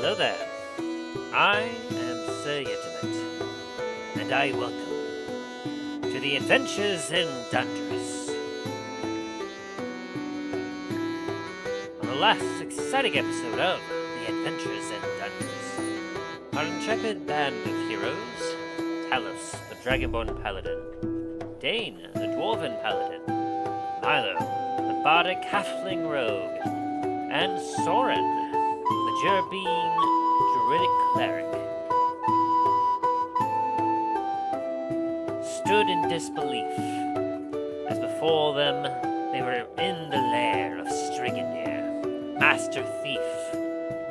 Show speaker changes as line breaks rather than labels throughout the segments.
Hello there. I am Sir Yetimet, and I welcome to the adventures in Dundras. On the last exciting episode of the adventures in Dundras, our intrepid band of heroes, Talos, the dragonborn paladin, Dain, the dwarven paladin, Milo, the bardic halfling rogue, and Soren, the Jerbeen druidic cleric, stood in disbelief as before them they were in the lair of Strigandr, master thief,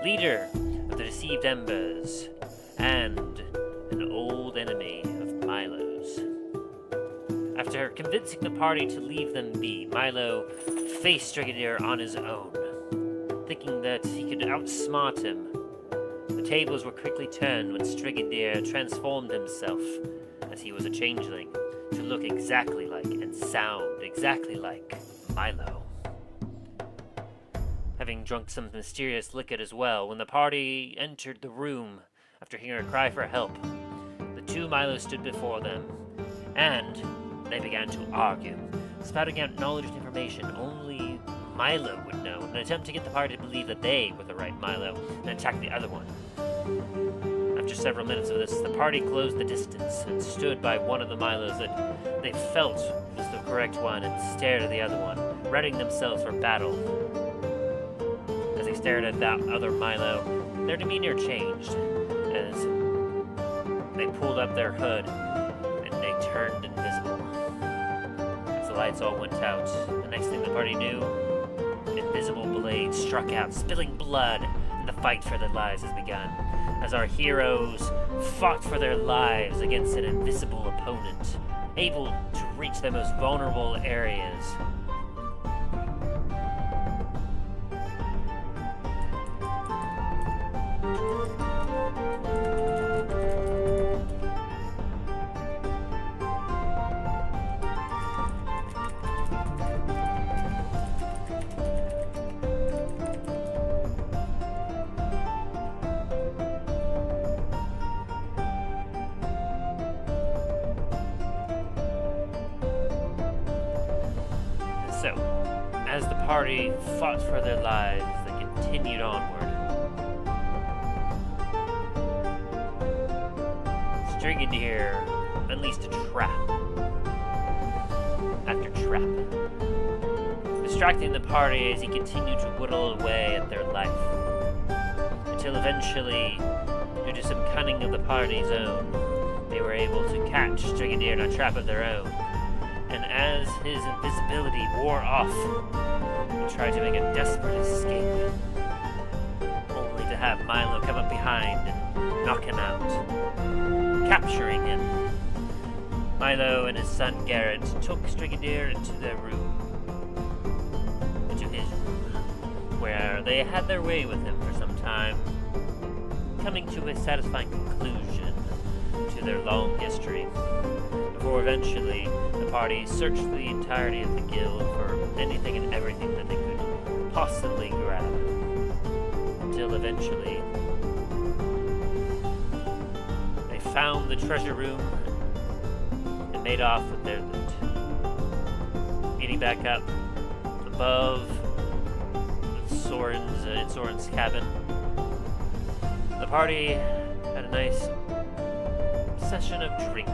leader of the deceived embers, and an old enemy of Milo's. After convincing the party to leave them be, Milo faced Strigandr on his own, thinking that he could outsmart him. The tables were quickly turned when Strigandr transformed himself, as he was a changeling, to look exactly like and sound exactly like Milo. Having drunk some mysterious liquid as well, when the party entered the room after hearing a cry for help, the two Milos stood before them, and they began to argue, spouting out knowledge and information only Milo would know, in an attempt to get the party to believe that they were the right Milo and attack the other one. After several minutes of this, the party closed the distance and stood by one of the Milos that they felt was the correct one and stared at the other one, readying themselves for battle. As they stared at that other Milo, their demeanor changed as they pulled up their hood and they turned invisible. As the lights all went out, the next thing the party knew, invisible blades struck out, spilling blood, and the fight for their lives has begun, as our heroes fought for their lives against an invisible opponent, able to reach their most vulnerable areas. So, as the party fought for their lives, they continued onward. Strigandr unleashed a trap after trap, distracting the party as he continued to whittle away at their life, until eventually, due to some cunning of the party's own, they were able to catch Strigandr in a trap of their own. And as his invisibility wore off, he tried to make a desperate escape, only to have Milo come up behind and knock him out, capturing him. Milo and his son Garret took Strigandr into his room, where they had their way with him for some time, coming to a satisfying conclusion to their long history, before eventually the party searched the entirety of the guild for anything and everything that they could possibly grab, until eventually they found the treasure room and made off with their loot. Meeting back up above with Soren's cabin, the party had a nice session of drinking,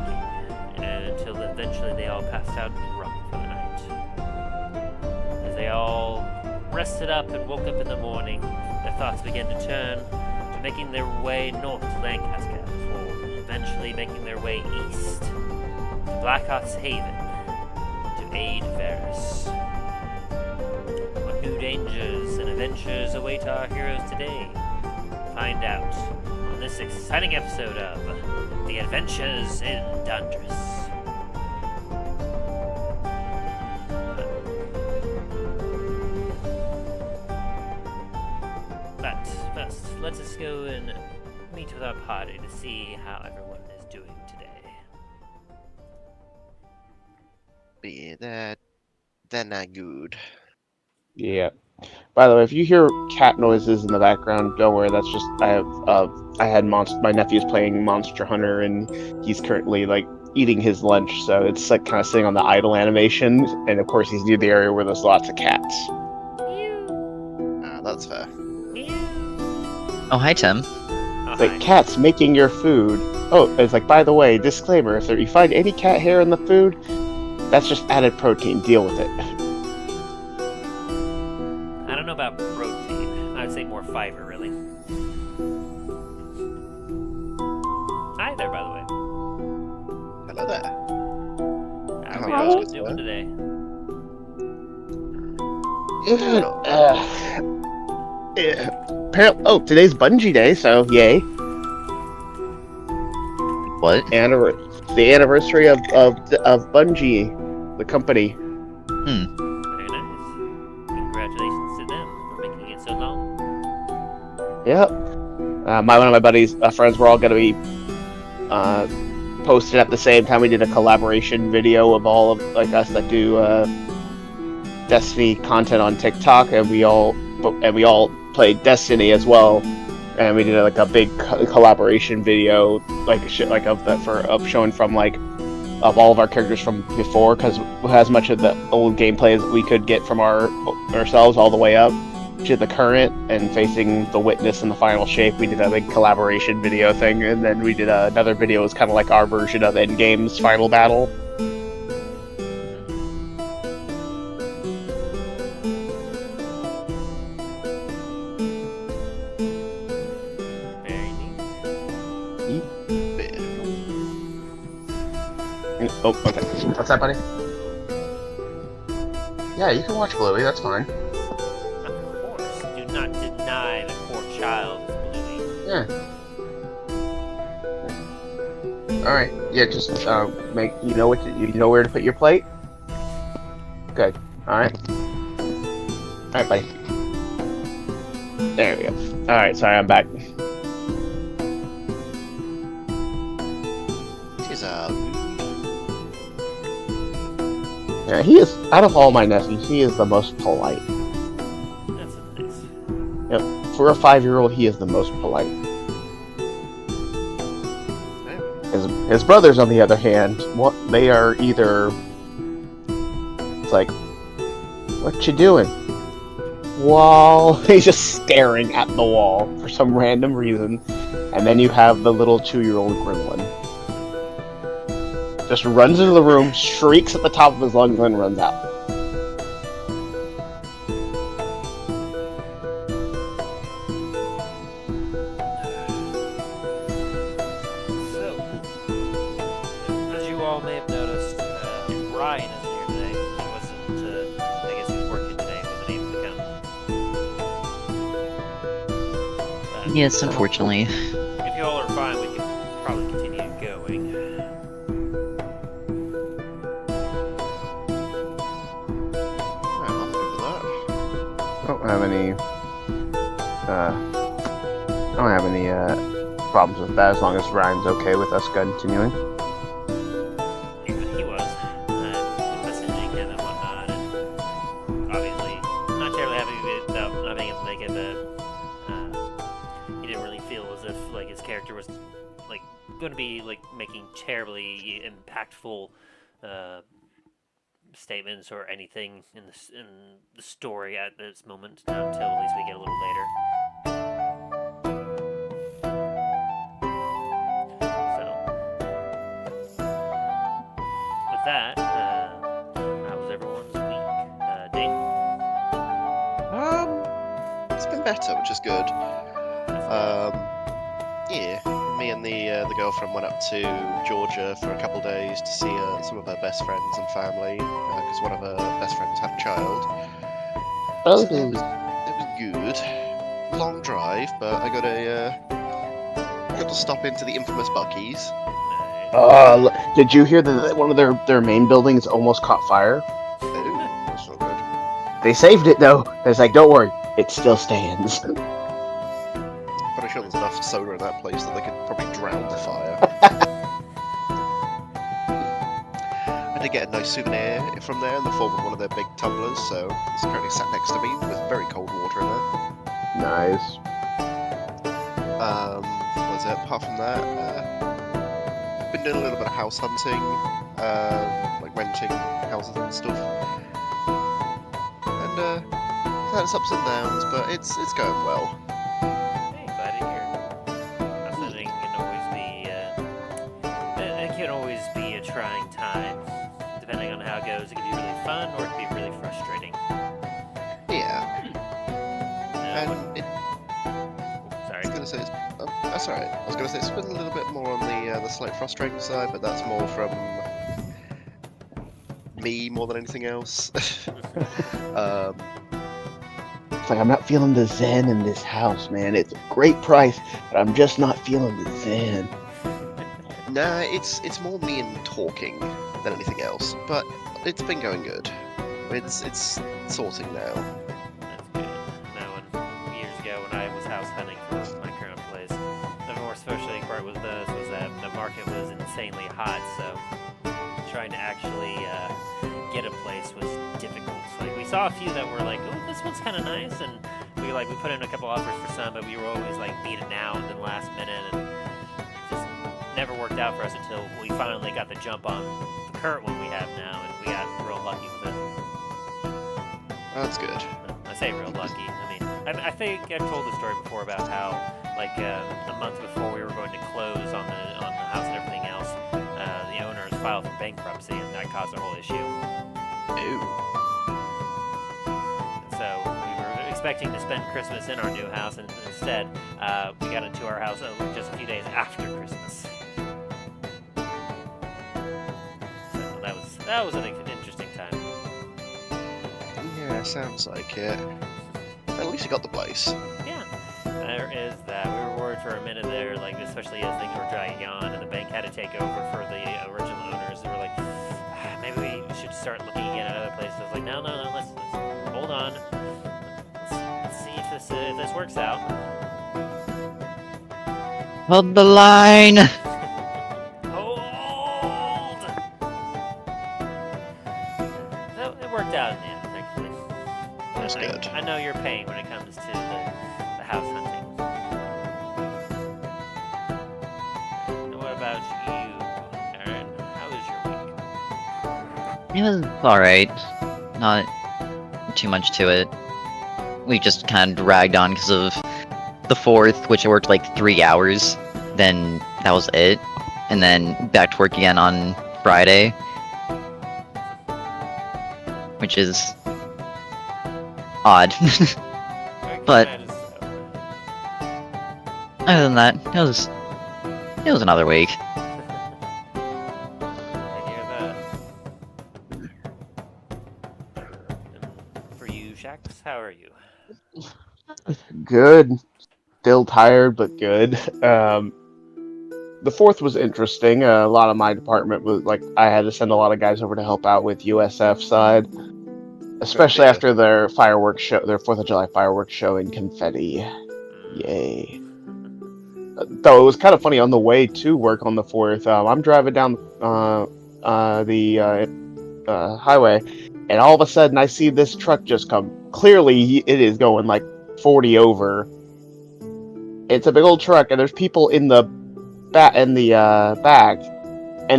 until eventually they all passed out drunk for the night. As they all rested up and woke up in the morning, their thoughts began to turn to making their way north to Lancasquer, before eventually making their way east to Blackheart's haven to aid Varys. What new dangers and adventures await our heroes today? Find out on this exciting episode of The Adventures in Dundras. But first, let us go and meet with our party to see how everyone is doing today.
They're not good.
Yeah.
By the way, if you hear cat noises in the background, don't worry. That's just my nephew's playing Monster Hunter, and he's currently like eating his lunch, so it's like kind of sitting on the idle animation, and of course he's near the area where there's lots of cats.
That's fair.
Oh, hi, Tim.
It's like, cats making your food. Oh, it's like, by the way, disclaimer, if you find any cat hair in the food, that's just added protein. Deal with it.
I don't know about protein. I would say more fiber, really. Hi there, by the way.
Hello there.
How are we all doing today?
Oh, today's Bungie Day, so yay.
What?
The anniversary of Bungie, the company.
Very nice. Congratulations to them for making it so long.
Yep. One of my buddies, friends, were all going to be posted at the same time. We did a collaboration video of all of us that do Destiny content on TikTok, and we all played Destiny as well. And we did a big collaboration video, of showing from of all of our characters from before, because as much of the old gameplay as we could get from ourselves all the way up to the current and facing the Witness and the final shape. We did a big collaboration video thing, and then we did another video. It was kind of like our version of Endgame's final battle. Oh, okay. What's that, buddy? Yeah, you can watch Bluey, that's fine.
Of course. Do not deny the poor child, Bluey.
Yeah. Alright, yeah, just you know where to put your plate? Good. Alright. Alright, buddy. There we go. Alright, sorry, I'm back. Yeah, he is, out of all my nephews, he is the most polite.
That's nice.
Yep, for a 5-year-old, he is the most polite. His brothers, on the other hand, they are either... It's like, what you doing? Wall. He's just staring at the wall for some random reason. And then you have the little 2-year-old gremlin. Just runs into the room, shrieks at the top of his lungs, and runs out.
So, as you all may have noticed, Ryan isn't here today. He wasn't, I guess he was working today, wasn't able to come.
Yes, unfortunately.
If you all are fine, we can probably continue going.
I don't have any problems with that, as long as Ryan's okay with us continuing.
He was messaging him and whatnot, and obviously not terribly happy without not being able to make it, but he didn't really feel as if his character was going to be making terribly impactful statements or anything in the story at this moment, not until at least we get a little later. So, with that, how was everyone's week? Dain?
It's been better, which is good. Yeah, me and the girlfriend went up to Georgia for a couple days to see some of her best friends and family, because one of her best friends had a child.
Oh,
so it was good. Long drive, but I got to stop into the infamous Buc-ee's.
Did you hear that one of their main buildings almost caught fire?
Ooh, that's not good.
They saved it though. It's like, don't worry, it still stands.
Pretty sure there's enough soda in that place that they could probably drown the fire. I had to did get a nice souvenir from there in the form of one of their big tumblers, so it's currently sat next to me with very cold water in there.
Nice.
What was it? Apart from that, been doing a little bit of house hunting, like renting houses and stuff. And it's had its ups and downs, but it's going well.
Hey, glad to hear. House hunting can always be a trying time. Depending on how it goes, it can be really fun or it can be really frustrating.
Yeah.
Now,
And
sorry.
I was gonna say that's alright. I was gonna say it's been a little bit more on the slight frustrating side, but that's more from me more than anything else.
It's like I'm not feeling the zen in this house, man. It's a great price, but I'm just not feeling the zen.
Nah, it's more me and talking than anything else, but it's been going good. It's sorting now.
That's good. Now, years ago when I was house hunting for my current place, the more frustrating part was that the market was insanely hot, so trying to actually get a place was difficult. So, like, we saw a few that were like, oh, this one's kind of nice, and we put in a couple offers for some, but we were always like beaten out in the last minute, and it just never worked out for us until we finally got the jump on the current one we have now, and we got real lucky with it.
That's good.
I say real lucky. I mean, I think I've told the story before about how, like, a month before we were going to close on the house and everything else, the owners filed for bankruptcy, and that caused a whole issue.
Ooh.
So we were expecting to spend Christmas in our new house, and instead, we got into our house just a few days after Christmas. So that was an interesting time.
Yeah, sounds like it. At least you got the place.
Yeah, there is that. We were worried for a minute there, like, especially as things were dragging on and the bank had to take over for the original owners. They were like, maybe we should start looking again at other places. I was like, no, let's hold on. Let's see if this works out.
Hold the line!
Hold! So it worked out in the end, thankfully.
That's good.
I know your pain when it comes to the house hunting. And what about you, Aaron? How was your week?
It was alright. Not too much to it. We just kind of dragged on because of the 4th, which I worked like 3 hours. Then that was it. And then back to work again on Friday. Which is odd. But other than that, it was another week.
I hear that. For you, Shax, how are you?
Good. Still tired, but good. The 4th was interesting. A lot of my department was like I had to send a lot of guys over to help out with USF side, especially after their fireworks show, their 4th of July fireworks show in confetti. Yay! Though it was kind of funny on the way to work on the 4th. I'm driving down the highway, and all of a sudden I see this truck just come. Clearly, it is going like 40 over. It's a big old truck, and there's people in the back, and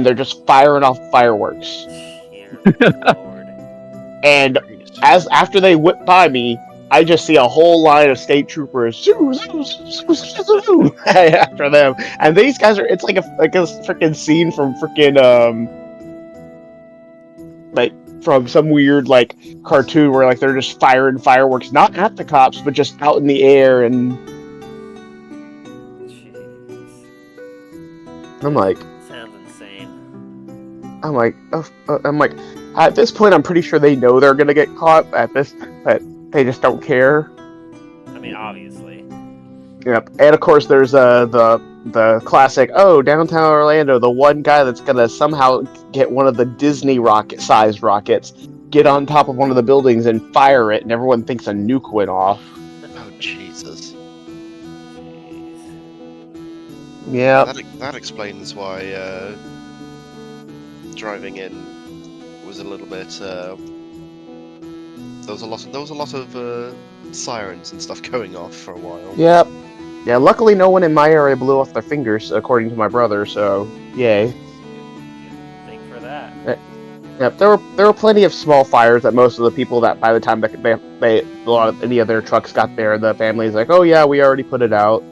they're just firing off fireworks.
Lord.
And after they whip by me, I just see a whole line of state troopers after them, and these guys are—it's like a freaking scene from like from some weird like cartoon where like they're just firing fireworks, not at the cops, but just out in the air, and I'm like,
sounds insane.
I'm like, at this point, I'm pretty sure they know they're gonna get caught but they just don't care.
I mean, obviously.
Yep, and of course there's the classic, downtown Orlando, the one guy that's gonna somehow get one of the Disney rocket-sized rockets, get on top of one of the buildings and fire it, and everyone thinks a nuke went off.
Oh, Jesus.
Yeah.
That explains why driving in was a little bit. There was a lot of sirens and stuff going off for a while.
Yep. Yeah, luckily no one in my area blew off their fingers, according to my brother, so yay.
Thing for that.
Yep, there were plenty of small fires that most of the people that by the time a lot of any of their trucks got there, the family's like, oh yeah, we already put it out.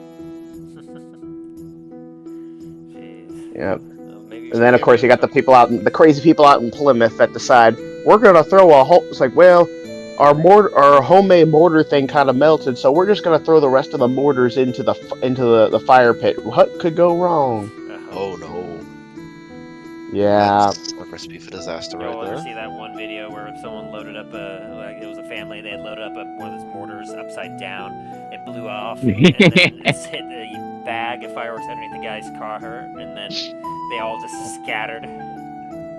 Jeez.
Yep.
Well, maybe
And then of course you got the crazy people out in Plymouth that decide we're gonna throw a whole. It's like, well, our homemade mortar thing kind of melted, so we're just gonna throw the rest of the mortars into the fire pit. What could go wrong?
Oh no.
Yeah.
That's a recipe for disaster
You'll
right
ever
there.
see that one video where someone loaded up it was a family, they had loaded up one of those mortars upside down, it blew off, and then it hit the bag of fireworks underneath the guy's car, and then they all just scattered.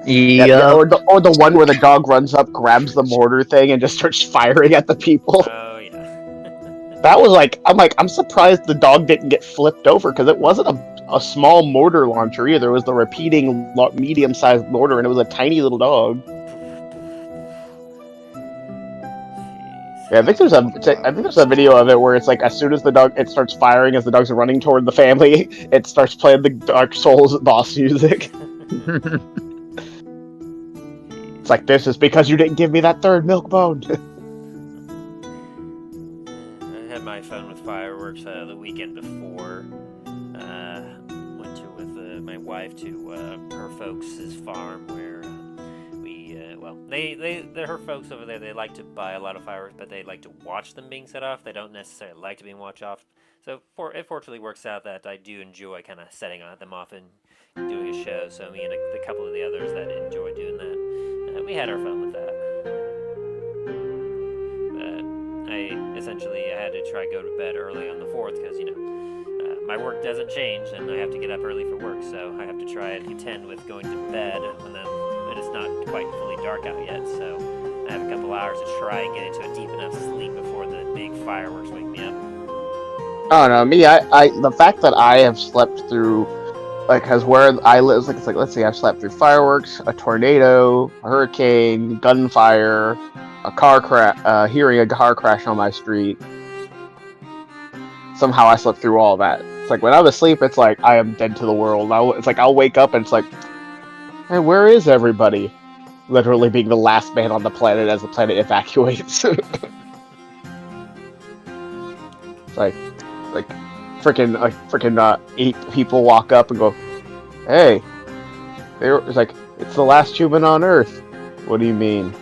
Yeah, or the one where the dog runs up, grabs the mortar thing, and just starts firing at the people.
Oh, yeah.
That was like, I'm surprised the dog didn't get flipped over, because it wasn't a small mortar launcher either. It was the repeating medium-sized mortar, and it was a tiny little dog. Yeah, I think there's a video of it where it's like as soon as it starts firing, as the dogs are running toward the family, it starts playing the Dark Souls boss music. It's like, this is because you didn't give me that third milk bone.
I had my fun with fireworks the weekend before. Went with my wife to her folks' farm where they're her folks over there. They like to buy a lot of fireworks, but they like to watch them being set off. They don't necessarily like to be watched off. So it fortunately works out that I do enjoy kind of setting them off and doing a show. So me and a couple of the others that enjoy doing that, we had our fun with that. But I had to try go to bed early on the 4th because my work doesn't change and I have to get up early for work. So I have to try and contend with going to bed when it's not quite fully dark out yet. So I have a couple hours to try and get into a deep enough sleep before the big fireworks wake me up.
Oh no, me, I the fact that I have slept through, like, cause where I live, it's like let's see, I've slept through fireworks, a tornado, a hurricane, gunfire, a car crash, hearing a car crash on my street. Somehow I slept through all that. It's like when I'm asleep, it's like I am dead to the world. It's like I'll wake up and it's like, hey, where is everybody? Literally being the last man on the planet as the planet evacuates. It's like freaking 8 people walk up and go, hey, it's like, it's the last human on Earth. What do you mean?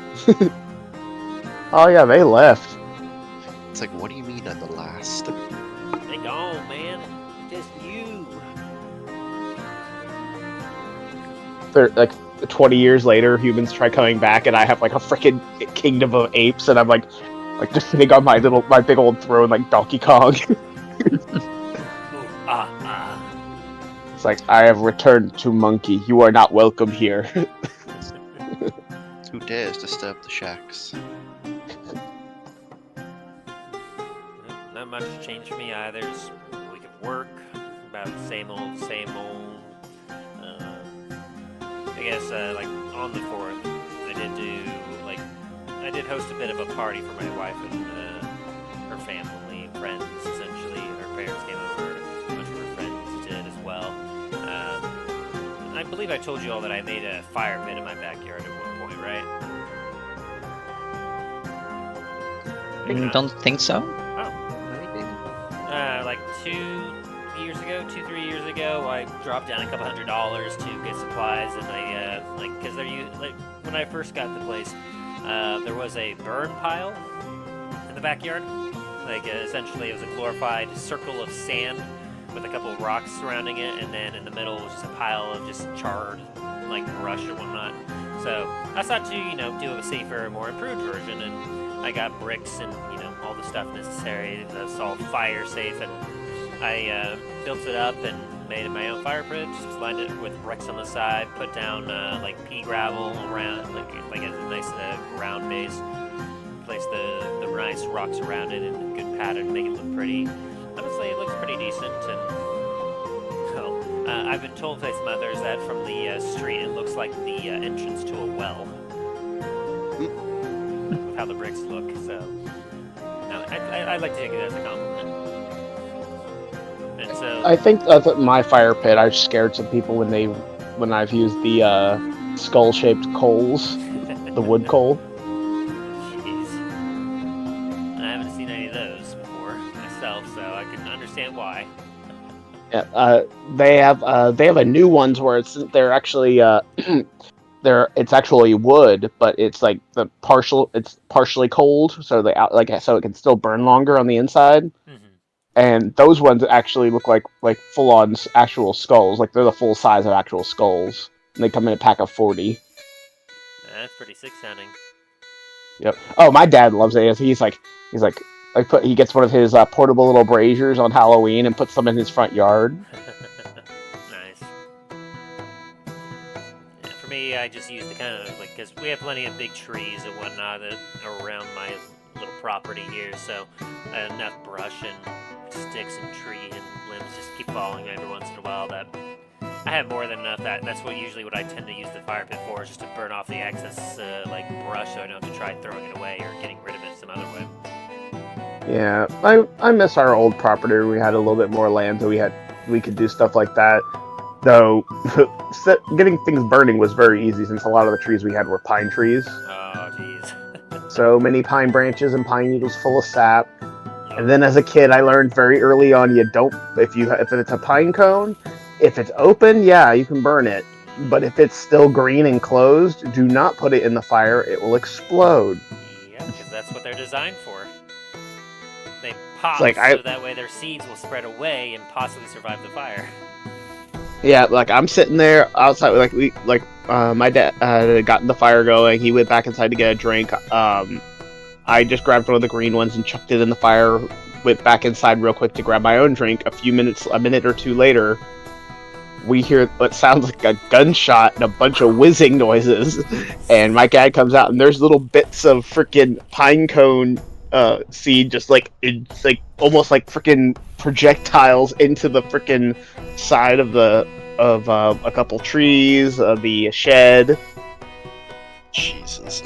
Oh yeah, they left.
It's like, what do you mean I'm the last?
They gone, man. Just you.
They're like 20 years later, humans try coming back, and I have like a freaking kingdom of apes, and I'm like just sitting on my big old throne like Donkey Kong. It's like, I have returned to Monkey. You are not welcome here.
Who dares disturb the shacks?
Not much changed for me either. Just a week of work, about the same old. I guess like on the 4th, I did host a bit of a party for my wife and her family, friends essentially. Her parents came over, a bunch of her friends did as well. I believe I told you all that I made a fire pit in my backyard at one point, right?
Don't think so.
Oh. Like 3 years ago, I dropped down a couple $100 to get supplies, and I because when I first got the place, there was a burn pile in the backyard. Essentially, it was a glorified circle of sand with a couple of rocks surrounding it, and then in the middle was just a pile of just charred, brush or whatnot. So I thought to, do a safer, more improved version, and I got bricks and, all the stuff necessary that's all fire safe, and I built it up and made it my own fire pit, just lined it with bricks on the side, put down pea gravel around, like a nice round base, placed the nice rocks around it in a good pattern, make it look pretty. Honestly, it looks pretty decent, and I've been told by some others that from the street it looks like the entrance to a well. how the bricks look. So I'd like to take it as a compliment. And so
I think my fire pit, I've scared some people when I've used the skull-shaped coals, the wood coal.
Jeez. I haven't seen any of those before myself, so I can understand why.
Yeah, they have a new ones where they're actually it's actually wood, but it's like it's partially cold, so so it can still burn longer on the inside.
Mm-hmm.
And those ones actually look like full-on actual skulls, like they're the full size of actual skulls. And they come in a pack of 40.
That's pretty sick sounding.
Yep. Oh, my dad loves it. He gets one of his portable little braziers on Halloween and puts them in his front yard.
Nice. Yeah, for me, I just use the kind of because we have plenty of big trees and whatnot that are around my little property here, so I have enough brush and sticks and tree and limbs just keep falling every once in a while that I have more than enough. That's what I tend to use the fire pit for, is just to burn off the excess brush, so I don't have to try throwing it away or getting rid of it some other way.
Yeah, I miss our old property. We had a little bit more land, so we could do stuff like that. Though getting things burning was very easy, since a lot of the trees we had were pine trees.
Oh, jeez.
So many pine branches and pine needles full of sap. And then as a kid, I learned very early on, if it's a pine cone, if it's open, yeah, you can burn it. But if it's still green and closed, do not put it in the fire. It will explode.
Yeah, because that's what they're designed for. They pop,
so
that way their seeds will spread away and possibly survive the fire.
Yeah, I'm sitting there outside, my dad got the fire going. He went back inside to get a drink. I just grabbed one of the green ones and chucked it in the fire. Went back inside real quick to grab my own drink. A minute or two later, we hear what sounds like a gunshot and a bunch of whizzing noises. And my dad comes out, and there's little bits of freaking pine cone seed, just it's almost like freaking projectiles into the freaking side of a couple trees, the shed.
Jesus.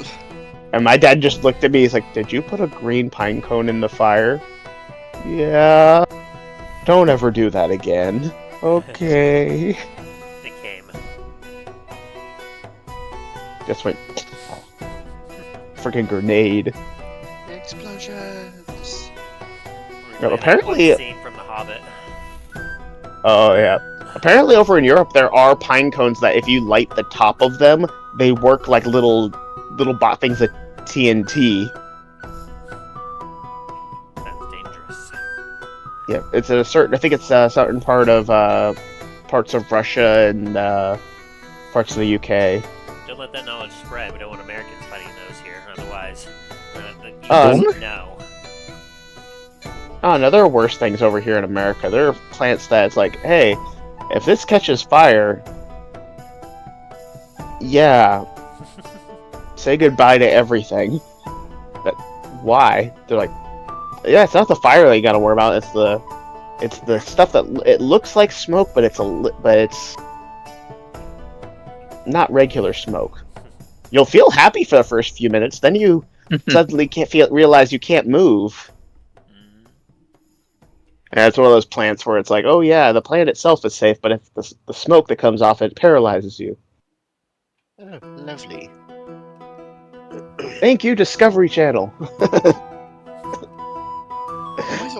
And my dad just looked at me. He's like, "Did you put a green pine cone in the fire?" Yeah. Don't ever do that again. Okay.
They came.
Just went. Freaking grenade.
Explosions.
No, apparently.
Scene from The Hobbit.
Oh yeah. Apparently, over in Europe, there are pine cones that if you light the top of them, they work like little bot things of TNT.
That's dangerous.
Yeah, it's a certain certain parts of Russia and parts of the UK.
Don't let that knowledge spread. We don't want Americans fighting those here. Otherwise, no.
Oh no, there are worse things over here in America. There are plants that it's like, hey, if this catches fire, yeah, say goodbye to everything. But why? They're like, yeah, it's not the fire that you gotta worry about. It's the stuff that it looks like smoke, but it's not regular smoke. You'll feel happy for the first few minutes, then you suddenly realize you can't move. And it's one of those plants where it's like, oh yeah, the plant itself is safe, but if the smoke that comes off it paralyzes you.
Oh, lovely.
Thank you, Discovery Channel.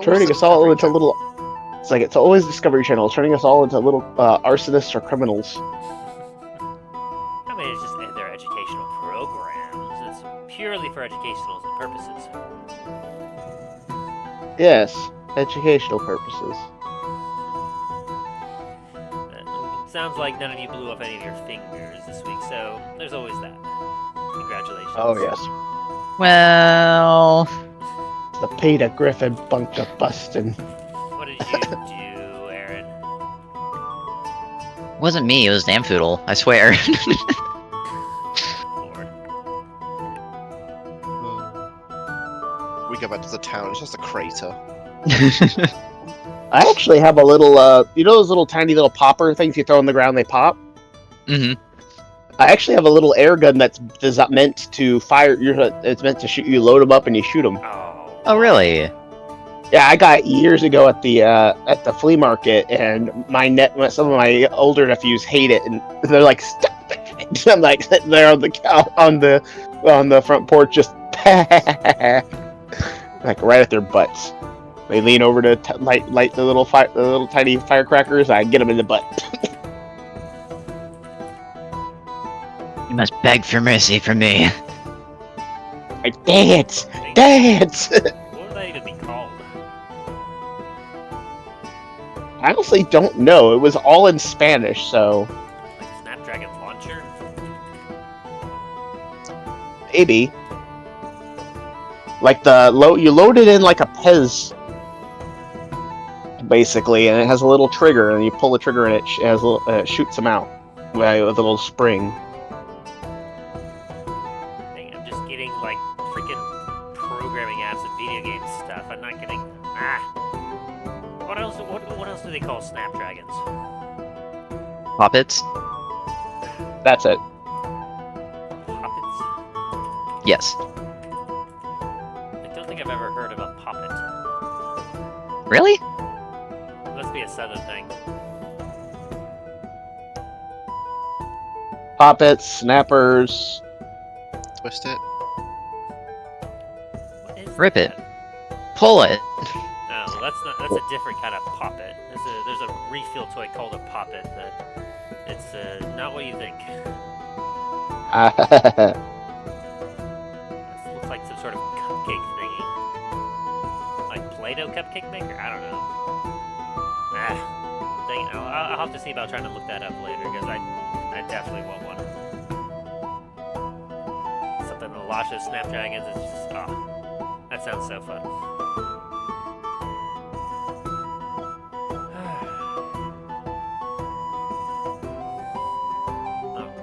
Turning us all into little... It's always Discovery Channel, turning us all into little arsonists or criminals.
I mean, it's just their educational programs. It's purely for educational purposes.
Yes, educational purposes.
Sounds like none of you blew off any of your fingers this week, so there's always that. Congratulations.
Oh, yes.
Well...
The Peter Griffin bunker busting.
What did you do, Aaron?
It wasn't me, it was Damfoodle, I swear.
Lord. We go back to the town, it's just a crater.
I actually have a little, you know those little tiny little popper things you throw on the ground, they pop?
Mm-hmm.
I actually have a little air gun that's meant to fire. It's meant to shoot. You load them up and you shoot them.
Oh, really?
Yeah, I got years ago at the flea market, and some of my older nephews hate it, and they're like, "Stop it!" I'm like sitting there on the front porch, just like right at their butts. They lean over to light the little tiny firecrackers. I get them in the butt.
You must beg for mercy from me.
Like, dance! Dance!
What would that even be called?
I honestly don't know. It was all in Spanish, so
Like a Snapdragon launcher?
maybe. Like you load it in like a Pez, basically, and it has a little trigger, and you pull the trigger, and it shoots them out with a little spring.
Dang, I'm just getting like freaking programming apps and video game stuff. I'm not getting. What else? What else do they call Snapdragons?
Poppets?
That's it.
Poppets?
Yes.
I don't think I've ever heard of a poppet.
Really?
It must be a southern thing.
Poppets, snappers.
Twist it.
What is
Rip it.
that?
Pull it.
Oh, that's a different kind of poppet. There's a refill toy called a poppet that it's not what you think. This looks like some sort of cupcake thingy. Like Play-Doh cupcake maker? I don't know. Dang it. I'll have to see about trying to look that up later, because I definitely want one. Something to launch those Snapdragons is just, that sounds so fun.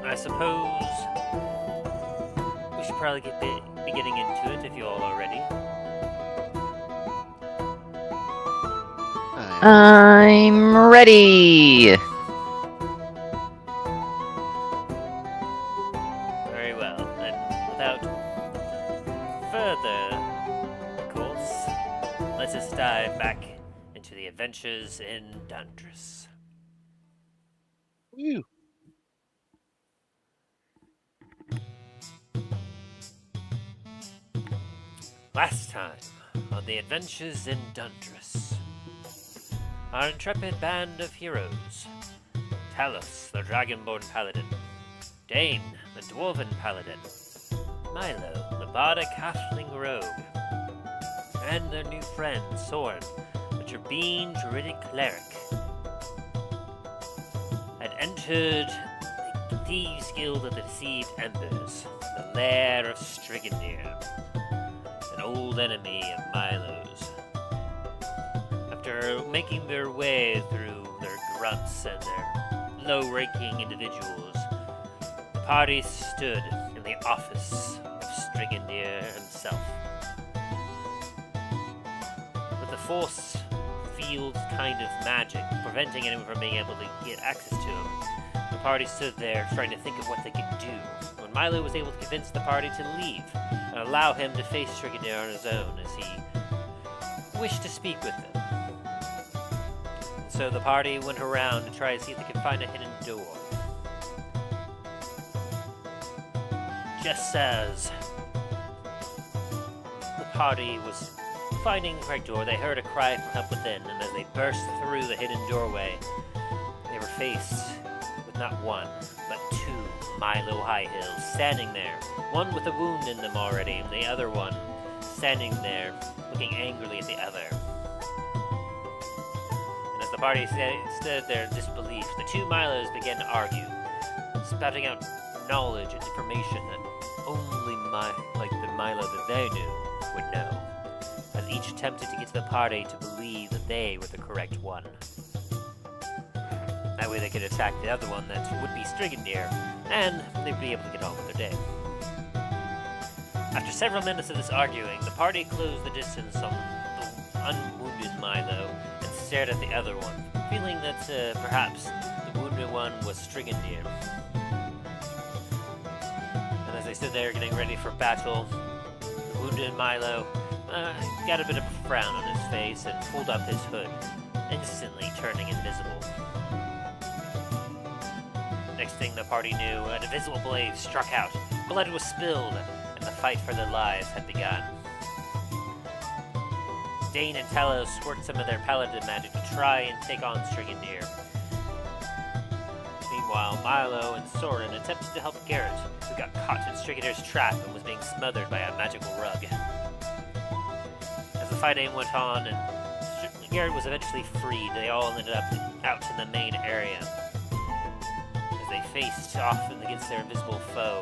I suppose we should probably be getting into it if you all are ready.
I'm ready.
Very well, then without further, of course, let's just dive back into the adventures in Dundras.
Woo.
Last time on the adventures in Dundras, our intrepid band of heroes, Talos, the dragonborn paladin, Dain, the dwarven paladin, Milo, the bardic halfling rogue, and their new friend, Soren, the Turbine druidic cleric, had entered the Thieves' Guild of the Deceived Embers, the lair of Strigandr, an old enemy of Milo's. After making their way through their grunts and their low-ranking individuals, the party stood in the office of Strigandr himself. With the force field kind of magic preventing anyone from being able to get access to him, the party stood there trying to think of what they could do, when Milo was able to convince the party to leave and allow him to face Strigandr on his own as he wished to speak with them. And so the party went around to try to see if they could find a hidden door. Just as the party was finding the correct door, they heard a cry from help within, and as they burst through the hidden doorway, they were faced with not one, but two Milo High Hills standing there, one with a wound in them already, and the other one standing there, looking angrily at the other. And as the party stood there in disbelief, the two Milos began to argue, spouting out knowledge and information that only the Milo that they knew would know, as each attempted to get to the party to believe that they were the correct one. That way they could attack the other one that would be Strigandr, and they'd be able to get on with their day. After several minutes of this arguing, the party closed the distance on the unwounded Milo and stared at the other one, feeling that perhaps the wounded one was Strigandr. they stood there getting ready for battle, the wounded Milo got a bit of a frown on his face and pulled up his hood, instantly turning invisible. Next thing the party knew, an invisible blade struck out, blood was spilled, and the fight for their lives had begun. Dain and Talos worked some of their paladin magic to try and take on Strigandr. Meanwhile, Milo and Soren attempted to help Garret, who got caught in Strigandr's trap and was being smothered by a magical rug. As the fighting went on and Garret was eventually freed, they all ended up out in the main area. As they faced off against their invisible foe,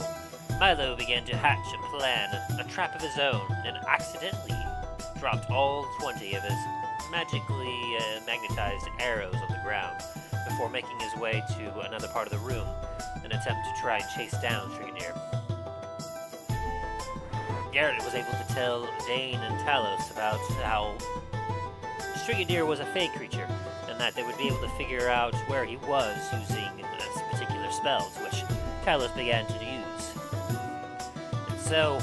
Milo began to hatch a plan, a trap of his own, and accidentally dropped all 20 of his magically magnetized arrows on the ground before making his way to another part of the room, an attempt to try and chase down Strigandr. Garret was able to tell Dain and Talos about how Strigandr was a fey creature, and that they would be able to figure out where he was using particular spells, which Talos began to use. And so,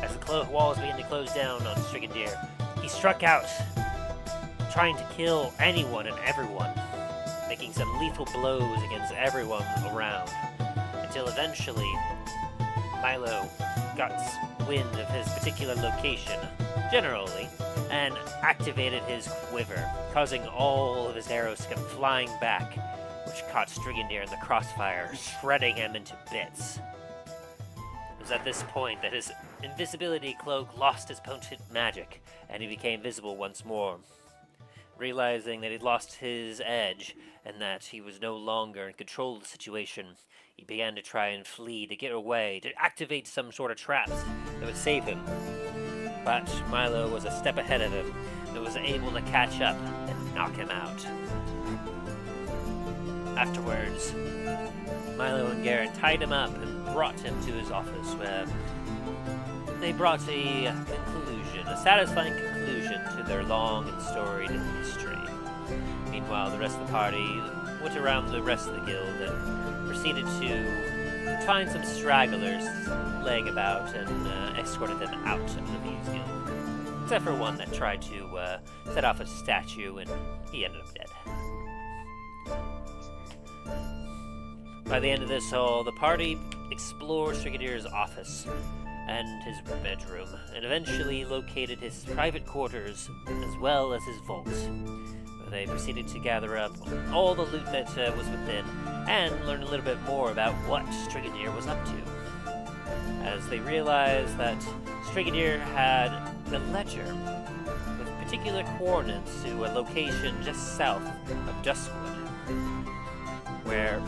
as the walls began to close down on Strigandr, he struck out, trying to kill anyone and everyone, making some lethal blows against everyone around, until eventually Milo got wind of his particular location, generally, and activated his quiver, causing all of his arrows to come flying back, which caught Strigandr in the crossfire, shredding him into bits. It was at this point that his invisibility cloak lost its potent magic, and he became visible once more. Realizing that he'd lost his edge, and that he was no longer in control of the situation, he began to try and flee, to get away, to activate some sort of traps that would save him. But Milo was a step ahead of him, and was able to catch up and knock him out. Afterwards, Milo and Garret tied him up and brought him to his office, where they brought a conclusion, a satisfying conclusion to their long and storied history. Meanwhile, the rest of the party went around the rest of the guild and proceeded to find some stragglers laying about and escorted them out of the Thieves Guild. Except for one that tried to set off a statue, and he ended up dead. By the end of this all, the party explored Strigandr's office and his bedroom, and eventually located his private quarters as well as his vault. They proceeded to gather up all the loot that was within, and learn a little bit more about what Strigandr was up to. As they realized that Strigandr had a ledger with particular coordinates to a location just south of Duskwood, where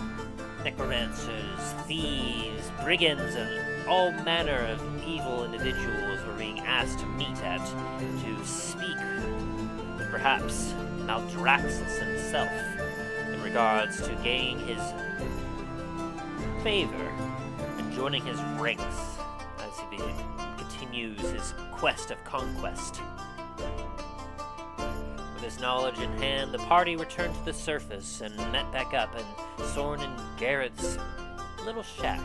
necromancers, thieves, brigands, and all manner of evil individuals were being asked to meet at to speak with perhaps Maldraxxus himself in regards to gaining his favor and joining his ranks as he continues his quest of conquest. With this knowledge in hand, the party returned to the surface and met back up in Soren and Garret's little shack,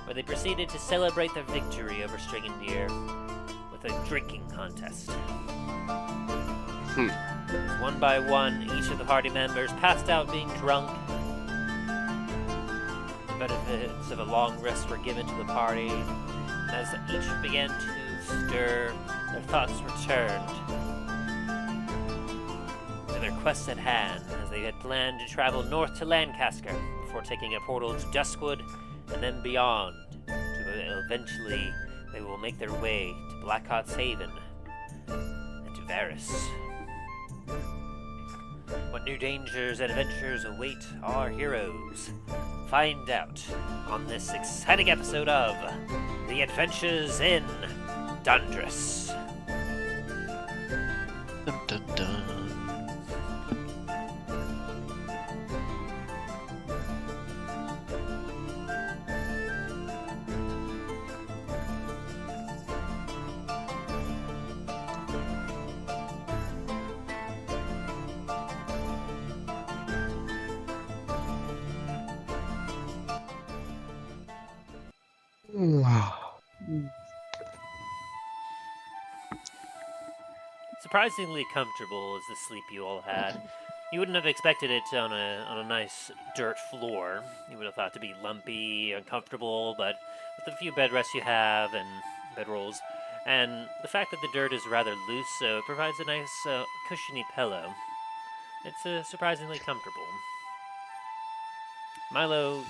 where they proceeded to celebrate their victory over Strigandr with a drinking contest. One by one, each of the party members passed out being drunk. The benefits of a long rest were given to the party. As each began to stir, their thoughts returned to their quest at hand, as they had planned to travel north to Lancasquer before taking a portal to Duskwood and then beyond, to eventually they will make their way to Blackheart's Haven and to Varys. What new dangers and adventures await our heroes? Find out on this exciting episode of The Adventures in Dundras.
Dun, dun, dun.
surprisingly comfortable as the sleep you all had. You wouldn't have expected it on a nice dirt floor. You would have thought to be lumpy, uncomfortable, but with the few bed rests you have and bedrolls, and the fact that the dirt is rather loose, so it provides a nice cushiony pillow. It's surprisingly comfortable. Milo,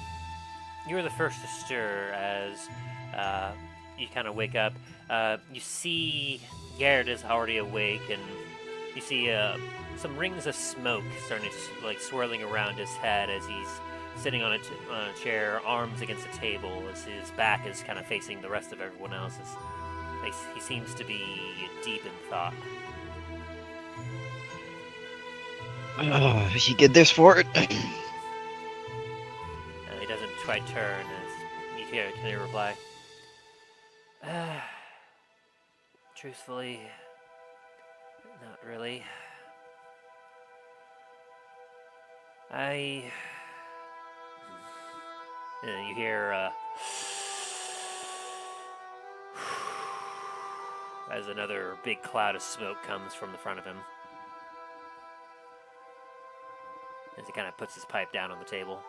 you're the first to stir as you kind of wake up. You see Garret is already awake, and you see some rings of smoke starting to swirling around his head as he's sitting on a chair, arms against a table, as his back is kind of facing the rest of everyone else's. He seems to be deep in thought.
You get this for it?
He doesn't quite turn as you hear Kinnear reply. Truthfully, not really. You hear as another big cloud of smoke comes from the front of him. As he kind of puts his pipe down on the table.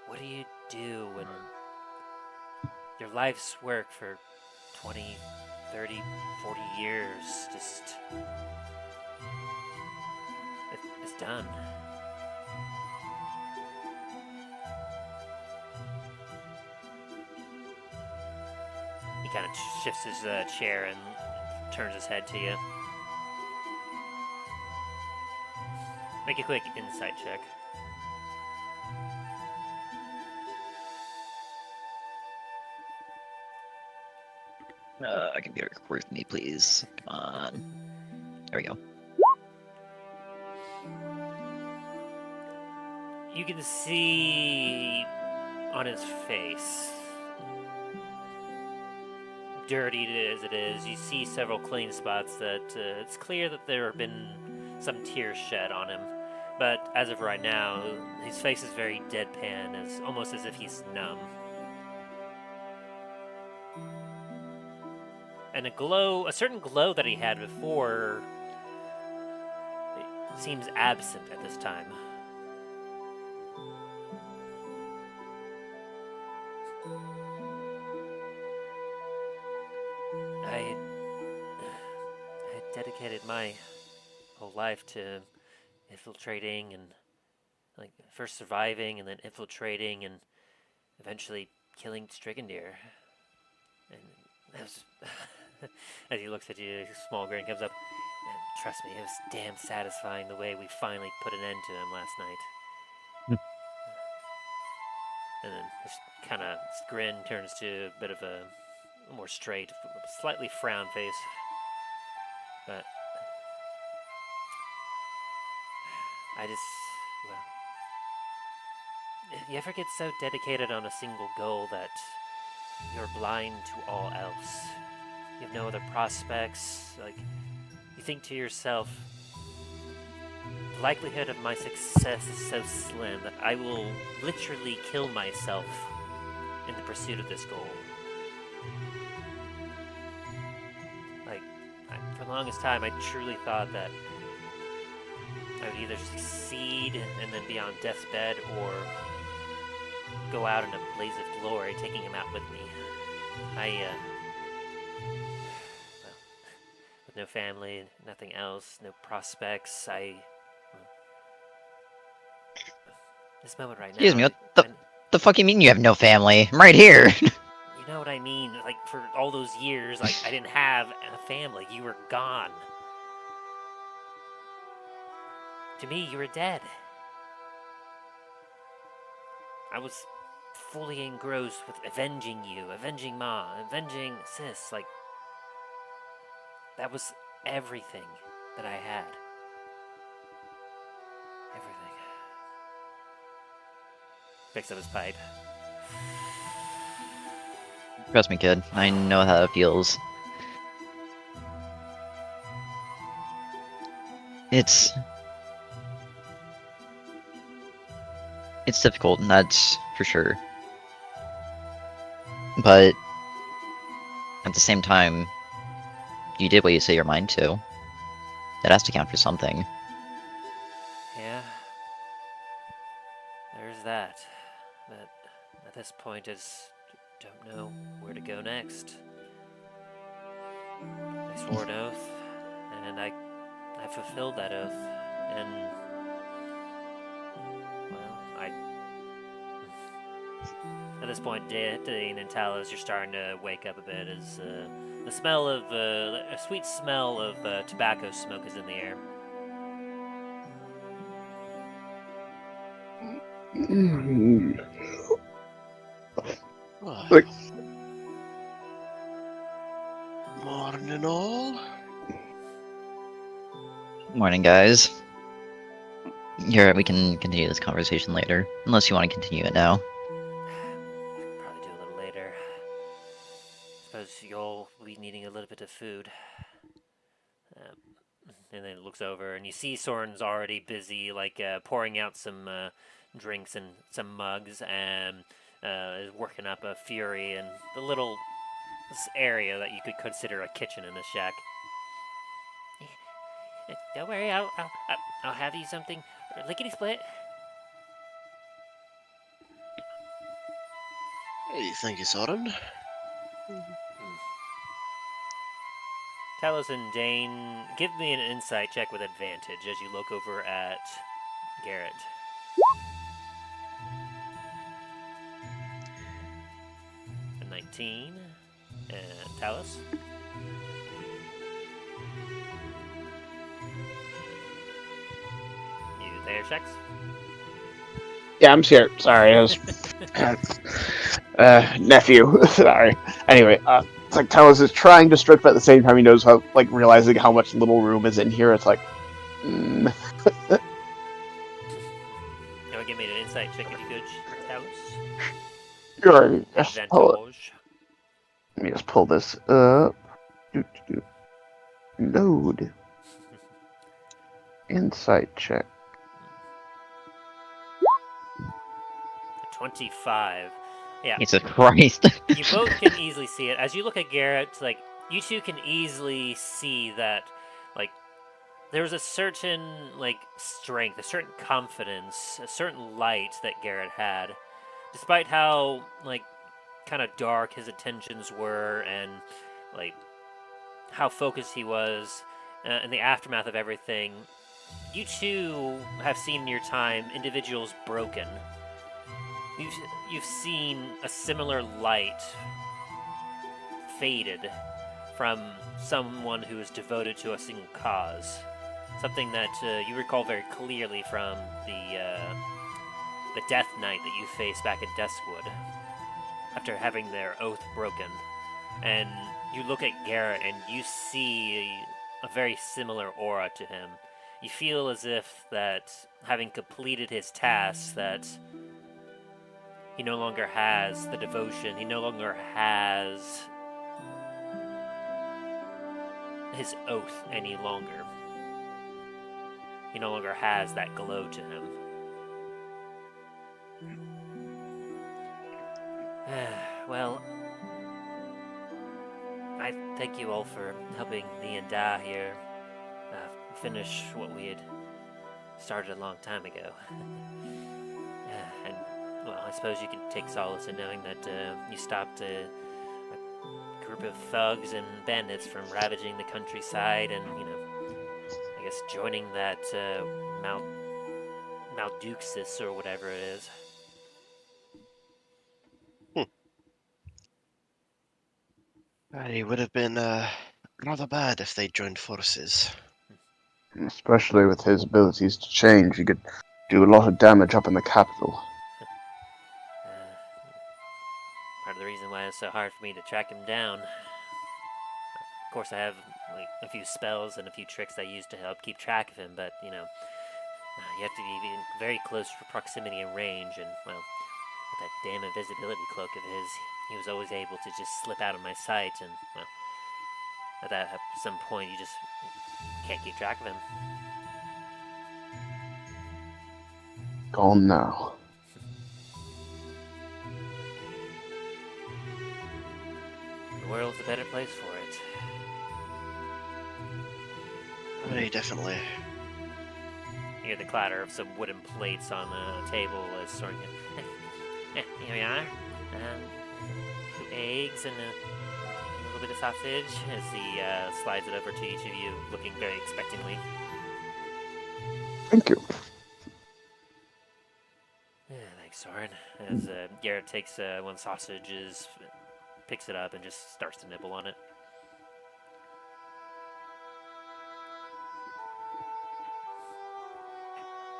What do you do when your life's work for 20, 30, 40 years just it's done? He kind of shifts his chair and turns his head to you. Make a quick insight check.
Computer, with me, please. Come on. There we go.
You can see on his face, dirty as it is, you see several clean spots that it's clear that there have been some tears shed on him. But as of right now, his face is very deadpan, almost as if he's numb. And a certain glow that he had before, it seems absent at this time. I had dedicated my whole life to infiltrating and first surviving and then infiltrating and eventually killing Strigandr. And that was as he looks at you, a small grin comes up. And trust me, it was damn satisfying the way we finally put an end to him last night. And then this kind of grin turns to a bit of a more straight, slightly frown face. But you ever get so dedicated on a single goal that you're blind to all else? You have no other prospects. You think to yourself, the likelihood of my success is so slim that I will literally kill myself in the pursuit of this goal. For the longest time, I truly thought that I would either succeed and then be on death's bed, or go out in a blaze of glory, taking him out with me. With no family, nothing else, no prospects, this moment right now...
Excuse me, what the fuck you mean you have no family? I'm right here!
You know what I mean? For all those years, I didn't have a family. You were gone. To me, you were dead. I was fully engrossed with avenging you, avenging Ma, avenging Sis. That was everything that I had. Everything. Picks up his pipe.
Trust me, kid. I know how it feels. It's difficult, and that's for sure. But at the same time, you did what you say your mind to. That has to count for something.
Yeah. There's that. But at this point, I just don't know where to go next. I swore an oath, and I fulfilled that oath, and well, at this point, Dain and Talos, you're starting to wake up a bit as the smell of a sweet smell of tobacco smoke is in the air.
Oh.
Like-
Morning all.
Morning, guys. We can continue this conversation later, unless you want to continue it now.
Probably do a little later. Suppose you'll be needing a little bit of food. And then it looks over, and you see Soren's already busy, like pouring out some drinks and some mugs, and is working up a fury in the little area that you could consider a kitchen in the shack. Don't worry, I'll have you something lickety split.
Hey, thank you, Soren.
Talos and Dain, give me an insight check with advantage as you look over at Garret. A 19. And Talos? You there, checks?
Yeah, I'm here. Sorry, I was nephew. Sorry. Anyway, it's like Talos is trying to strip, but at the same time he knows how, like, realizing how much little room is in here. It's like,
You want to give me an insight check if you could, Talos?
sure. Just pull it.
Advantage.
Let me just pull this up. Load. Insight check.
25. Yeah.
Jesus Christ.
You both can easily see it. As you look at Garret, like, you two can easily see that, like, there was a certain, like, strength, a certain confidence, a certain light that Garret had. Despite how, like, kind of dark his intentions were and, like, how focused he was in the aftermath of everything, you two have seen in your time individuals broken. You've seen a similar light faded from someone who is devoted to a single cause. Something that you recall very clearly from the death knight that you faced back at Duskwood after having their oath broken. And you look at Garret and you see a very similar aura to him. You feel as if that having completed his task, that he no longer has the devotion, he no longer has his oath any longer. He no longer has that glow to him. Well, I thank you all for helping me and Da here finish what we had started a long time ago. And, well, I suppose you can take solace in knowing that you stopped a group of thugs and bandits from ravaging the countryside and, you know, I guess joining that Maldraxxus or whatever it is.
It would have been rather bad if they joined forces.
Especially with his abilities to change, he could do a lot of damage up in the capital.
Part of the reason why it's so hard for me to track him down. Of course, I have like a few spells and a few tricks I use to help keep track of him, but you know, you have to be in very close proximity and range, and well, with that damn invisibility cloak of his, he was always able to just slip out of my sight, and well, at some point you just can't keep track of him.
Gone now.
world's a better place for it.
Hey, definitely.
You hear the clatter of some wooden plates on the table as Soren goes, here we are. 2 eggs and a little bit of sausage as he slides it over to each of you, looking very expectantly.
Thank you.
Thanks, Soren. As Garret takes one of the sausages, picks it up, and just starts to nibble on it.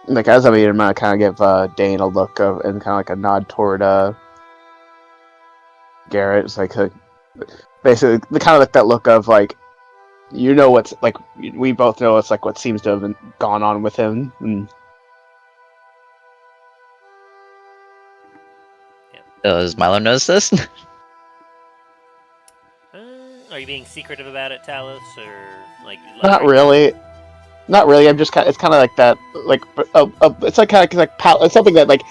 Like as I'm eating, I'm gonna kind of give Dain a look of, and kind of like a nod toward Garret. It's like basically the kind of like that look of like, you know what's like, we both know it's like what seems to have gone on with him. And
Does Milo notice this?
Are you being secretive about it, Talos, or like?
not really. Not really. I'm just kind. It's kind of like that. Like, it's like kind of like it's something that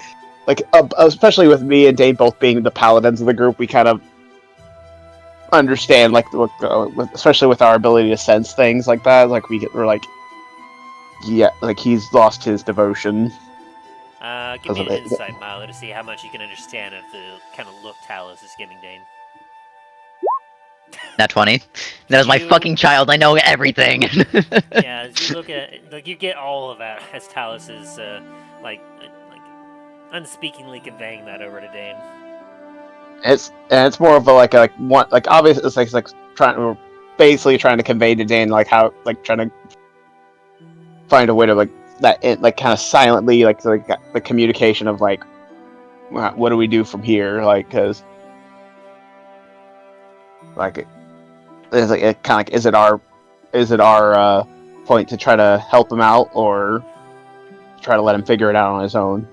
especially with me and Dave both being the paladins of the group, we kind of understand especially with our ability to sense things like that. Like we're like, yeah, like he's lost his devotion.
Give me an insight, Milo, to see how much you can understand of the kind of look Talos is giving Dain.
Nat 20. That is my fucking child. I know everything.
Yeah, as you look at like you get all of that as Talos is like unspeakingly conveying that over to Dain.
It's more of a one obviously it's like basically trying to convey to Dain like how like trying to find a way to like kind of silently like the communication of like what do we do from here, like because like it's like it kind of like is it our point to try to help him out or try to let him figure it out on his own.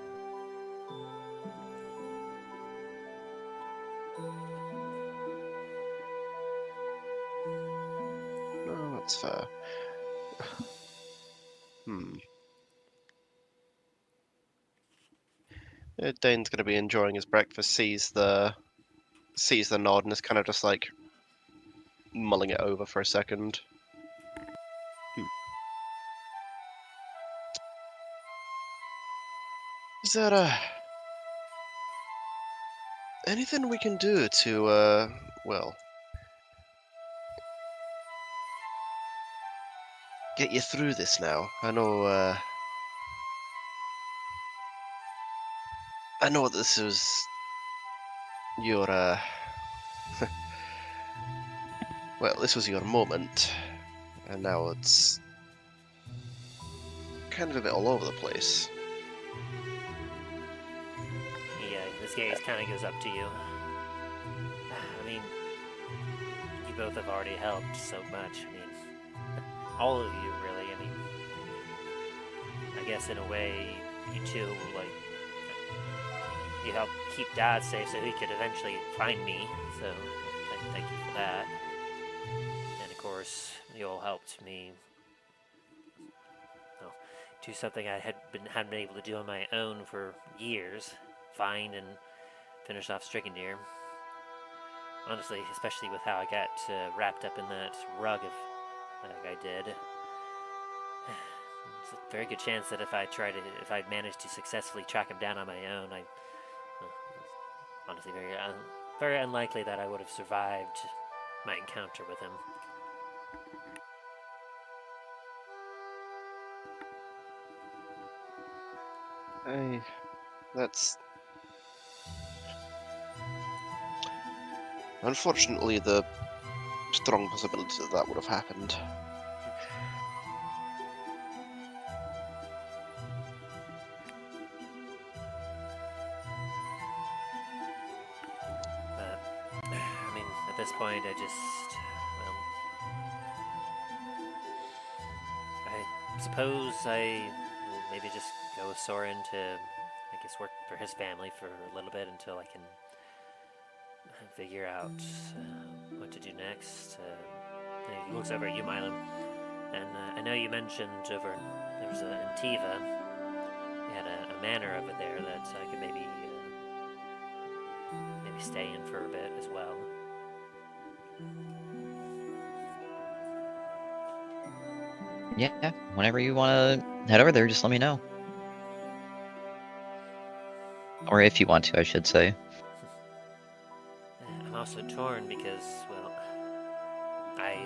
Oh, that's fair. Dane's going to be enjoying his breakfast, sees the nod, and is kind of just like mulling it over for a second. Is there anything we can do to well, get you through this now? I know this was your well, this was your moment, and now it's kind of a bit all over the place.
Yeah, this gaze kind of goes up to you. I mean, you both have already helped so much. I mean, all of you, really. I mean, I guess in a way, you two, like, you helped keep Dad safe so he could eventually find me. So, thank you for that. And of course, you all helped me do something I hadn't been able to do on my own for years. Find and finish off Strigandr. Honestly, especially with how I got wrapped up in that rug like I did. There's a very good chance that if I managed to successfully track him down on my own, honestly very unlikely that I would have survived my encounter with him.
That's unfortunately the strong possibility that would have happened.
I mean, at this point, I suppose I will maybe just go with Soren to, I guess, work for his family for a little bit until I can figure out what to do next. He looks over at you, Milo, and I know you mentioned there was in Tiva, you had a manor over there that I could maybe stay in for a bit as well.
Yeah, whenever you want to head over there, just let me know. Or if you want to, I should say.
I'm also torn because, well, I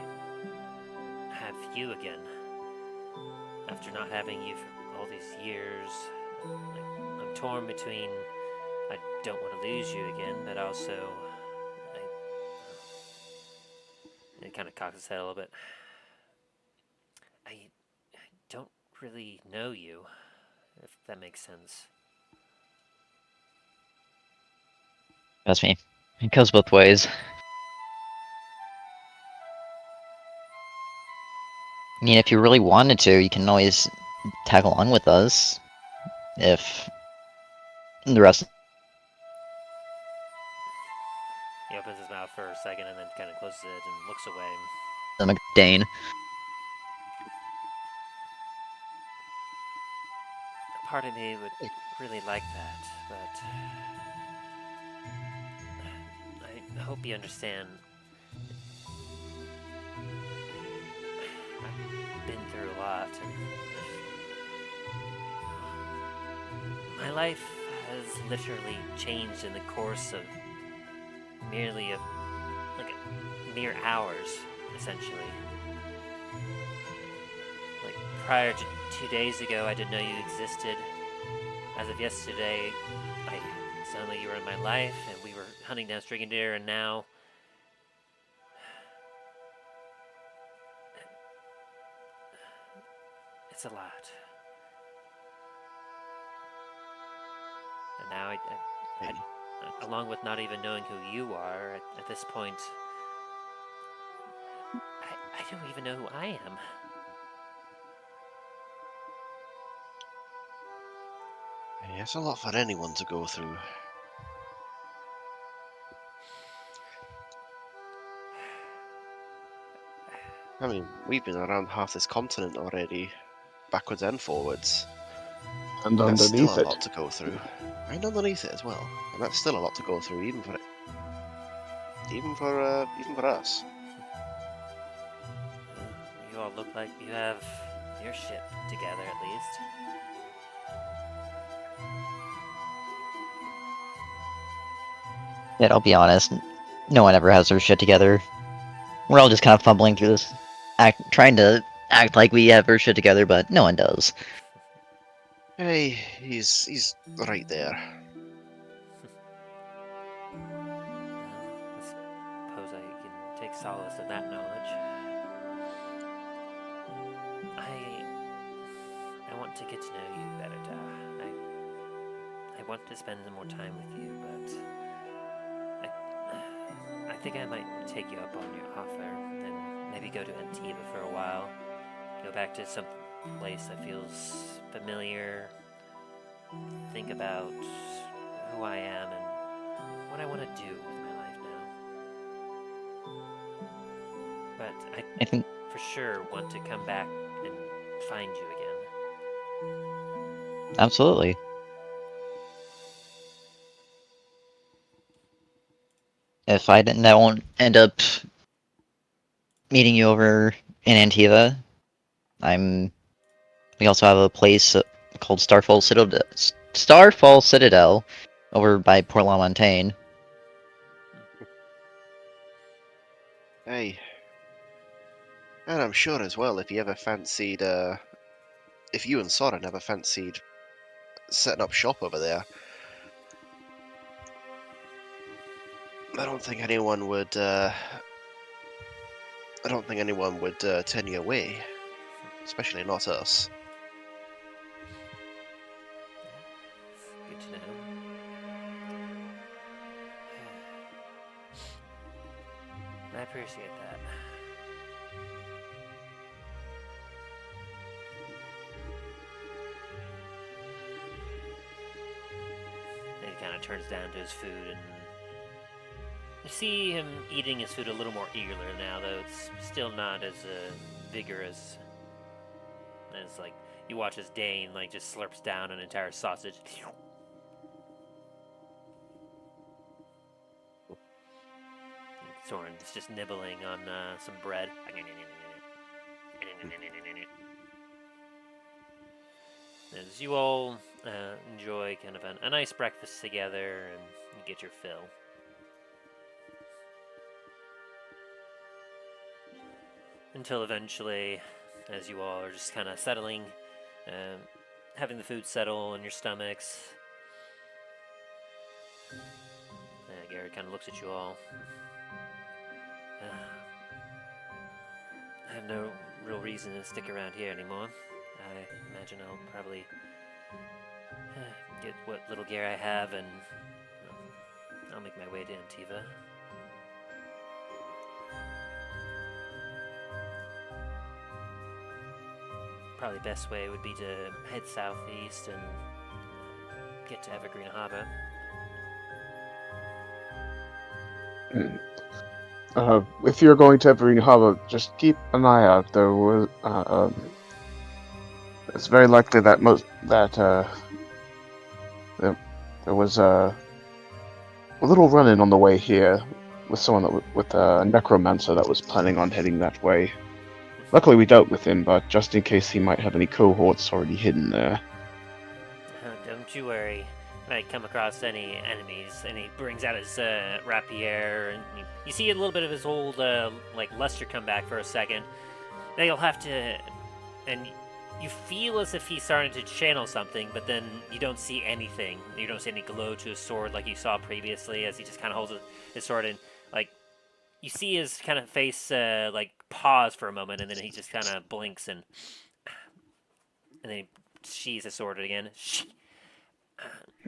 have you again. After not having you for all these years, I'm torn between I don't want to lose you again, but also it kind of cocks his head a little bit. I don't really know you, if that makes sense.
Trust me, it goes both ways. I mean, if you really wanted to, you can always tag along with us. If the rest
He opens his mouth for a second and then kind of closes it and looks away.
of them Dain.
Part of me would really like that, but I hope you understand. I've been through a lot, and my life has literally changed in the course of merely mere hours, essentially. Like prior to 2 days ago, I didn't know you existed. As of yesterday, suddenly you were in my life, and we were hunting down Strigandr, and now it's a lot. And now I along with not even knowing who you are, at this point, I don't even know who I am.
Yeah, it's a lot for anyone to go through. I mean, we've been around half this continent already, backwards and forwards.
And
That's still
underneath
a
it.
lot to go through. And underneath it as well. And that's still a lot to go through, even for us.
You all look like you have your shit together, at least.
Yet, I'll be honest, no one ever has their shit together. We're all just kind of fumbling through this, trying to act like we have our shit together, but no one does.
Hey, he's right there.
I suppose I can take solace in that knowledge. I want to get to know you better, Da. I want to spend more time with you, but I think I might take you up on your offer and maybe go to Antiva for a while. Go back to some place that feels familiar. Think about who I am and what I want to do with my life now. But
I think
for sure want to come back and find you again.
absolutely. If I won't end up meeting you over in Antiva. We also have a place called Starfall Citadel over by Port La Montaigne.
Hey. And I'm sure as well, if you ever fancied, if you and Soren ever fancied setting up shop over there, I don't think anyone would turn you away, especially not us.
Good to know. I appreciate that. And he kind of turns down to his food, and you see him eating his food a little more eagerly now, though it's still not as vigorous as, like, you watch as Dain, like, just slurps down an entire sausage. Soren's just nibbling on some bread. as you all enjoy kind of a nice breakfast together and you get your fill. Until eventually, as you all are just kind of settling, having the food settle in your stomachs, Garret kind of looks at you all. I have no real reason to stick around here anymore. I imagine I'll probably get what little gear I have and I'll make my way to Antiva. Probably the best way would be to head southeast and get to Evergreen Harbor.
If you're going to Evergreen Harbor, just keep an eye out. It's very likely that there was a little run-in on the way here with someone with a necromancer that was planning on heading that way. Luckily, we dealt with him, but just in case he might have any cohorts already hidden there.
Don't you worry. When I come across any enemies, and he brings out his rapier, and you see a little bit of his old luster come back for a second. Then you'll have to, and you feel as if he's starting to channel something, but then you don't see anything. You don't see any glow to his sword like you saw previously, as he just kind of holds his sword and you see his kind of face pause for a moment, and then he just kind of blinks and then he sheathes his sword again.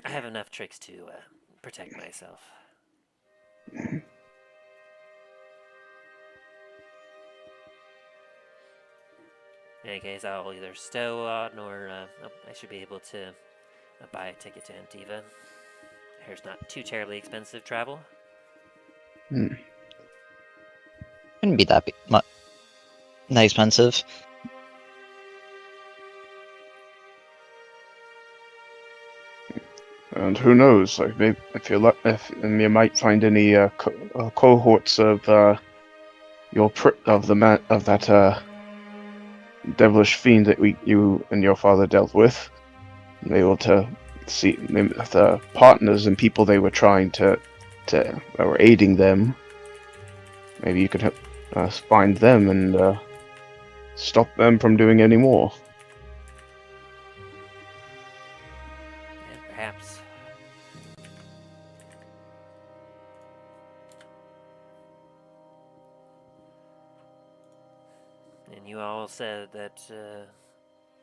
I have enough tricks to protect myself. In any case, I'll either stow on or I should be able to buy a ticket to Antiva. Here's not too terribly expensive travel.
Wouldn't be that expensive.
And who knows? Like maybe if you might find any cohorts of that devilish fiend that you and your father dealt with, and able to see the partners and people they were trying that were aiding them. Maybe you could find them and stop them from doing any more.
Yeah, perhaps. And you all said that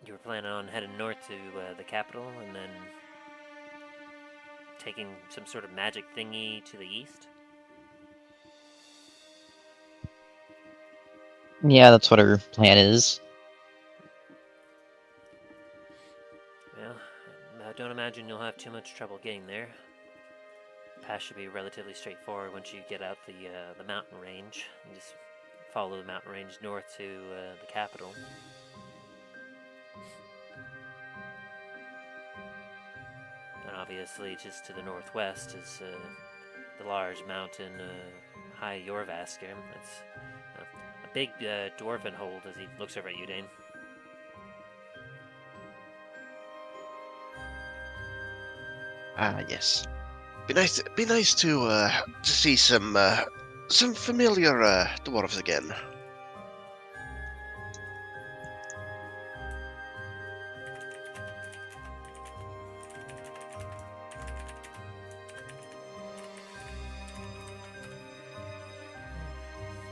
you were planning on heading north to the capital and then taking some sort of magic thingy to the east?
Yeah, that's what our plan is.
Well, I don't imagine you'll have too much trouble getting there. The path should be relatively straightforward once you get out the mountain range. You just follow the mountain range north to the capital. And obviously, just to the northwest is the large mountain High Jorvasker. It's a big dwarven hold as he looks over at you, Dain.
Yes. Be nice to see some familiar dwarves again.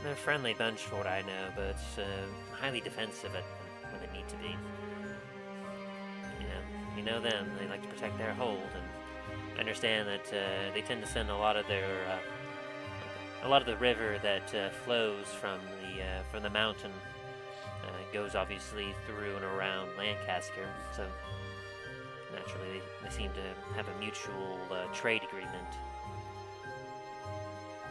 They're a friendly bunch for what I know, but highly defensive when they need to be. You know them. They like to protect their hold, and I understand that they tend to send a lot of the river that flows from the mountain goes obviously through and around Lancasquer. So naturally, they seem to have a mutual trade agreement.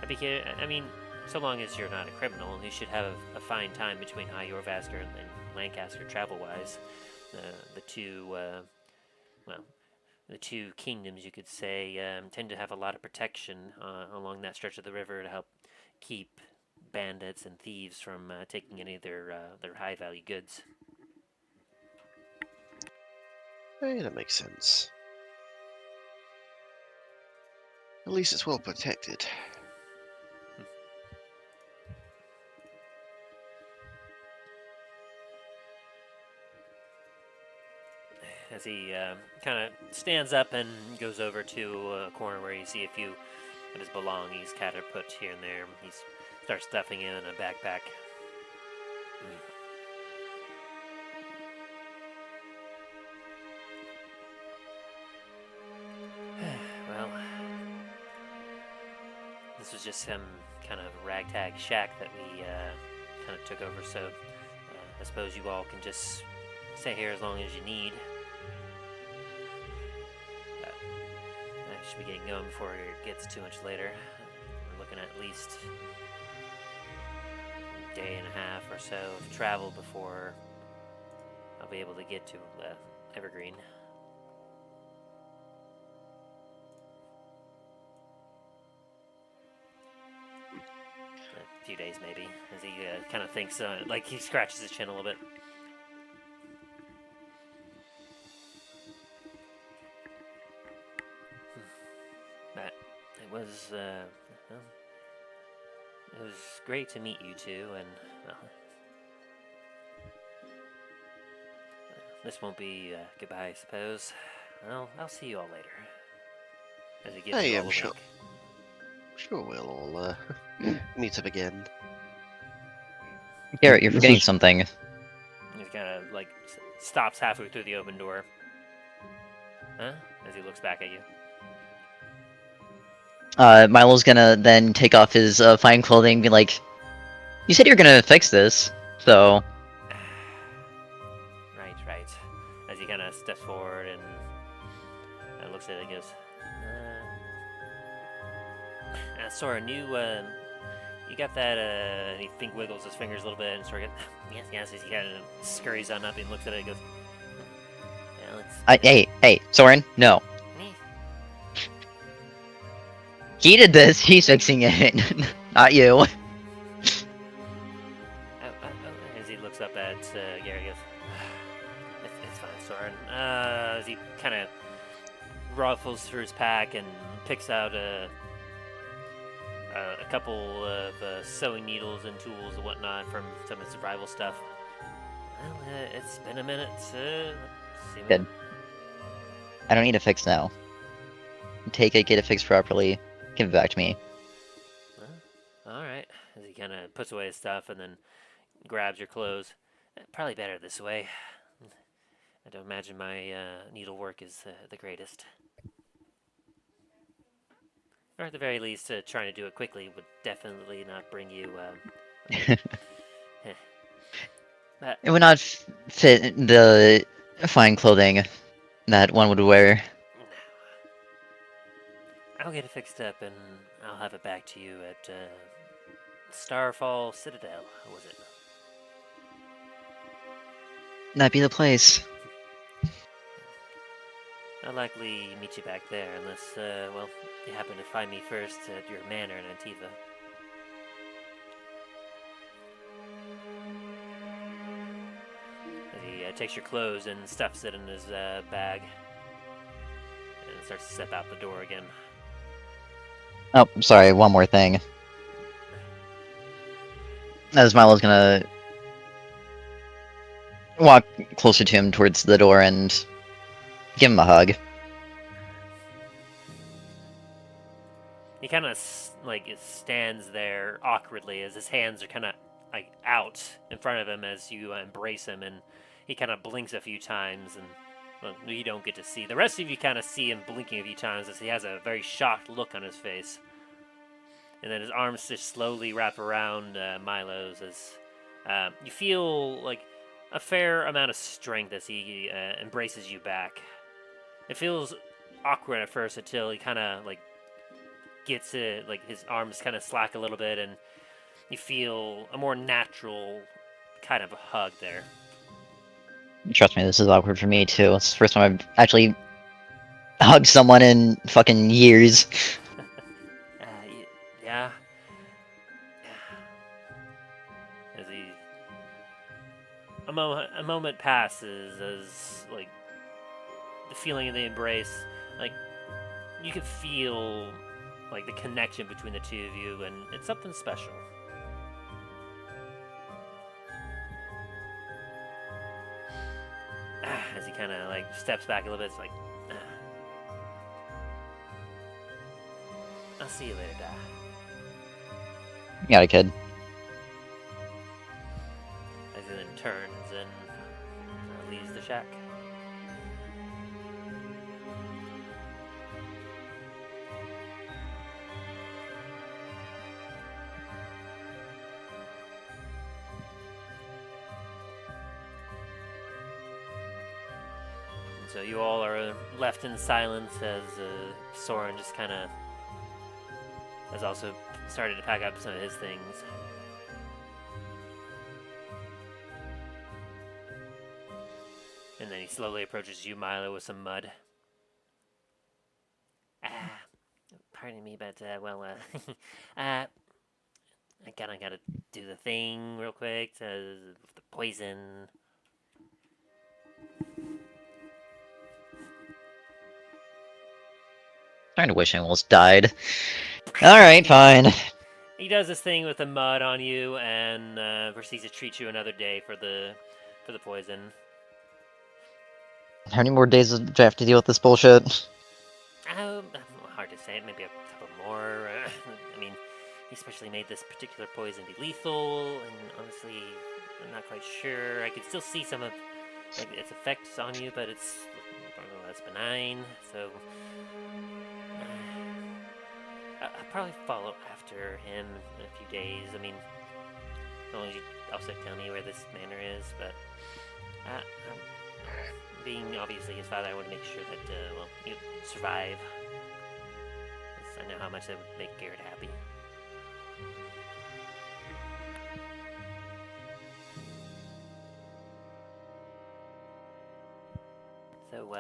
I mean, so long as you're not a criminal, you should have a fine time between High Jorvasker and Lancasquer travel-wise. The two kingdoms, you could say, tend to have a lot of protection along that stretch of the river to help keep bandits and thieves from taking any of their high-value goods.
Hey, that makes sense. At least it's well protected.
As he kind of stands up and goes over to a corner where you see a few of his belongings kind of put here and there. He starts stuffing in a backpack. Well, this was just some kind of ragtag shack that we kind of took over, so I suppose you all can just stay here as long as you need. I should be getting going before it gets too much later. We're looking at least a day and a half or so of travel before I'll be able to get to Evergreen. A few days maybe, as he kind of thinks, like he scratches his chin a little bit. But it was great to meet you two, and well, this won't be goodbye, I suppose. Well, I'll see you all later. As he gives
Hey,
you all
I'm
a
sure.
wink.
Sure, we'll all meet up again.
Garret, you're forgetting something.
He kind of like stops halfway through the open door. Huh? As he looks back at you.
Milo's gonna then take off his fine clothing and be like, "You said you're gonna fix this, so..."
Right. As he kind of steps forward and looks at it and goes, Soren, you got that, and he wiggles his fingers a little bit and sort of goes, yes, as he kind of scurries on up and looks at it and goes, well, it's...
Hey, Soren, no. He did this, he's fixing it, not you.
As he looks up at Gary, he goes, it's fine, Soren. As he kind of ruffles through his pack and picks out a couple of sewing needles and tools and whatnot from some of his survival stuff. Well, it's been a minute.
Good. I don't need a fix now. Take it, get it fixed properly, give it back to me.
Alright. As he kind of puts away his stuff and then grabs your clothes. Probably better this way. I don't imagine my needlework is the greatest. Or at the very least, trying to do it quickly would definitely not bring you...
It would not fit the fine clothing that one would wear.
No. I'll get it fixed up and I'll have it back to you at Starfall Citadel, was it?
That'd be the place.
I'll likely meet you back there unless, well, you happen to find me first at your manor in Antiva. He takes your clothes and stuffs it in his bag and starts to step out the door again.
Oh, sorry, one more thing. As Milo's gonna walk closer to him towards the door and give him a hug.
He kind of stands there awkwardly as his hands are kind of like out in front of him as you embrace him, and he kind of blinks a few times, and well, you don't get to see. The rest of you kind of see him blinking a few times as he has a very shocked look on his face. And then his arms just slowly wrap around Milo's as you feel like a fair amount of strength as he embraces you back. It feels awkward at first until he kind of like gets it, like his arms kind of slack a little bit, and you feel a more natural kind of a hug there.
Trust me, this is awkward for me too. It's the first time I've actually hugged someone in fucking years.
Yeah. As a moment passes as like the feeling of the embrace, like you could feel like the connection between the two of you, and it's something special. As he kind of like steps back a little bit, it's like, I'll see you later, Da.
You got a kid.
As he then turns and leaves the shack. So you all are left in silence as Soren just kind of has also started to pack up some of his things. And then he slowly approaches you, Milo, with some mud. Pardon me, but, I kinda gotta do the thing real quick, the poison.
Trying to wish I almost died. Alright, fine.
He does this thing with the mud on you and proceeds to treat you another day for the poison.
How many more days do I have to deal with this bullshit?
Hard to say. Maybe a couple more. I mean, he especially made this particular poison be lethal, and honestly, I'm not quite sure. I can still see some of like its effects on you, but it's probably less benign. So I'll probably follow after him in a few days. I mean, as long as you also tell me where this manor is, but being obviously his father, I want to make sure that, you survive. I know how much that would make Garret happy. So,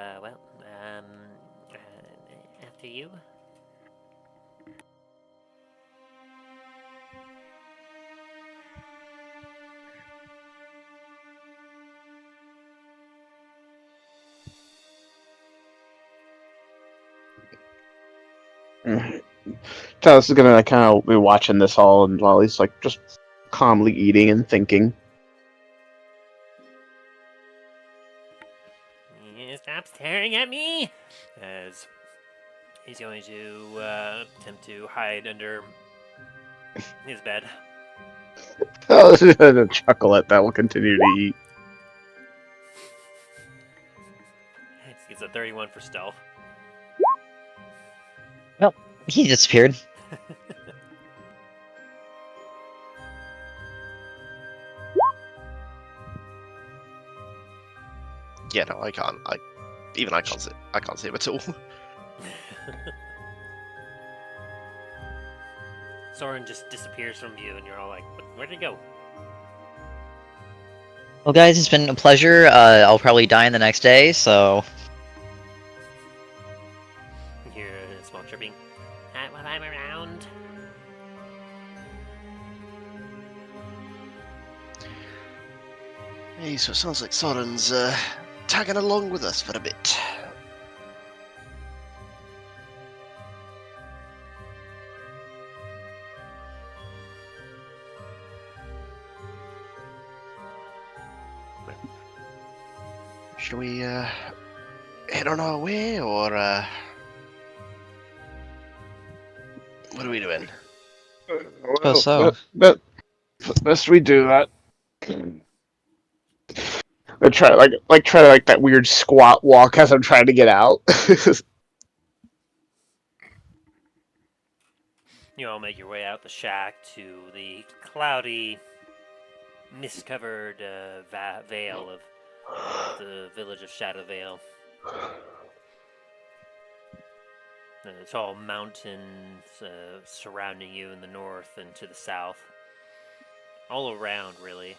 after you.
Talos is gonna kind of be watching this all, and while he's like just calmly eating and thinking.
Stop staring at me! As he's going to attempt to hide under his bed.
Talos is gonna chuckle at that. Will continue to eat.
He gets a 31 for stealth.
Well, he disappeared.
Yeah, no, I can't. I can't see. I can't see him at all.
Soren just disappears from view, and you're all like, "Where'd he go?"
Well, guys, it's been a pleasure. I'll probably die in the next day, so...
You hear a small chirping. While I'm around.
Hey, so it sounds like Soren's tagging along with us for a bit. Should we head on our way, or what are we doing?
Suppose so.
Best we do that. I try try that weird squat walk as I'm trying to get out.
You all make your way out the shack to the cloudy, mist-covered vale of the village of Shadowvale. The tall mountains surrounding you in the north and to the south. All around, really.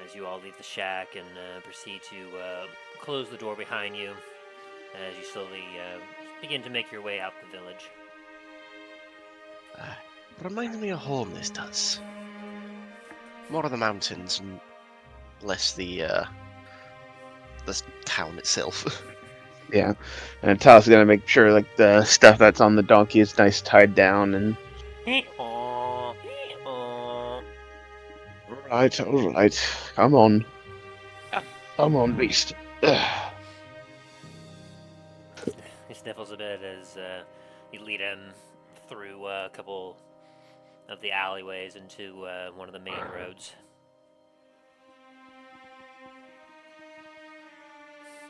As you all leave the shack and proceed to close the door behind you, as you slowly begin to make your way out the village.
Reminds me of home, this does. More of the mountains and less the the town itself.
Yeah, and Talos is gonna make sure like the stuff that's on the donkey is nice tied down and. All right, come on, beast.
He sniffles a bit as you lead him through a couple of the alleyways into one of the main roads.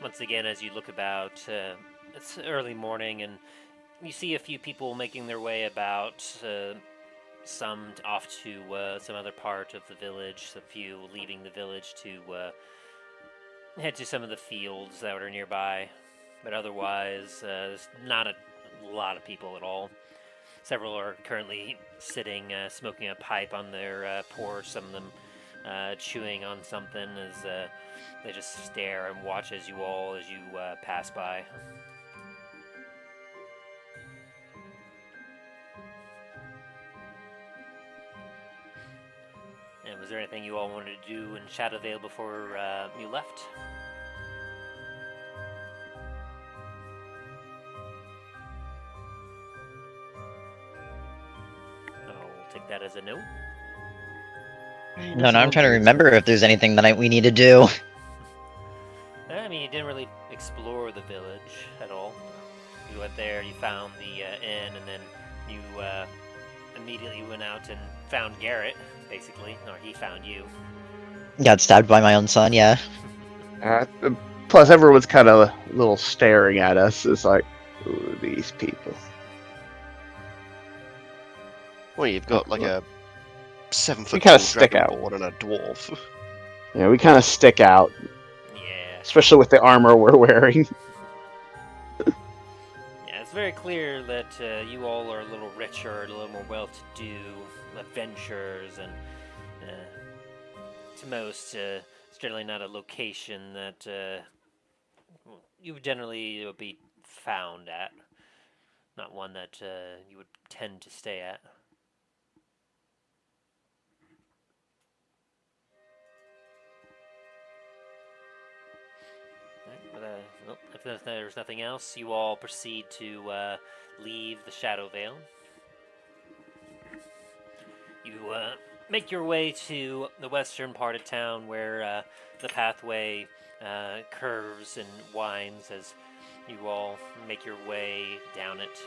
Once again, as you look about, it's early morning, and you see a few people making their way about. Some off to some other part of the village. A few leaving the village to head to some of the fields that are nearby. But otherwise, there's not a lot of people at all. Several are currently sitting, smoking a pipe on their porch. Some of them chewing on something as they just stare and watch as you pass by. And was there anything you all wanted to do in Shadowvale before you left? I'll take that as a no.
No, I'm trying to remember if there's anything that we need to do.
I mean, you didn't really explore the village at all. You went there, you found the inn, and then you immediately went out and found Garret, basically. Or he found you.
Got stabbed by my own son, yeah.
Plus, everyone's kind of a little staring at us. It's like, ooh, these people.
Well, you've got like a 7-foot
kinda
tall
stick out.
dragonborn and a dwarf.
Yeah, we kind of stick out,
Yeah.
especially with the armor we're wearing.
Yeah, it's very clear that you all are a little richer, a little more well-to-do, adventurers, and to most, it's generally not a location that you would generally be found at. Not one that you would tend to stay at. Well, if there's nothing else, you all proceed to leave the Shadow Vale. You make your way to the western part of town where the pathway curves and winds as you all make your way down it,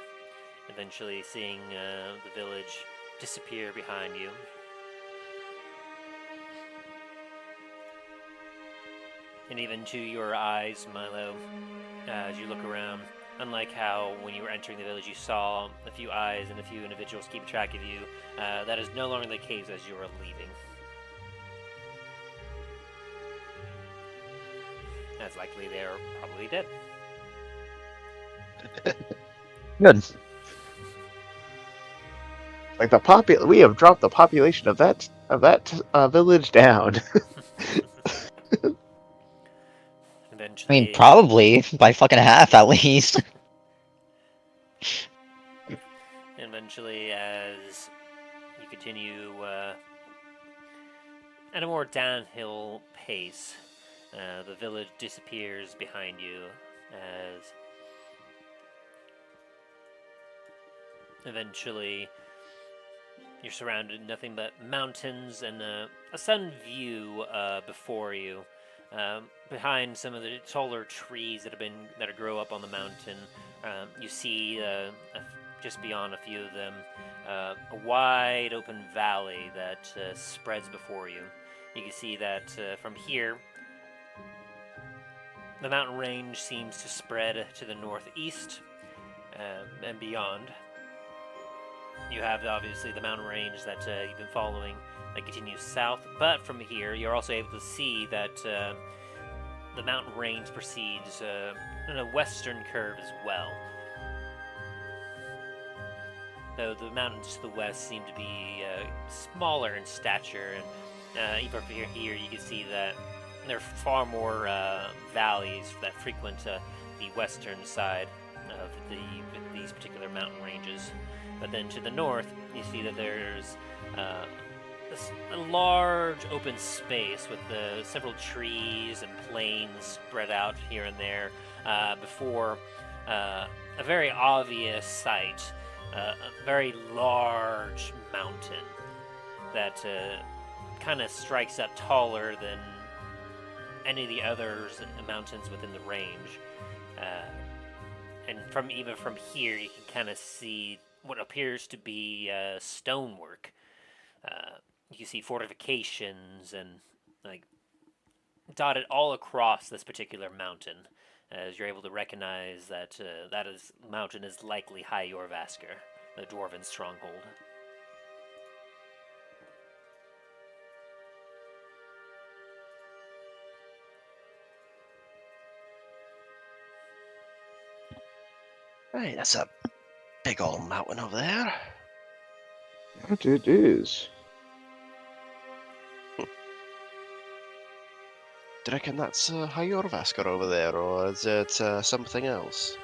eventually seeing the village disappear behind you. And even to your eyes, Milo, as you look around, unlike how when you were entering the village you saw a few eyes and a few individuals keep track of you, that is no longer the case as you are leaving. As likely they are probably dead.
Good.
Like we have dropped the population of that village down.
Eventually,
I mean, probably by fucking half at least.
Eventually, as you continue at a more downhill pace, the village disappears behind you as eventually you're surrounded nothing but mountains and a sun view before you. Behind some of the taller trees that grow up on the mountain, you see just beyond a few of them a wide open valley that spreads before you. You can see that from here, the mountain range seems to spread to the northeast and beyond. You have obviously the mountain range that you've been following that continues south, but from here you're also able to see that the mountain range proceeds in a western curve as well. Though the mountains to the west seem to be smaller in stature, and even from here you can see that there are far more valleys that frequent the western side of these particular mountain ranges. But then to the north, you see that there's a large open space with several trees and plains spread out here and there before a very obvious sight, a very large mountain that kind of strikes up taller than any of the others mountains within the range. And even from here, you can kind of see what appears to be stonework. You can see fortifications and like dotted all across this particular mountain, as you're able to recognize that mountain is likely High Yorvasker, the dwarven stronghold.
Hey, that's a big old mountain over there.
What it is.
Do you reckon that's High Yorvasker over there, or is it something else?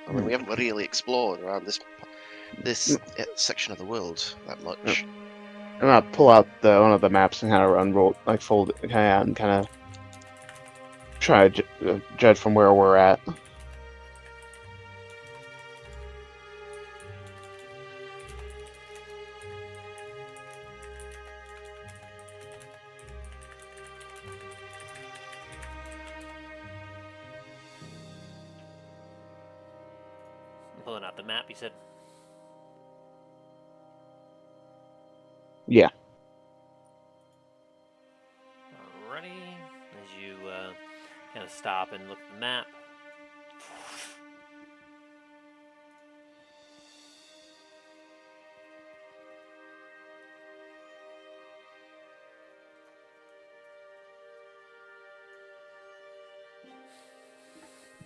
I mean, we haven't really explored around this section of the world that much.
I'm gonna pull out one of the maps and kind of unroll, like fold it kind of out and kind of try to judge from where we're at.
Pulling out the map, you said?
Yeah.
Alrighty. As you kind of stop and look at the map.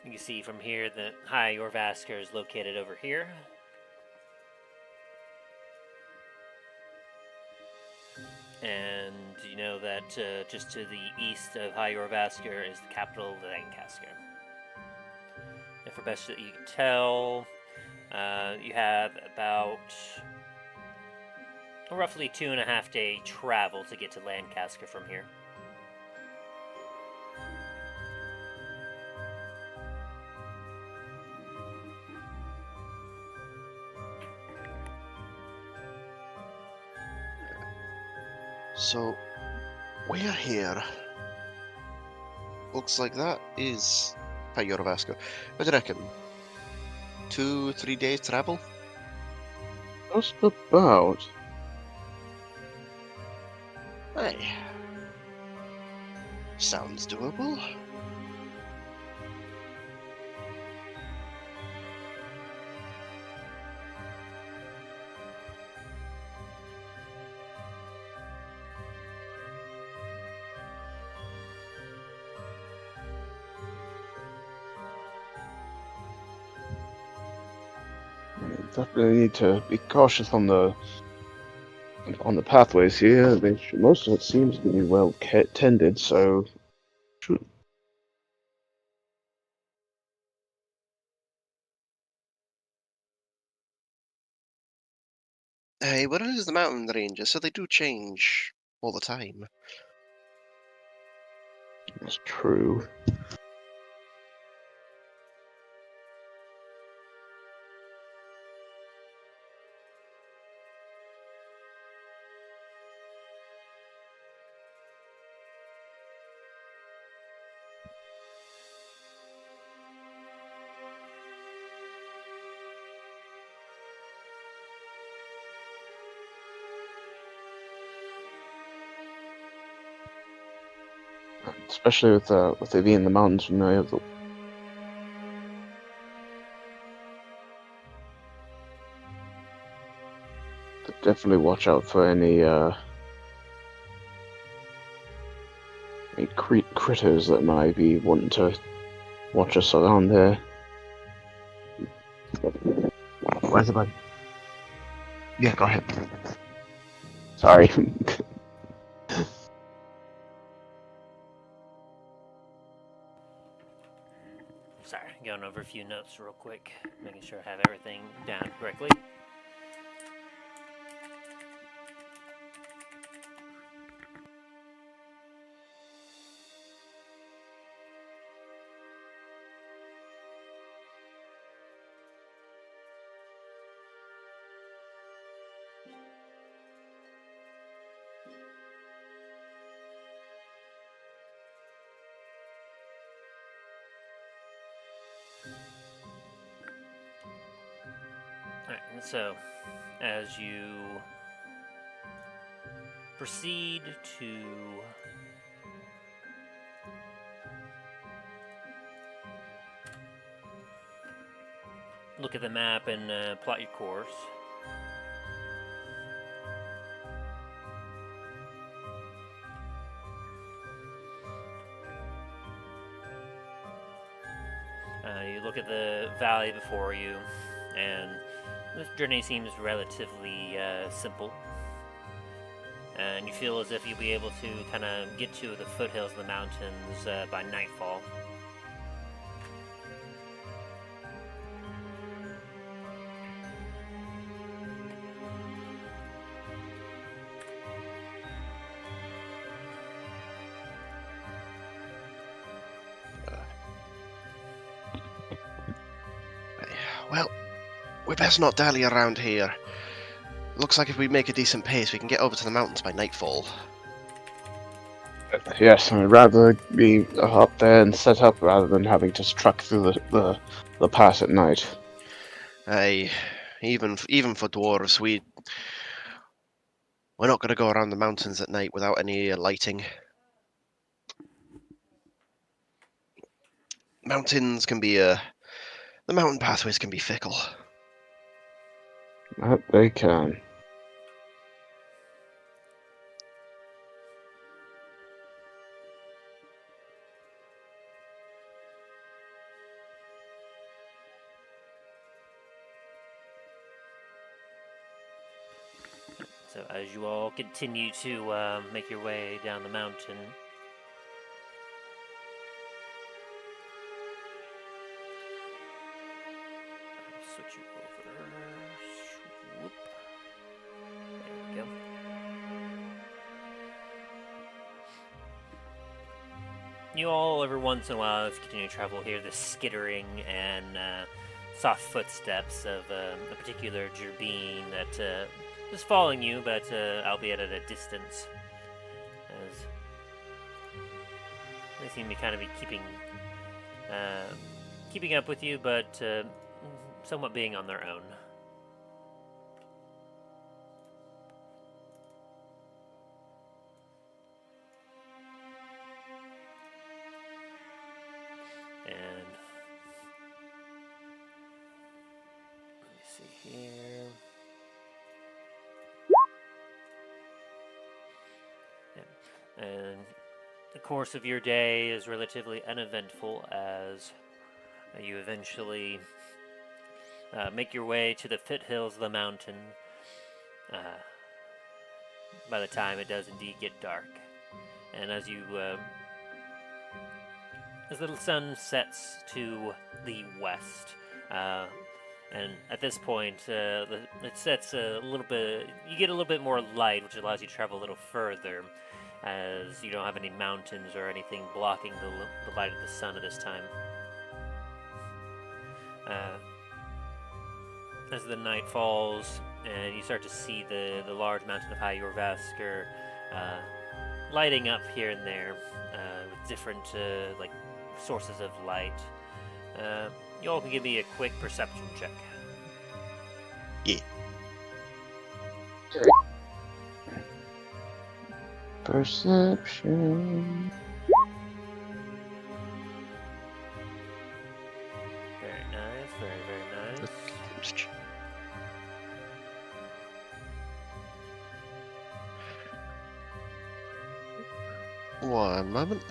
You can see from here that High Yorvasker is located over here. And you know that just to the east of High Yorvasker is the capital of Lancasquer. And for best that you can tell, you have about a roughly 2.5 day travel to get to Lancasquer from here.
So, we're here. Looks like that is High Yorvasker. What do you reckon? 2-3 days travel?
Just about.
Hey. Sounds doable.
Definitely need to be cautious on the pathways here. Most of it seems to be well tended, so should.
Hey, what is the mountain ranges? So they do change all the time.
That's true. Especially with it being in the mountains, we may have to definitely watch out for any critters that might be wanting to watch us around there. Where's the bug? Yeah, go ahead. Sorry.
Sorry, going over a few notes real quick, making sure I have everything down correctly. Alright, and so, as you proceed to look at the map and plot your course, you look at the valley before you, and this journey seems relatively simple. And you feel as if you'll be able to kind of get to the foothills of the mountains by nightfall.
Well, we best not dally around here. Looks like if we make a decent pace, we can get over to the mountains by nightfall.
Yes, I'd rather be up there and set up rather than having to truck through the pass at night.
Aye, even for dwarves, we're not going to go around the mountains at night without any lighting. Mountains can be the mountain pathways can be fickle.
That they can.
So as you all continue to make your way down the mountain, I'll switch you over. Swoop. There we go. You all, every once in a while, as you continue to travel, hear the skittering and soft footsteps of a particular gerbine that is following you, but albeit at a distance, as they seem to kind of be keeping up with you, but somewhat being on their own. And let me see here. Yeah. And the course of your day is relatively uneventful as you eventually make your way to the foothills of the mountain by the time it does indeed get dark. And as you as the sun sets to the west, and at this point, it sets a little bit. You get a little bit more light, which allows you to travel a little further, as you don't have any mountains or anything blocking the light of the sun at this time. As the night falls, and you start to see the large mountain of Lancasquer lighting up here and there with different like sources of light. You all can give me a quick perception check.
Yeah.
Perception.
Very nice, very nice.
One moment.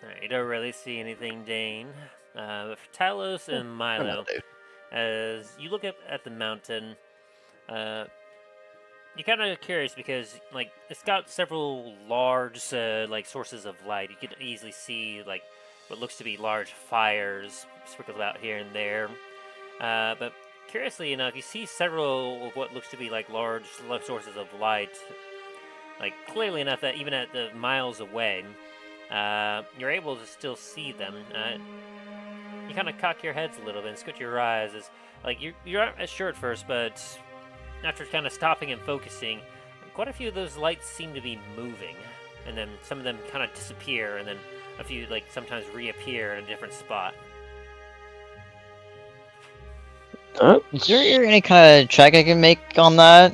Alright, you don't really see anything, Dain. But for Talos and Milo, as you look up at the mountain, you're kind of curious because, like, it's got several large, like, sources of light. You could easily see, like, what looks to be large fires sprinkled about here and there. But curiously enough, you see several of what looks to be, like, large sources of light, like, clearly enough that even at the miles away, you're able to still see them. You kind of cock your heads a little bit and squint your eyes as, like, you're not sure at first, but after kind of stopping and focusing, quite a few of those lights seem to be moving, and then some of them kind of disappear, and then a few, like, sometimes reappear in a different spot.
Is there any kind of check I can make on that?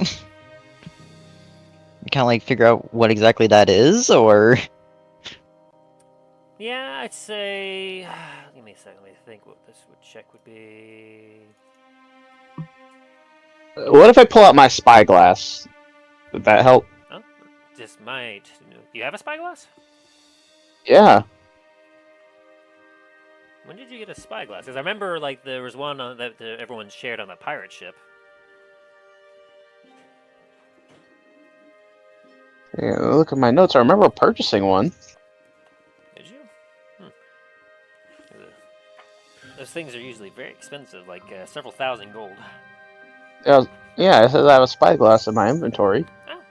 Kind of like figure out what exactly that is, or?
Yeah, I'd say. Give me a second. Let me think what this check would be.
What if I pull out my spyglass? Would that help?
Oh, just might. You have a spyglass?
Yeah.
When did you get a spyglass? Because I remember, like, there was one that everyone shared on the pirate ship.
Yeah, look at my notes. I remember purchasing one.
Did you? Those things are usually very expensive, like several thousand gold.
Yeah, it says I have a spyglass in my inventory.
Oh,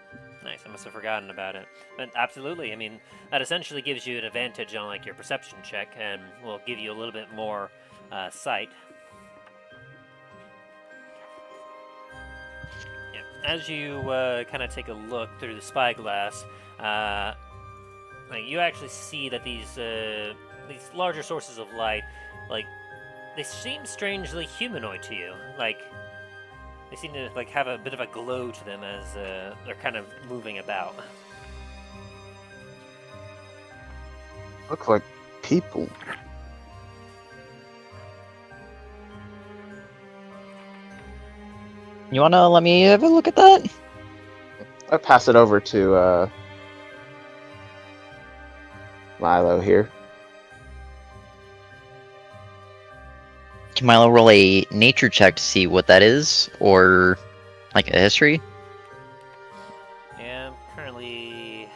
nice. I must have forgotten about it. But absolutely, I mean, that essentially gives you an advantage on, like, your perception check, and will give you a little bit more sight. Yeah. As you kind of take a look through the spyglass, like, you actually see that these larger sources of light, like, they seem strangely humanoid to you. Like, they seem to, like, have a bit of a glow to them as they're kind of moving about.
Look like people.
You wanna let me have a look at that?
I pass it over to Milo here.
Can Milo roll a nature check to see what that is, or like a history?
Yeah, I'm currently.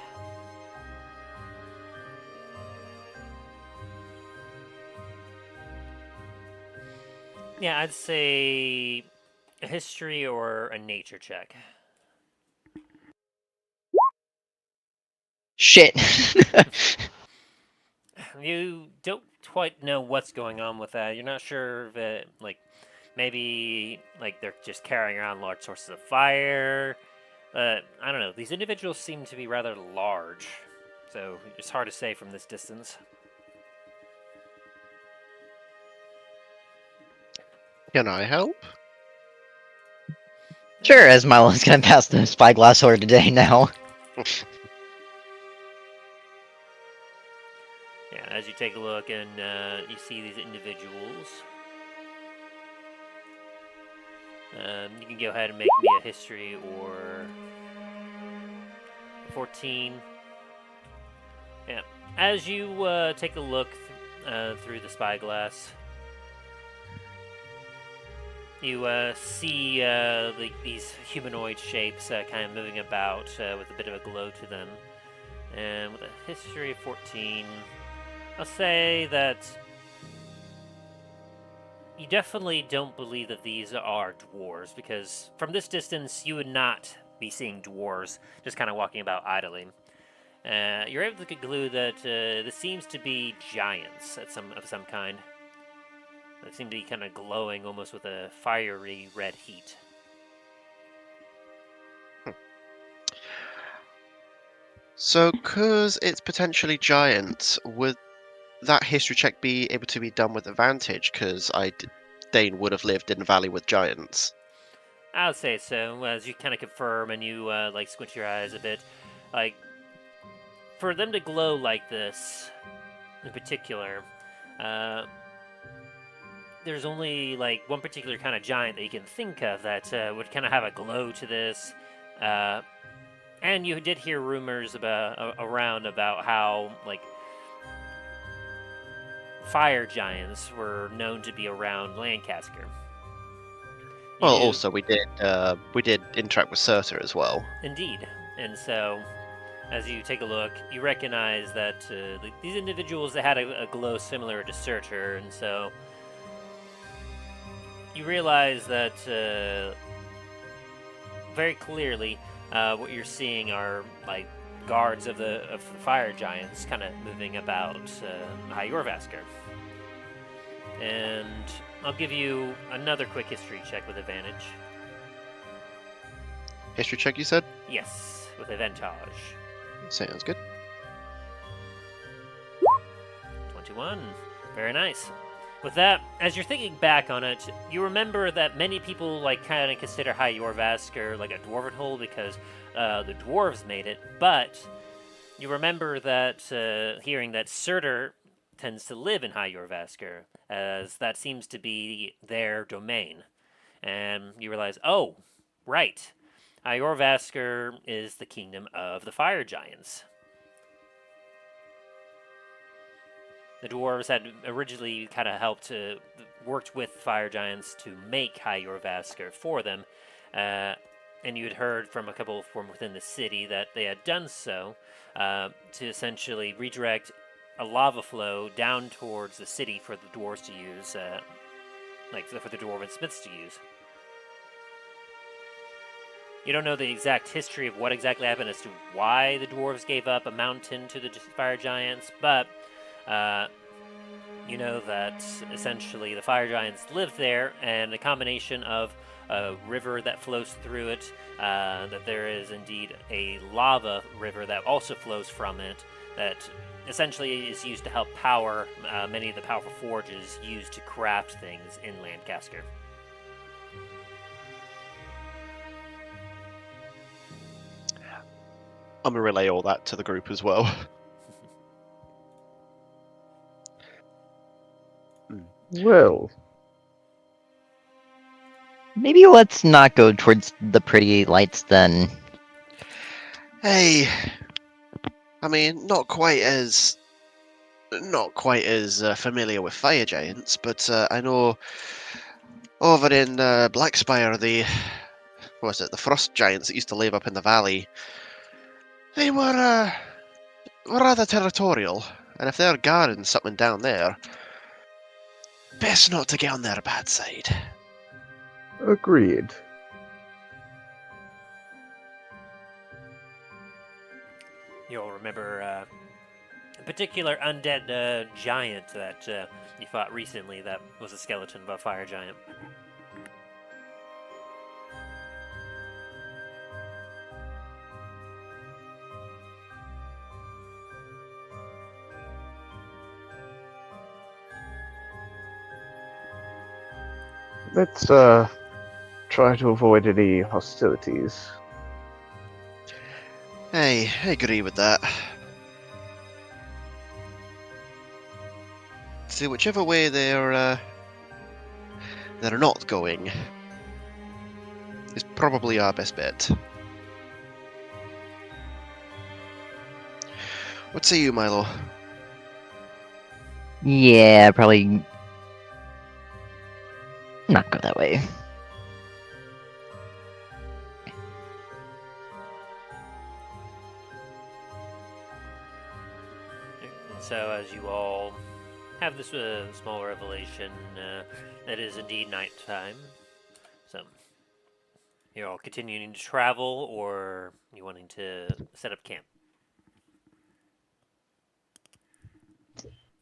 Yeah, I'd say a history or a nature check.
Shit.
You don't quite know what's going on with that. You're not sure if it, like, maybe, like, they're just carrying around large sources of fire. I don't know. These individuals seem to be rather large, so it's hard to say from this distance.
Can I help?
Sure, as Milo's gonna pass the spyglass over today now.
Yeah, as you take a look and you see these individuals, you can go ahead and make me a history or 14. Yeah, as you take a look through the spyglass, you see these humanoid shapes kind of moving about with a bit of a glow to them. And with a history of 14, I'll say that you definitely don't believe that these are dwarves, because from this distance, you would not be seeing dwarves just kind of walking about idly. You're able to conclude that this seems to be giants of some kind. They seem to be kind of glowing almost with a fiery red heat.
So, because it's potentially giant, would that history check be able to be done with advantage? Because Dain would have lived in a valley with giants.
I would say so. As you kind of confirm and you like squint your eyes a bit, like, for them to glow like this, in particular, there's only, like, one particular kind of giant that you can think of that would kind of have a glow to this. And you did hear rumors around about how, like, fire giants were known to be around Lancasquer.
Well,
do-
also we did interact with Surtur as well.
Indeed. And so, as you take a look, you recognize that these individuals that had a glow similar to Surtur, and so you realize that very clearly what you're seeing are like guards of the fire giants kind of moving about High Yorvasker. And I'll give you another quick history check with advantage.
History check, you said?
Yes, with advantage.
Sounds good.
21. Very nice. With that, as you're thinking back on it, you remember that many people like kind of consider High Yorvasker like a dwarven hole because the dwarves made it, but you remember that hearing that Surtur tends to live in High Yorvasker, as that seems to be their domain. And you realize, oh, right, High Yorvasker is the kingdom of the fire giants. The dwarves had originally kind of worked with fire giants to make High Yorvasker for them, and you had heard from a couple from within the city that they had done so to essentially redirect a lava flow down towards the city for the dwarves to use, for the dwarven smiths to use. You don't know the exact history of what exactly happened as to why the dwarves gave up a mountain to the fire giants, but you know that essentially the fire giants lived there, and a combination of a river that flows through it, that there is indeed a lava river that also flows from it, that essentially is used to help power many of the powerful forges used to craft things in Lancasquer.
I'm gonna relay all that to the group as well.
Well,
Maybe let's not go towards the pretty lights then.
Hey, I mean, not quite as familiar with fire giants, but I know over in Blackspire, the frost giants that used to live up in the valley, they were rather territorial, and if they're guarding something down there, best not to get on their bad side.
agreed.
You'll remember a particular undead giant that you fought recently that was a skeleton of a fire giant.
Let's try to avoid any hostilities.
Hey, I agree with that. See, whichever way they're not going is probably our best bet. What say you, Milo?
Yeah, probably not go that way.
And so, as you all have this small revelation, it is indeed nighttime. So, you're all continuing to travel, or you wanting to set up camp?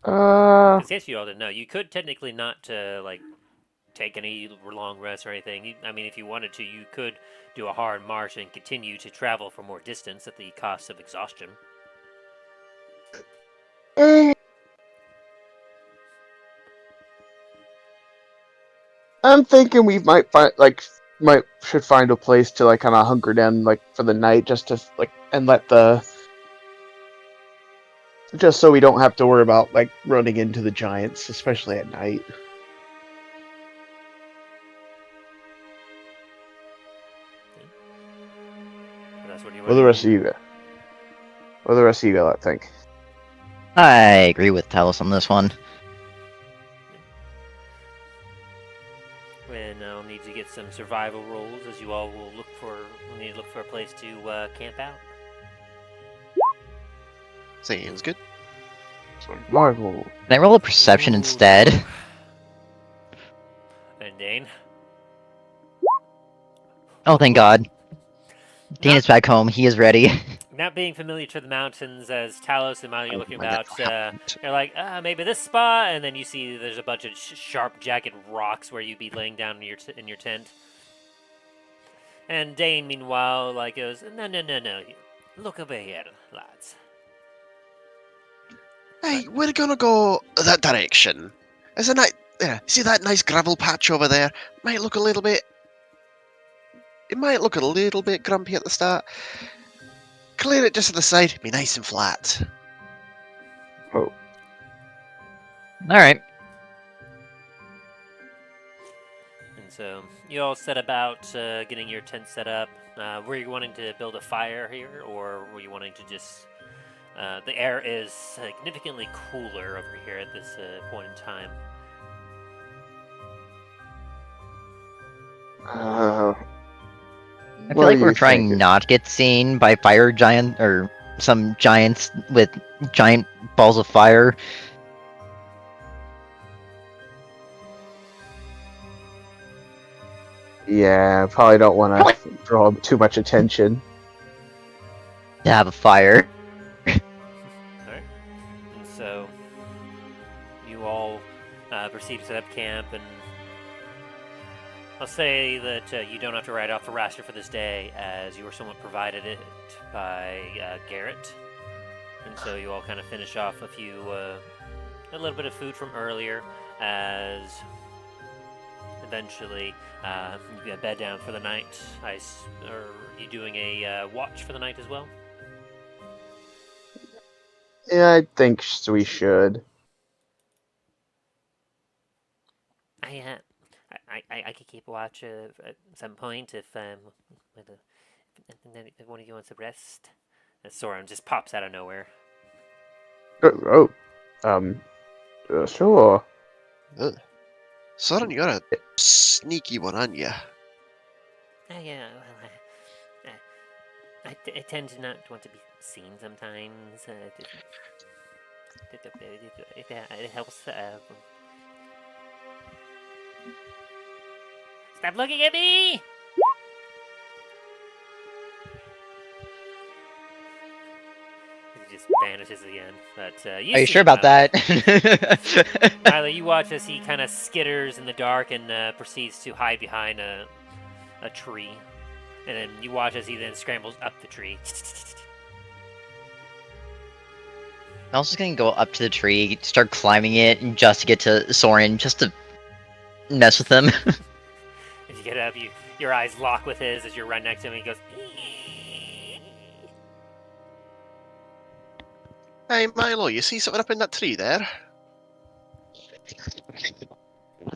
Because yes, you all didn't know. You could technically not take any long rests or anything. I mean, if you wanted to, you could do a hard march and continue to travel for more distance at the cost of exhaustion.
I'm thinking we might should find a place to kind of hunker down for the night, just to and just so we don't have to worry about running into the giants, especially at night.
That's what you
What do the rest of you got? What do the rest of you got, I think?
I agree with Talos on this one.
And I'll need need to get some survival rolls, as you all will need to look for a place to camp out.
Sounds good.
Marvel.
Can I roll a perception
Ooh,
instead?
no. And Dain?
Oh, thank God. Dain is back home. He is ready.
Not being familiar to the mountains, as Talos and Milo, you're looking
When that
about,
happened.
you're like, maybe this spot, and then you see there's a bunch of sharp, jagged rocks where you'd be laying down in your tent. And Dain, meanwhile, like goes, no, look over here, lads.
Hey, we're gonna go that direction. There's a see that nice gravel patch over there? Might look a little bit. It might look a little bit grumpy at the start. Clear it just to the side. Be nice and flat.
Oh,
Alright.
And so you all set about getting your tent set up. Were you wanting to build a fire here, or were you wanting to just... the air is significantly cooler over here at this point in time.
I feel like we're trying not to get seen by fire giant or some giants with giant balls of fire.
Yeah, probably don't want to draw too much attention.
To have a fire.
Alright. And so you all proceed to set up camp, and I'll say that you don't have to write off the raster for this day, as you were somewhat provided it by Garret. And so you all kind of finish off a little bit of food from earlier, as eventually you bed down for the night. Are you doing a watch for the night as well?
Yeah, I think we should.
I could keep watch at some point if one of you wants to rest. Soren just pops out of nowhere.
Sure.
Soren, you're a sneaky one, aren't you?
Yeah, well, I tend to not want to be seen sometimes. It helps. Stop looking at me! He just vanishes again. But
Are you sure about
Milo.
that?
Milo, you watch as he kind of skitters in the dark and proceeds to hide behind a tree. And then you watch as he then scrambles up the tree.
I'm also gonna go up to the tree, start climbing it, just to get to Soren, just to mess with him.
As you get up, your eyes lock with his as you're right next to him, and he goes...
Hey, Milo, you see something up in that tree there?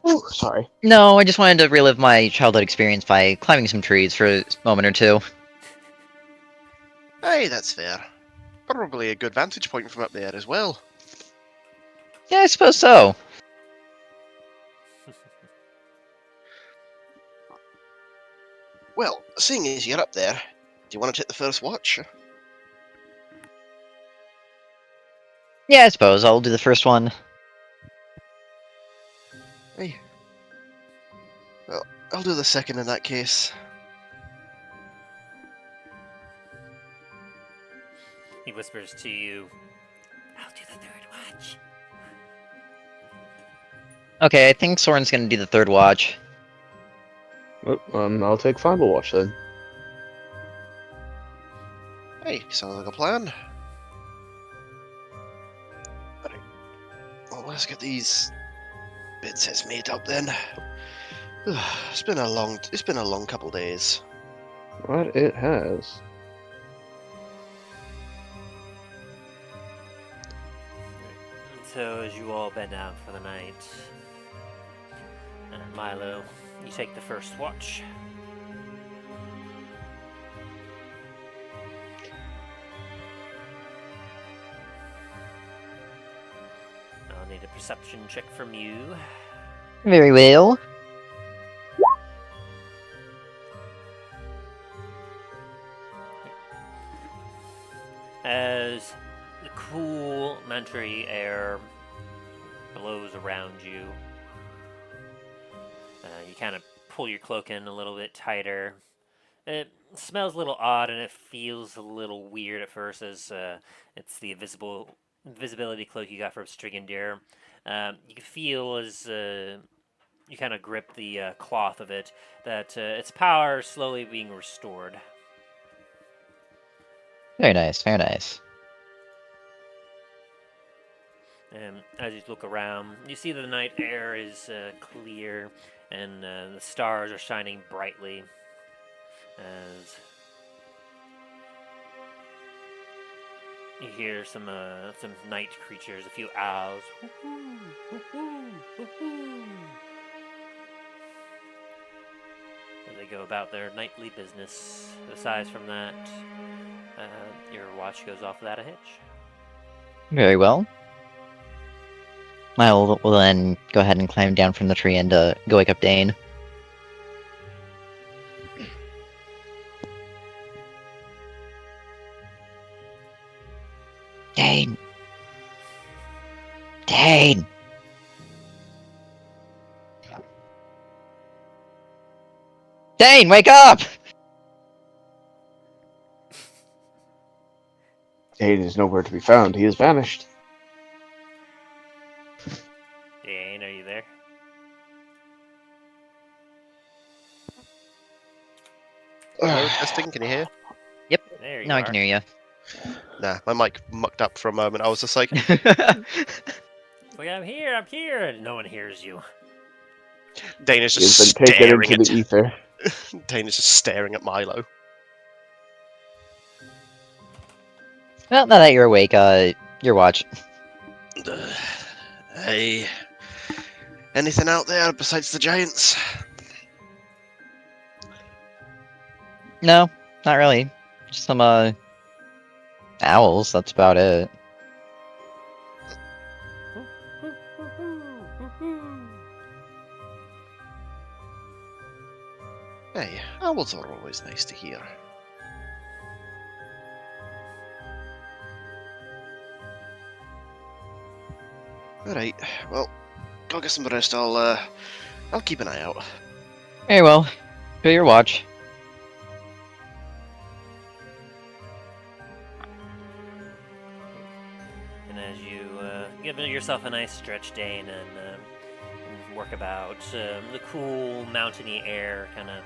Ooh, sorry.
No, I just wanted to relive my childhood experience by climbing some trees for a moment or two.
Hey, that's fair. Probably a good vantage point from up there as well.
Yeah, I suppose so.
Well, seeing as you're up there, do you want to take the first watch?
Yeah, I suppose I'll do the first one.
Hey. Well, I'll do the second in that case.
He whispers to you, I'll do the third watch.
Okay, I think Soren's gonna do the third watch.
I'll take final watch then.
Hey, sounds like a plan. Alright. Well, let's get these bed sets made up then. It's been a long couple days.
What it has.
So as you all bed down for the night, Milo, you take the first watch. I'll need a perception check from you.
Very well.
as the cool, wintry air blows around you. You kind of pull your cloak in a little bit tighter. It smells a little odd and it feels a little weird at first, as it's the invisibility cloak you got from Strigandr. You can feel as you kind of grip the cloth of it that its power is slowly being restored.
Very nice, very nice.
And as you look around, you see the night air is clear and the stars are shining brightly as you hear some night creatures, a few owls. Woo-hoo, woo-hoo, woo-hoo, as they go about their nightly business. Aside from that, your watch goes off without a hitch.
Very well. Milo will then go ahead and climb down from the tree and go wake up Dain. Dain! Dain! Dain, wake up!
Dain is nowhere to be found. He has vanished.
Dain, are you there?
Hello, testing, can you hear?
There you
Now
are.
I can hear you.
Nah, my mic mucked up for a moment. I was just like,
Like, I'm here, and no one hears you.
Dain is
He has
just
been taken
staring
into
at...
the ether.
Dain is just staring at Milo.
Well, now that you're awake, your watch.
Hey, anything out there besides the giants?
No, not really. Just some, owls, that's about it.
Hey, owls are always nice to hear. Alright, well, go get some rest. I'll keep an eye out.
Very well. Do your watch.
And as you give yourself a nice stretch, Dain, and work about, the cool mountainy air kind of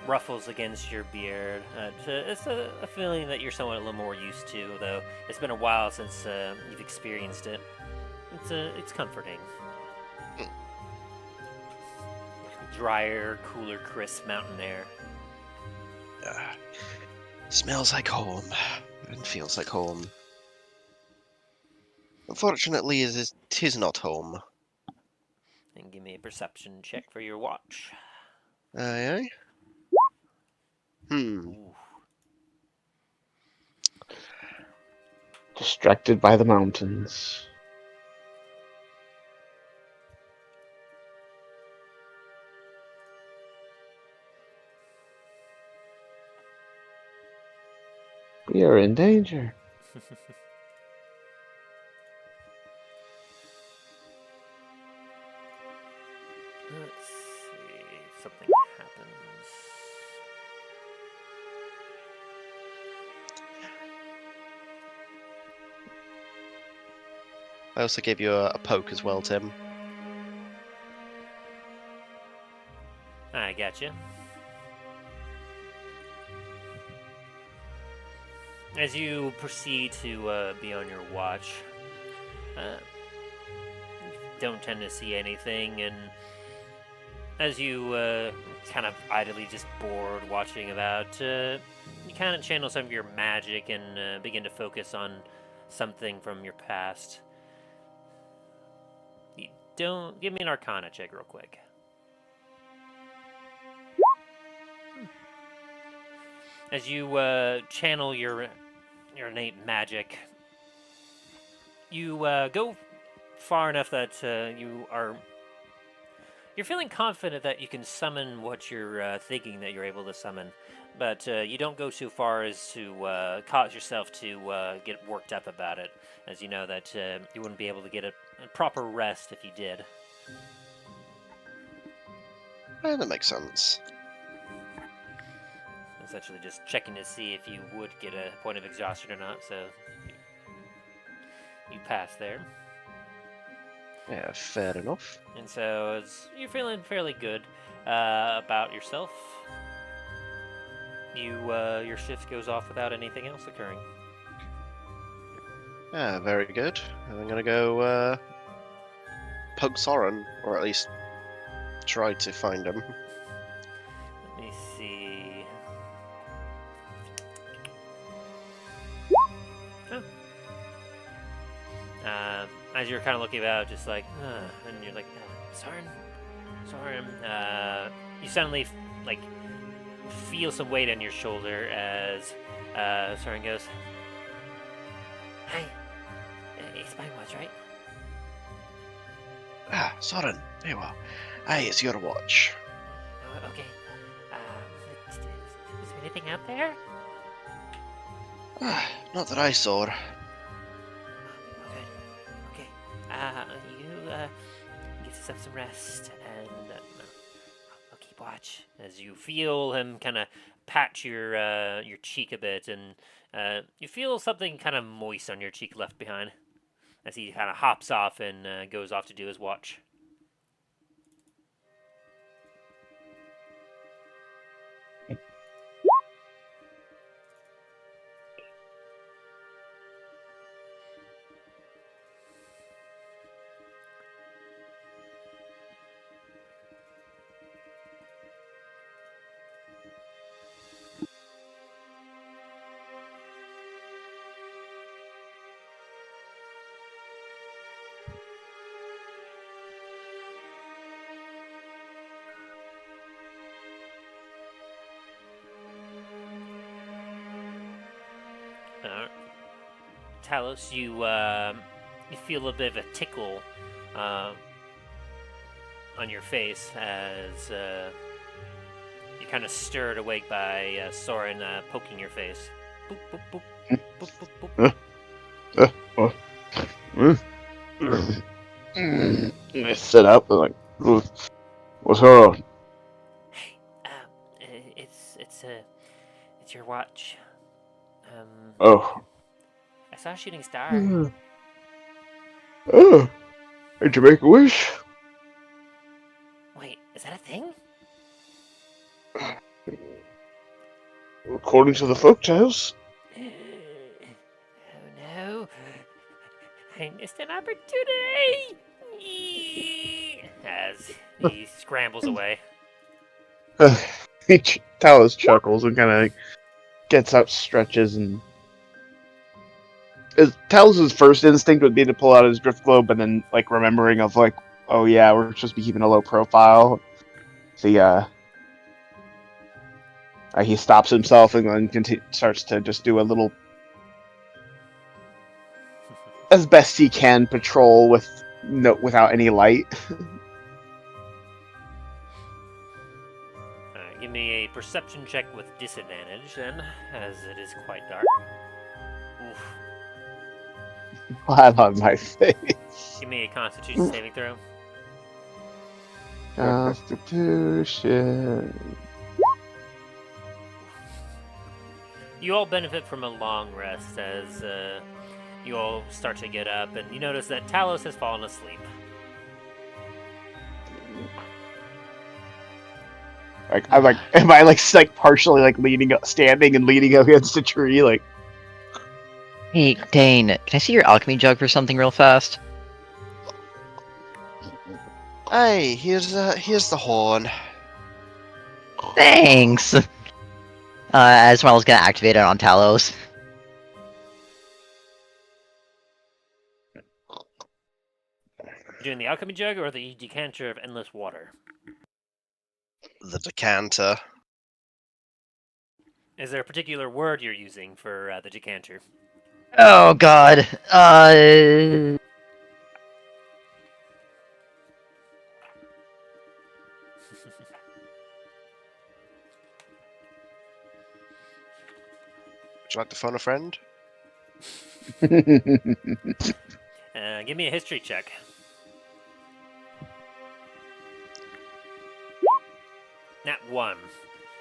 ruffles against your beard. It's a feeling that you're somewhat a little more used to, though it's been a while since you've experienced it. It's comforting. Drier, cooler, crisp mountain air.
Smells like home and feels like home. Unfortunately, it is not home.
And give me a perception check for your watch.
Aye, aye.
Ooh.
Distracted by the mountains. We are in danger.
Let's see if something happens.
I also gave you a poke as well, Tim.
I gotcha. As you proceed to be on your watch, you don't tend to see anything, and as you kind of idly just bored watching about, you kind of channel some of your magic and begin to focus on something from your past. You don't give me an Arcana check real quick. As you channel your innate magic, you go far enough that You're feeling confident that you can summon what you're thinking that you're able to summon, but you don't go so far as to cause yourself to get worked up about it, as you know that you wouldn't be able to get a proper rest if you did.
That makes sense.
Essentially just checking to see if you would get a point of exhaustion or not, so you pass there.
Yeah, fair enough.
And so you're feeling fairly good about yourself. Your shift goes off without anything else occurring.
Yeah, very good. And I'm gonna go poke Soren, or at least try to find him.
Let me see. Oh. As you're kind of looking about, just like, and you're like, Soren. You suddenly like feel some weight on your shoulder as Soren goes, "Hi, it's my watch, right?"
Ah, Soren, there you are. Aye, it's your watch.
Okay. Is there anything out there?
Ah, not that I saw.
Oh, good. Okay. You get yourself some rest, and I'll keep watch as you feel him kind of pat your cheek a bit, and you feel something kind of moist on your cheek left behind as he kind of hops off and goes off to do his watch. Talos, you feel a bit of a tickle on your face as you're kind of stirred awake by Soren poking your face. Boop, boop, boop. Boop, boop, boop.
I sit up and like, what's wrong?
Hey, it's your watch.
Oh.
I saw a shooting star.
Oh. Did you make a wish?
Wait, is that a thing?
According to the folktales.
Oh no. I missed an opportunity! As he scrambles away.
Talos chuckles and kind of gets up, stretches, and Talos' first instinct would be to pull out his drift globe, but then like remembering of like, oh yeah, we're supposed to be keeping a low profile. So he stops himself and then starts to just do a little, as best he can, patrol without any light.
Give me a perception check with disadvantage then, as it is quite dark. Oof.
Flat on my face.
Give me a Constitution saving throw.
Constitution.
You all benefit from a long rest as you all start to get up, and you notice that Talos has fallen asleep.
Like I'm like, am I like partially like leaning up, standing and leaning against a tree? Like,
Hey, Dain, can I see your alchemy jug for something real fast?
Aye, here's the horn.
Thanks! As well as gonna activate it on Talos.
Doing the alchemy jug or the decanter of endless water?
The decanter.
Is there a particular word you're using for the decanter?
Oh god,
you like to phone a friend?
Give me a history check. Nat 1.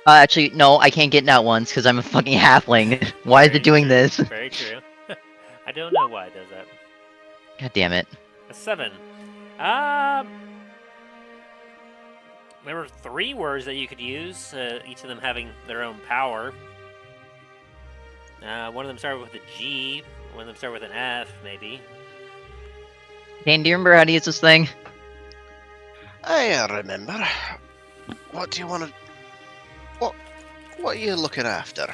Actually, no, I can't get that once because I'm a fucking halfling. Why is
Very
it doing
true.
this?
Very true. I don't know why it does that.
God damn it.
A 7. There were 3 words that you could use, each of them having their own power. One of them started with a G, one of them started with an F, maybe.
Dane, do you remember how to use this thing?
I remember. What do you want to... What are you looking after?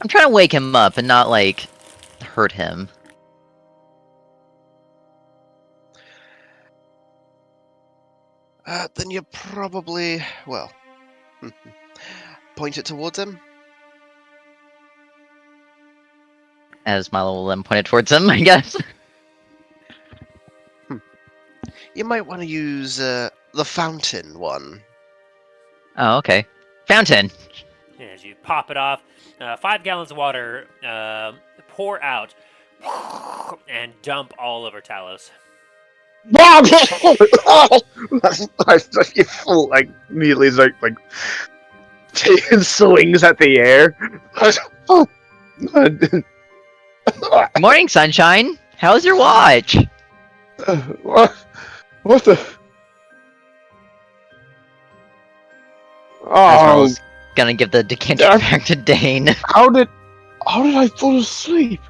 I'm trying to wake him up and not, like, hurt him.
Then you probably... well... point it towards him?
As Milo will then point it towards him, I guess.
You might want to use the fountain one.
Oh, okay. Fountain!
As you pop it off, 5 gallons of water pour out and dump all over Talos.
You full, like, immediately start, like, taking swings at the air.
Good morning, sunshine! How's your watch?
What the? Oh,
Asmo's gonna give the decanter back to Dain.
how did I fall asleep?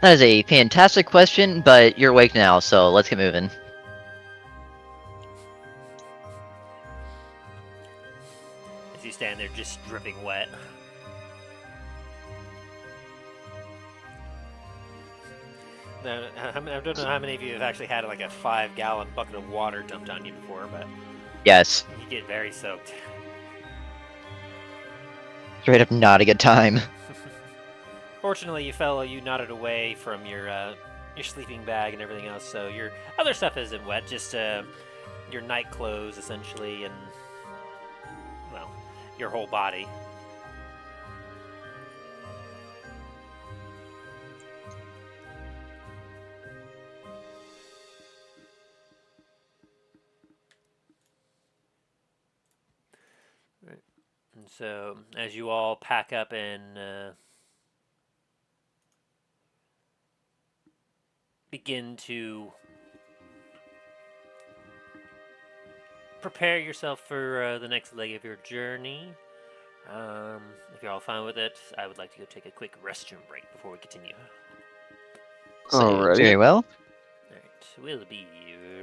That is a fantastic question, but you're awake now, so let's get moving.
As you stand there just dripping wet. Now, I don't know how many of you have actually had like a 5-gallon bucket of water dumped on you before, but
Yes.
you get very soaked.
Straight up not a good time.
Fortunately, you nodded away from your sleeping bag and everything else, so your other stuff isn't wet, just your night clothes, essentially, and, well, your whole body. And so, as you all pack up and begin to prepare yourself for the next leg of your journey, if you're all fine with it, I would like to go take a quick restroom break before we continue.
Alrighty.
Very well.
Alright, we'll be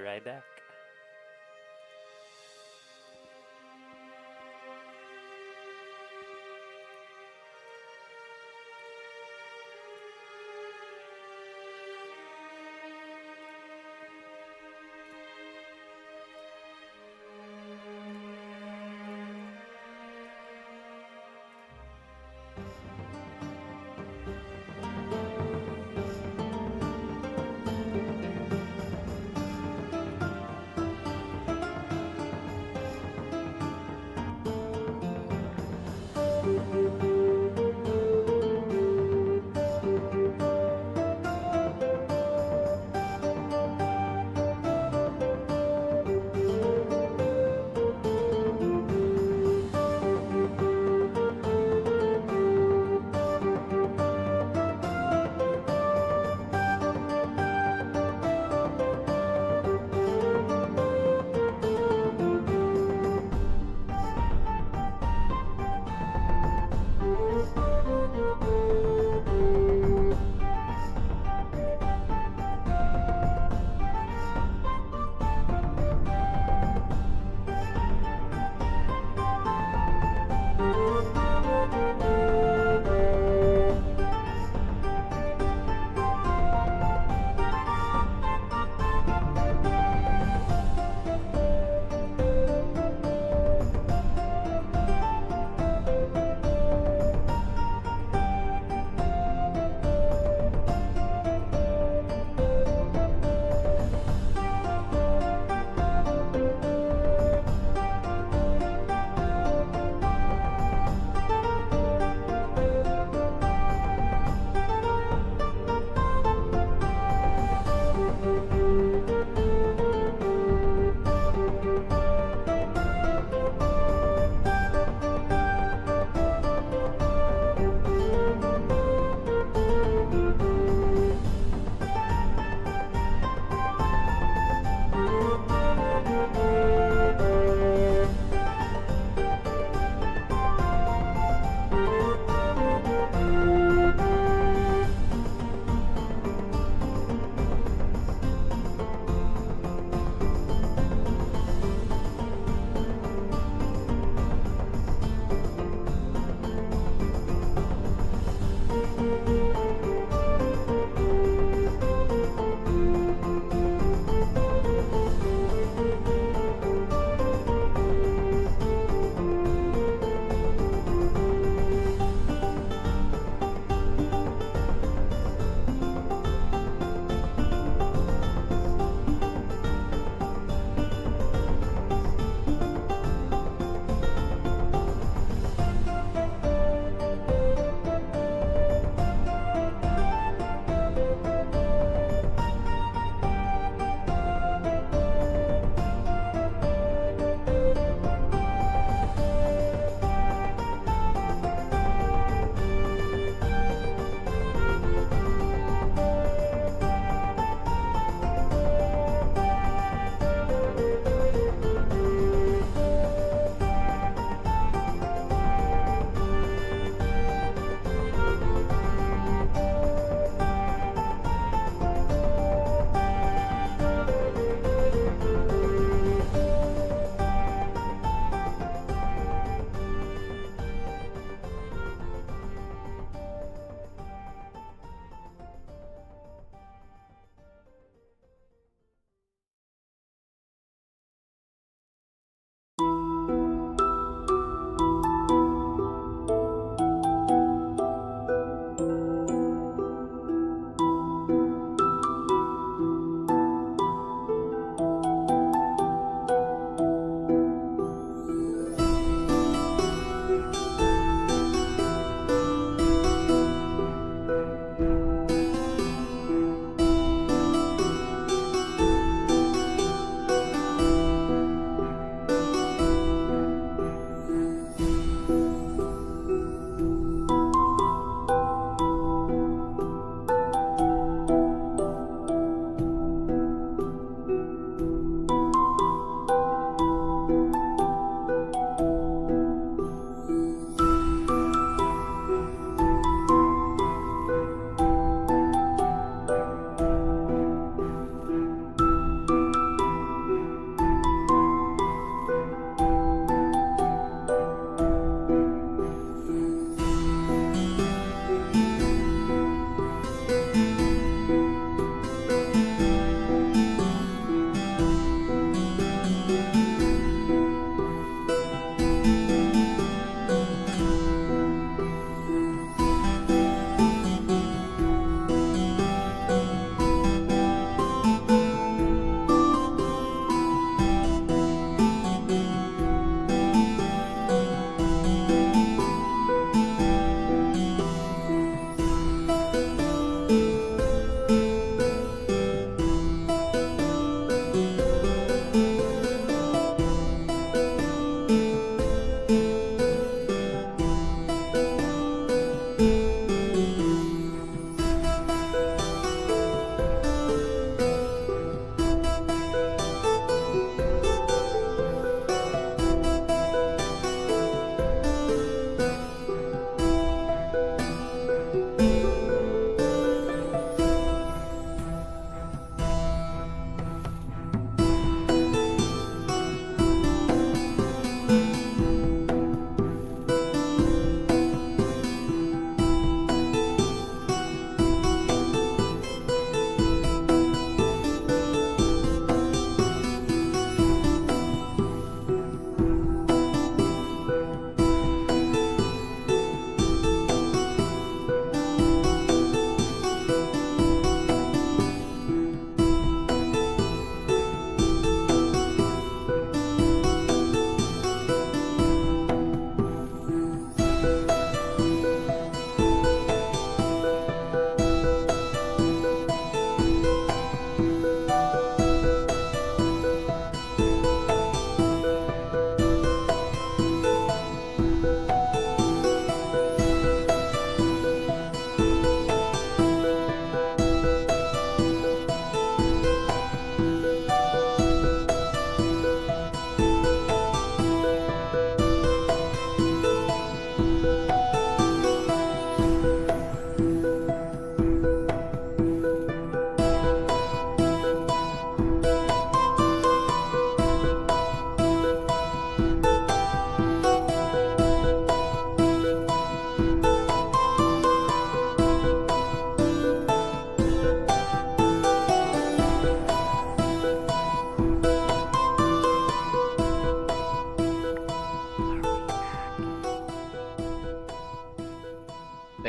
right back.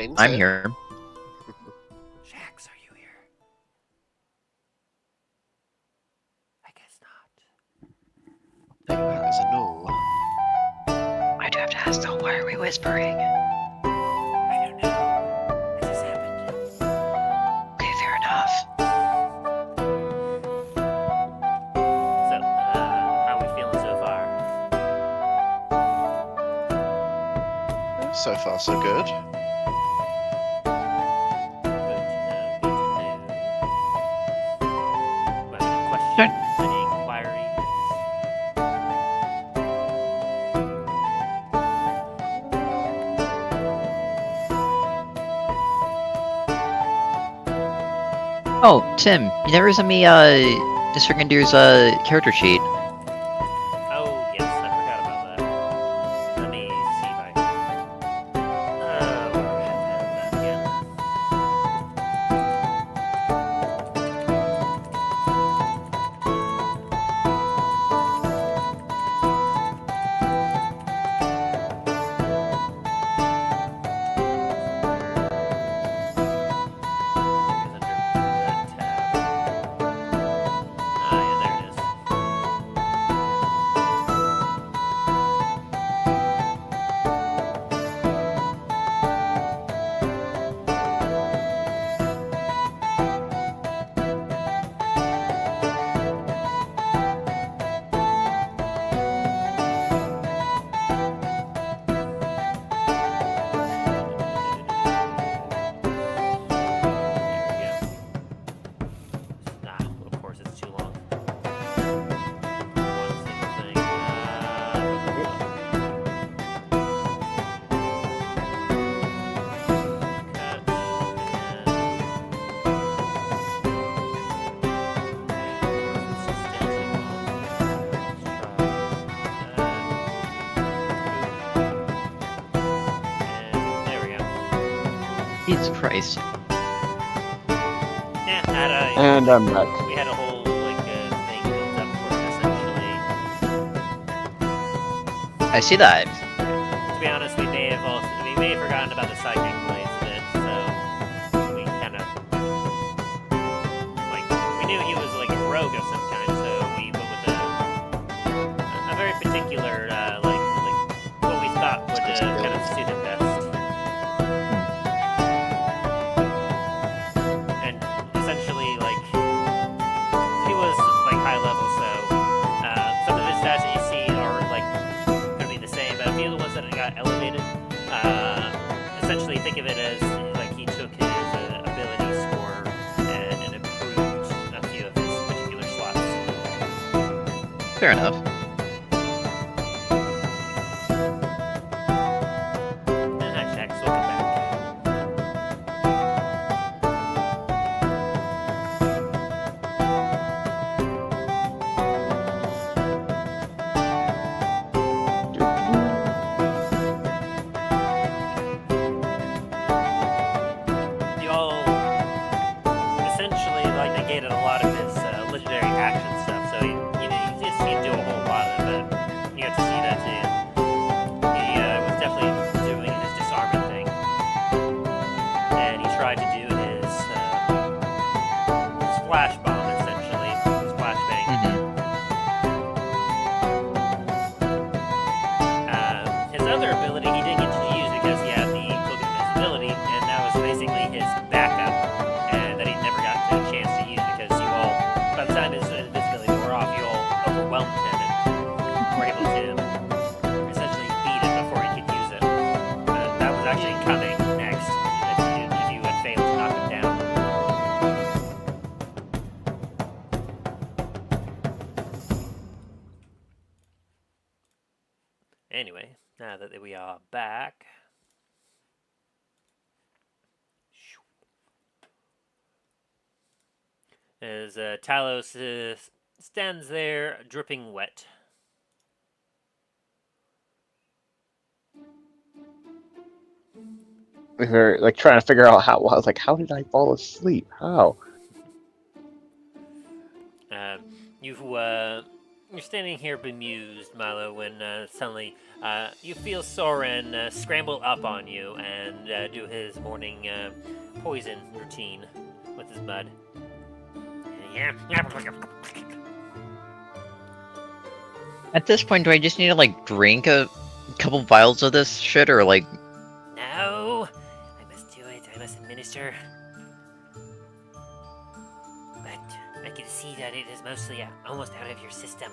Dain
I'm
said.
here.
Shax, are you here? I guess not.
That is a no.
I do have to ask though, why are we whispering?
I don't know. It just happened.
Okay, fair enough.
So, how are we feeling so far?
So far, so good.
Good to know. Do I have any questions? Any inquiries?
Oh, Tim, you never sent me Strigandr's character sheet.
Oh, yes, I forgot about that. Let me see if I... where have that again? Is under that tab. Ah, yeah, there it is. There we go. Ah, of course it's too long. One single thing. Cut, and there we go.
Jesus Christ.
Yeah, had a,
And I'm back.
we had a whole thing built up for it essentially.
I see that.
To be honest, we may have forgotten about the psychic blades bit, so we kind of we knew he was like a rogue of some kind, so we went with a very particular what we thought would kind of suit him best. And essentially, he was high level, so some of his stats that you see are gonna be the same, but a few of the ones that got elevated, essentially think of it as he took his ability score and improved a few of his particular slots.
Fair enough.
And hi, Shax, welcome back. You all essentially negated a lot of his legendary action stuff, so you just can't do a whole lot of it, but you got to see that too. He was definitely doing his disarming thing, and he tried to do his splash bomb essentially, his flashbang. His other ability he didn't get to use because he had the cloak of invisibility, and that was basically his backup, and that he never got a chance to use because you all, by the time his invisibility wore off, you all overwhelmed him and were able to essentially beat it before he could use it. That was actually coming next if you had failed to knock him down. Anyway, now that we are back. As Talos stands there dripping wet.
They're trying to figure out how. I was like, how did I fall asleep? How?
You You're standing here bemused, Milo, when suddenly you feel Soren scramble up on you and do his morning poison routine with his mud.
At this point, do I just need to, like, drink a couple vials of this shit, or, like...
No! I must do it. I must administer. But I can see that it is mostly almost out of your system.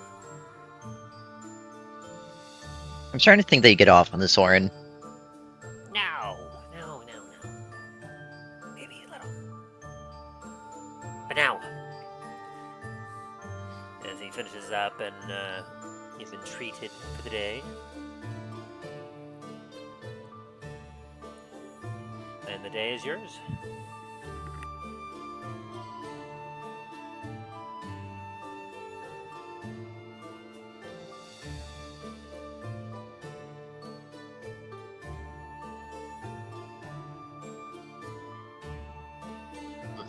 I'm starting to think that you get off on this, Soren.
No. Maybe a little. But now, as he finishes up and you've been treated for the day, and the day is yours.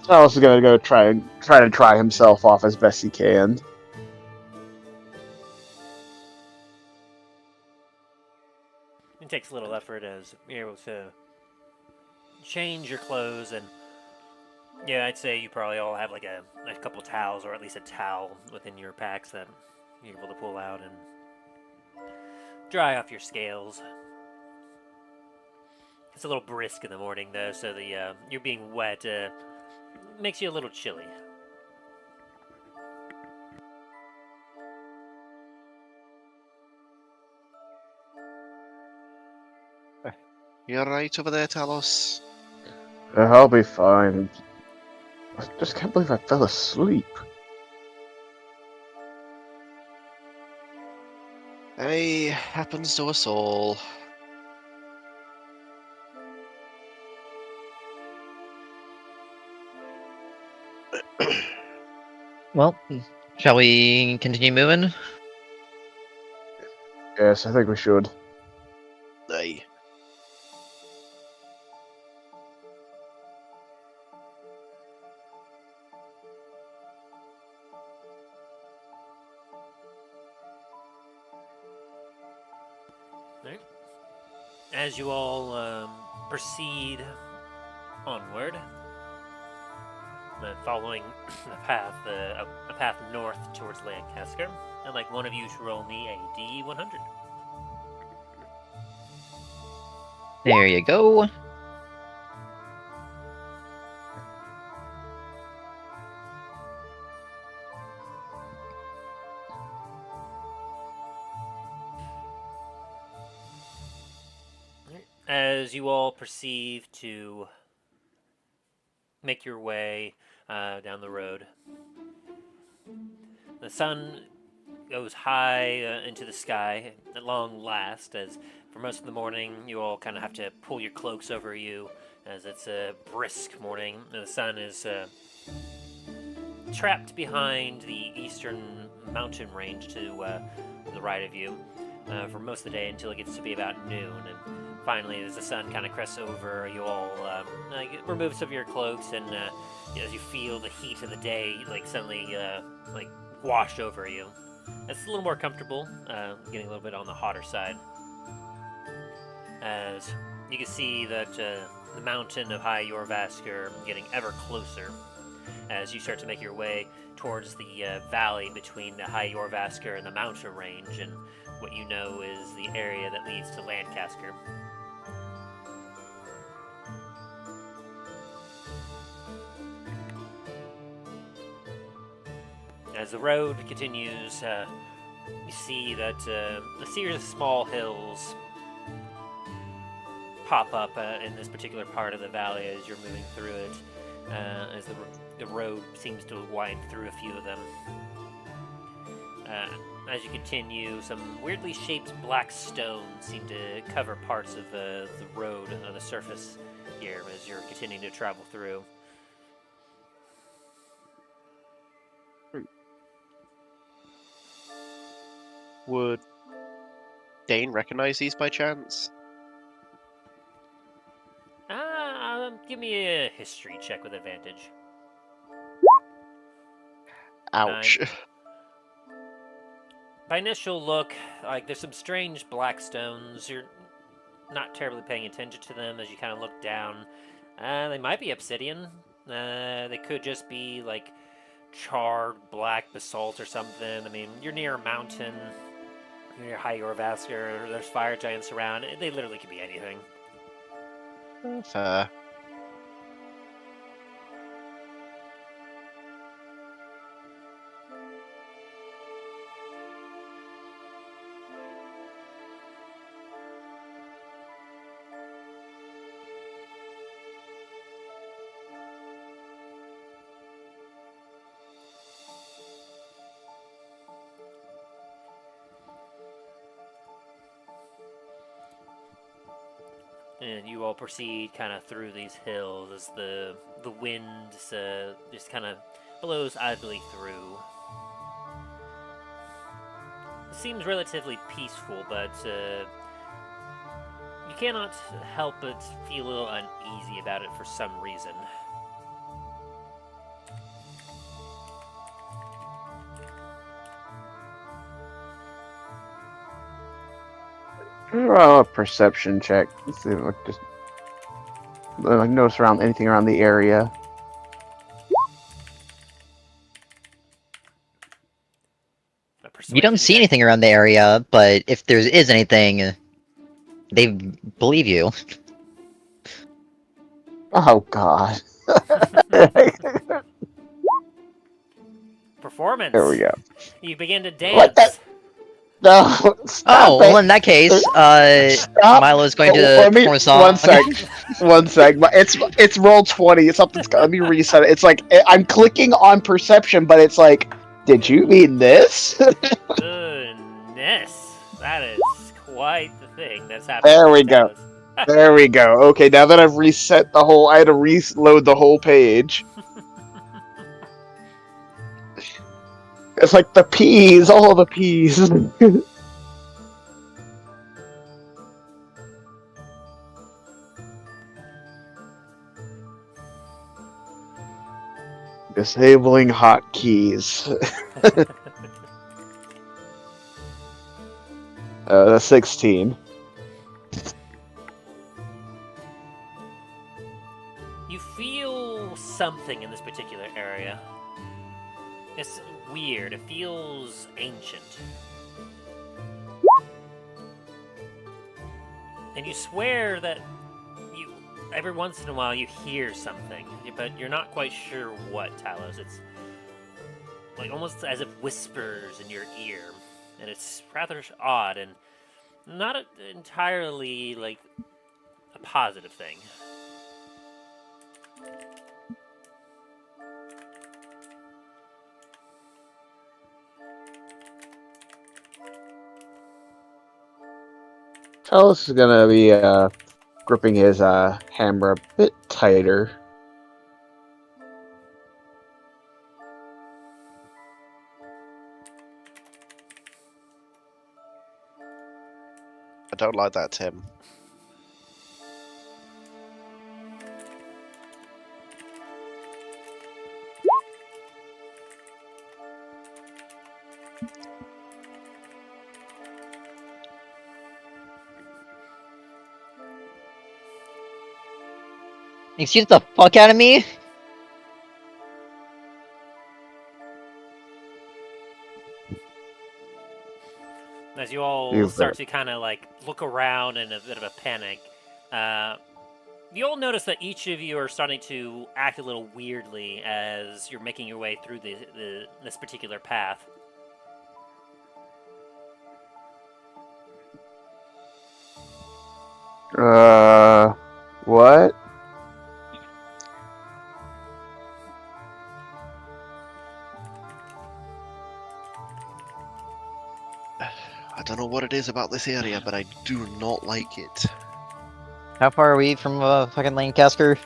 Talos is gonna go try himself off as best he can.
It takes a little effort as you're able to change your clothes, and yeah, I'd say you probably all have like a couple towels, or at least a towel within your packs that you're able to pull out and dry off your scales. It's a little brisk in the morning though, so the you're being wet makes you a little chilly.
You alright over there, Talos?
I'll be fine. I just can't believe I fell asleep.
Hey, happens to us all.
Well, shall we continue moving?
Yes, I think we should.
Aye.
Right. As you all proceed onward, following a path north towards Lancasquer, I'd like one of you to roll me a D100.
There you go.
As you all proceed to make your way down the road, the sun goes high into the sky at long last, as for most of the morning you all kind of have to pull your cloaks over you, as it's a brisk morning and the sun is trapped behind the eastern mountain range to the right of you for most of the day until it gets to be about noon. And finally, as the sun kind of crests over, you all remove some of your cloaks, and as you feel the heat of the day suddenly wash over you. It's a little more comfortable, getting a little bit on the hotter side. As you can see that the mountain of High Yorvaskr getting ever closer as you start to make your way towards the valley between the High Yorvaskr and the mountain range, and what you know is the area that leads to Lancasquer. As the road continues, you see that a series of small hills pop up in this particular part of the valley as you're moving through it, as the road seems to wind through a few of them. As you continue, some weirdly shaped black stones seem to cover parts of the road on the surface here as you're continuing to travel through.
Would Dain recognize these by chance?
Give me a history check with advantage.
Ouch.
By initial look, like there's some strange black stones. You're not terribly paying attention to them as you kind of look down. They might be obsidian. They could just be like charred black basalt or something. I mean, you're near a mountain. You're near High Orvasker. There's fire giants around. They literally could be anything.
Fair.
And you all proceed kind of through these hills as the wind just kind of blows idly through. It seems relatively peaceful, but you cannot help but feel a little uneasy about it for some reason.
A perception check. Let's see, just notice anything around the area.
You don't see anything around the area, but if there is anything, they believe you.
Oh God.
Performance.
There we go.
You begin to dance.
What the? No. Stop
Well,
it.
in that case,
Stop.
Milo is going to
Let me,
perform a song.
One sec. One sec. It's roll 20. Let me reset it. It's like I'm clicking on perception, but it's like, did you mean this?
Goodness, that is quite the thing that's happening.
There we go. There we go. Okay, now that I've reset I had to reload the whole page. It's like the peas, all the peas. Disabling hotkeys. That's 16.
You feel something in this particular area. It's weird. It feels ancient. And you swear that every once in a while you hear something, but you're not quite sure what, Talos. It's like almost as if whispers in your ear, and it's rather odd and not entirely like a positive thing.
Talos is gonna be gripping his hammer a bit tighter.
I don't like that, Tim.
Excuse the fuck out of me?
As you all start to kind of like look around in a bit of a panic, you all notice that each of you are starting to act a little weirdly as you're making your way through this particular path.
What?
I don't know what it is about this area, but I do not like it.
How far are we from fucking Lancasquer?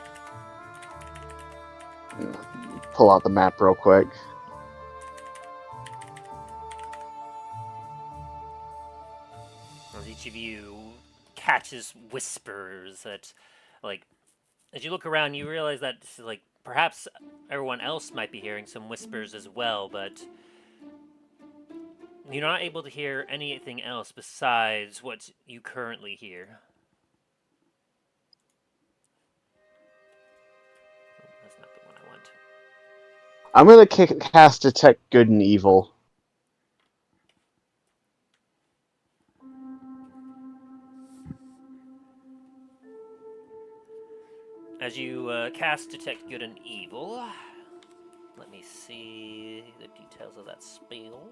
Pull out the map real quick.
As each of you catches whispers that, like, as you look around, you realize that, like, perhaps everyone else might be hearing some whispers as well, but You're not able to hear anything else besides what you currently hear. Oh, that's not the one I want.
I'm gonna cast Detect Good and Evil.
As you cast Detect Good and Evil, let me see the details of that spell.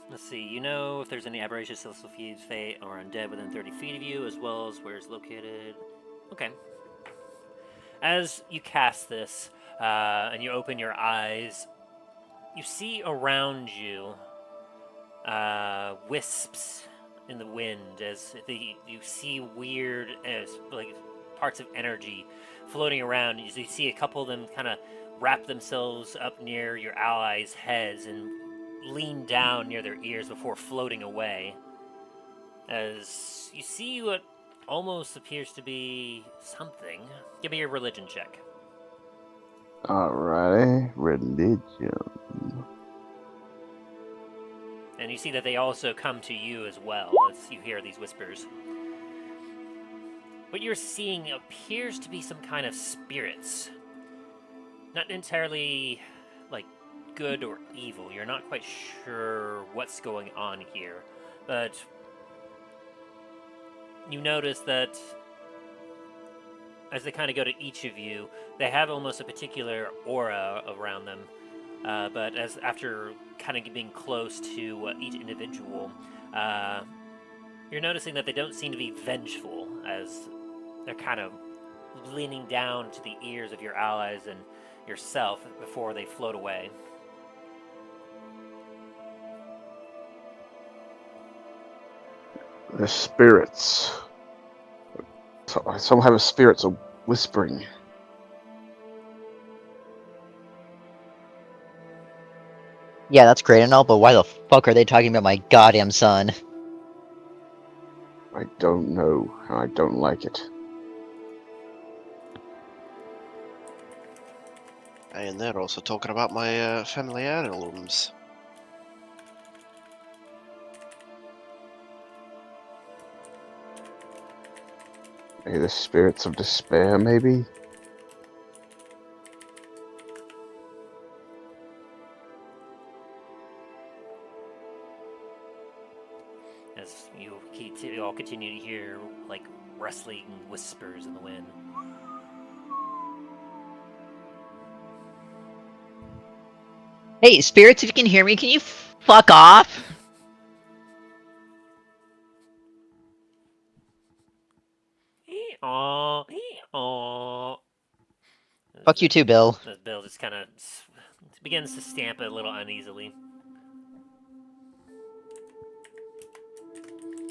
Let's see, you know if there's any aberrations, celestial fiends, fate, or undead within 30 feet of you, as well as where it's located. Okay. As you cast this, and you open your eyes, you see around you wisps in the wind as you see weird like parts of energy floating around. You see a couple of them kind of wrap themselves up near your allies' heads and lean down near their ears before floating away. As you see what almost appears to be something. Give me your religion check.
Alrighty, religion.
And you see that they also come to you as well as you hear these whispers. What you're seeing appears to be some kind of spirits. Not entirely, like, good or evil. You're not quite sure what's going on here. But you notice that as they kind of go to each of you, they have almost a particular aura around them. But after kind of being close to each individual, you're noticing that they don't seem to be vengeful, as they're kind of leaning down to the ears of your allies and yourself before they float away.
The spirits. Some have spirits of whispering.
Yeah, that's great and all, but why the fuck are they talking about my goddamn son?
I don't know, and I don't like it.
And they're also talking about my family heirlooms.
Maybe the spirits of despair, maybe?
As you all continue to hear, like, rustling whispers in the wind.
Hey, spirits, if you can hear me, can you fuck off?
Aw, aw.
Fuck you too, Bill.
The Bill just kind of begins to stamp it a little uneasily.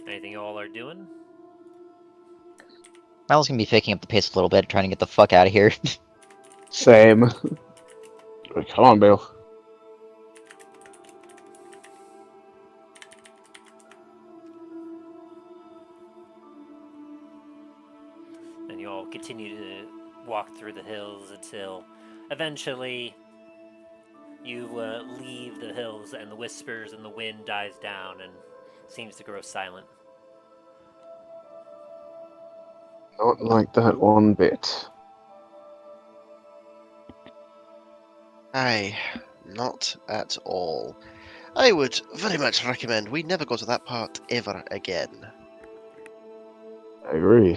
Anything you all are doing?
Milo's gonna be picking up the pace a little bit, trying to get the fuck out of here.
Same. Come on, Bill.
And you all continue to walk through the hills until eventually you leave the hills and the whispers and the wind dies down and seems to grow silent.
Not like that one bit.
Aye, not at all. I would very much recommend we never go to that part ever again.
I agree.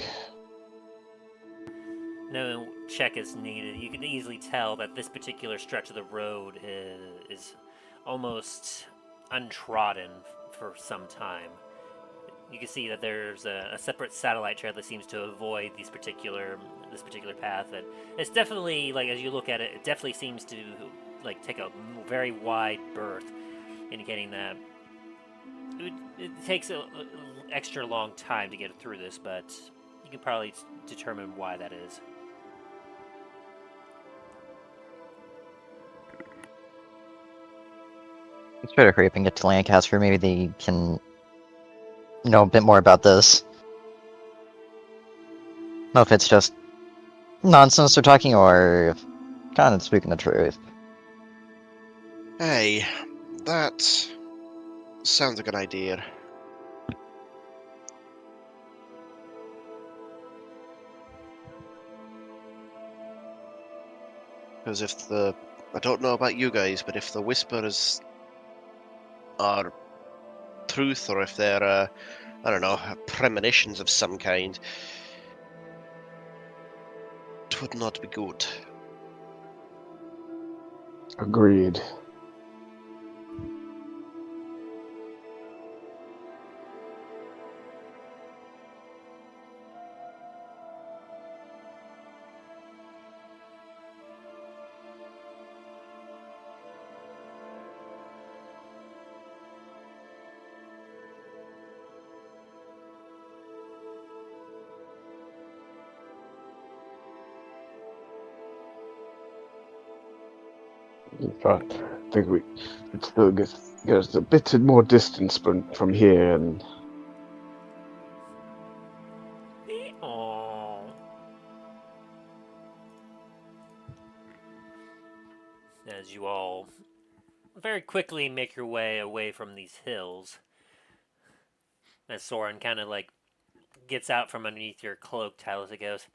No check is needed. You can easily tell that this particular stretch of the road is almost untrodden for some time. You can see that there's a separate satellite trail that seems to avoid this particular path. That it's definitely, like, as you look at it, it definitely seems to like take a very wide berth, indicating that it takes an extra long time to get through this, but you can probably determine why that is.
Let's try to hurry up and get to Lancasquer. Maybe they can know a bit more about this. Know if it's just nonsense they're talking or if kind of speaking the truth.
Hey, that sounds like a good idea. Because if the... I don't know about you guys, but if the whispers are truth or if they're, I don't know, premonitions of some kind, it would not be good.
Agreed. But I think we could still get us a bit more distance from here, and
Aww. As you all very quickly make your way away from these hills, as Soren kind of like gets out from underneath your cloak, Talos, and goes,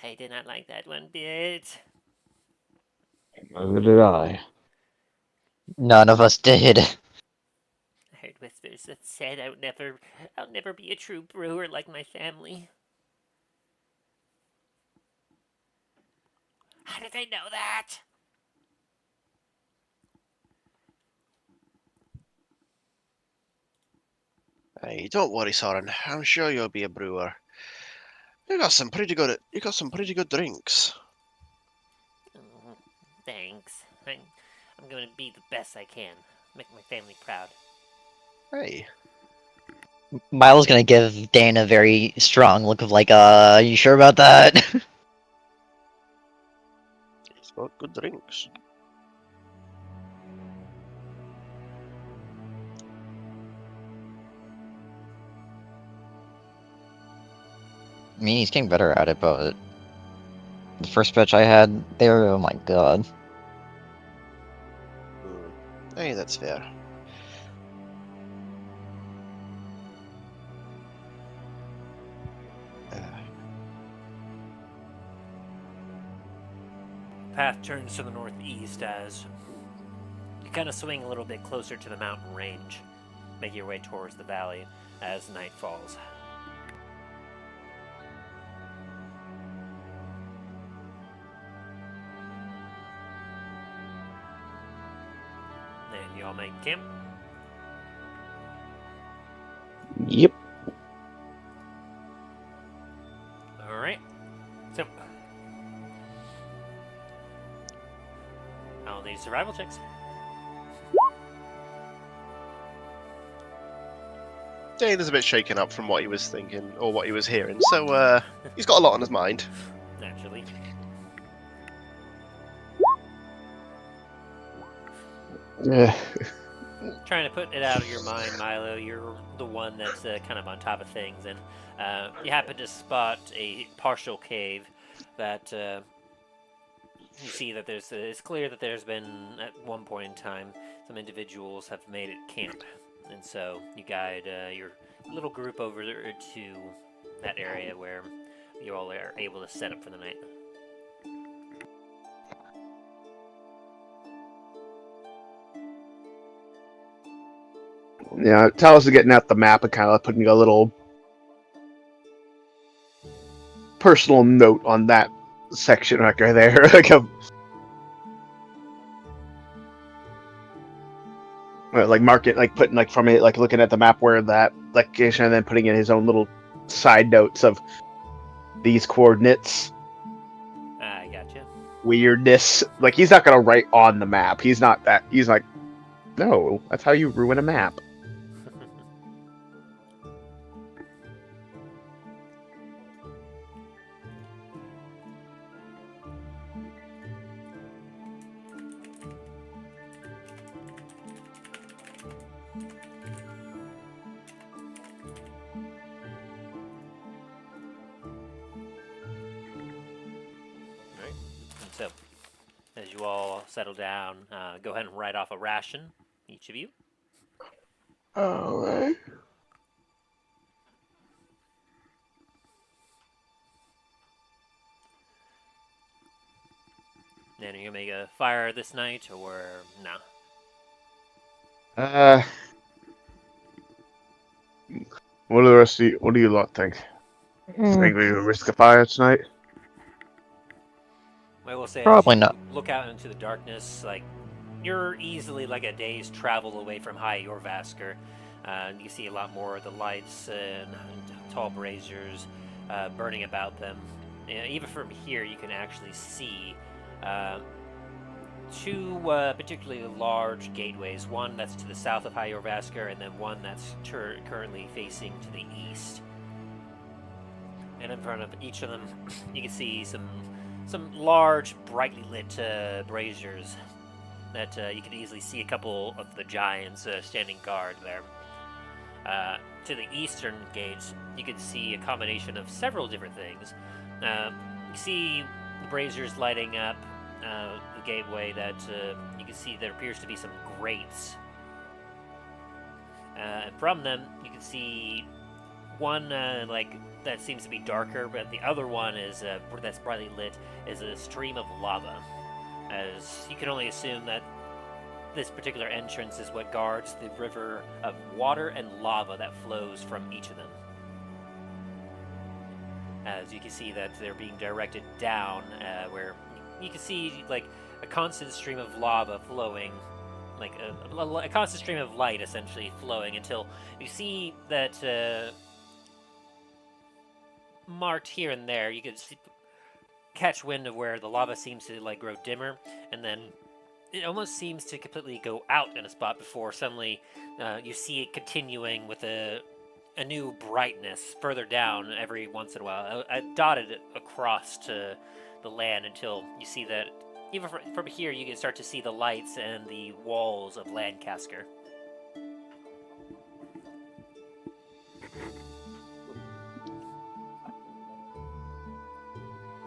I did not like that one bit.
neither did I.
None of us did.
I heard whispers that said I'll never be a true brewer like my family. How did they know that?
Hey, don't worry, Soren. I'm sure you'll be a brewer. You got some pretty good drinks.
Thanks. I'm going to be the best I can. Make my family proud.
Hey,
Milo's gonna give Dain a very strong look of like, are you sure about that?
he's got good drinks.
I mean, he's getting better at it, but the first batch I had there, oh my god.
Hey, that's fair.
Path turns to the northeast as you kind of swing a little bit closer to the mountain range, make your way towards the valley as night falls. And you all make camp.
Yep.
All right. So, I'll need survival checks.
Dain is a bit shaken up from what he was thinking or what he was hearing, so he's got a lot on his mind.
Naturally. Trying to put it out of your mind, Milo. You're the one that's kind of on top of things, and you happen to spot a partial cave that you see that it's clear that there's been, at one point in time, some individuals have made it camp. And so you guide your little group over there to that area where you all are able to set up for the night.
Yeah, Talos is getting out the map and kind of putting a little personal note on that section right there. Like mark it, like putting like from it, like looking at the map where that location, and then putting in his own little side notes of these coordinates.
I gotcha.
Weirdness. Like he's not gonna write on the map. He's not that. He's like, no, that's how you ruin a map.
So, as you all settle down, go ahead and write off a ration, each of you.
Alright.
And are you gonna make a fire this night, or nah?
What do the rest of you, what do you lot think? Think we will risk a fire tonight?
I will say,
Probably
as you
not.
look out into the darkness, like, you're easily like a day's travel away from High Yorvasker. You see a lot more of the lights and tall braziers burning about them. Even from here, you can actually see two particularly large gateways. One that's to the south of High Yorvasker, and then one that's currently facing to the east. And in front of each of them, you can see some large, brightly lit braziers that you can easily see a couple of the giants standing guard there. To the eastern gates, you can see a combination of several different things. You see the braziers lighting up the gateway that you can see there appears to be some grates. And from them, you can see one that seems to be darker, but the other one is that's brightly lit is a stream of lava. As you can only assume that this particular entrance is what guards the river of water and lava that flows from each of them. As you can see that they're being directed down, where you can see like a constant stream of lava flowing, like a constant stream of light essentially flowing until you see that marked here and there. You can catch wind of where the lava seems to like grow dimmer, and then it almost seems to completely go out in a spot before suddenly you see it continuing with a new brightness further down every once in a while. I dotted it across to the land until you see that even from here you can start to see the lights and the walls of Lancasquer.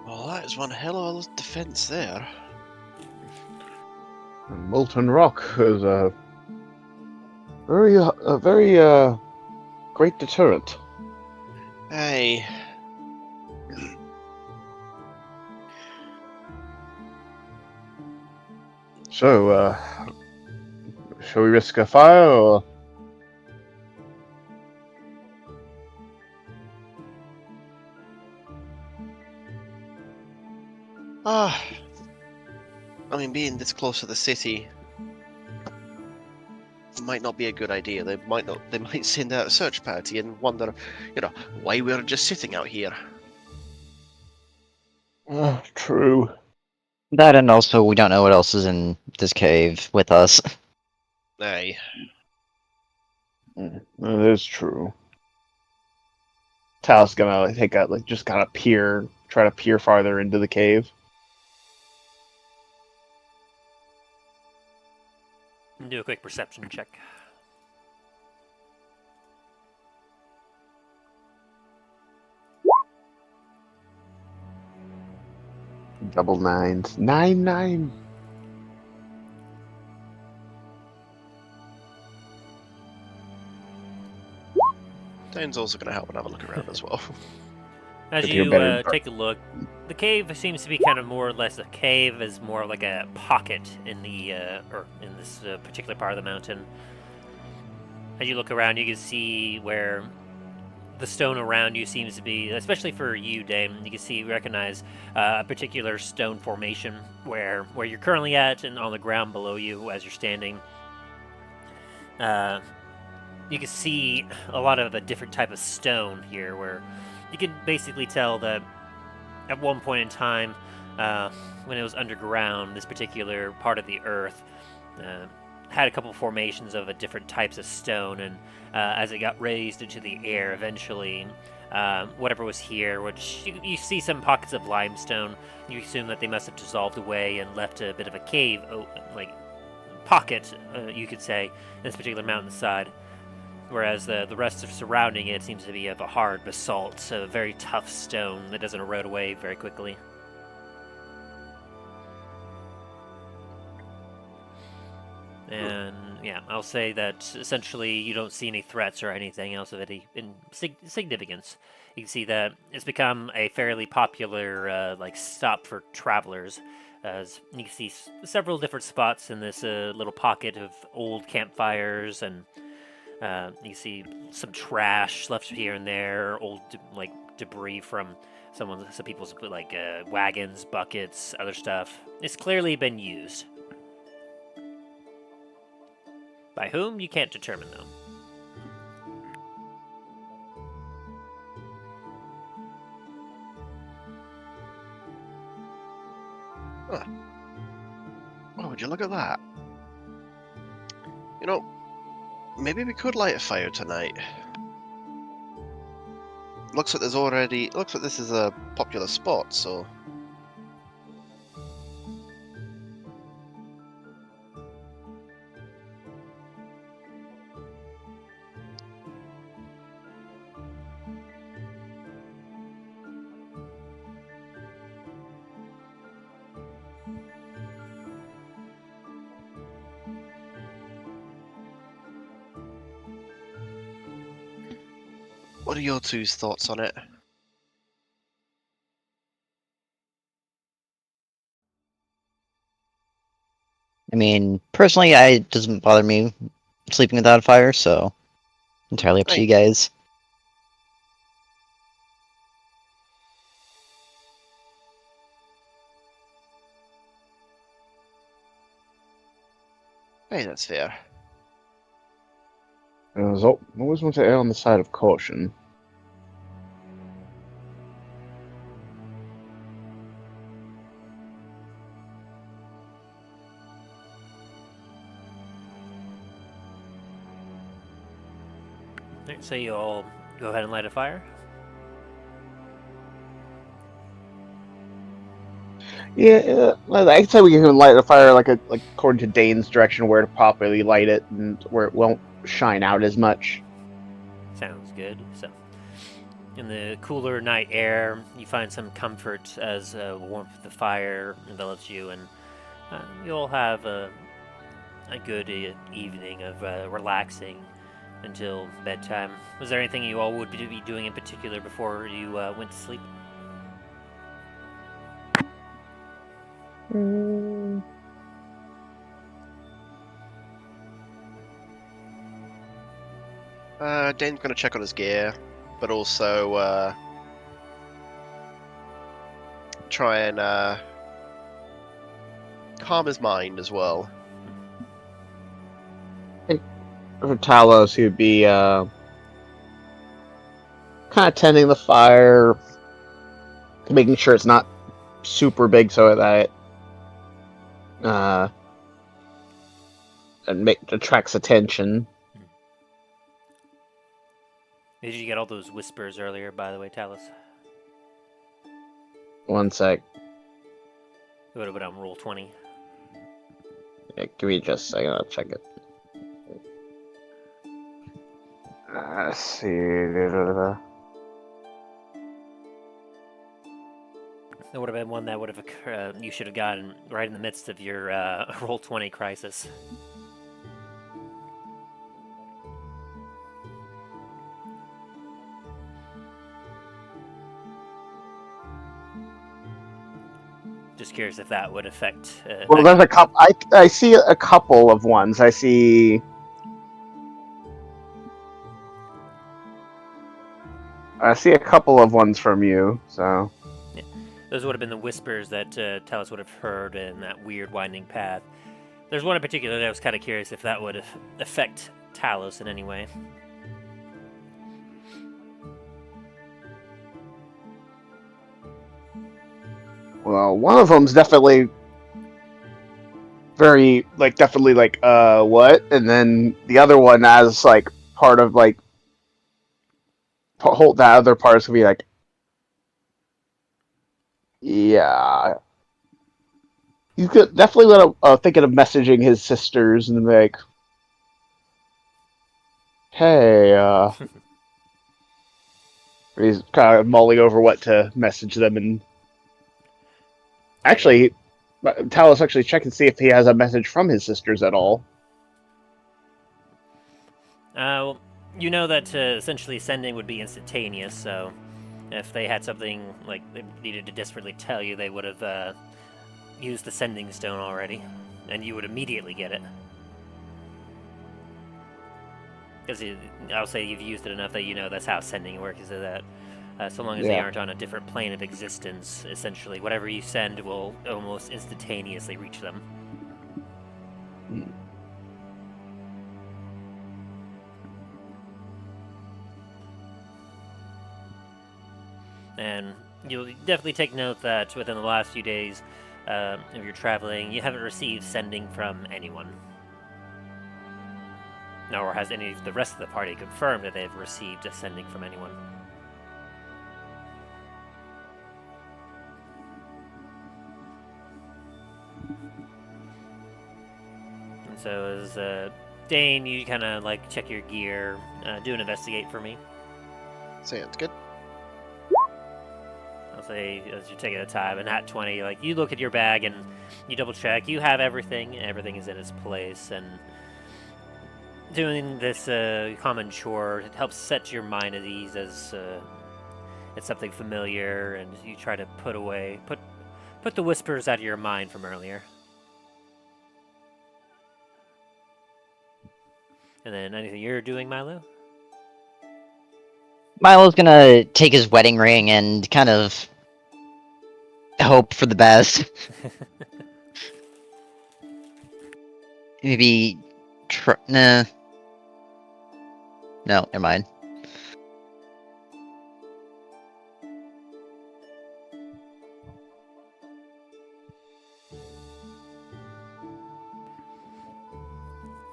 Well, that is one hell of a defense there.
Molten rock is a very great deterrent.
Aye.
So, shall we risk a fire, or?
I mean, being this close to the city might not be a good idea. They might send out a search party and wonder, why we're just sitting out here.
True.
That, and also we don't know what else is in this cave with us.
Aye.
That is true. Talos gonna take a just kind of try to peer farther into the cave.
Do a quick perception check.
Double nines. 9.
Dain's also going to help and have a look around as well.
As
If you're
you
better-
take a look, the cave seems to be kind of more or less a cave, as more like a pocket in the or in this particular part of the mountain. As you look around, you can see where the stone around you seems to be, especially for you, Dain. You can recognize a particular stone formation where you're currently at, and on the ground below you as you're standing. You can see a lot of a different type of stone here, where you can basically tell that at one point in time, when it was underground, this particular part of the earth had a couple formations of different types of stone, and as it got raised into the air, eventually, whatever was here, which you see some pockets of limestone, you assume that they must have dissolved away and left a bit of a cave, pocket, you could say, in this particular mountainside. Whereas the rest of surrounding it seems to be of a hard basalt, a very tough stone that doesn't erode away very quickly. And yeah, I'll say that essentially you don't see any threats or anything else of any significance. You can see that it's become a fairly popular like stop for travelers. As you can see several different spots in this little pocket of old campfires, and you see some trash left here and there, old like debris from some people's like wagons, buckets, other stuff. It's clearly been used. By whom, you can't determine, though.
Huh. Oh, would you look at that? You know, maybe we could light a fire tonight. Looks like this is a popular spot, so... What are your two's thoughts on it?
I mean, personally, it doesn't bother me sleeping without a fire, so entirely up to you guys.
Hey, that's fair.
I always want to err on the side of caution.
So you all go ahead and light a fire.
Yeah, I can say we can light a fire like according to Dain's direction, where to properly light it and where it won't shine out as much.
Sounds good. So, in the cooler night air, you find some comfort as warmth of the fire envelops you, and you'll have a good evening of relaxing until bedtime. Was there anything you all would be doing in particular before you went to sleep?
Dane's gonna check on his gear, but also try and calm his mind as well.
For Talos, he would be kind of tending the fire, making sure it's not super big so that it attracts attention.
Did you get all those whispers earlier, by the way, Talos?
One sec.
It would have been on roll 20.
Yeah, give me just a second, I'll check it. Let's see.
It would have been one that would have you should have gotten right in the midst of your roll 20 crisis. Just curious if that would affect.
Well, there's a couple. I see a couple of ones. I see a couple of ones from you. So.
Yeah. Those would have been the whispers that Talos would have heard in that weird winding path. There's one in particular that I was kind of curious if that would affect Talos in any way.
Well, one of them's definitely definitely what? And then the other one as, like, part of, like, that other part is gonna be like, yeah. He's definitely thinking of messaging his sisters and like, hey, he's kind of mulling over what to message them, and actually, Talos actually check and see if he has a message from his sisters at all.
Well, you know that essentially sending would be instantaneous, so if they had something like they needed to desperately tell you, they would have used the sending stone already, and you would immediately get it. Because I'll say you've used it enough that you know that's how sending works, is that so long as they
Yeah.
aren't on a different plane of existence, essentially, whatever you send will almost instantaneously reach them. And you'll definitely take note that within the last few days of your traveling, you haven't received sending from anyone. Nor has any of the rest of the party confirmed that they've received a sending from anyone. And so as Dain, you kind of like check your gear, do an investigate for me.
Sounds good.
I'll say as you're taking the time, and at 20, like you look at your bag and you double check, you have everything, everything is in its place, and doing this common chore, it helps set your mind at ease as it's something familiar, and you try to put the whispers out of your mind from earlier. And then anything you're doing, Milo?
Milo's gonna take his wedding ring and kind of hope for the best. Maybe nah. No, never mind.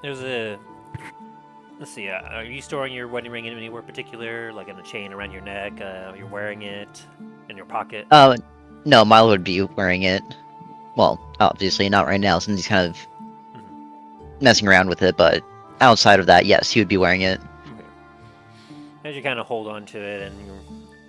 There's a. Let's see. Are you storing your wedding ring in anywhere particular, like in a chain around your neck? You're wearing it in your pocket.
No, Milo would be wearing it. Well, obviously not right now since he's kind of messing around with it, but outside of that, yes, he would be wearing it.
Okay. As you kind of hold on to it and you're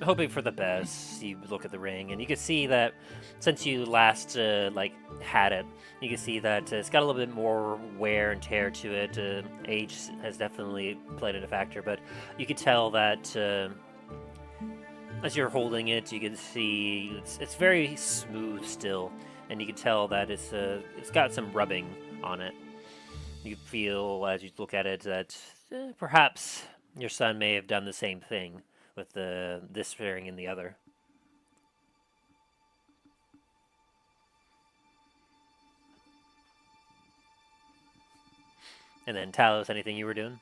hoping for the best, you look at the ring and you can see that since you last had it, you can see that it's got a little bit more wear and tear to it. Age has definitely played a factor, but you can tell that as you're holding it, you can see it's very smooth still, and you can tell that it's got some rubbing on it. You feel as you look at it that perhaps your son may have done the same thing with this ring and the other. And then Talos, anything you were doing?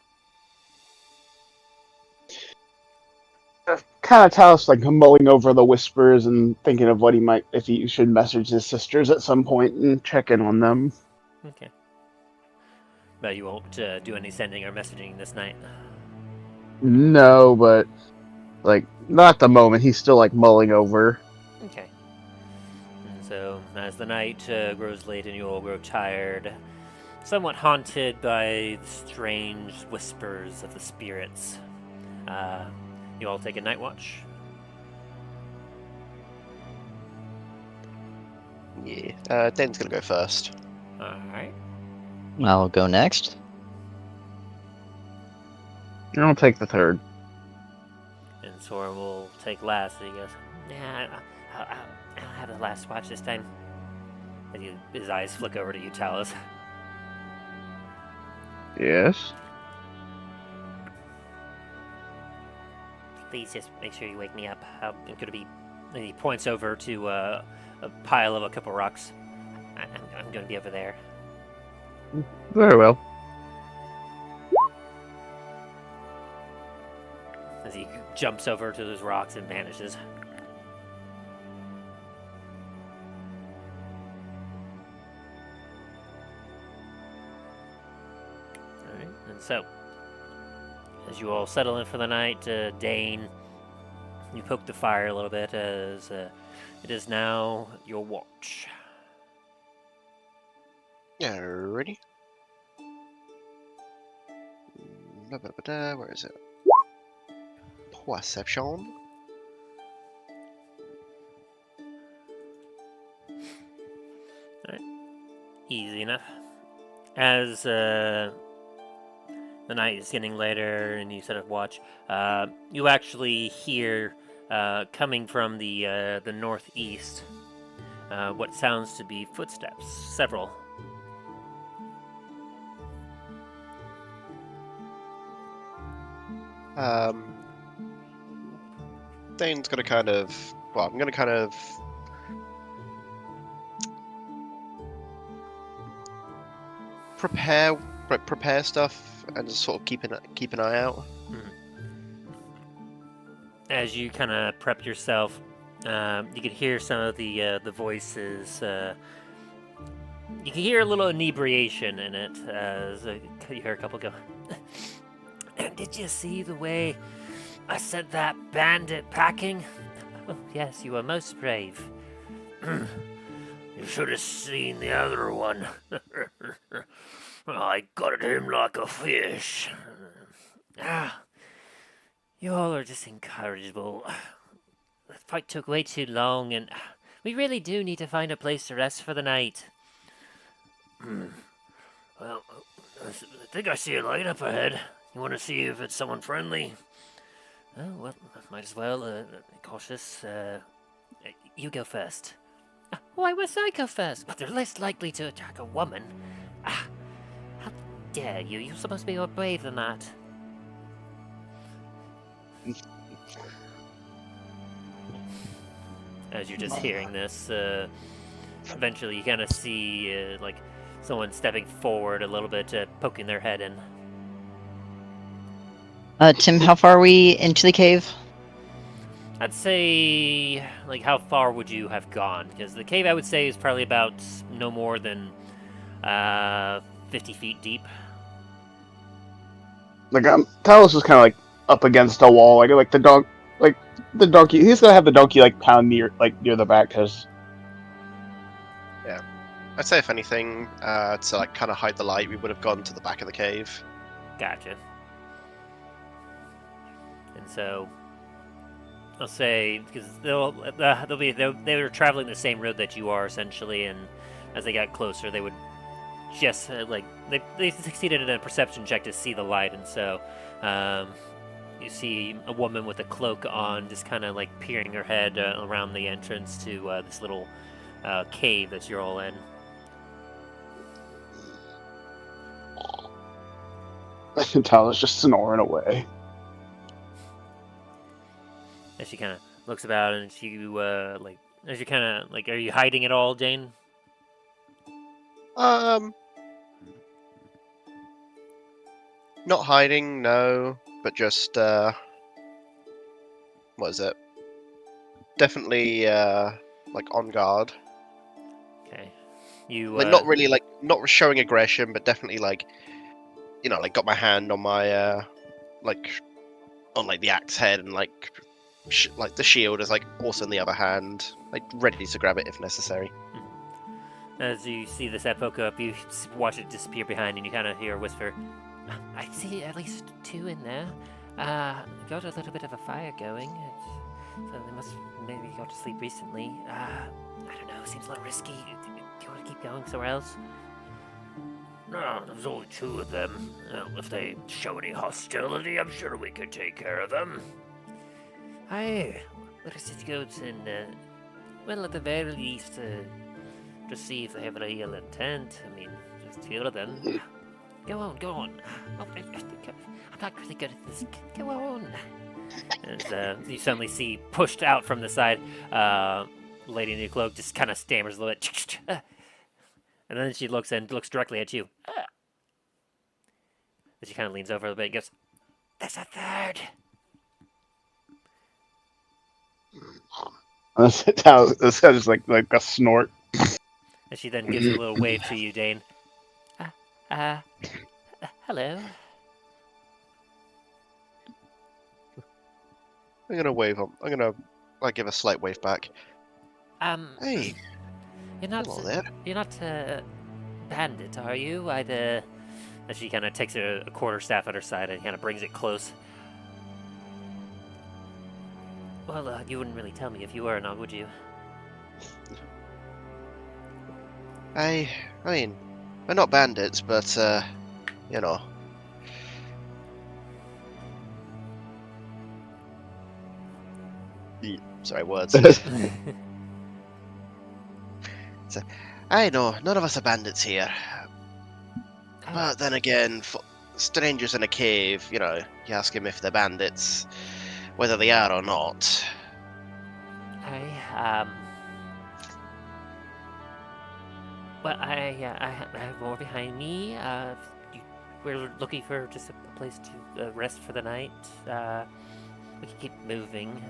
Kind of Talos like mulling over the whispers and thinking of what he might, if he should message his sisters at some point and check in on them.
Okay. But you won't do any sending or messaging this night.
No, but like not at the moment. He's still like mulling over.
Okay. And so as the night grows late and you all grow tired, somewhat haunted by the strange whispers of the spirits, you all take a night watch.
Yeah. Dain's gonna go first.
Alright.
I'll go next.
I'll take the third.
And Soren will take last. So he goes, "Yeah, I'll have the last watch this time." And his eyes flick over to you, Talos.
Yes.
Please just make sure you wake me up. I'm gonna be. And he points over to a pile of a couple rocks. I'm gonna be over there.
Very well.
As he jumps over to those rocks and vanishes. Alright, and so, as you all settle in for the night, Dain, you poke the fire a little bit as it is now your watch.
Yeah, ready? Where is it? Perception.
Easy enough. As the night is getting later and you set up watch, you actually hear coming from the northeast what sounds to be footsteps, several.
Dane's gonna kind of. Well, I'm gonna kind of. Prepare stuff and just sort of keep an eye out.
As you kind of prep yourself, you can hear some of the voices. You can hear a little inebriation in it. As you hear a couple go. Did you see the way I sent that bandit packing? Oh, yes, you were most brave. You should have seen the other one. I got him like a fish. You all are just incorrigible. The fight took way too long, and we really do need to find a place to rest for the night. Well, I think I see a light up ahead. You want to see if it's someone friendly? Oh, well, might as well. Cautious. You go first. Why must I go first? But they're less likely to attack a woman. How dare you? You're supposed to be more brave than that. As you're just hearing this, eventually you kind of see like someone stepping forward a little bit, poking their head in.
Tim, how far are we into the cave?
I'd say, like, how far would you have gone? Because the cave, I would say, is probably about no more than 50 feet deep.
Like, Talos is kind of like up against a wall, like the dog, like the donkey. He's gonna have the donkey like pound near the back, because.
Yeah, I'd say if anything, to like kind of hide the light, we would have gone to the back of the cave.
Gotcha. And so, I'll say, because they were traveling the same road that you are essentially, and as they got closer, they would just they succeeded in a perception check to see the light, and so you see a woman with a cloak on, just kind of like peering her head around the entrance to this little cave that you're all in.
Talos just snoring away.
As she kind of looks about, and she as you kind of like, are you hiding at all, Dain?
Not hiding, no, but just what is it? Definitely like on guard.
Okay, you
Like not really like not showing aggression, but definitely like, you know, like got my hand on my like on like the axe head, and like like the shield is like also in the other hand, like ready to grab it if necessary.
As you see this head poke up, you watch it disappear behind, and you kind of hear a whisper. I see at least two in there. Got a little bit of a fire going, so they must maybe got to sleep recently. I don't know, seems a little risky. Do you want to keep going somewhere else? No, there's only two of them. If they show any hostility, I'm sure we could take care of them. Aye, let us just go and, well, at the very least, to see if they have any ill intent. I mean, just two of them. Go on. Oh, I'm not really good at this. Go on. And you suddenly see, pushed out from the side, lady in the cloak just kind of stammers a little bit. And then she looks directly at you. And she kind of leans over a little bit and goes, "There's a third."
This is like a snort.
And she then gives a little wave to you, Dain. Hello.
I'm gonna like give a slight wave back. Hey. Hello there.
You're not bandit, are you? And she kind of takes a quarterstaff at her side and kind of brings it close. Well, you wouldn't really tell me if you were or not, would you?
I mean, we're not bandits, but you know, Sorry, words. I know, none of us are bandits here. But then again, strangers in a cave, you know, you ask them if they're bandits, whether they are or not.
Well, I have more behind me. We're looking for just a place to rest for the night. We can keep moving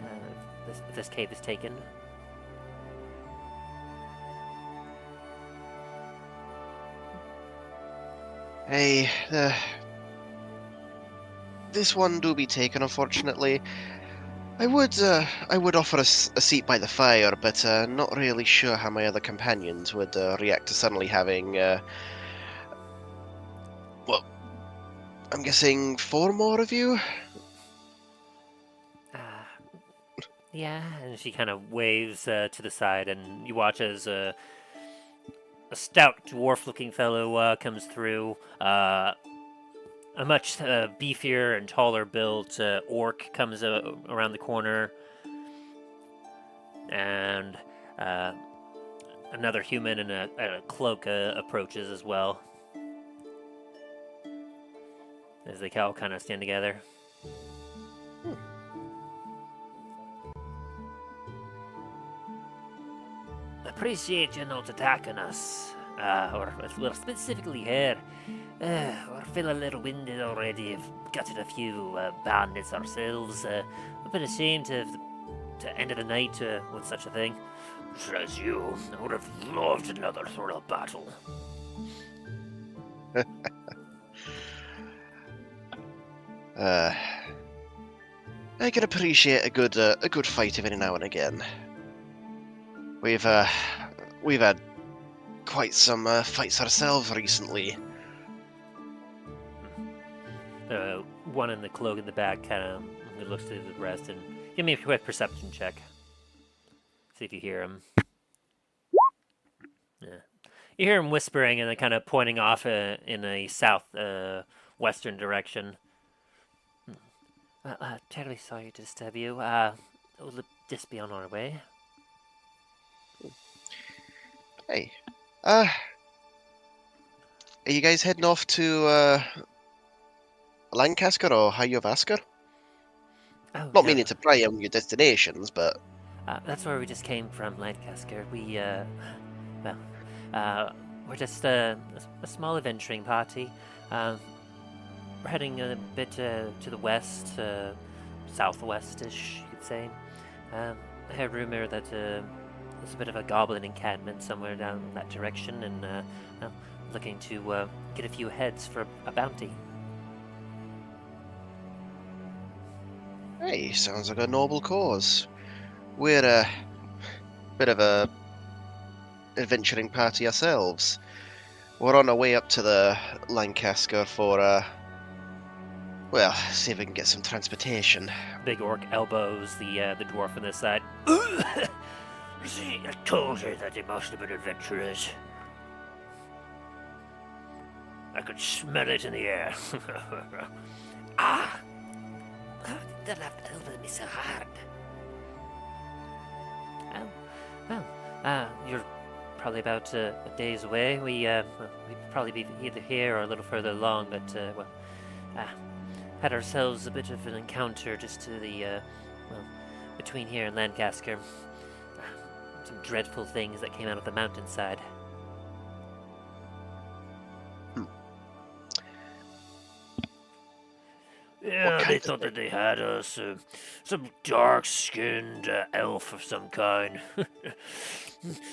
if this cave is taken.
Hey, this one do be taken, unfortunately. I would offer a seat by the fire, but not really sure how my other companions would react to suddenly having, well, I'm guessing 4 more of you?
Yeah, and she kind of waves to the side, and you watch as a stout dwarf-looking fellow comes through. A much beefier and taller built orc comes around the corner, and another human in a cloak approaches as well. As they all kind of stand together. Appreciate you not attacking us, or well, specifically here. We're feeling a little winded already. We've gutted a few bandits ourselves. A bit ashamed to end of the night with such a thing. Says you. I would have loved another sort of battle.
I can appreciate a good fight every now and again. We've had quite some fights ourselves recently.
One in the cloak in the back kind of looks to the rest and give me a quick perception check. See if you hear him. Yeah. You hear him whispering and then kind of pointing off in a south western direction. Terribly sorry to disturb you. Will this be on our way?
Hey, are you guys heading off to Lancasquer or Hayavasker?
Oh,
Not
no.
meaning to pry on your destinations, but
that's where we just came from, Lancasquer. We're just a small adventuring party. We're heading a bit to the west, southwest-ish, you could say. I heard rumor that there's a bit of a goblin encampment somewhere down that direction, and looking to get a few heads for a bounty.
hey, sounds like a noble cause. We're a bit of a adventuring party ourselves. We're on our way up to the Lancasquer for well, see if we can get some transportation.
Big orc elbows the dwarf on this side. See, I told you that they must have been adventurers. I could smell it in the air. They'll have to elbow me so hard. You're probably about a day's away. We'd probably be either here or a little further along, but had ourselves a bit of an encounter just to the between here and Lancasquer. Some dreadful things that came out of the mountainside. Yeah, they thought that they had us. Some dark-skinned elf of some kind.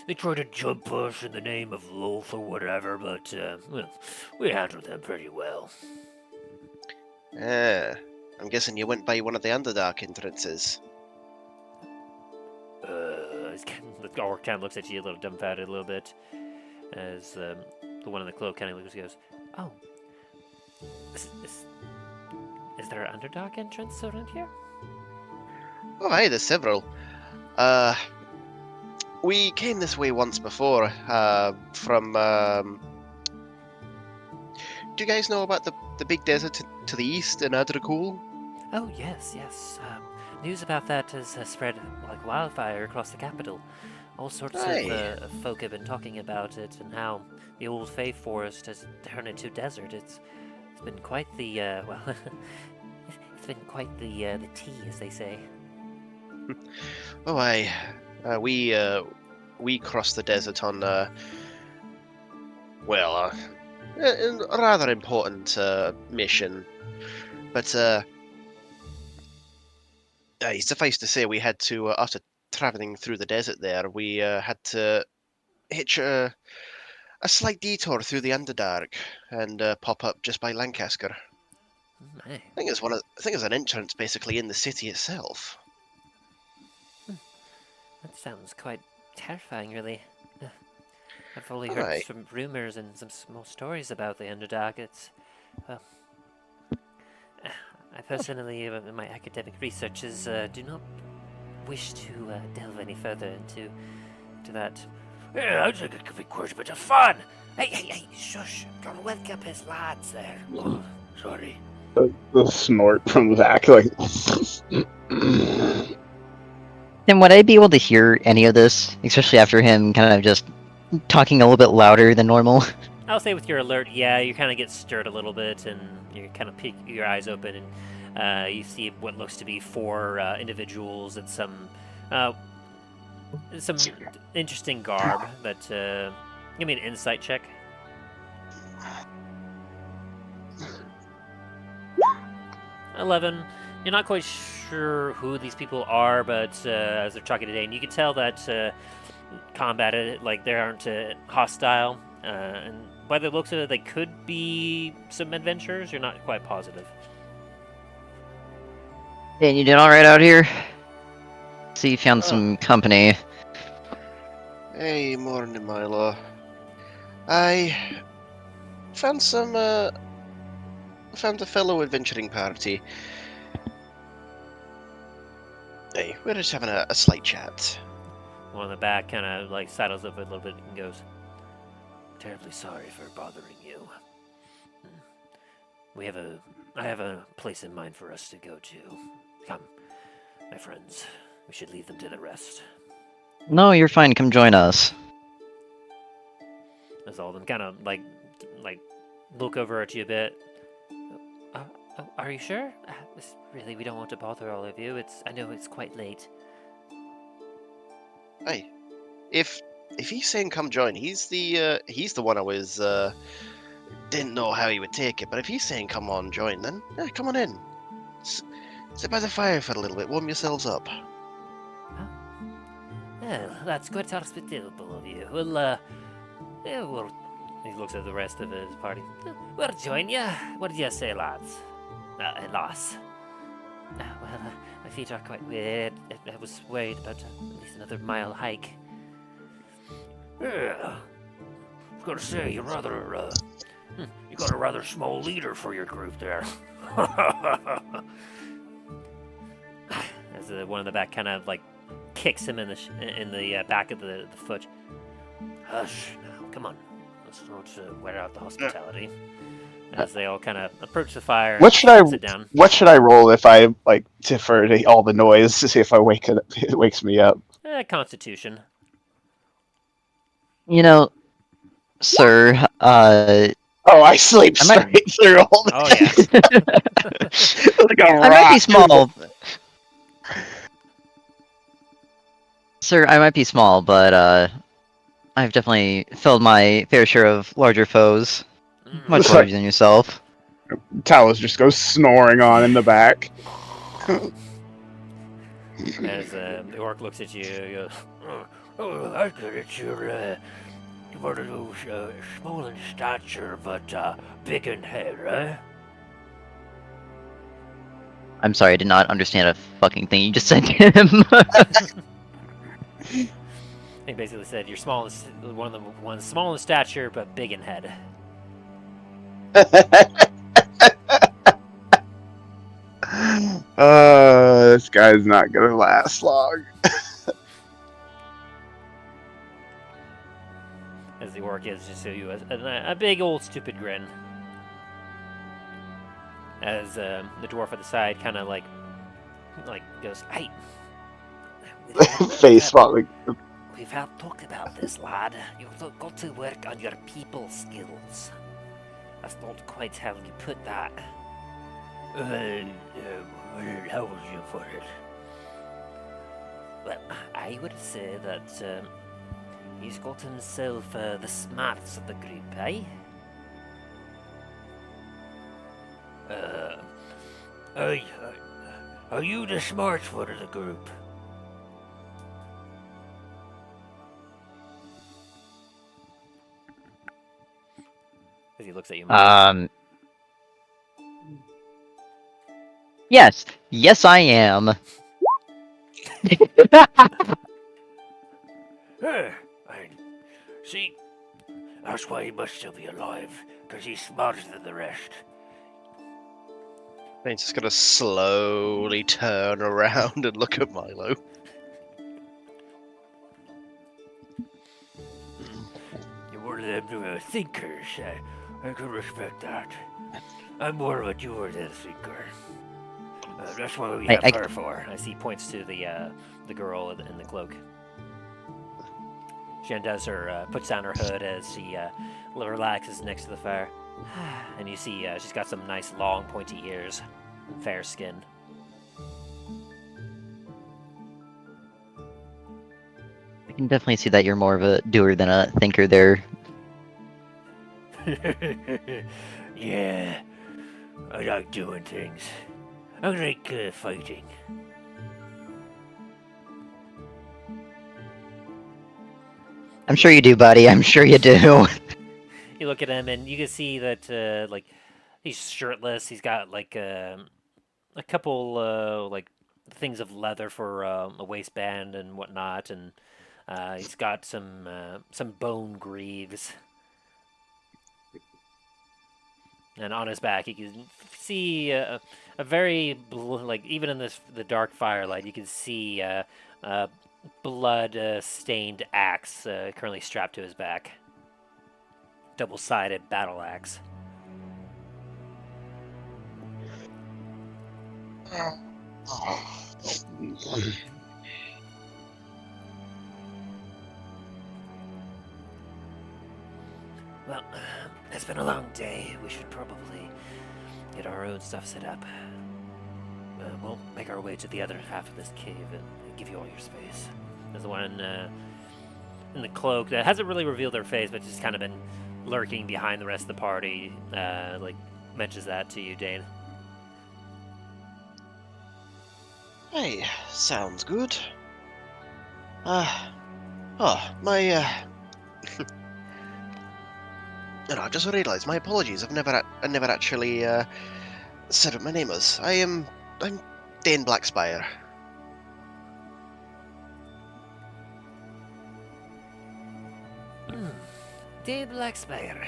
They tried to jump us in the name of Loth or whatever, but well, we handled them pretty well.
I'm guessing you went by one of the Underdark entrances.
The orc kind of looks at you a little dumbfounded a little bit, as the one in the cloak kind of goes, "Oh, is there an Underdark entrance around here?"
Oh, hey, there's several. We came this way once before, from, do you guys know about the big desert to the east in Adrakul?
Oh, yes. news about that has spread like wildfire across the capital. All sorts
Aye.
of folk have been talking about it and how the old Fae forest has turned into desert. It's been quite the well, it's been quite the tea, as they say.
Oh, aye. We crossed the desert on well, a rather important mission, but aye, suffice to say, we had to after traveling through the desert there, we had to hitch a slight detour through the Underdark and pop up just by Lancasquer.
Aye.
I think it's an entrance basically in the city itself.
That sounds quite terrifying, really. I've only heard
Aye.
some rumors and some small stories about the Underdark. It's, well, I personally, in my academic researches, do not wish to delve any further into that.
Yeah, I think it could be quite a bit of fun. Hey, shush. Don't wake up his lads there. Oh, sorry.
The snort from Zach, like.
Then would I be able to hear any of this, especially after him kind of just talking a little bit louder than normal?
I'll say with your alert, yeah, you kind of get stirred a little bit, and you kind of peek your eyes open, and you see what looks to be 4 individuals and some interesting garb. But give me an insight check. 11. You're not quite sure who these people are, but as they're talking today, and you can tell that combat, like, they aren't hostile, and by the looks of it, they could be some adventurers. You're not quite positive.
And you doing alright out here? See, you found some company.
Hey, morning, Milo. I found found a fellow adventuring party. Hey, we're just having a slight chat.
One in the back kind of like sidles up a little bit and goes, "Terribly sorry for bothering you. I have a place in mind for us to go to. Come, my friends. We should leave them to the rest."
No, you're fine. Come join us.
As all of them kind of like look over at you a bit. Are you sure? Really, we don't want to bother all of you. I know it's quite late.
Hey, if he's saying come join, he's the one I was didn't know how he would take it. But if he's saying come on join, then yeah, come on in. Sit by the fire for a little bit, warm yourselves up.
Well, that's quite hospitable of you. Well, yeah, he looks at the rest of his party. We'll join you. What did you say, lads? Lass. Well, my feet are quite weird. I was worried about at least another mile hike.
Yeah. I was gonna say, you got a rather small leader for your group there.
As one in the back kind of like kicks him in the back of the foot.
Hush, now, come on. Let's not wear out the hospitality.
As they all kind of approach the fire
What
and sit down.
should I roll if I like defer to all the noise to see if it wakes me up?
Constitution.
You know, sir,
Oh, I sleep
I might-
straight through all the
Oh yeah.
like a
I might be
rock.
small. Sir, I might be small, but I've definitely filled my fair share of larger foes. Much
It's
larger
like-
than yourself.
Talos just goes snoring on in the back.
As the orc looks at you, he goes,
Oh, I get it. You're one of those small in stature, but big in head, right?
I'm sorry, I did not understand a fucking thing you just said to him.
he basically said, "You're small, one small in stature, but big in head."
This guy's not gonna last long.
As the orc gives just you a big old stupid grin. As the dwarf at the side kind of like Like, goes, hey.
Face swap.
We've had talk about this, lad. You've got to work on your people skills.
That's not quite how you put that.
How would you put it?
Well, I would say that he's got himself the smarts of the group, eh?
Are you the smart one of the group?
As he looks at you.
Yes. Yes, I am.
See, that's why he must still be alive, because he's smarter than the rest.
Dain's just gonna slowly turn around and look at Milo.
You're one of them thinkers. I can respect that. I'm more of a doer than a thinker. That's what we have her for.
As he points to the girl in the cloak. She undoes her, puts down her hood as she relaxes next to the fire. And you see she's got some nice long pointy ears, fair skin.
I can definitely see that you're more of a doer than a thinker there.
Yeah, I like doing things. I like fighting.
I'm sure you do, buddy. I'm sure you do.
You look at him and you can see that like he's shirtless. He's got like a couple like things of leather for a waistband and whatnot, and he's got some bone greaves. And on his back, you can see a very like even in the dark firelight, you can see a blood-stained axe currently strapped to his back. Double-sided battle axe. Well, it's been a long day. We should probably get our own stuff set up. We'll make our way to the other half of this cave and give you all your space. There's the one in the cloak that hasn't really revealed their face, but just kind of been lurking behind the rest of the party. Like mentions that to you, Dain.
Hey, sounds good. My No, I've just realised. My apologies. I never actually said what my name was. I'm Dain Blackspire.
Dain Blackspire.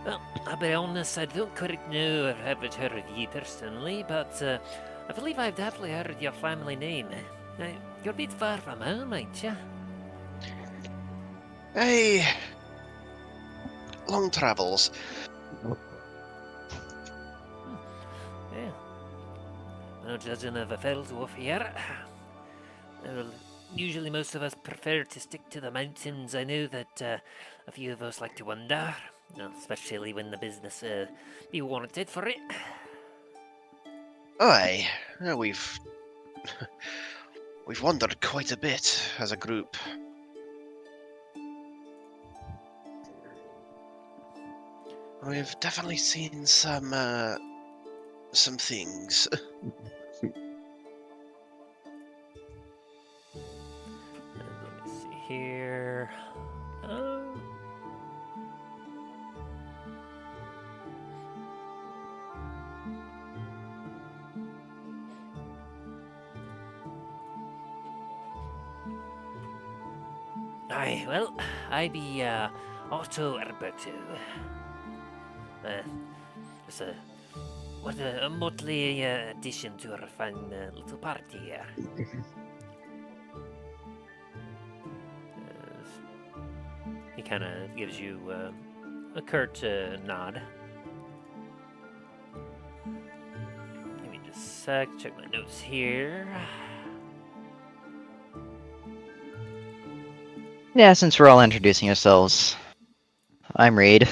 Well, I'll be honest, I don't quite know if I've heard of you personally, but I believe I've definitely heard your family name. Now, you're a bit far from home, ain't you?
Hey, long travels.
Yeah. No judging of a fell dwarf here. Well, usually most of us prefer to stick to the mountains. I know that a few of us like to wander, especially when the business be warranted for it.
Aye, we've wandered quite a bit as a group. We've definitely seen some things.
Let me see here. Aye, well, I be Otto Erbertu. It's a motley addition to our fine little party here. He kind of gives you a curt nod. Let me just sec. Check my notes here.
Yeah, since we're all introducing ourselves, I'm Reed.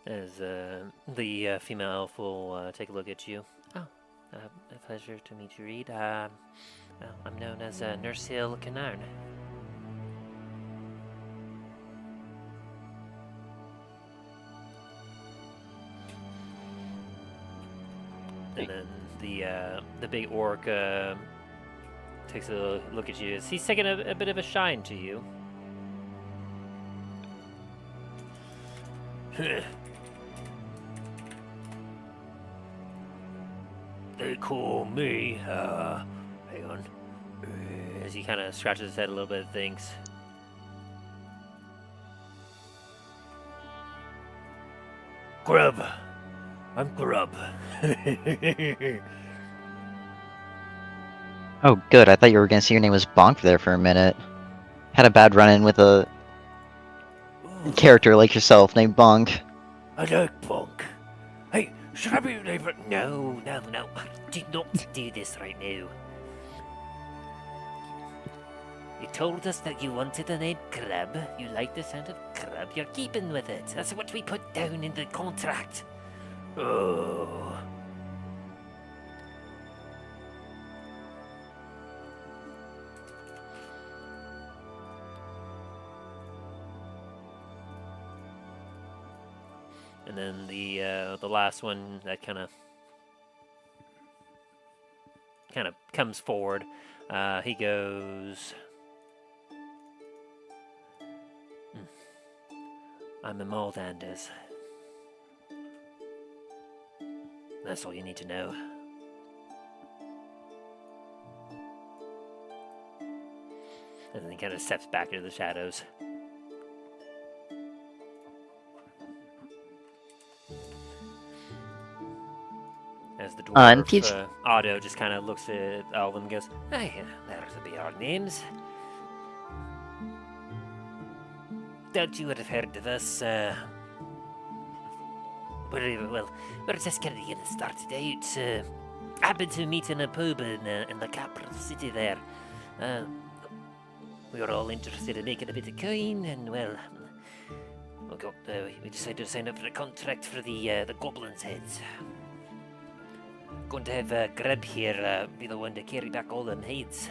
As the female elf will take a look at you. Oh, a pleasure to meet you, Reed. Well, I'm known as Nursil Canarn. And then the big orc takes a look at you. He's taking a bit of a shine to you.
They call me, hang on.
As he kind of scratches his head a little bit, thinks.
Grub. I'm Grub.
Oh, good. I thought you were gonna say your name was Bonk there for a minute. Had a bad run-in with a character like yourself named Bonk.
I like Bonk. Hey, should I be your neighbor?
No. Do not do this right now. You told us that you wanted a name Crab. You like the sound of crab. You're keeping with it. That's what we put down in the contract.
Oh.
And then the last one that kind of comes forward. He goes, I'm a Dundras. That's all you need to know. And then he kind of steps back into the shadows. As the
And
dwarf, Otto just kind of looks at Alvin and goes, hey, there'll be our names. Doubt you would have heard of us. We're just getting started out. Happened to meet in a pub in the capital city there. We were all interested in making a bit of coin, and well, we decided to sign up for a contract for the goblin's heads. Going to have Grub here be the one to carry back all them heads.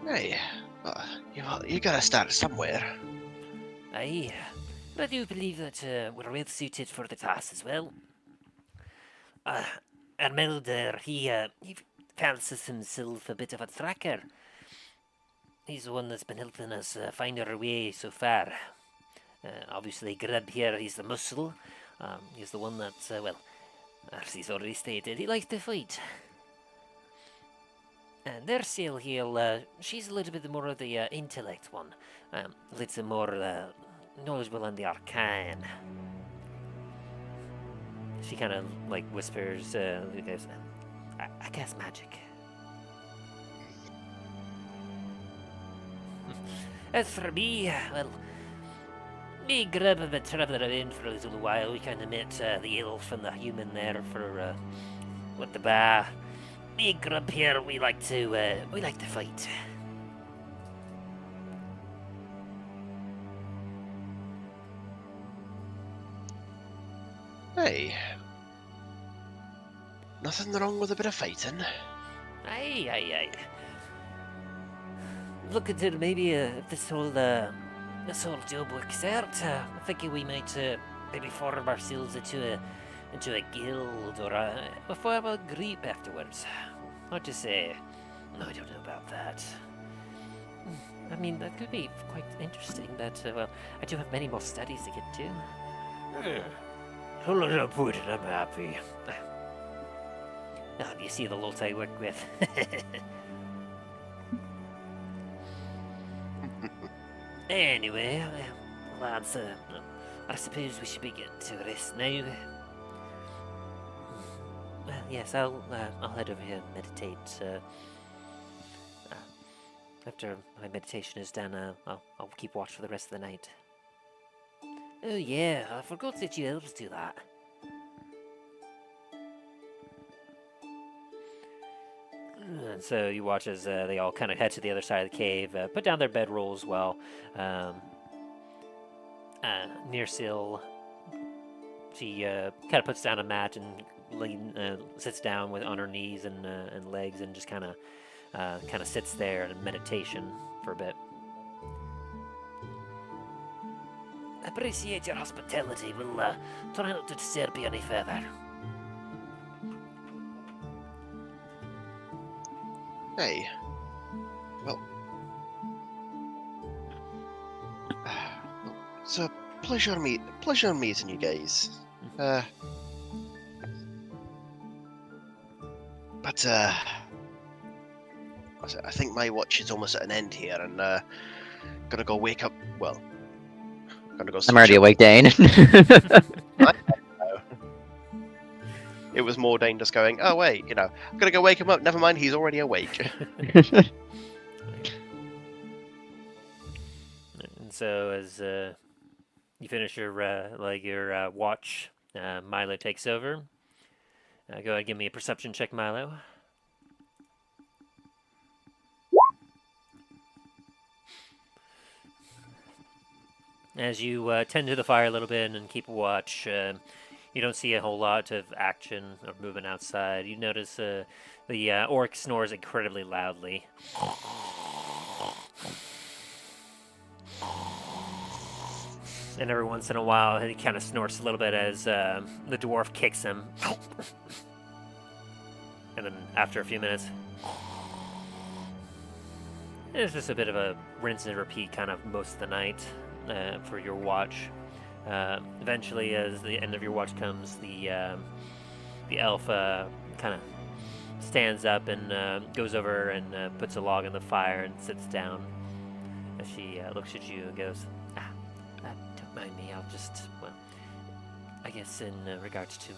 Hey, you gotta start somewhere.
Aye, but I do believe that we're well suited for the task as well. Armelder, he fancies himself a bit of a tracker. He's the one that's been helping us find our way so far. Obviously, Grub here, he's the muscle. He's the one that's, as he's already stated, he likes to fight. And Nursil here, she's a little bit more of the intellect one. A little more knowledgeable on the arcane. She kind of like whispers, goes, I guess magic. As for me, well, me and Grub have been travelling around for a little while. We kind of met the elf and the human there for with the bar. Me and Grub here, we like to fight.
Hey, nothing wrong with a bit of fighting.
Aye. Look until maybe if this whole job works out. I'm thinking we might maybe form ourselves into a guild or form a group afterwards. What to say? No, I don't know about that. I mean, that could be quite interesting, but I do have many more studies to get to.
So long as I'm put it, I'm happy.
Oh, you see the lot I work with. Anyway, lads, I suppose we should be getting to this now. Well, yes, I'll head over here and meditate. After my meditation is done, I'll keep watch for the rest of the night. Oh yeah, I forgot that you elves do that. And so you watch as they all kind of head to the other side of the cave, put down their bedroll as well. Near Syl, she kind of puts down a mat and sits down on her knees and legs and just kind of sits there in meditation for a bit. Appreciate your hospitality. We'll try not to disturb you any further.
Hey. Well. It's a pleasure meeting you guys. But I think my watch is almost at an end here, and gonna go wake up. Well, gonna go.
I'm already awake, Dain.
It was more Dain just going, oh wait, I'm gonna go wake him up. Never mind, he's already awake.
And so as you finish your watch, Milo takes over. Go ahead and give me a perception check, Milo. As you tend to the fire a little bit and keep a watch, you don't see a whole lot of action or movement outside. You notice the orc snores incredibly loudly. And every once in a while, he kind of snorts a little bit as the dwarf kicks him. And then after a few minutes, it's just a bit of a rinse and repeat kind of most of the night for your watch. Eventually, as the end of your watch comes, the elf kind of stands up and goes over and puts a log on the fire and sits down. As she looks at you and goes, "Don't mind me. I'll just, well, I guess in regards to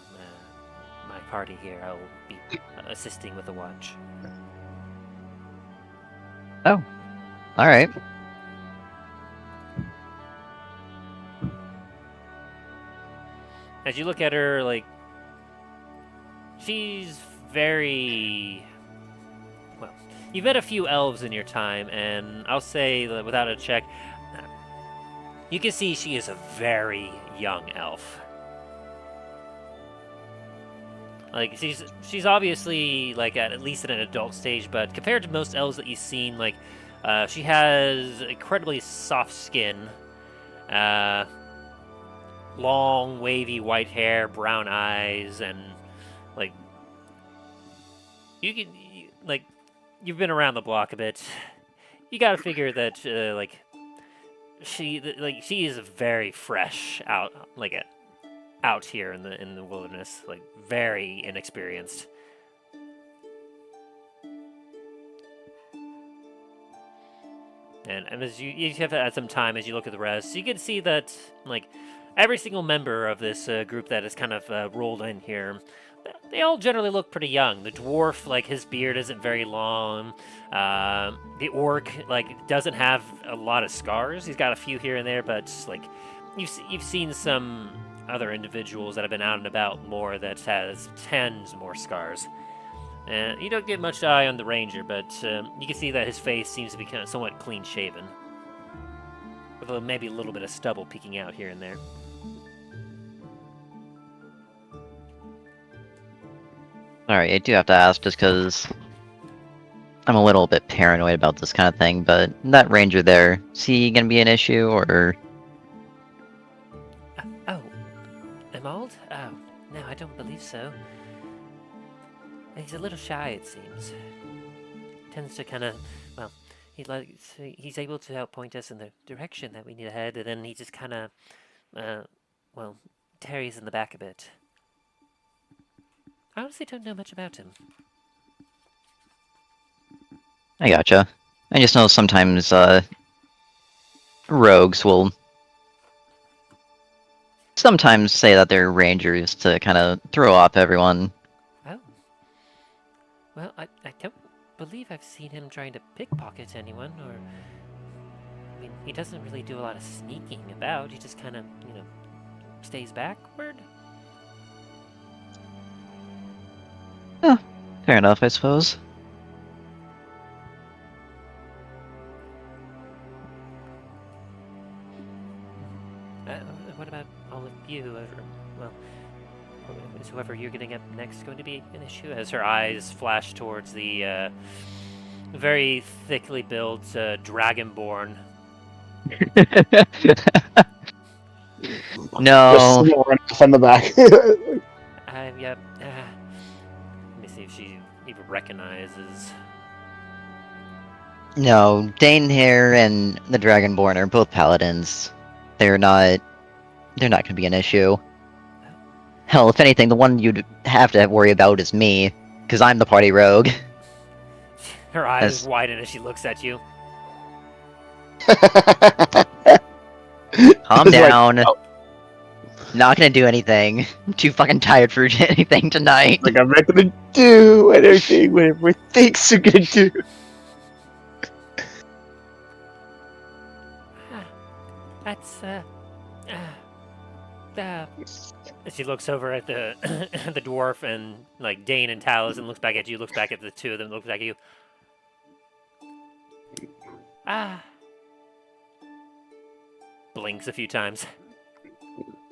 my party here, I'll be assisting with the watch."
Oh, all right.
As you look at her, like, she's very... Well, you've met a few elves in your time, and I'll say that without a check, you can see she is a very young elf. Like, she's obviously, like, at least at an adult stage, but compared to most elves that you've seen, like, she has incredibly soft skin, long, wavy white hair, brown eyes, and, like, you've been around the block a bit. You gotta figure that, she is very fresh out here in the wilderness, like, very inexperienced. And as you have to add some time as you look at the rest, you can see that, like, every single member of this group that is kind of rolled in here, they all generally look pretty young. The dwarf, like, his beard isn't very long. The orc, like, doesn't have a lot of scars. He's got a few here and there, but, like, you've seen some other individuals that have been out and about more that has tons more scars. You don't get much eye on the ranger, but you can see that his face seems to be kind of somewhat clean-shaven, with maybe a little bit of stubble peeking out here and there.
Alright, I do have to ask just because I'm a little bit paranoid about this kind of thing, but that ranger there, is he gonna be an issue, or...?
Emald? Oh, no, I don't believe so. He's a little shy, it seems. Tends to kind of, well, he's able to help point us in the direction that we need to head, and then he just kind of, tarries in the back a bit. I honestly don't know much about him.
I gotcha. I just know sometimes, rogues will sometimes say that they're rangers to kind of throw off everyone.
Oh. Well, I don't believe I've seen him trying to pickpocket anyone, or... I mean, he doesn't really do a lot of sneaking about. He just kind of, stays backward.
Fair enough, I suppose.
What about all of you? Well, is whoever you're getting up next going to be an issue? As her eyes flash towards the very thickly built dragonborn.
No.
Just snoring off in the back.
Yep. Let me see if she even recognizes.
No, Dain here and the Dragonborn are both paladins. They're not gonna be an issue. Hell, if anything, the one you'd have to worry about is me, because I'm the party rogue.
Her eyes widen as she looks at you.
Calm down.
Like, oh.
Not gonna do anything. I'm too fucking tired for anything tonight.
Like, I'm not gonna do anything whatever it thinks you're gonna do.
That's she looks over at the the dwarf and like Dain and Talos and looks back at you, looks back at the two of them, looks back at you. Blinks a few times.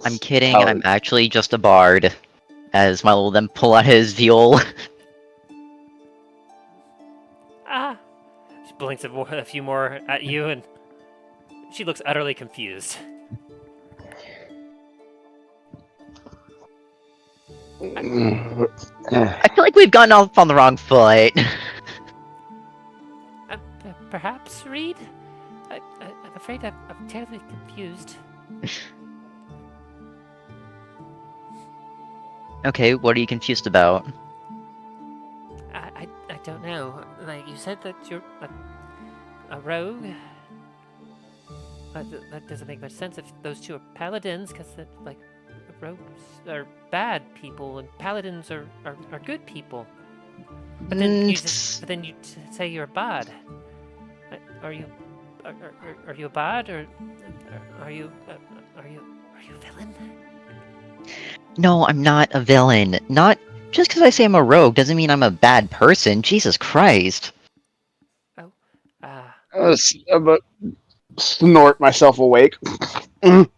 I'm kidding, I'm actually just a bard. As Milo will then pull out his viol.
She blinks a few more at you and she looks utterly confused.
I feel like we've gotten off on the wrong foot.
Perhaps, Reed? I'm afraid I'm terribly confused.
Okay, what are you confused about?
I don't know. Like, you said that you're a rogue? That doesn't make much sense if those two are paladins, because, like, rogues are bad people and paladins are good people. But then you say you're a bard. Are you a bard or are you a villain?
No, I'm not a villain. Not just because I say I'm a rogue doesn't mean I'm a bad person. Jesus Christ.
Oh,
I'm gonna snort myself awake. Again,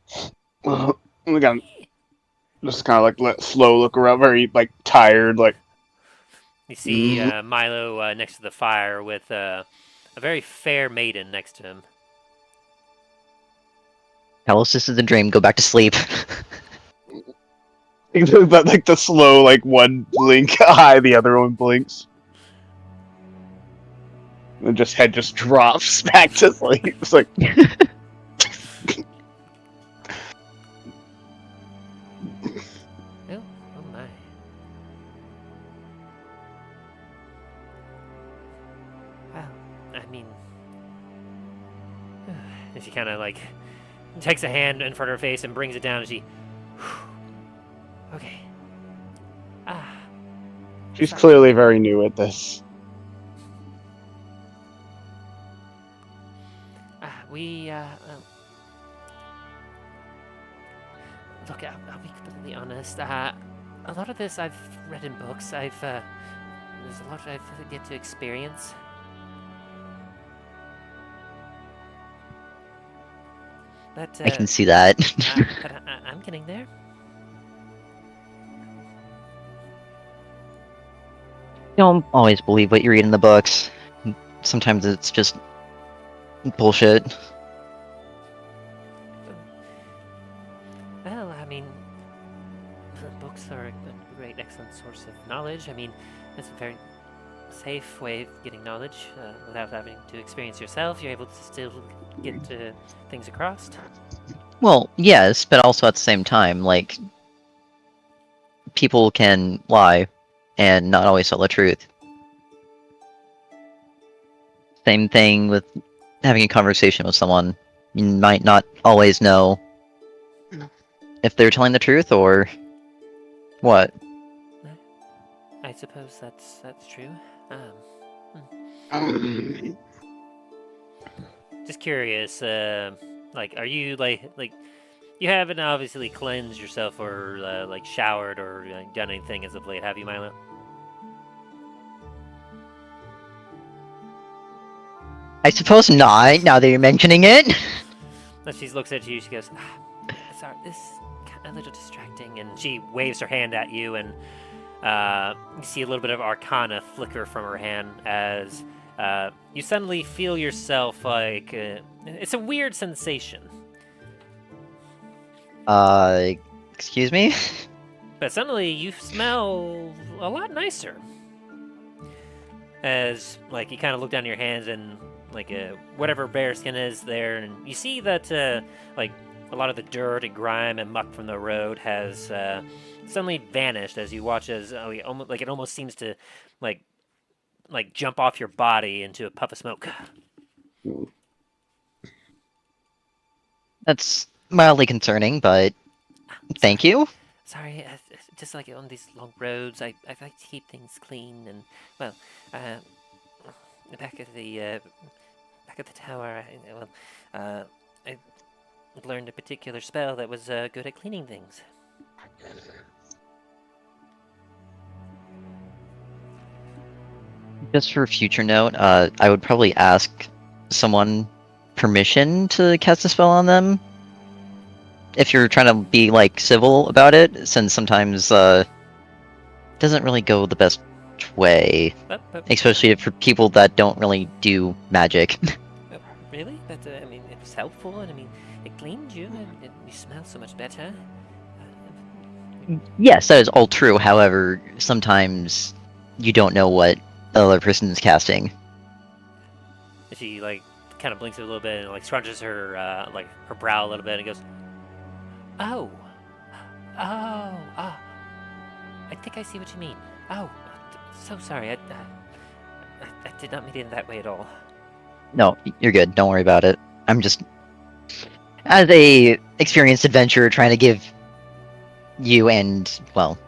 just kind of like slow look around, very like tired, like.
You see Milo next to the fire with a very fair maiden next to him.
Talos, this is a dream. Go back to sleep.
But like the slow, like one blink eye, the other one blinks. And just head just drops back to sleep. It's like.
Oh my. Well, I mean, and she kind of like takes a hand in front of her face and brings it down, and she. Okay.
She's clearly very new at this.
Look, I'll be completely honest. A lot of this I've read in books. There's a lot I've yet to experience. But
I can see that.
but I'm getting there.
Don't always believe what you read in the books. Sometimes it's just bullshit.
Well, I mean, books are a great, excellent source of knowledge. I mean, it's a very safe way of getting knowledge without having to experience yourself. You're able to still get things across.
Well, yes, but also at the same time, like, people can lie and not always tell the truth. Same thing with having a conversation with someone. You might not always know if they're telling the truth or what.
I suppose that's true. Just curious, like, are you like you haven't obviously cleansed yourself or like showered or done anything as of late, have you, Milo?
I suppose not, now that you're mentioning it.
As she looks at you, she goes, sorry, this is a little distracting, and she waves her hand at you, and you see a little bit of arcana flicker from her hand as you suddenly feel yourself like it's a weird sensation.
Excuse me?
But suddenly you smell a lot nicer. As like you kind of look down your hands and like whatever bear skin is there, and you see that like a lot of the dirt and grime and muck from the road has suddenly vanished as you watch as almost like it almost seems to like jump off your body into a puff of smoke.
That's mildly concerning, but thank you.
Sorry, just like on these long roads, I like to keep things clean, and well, back at the tower, I learned a particular spell that was good at cleaning things.
Just for future note, I would probably ask someone permission to cast a spell on them. If you're trying to be, like, civil about it, since sometimes, it doesn't really go the best way. Especially for people that don't really do magic.
Really? But, I mean, it was helpful, and I mean, it cleaned you, and you smell so much better.
Yes, that is all true, however, sometimes you don't know what the other person is casting.
She, like, kind of blinks a little bit and, like, scrunches her, like, her brow a little bit and goes, Oh. I think I see what you mean. Oh, so sorry. I did not mean it that way at all.
No, you're good. Don't worry about it. I'm just, as a experienced adventurer, trying to give you and, well,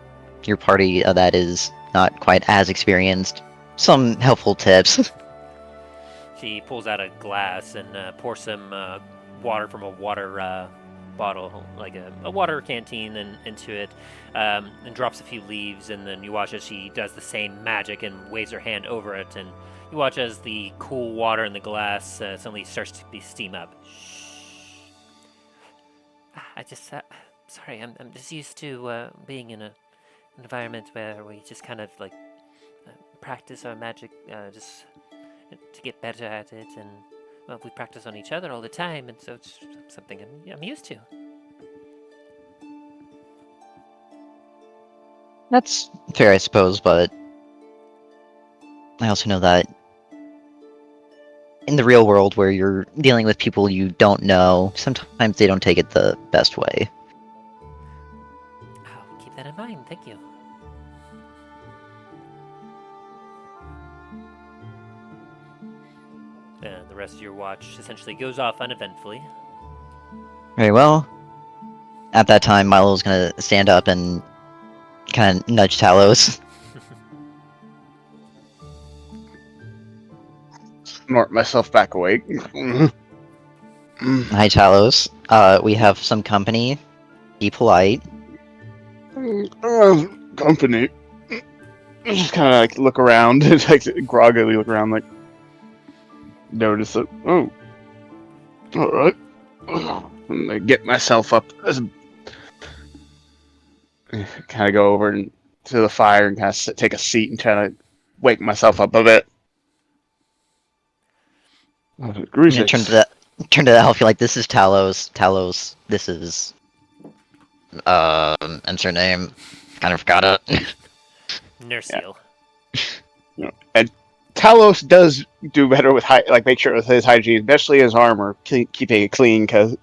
your party that is not quite as experienced some helpful tips.
She pulls out a glass and pours some water from a water bottle, like a water canteen, and into it, and drops a few leaves, and then you watch as she does the same magic and waves her hand over it, and you watch as the cool water in the glass suddenly starts to steam up. Shh. I just, sorry, I'm just used to being in an environment where we just kind of like practice our magic just to get better at it, and well, we practice on each other all the time, and so it's something I'm used to.
That's fair, I suppose, but I also know that in the real world where you're dealing with people you don't know, sometimes they don't take it the best way.
I'll keep that in mind, thank you. And the rest of your watch essentially goes off uneventfully.
Very well. At that time, Milo's gonna stand up and kind of nudge Talos.
Snort myself back awake.
Hi, Talos. We have some company. Be polite.
Company. Just kind of like look around, like groggily look around, like notice that. Oh, all right. And I get myself up, kind of go over and to the fire and kind of take a seat and try to wake myself up a bit.
Turn to the elf. You're like, this is Talos. Talos. This is and her name. Kind of forgot it.
Nerseal.
Yeah. And Talos does do better with make sure with his hygiene, especially his armor, keeping it clean. Because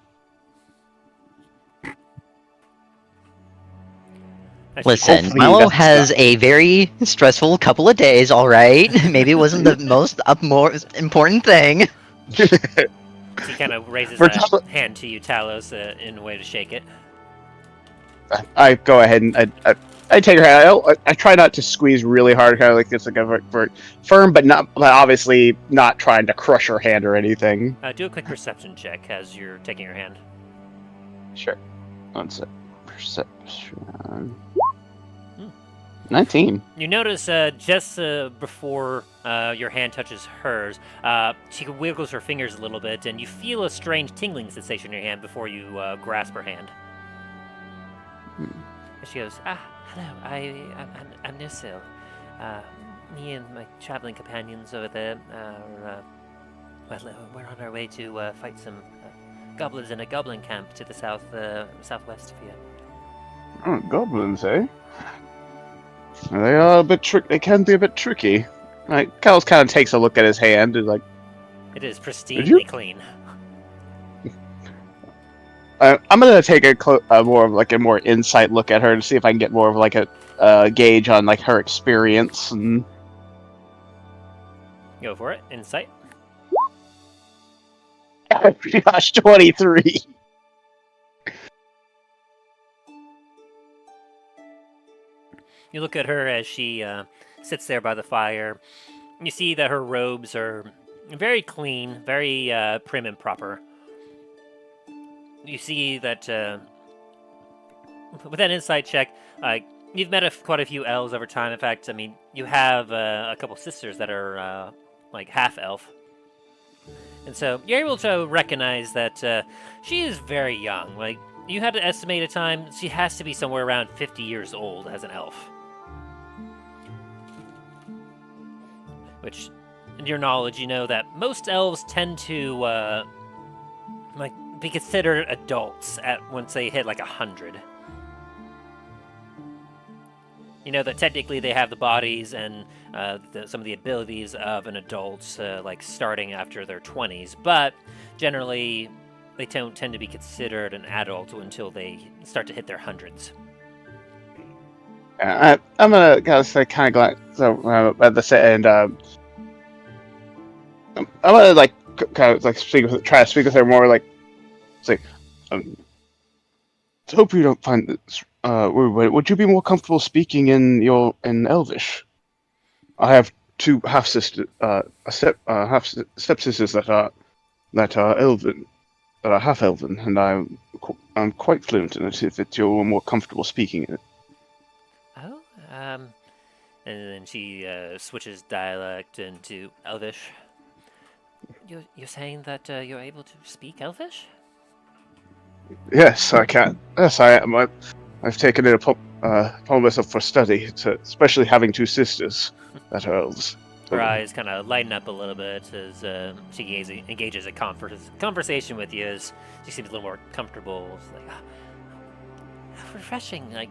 listen,
hopefully
Milo has a very stressful couple of days. All right, maybe it wasn't the most important thing.
He kind of raises
For
a hand to you, Talos, in a way to shake it.
I go ahead and I take her hand. I try not to squeeze really hard, kind of like it's like a firm, but obviously not trying to crush her hand or anything.
Do a quick perception check as you're taking her hand.
Sure. 1 sec. Perception. 19.
You notice just before your hand touches hers, she wiggles her fingers a little bit, and you feel a strange tingling sensation in your hand before you grasp her hand. And she goes, hello, I'm Nusil. Me and my traveling companions over there we're on our way to fight some goblins in a goblin camp to the southwest of here.
Oh, goblins, eh? They are a bit They can be a bit tricky. Like, Cal's kind of takes a look at his hand and like,
it is pristinely clean.
I'm gonna take a more insight look at her to see if I can get more of like a gauge on like her experience and.
Go for it. Insight.
Gosh, 23.
You look at her as she sits there by the fire. You see that her robes are very clean, very prim and proper. You see that with that insight check, you've met quite a few elves over time. In fact, I mean, you have a couple sisters that are like half elf. And so you're able to recognize that she is very young. Like, you had to estimate a time, she has to be somewhere around 50 years old as an elf. Which, in your knowledge, you know that most elves tend to be considered adults once they hit like 100. You know that technically they have the bodies and some of the abilities of an adult, like starting after their 20s, but generally they don't tend to be considered an adult until they start to hit their hundreds.
I'm gonna kind of glance at the and I'm gonna like kind of like try to speak with her more like say. I hope you don't find this. Would you be more comfortable speaking in Elvish? I have two half sisters, half stepsisters that are elven, that are half elven, and I'm quite fluent in it. If you're more comfortable speaking in it.
Oh, and then she switches dialect into Elvish. You're saying that you're able to speak Elvish?
Yes, I can. Yes, I am. I've taken it upon myself for study, especially having two sisters that are elves.
Her eyes kind of lighten up a little bit as she engages a conversation with you as she seems a little more comfortable. It's like, how refreshing. Like,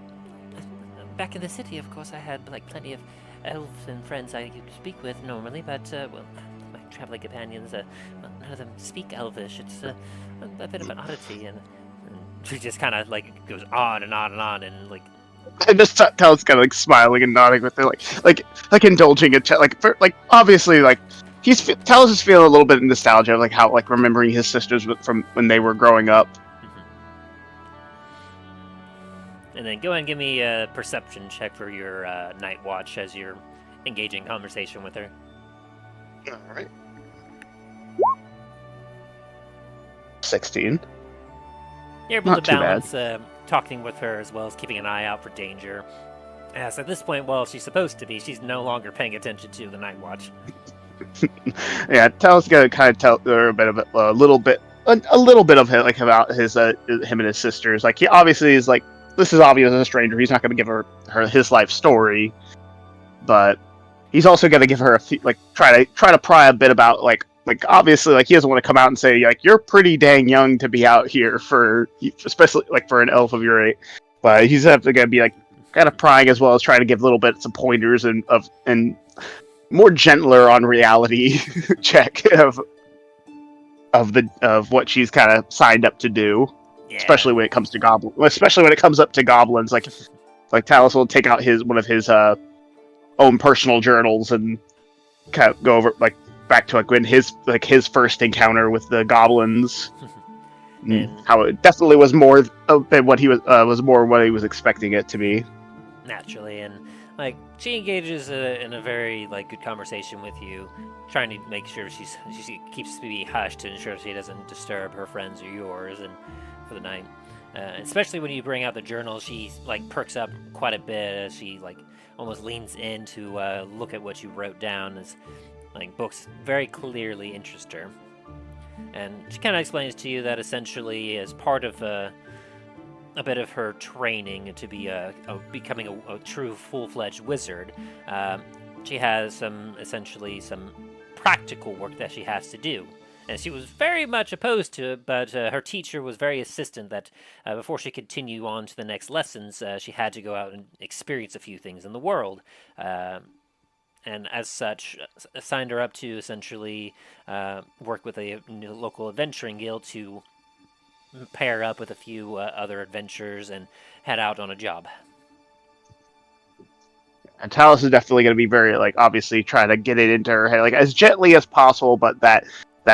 back in the city, of course, I had like plenty of elves and friends I could speak with normally, but, my traveling companions, none of them speak Elvish. It's a bit of an oddity, and she just kind of like goes on and on and on, and like.
I just Talos kind of like smiling and nodding with it, like indulging it, like obviously like Talos is feeling a little bit of nostalgia, like how like remembering his sisters from when they were growing up.
And then go ahead and give me a perception check for your night watch as you're engaging conversation with her.
All right. 16.
You're able
Not
to
too
balance talking with her as well as keeping an eye out for danger. Yes, at this point, well, she's supposed to be. She's no longer paying attention to the night watch.
Yeah, Talos gonna kind of tell her a little bit of it, like about his him and his sisters. Like he obviously is like this is obvious as a stranger. He's not gonna give her his life story, but he's also gonna give her try to pry a bit about like obviously like he doesn't want to come out and say like you're pretty dang young to be out here especially like for an elf of your age, but he's gonna be like kind of prying as well as trying to give little bits of pointers and more gentler on reality check of what she's kind of signed up to do,
Yeah.
especially when it comes to goblins. Like Talos will take out one of his own personal journals and kind of go over like back to when his first encounter with the goblins.
And
How it definitely was more than what he was more what he was expecting it to be.
naturally, and like she engages in a very like good conversation with you, trying to make sure she keeps to be hushed to ensure she doesn't disturb her friends or yours, and for the night. Especially when you bring out the journal, she like perks up quite a bit as she like almost leans in to look at what you wrote down, as like books very clearly interest her. And she kind of explains to you that essentially, as part of a bit of her training to be becoming a true full-fledged wizard, she has some practical work that she has to do. And she was very much opposed to it, but her teacher was very insistent that before she could continue on to the next lessons, she had to go out and experience a few things in the world. And as such, signed her up to essentially work with a local adventuring guild to pair up with a few other adventurers and head out on a job.
And Talos is definitely going to be very obviously trying to get it into her head as gently as possible, but that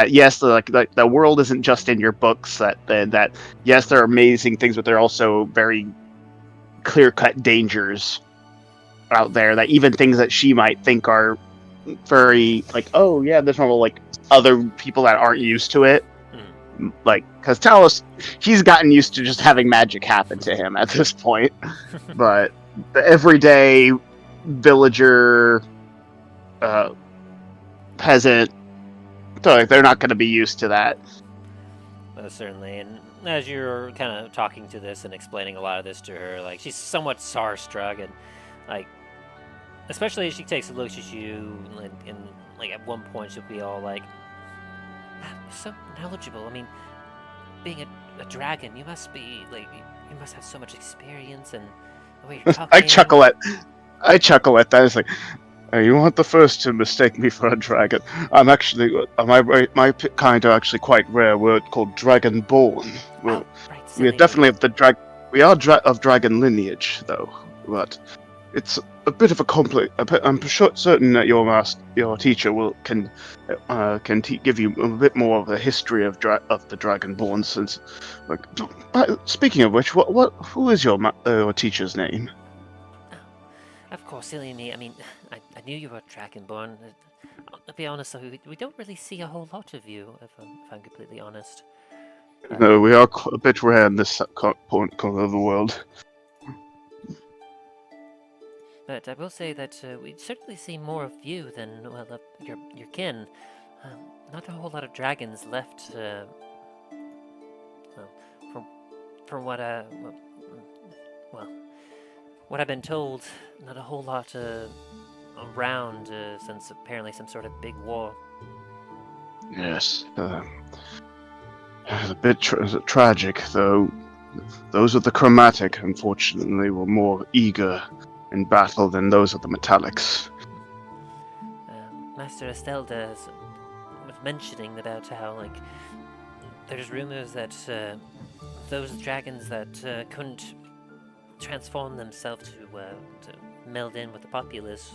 yes, the world isn't just in your books. That yes, there are amazing things, but there are also very clear-cut dangers out there, that even things that she might think are very oh yeah, there's normal, other people that aren't used to it, because Talos, he's gotten used to just having magic happen to him at this point. But the everyday villager, peasant, they're not going to be used to that.
Certainly, and as you're kind of talking to this and explaining a lot of this to her, she's somewhat starstruck, and especially as she takes a look at you, and at one point she'll be all like, "You're so knowledgeable. I mean, being a dragon, you must be you must have so much experience, and the way you're talking."
I chuckle at that. It's like, you weren't the first to mistake me for a dragon. I'm actually, my kind are actually quite rare. We're called dragonborn.
Right,
We are definitely of we are of dragon lineage, though, but it's a bit of a complex. I'm certain that your teacher can give you a bit more of a history of the dragonborn. Since, speaking of which, who is your teacher's name?
Of course, silly me. I mean, I knew you were dragonborn. I'll be honest, though, we don't really see a whole lot of you, if I'm completely honest.
No, we are a bit rare in this corner of the world.
But I will say that we certainly see more of you than, well, your kin. Not a whole lot of dragons left, from what what I've been told, not a whole lot around since apparently some sort of big war.
Yes, a bit tragic, though. Those of the chromatic, unfortunately, were more eager in battle than those of the metallics.
Master Estelda was mentioning about how, there's rumors that those dragons that couldn't transform themselves to meld in with the populace,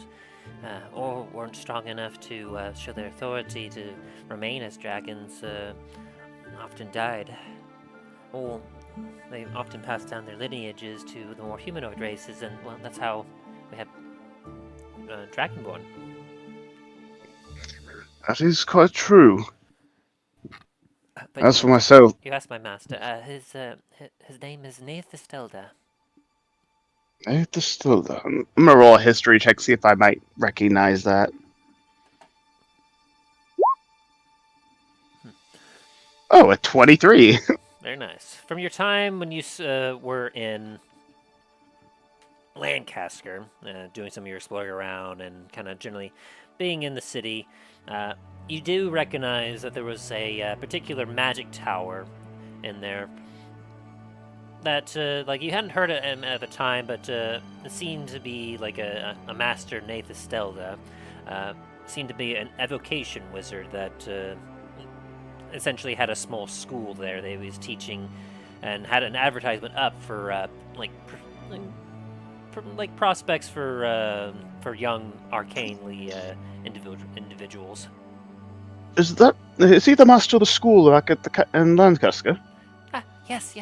or weren't strong enough to show their authority to remain as dragons, often died. Or they often passed down their lineages to the more humanoid races, and well, that's how we have Dragonborn.
That is quite true.
But
As for myself,
you asked my master. His name is Estelda.
Estelda. I'm gonna roll a history check, see if I might recognize that. Oh, a 23.
Very nice. From your time when you were in Lancasquer, doing some of your exploring around and kind of generally being in the city, you do recognize that there was a particular magic tower in there that, you hadn't heard of him at the time, but it seemed to be a master Estelda. Seemed to be an evocation wizard that essentially had a small school there. They was teaching and had an advertisement up for prospects for young arcanely individuals.
is he the master of the school back at in Lancasquer?
Ah, yes.